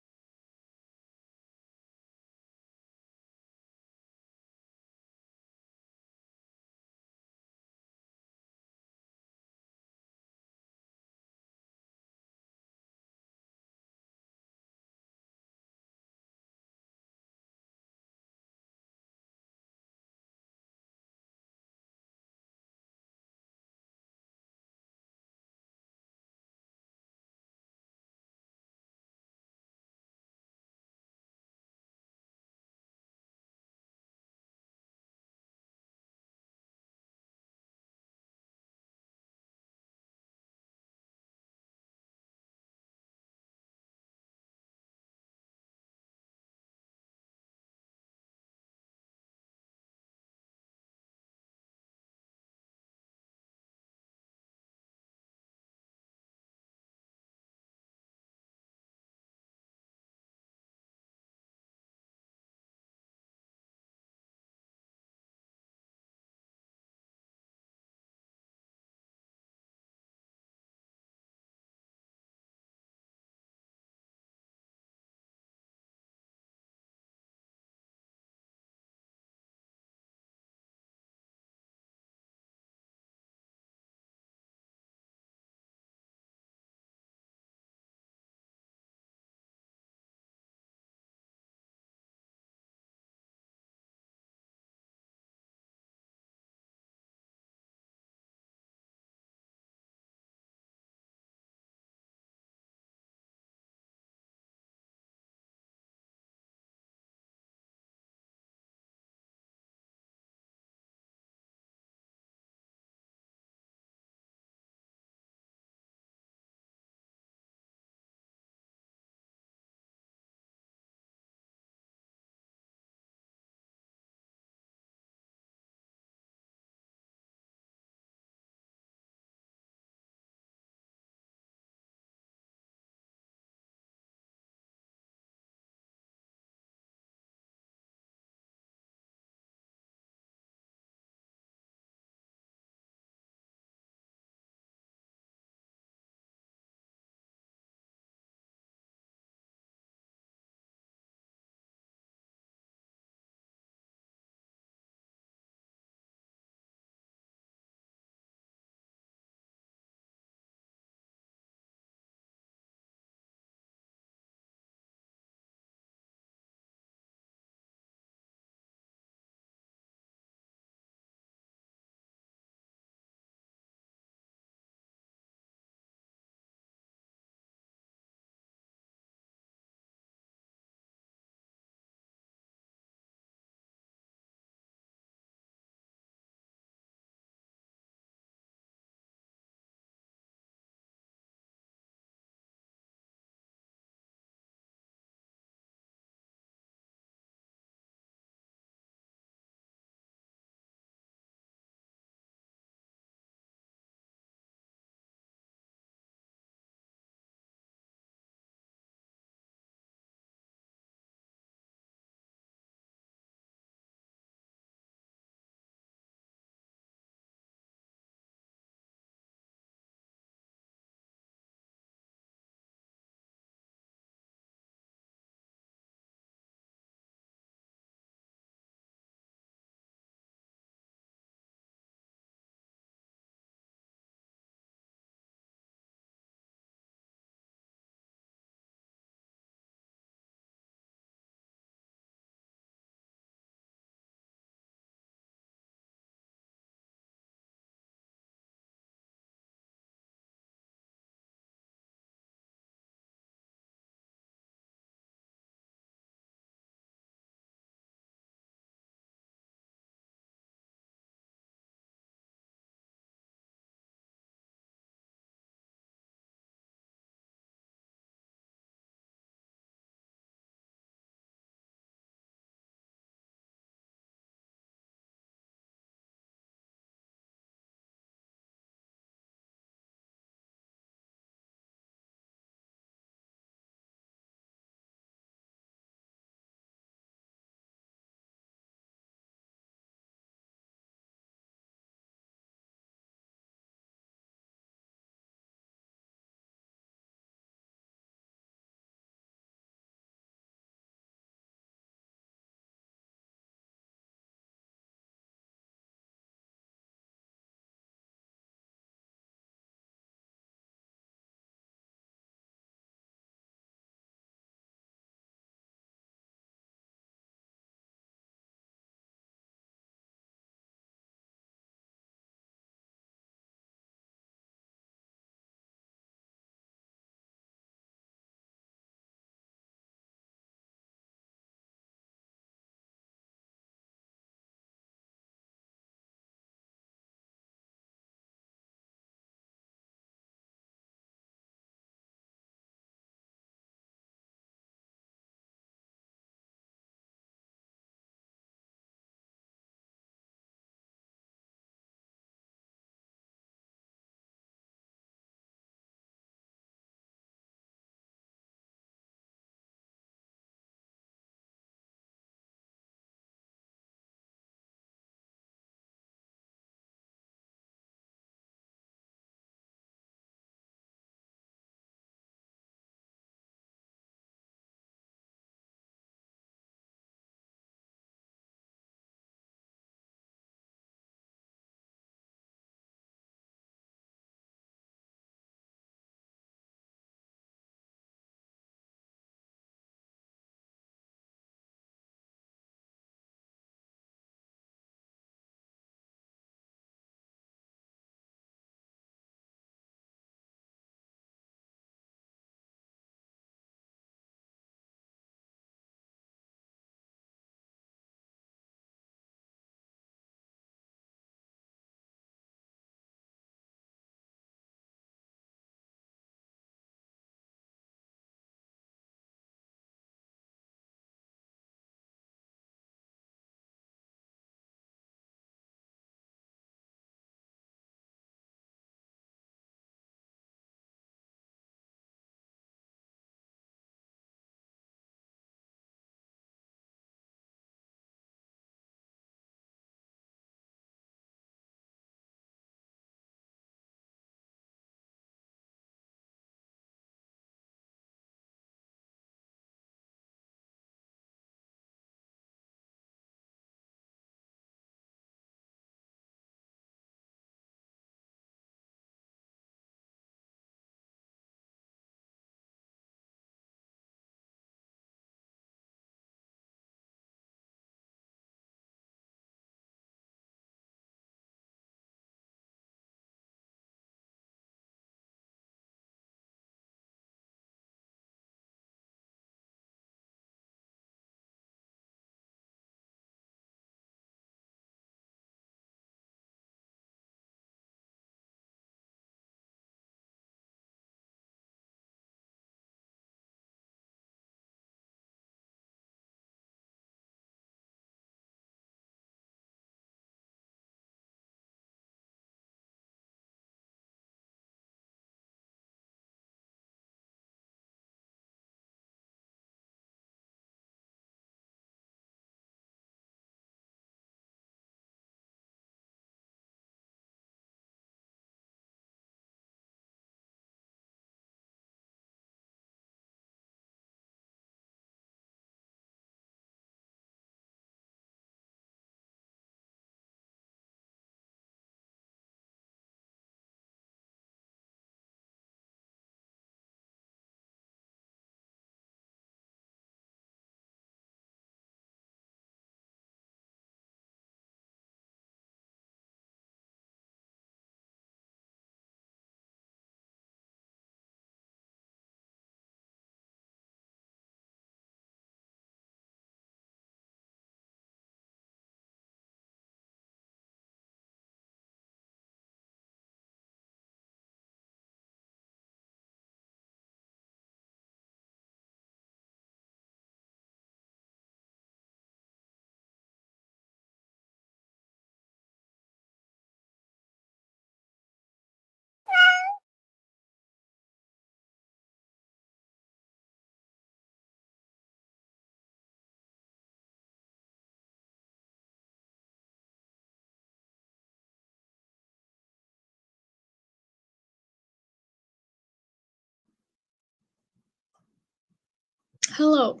Hello.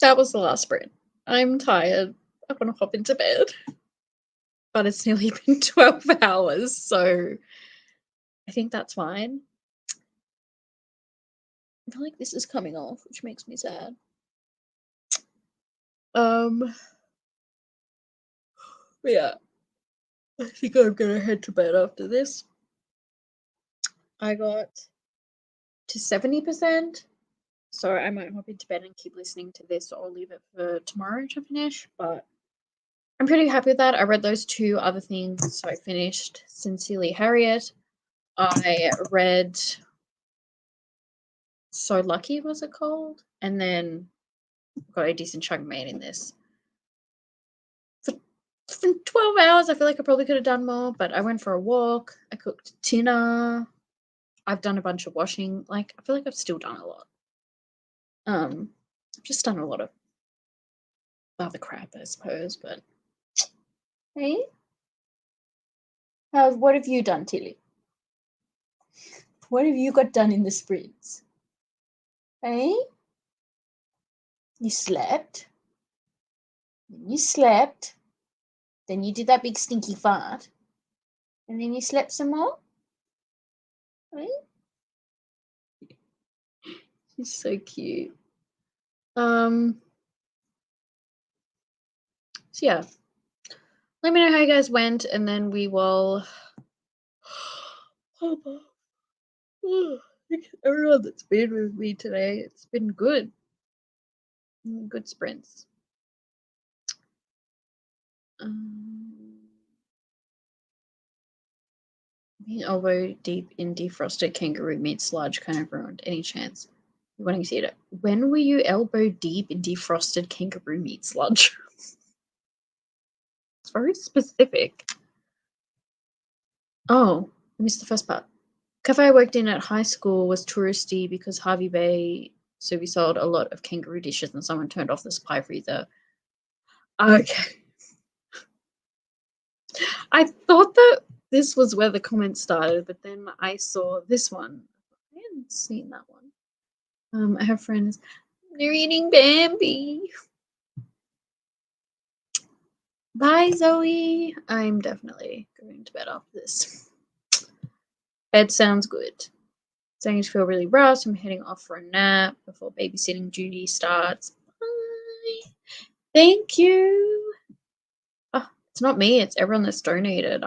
That was the last sprint. I'm tired. I want to hop into bed. But it's nearly been 12 hours, so I think that's fine. I feel like this is coming off, which makes me sad. Yeah. I think I'm gonna head to bed after this. I got to 70%, so I might hop into bed and keep listening to this, or I'll leave it for tomorrow to finish, but I'm pretty happy with that. I read those 2 other things, so I finished Sincerely Harriet. I read So Lucky, was it called? And then got a decent chunk made in this. For 12 hours, I feel like I probably could have done more, but I went for a walk. I cooked dinner. I've done a bunch of washing. Like, I feel like I've still done a lot. I've just done a lot of other crap, I suppose, but hey. What have you done, Tilly? What have you got done in the sprints? Hey? You slept? You slept? Then you did that big stinky fart? And then you slept some more? Hey? He's so cute. So yeah. Let me know how you guys went, and then we will everyone that's been with me today. It's been good. Good sprints. Being elbow deep in defrosted kangaroo meat sludge kind of ruined any chance you wanting to see it. When were you elbow deep in defrosted kangaroo meat sludge? It's very specific. Oh, I missed the first part. Cafe I worked in at high school was touristy because Harvey Bay, so we sold a lot of kangaroo dishes and someone turned off the supply freezer. Okay. I thought that this was where the comments started, but then I saw this one. I hadn't seen that one. I have friends. They're eating Bambi. Bye, Zoe. I'm definitely going to bed after this. Bed sounds good. Starting to feel really rushed. I'm heading off for a nap before babysitting duty starts. Bye. Thank you. Oh, it's not me. It's everyone that's donated.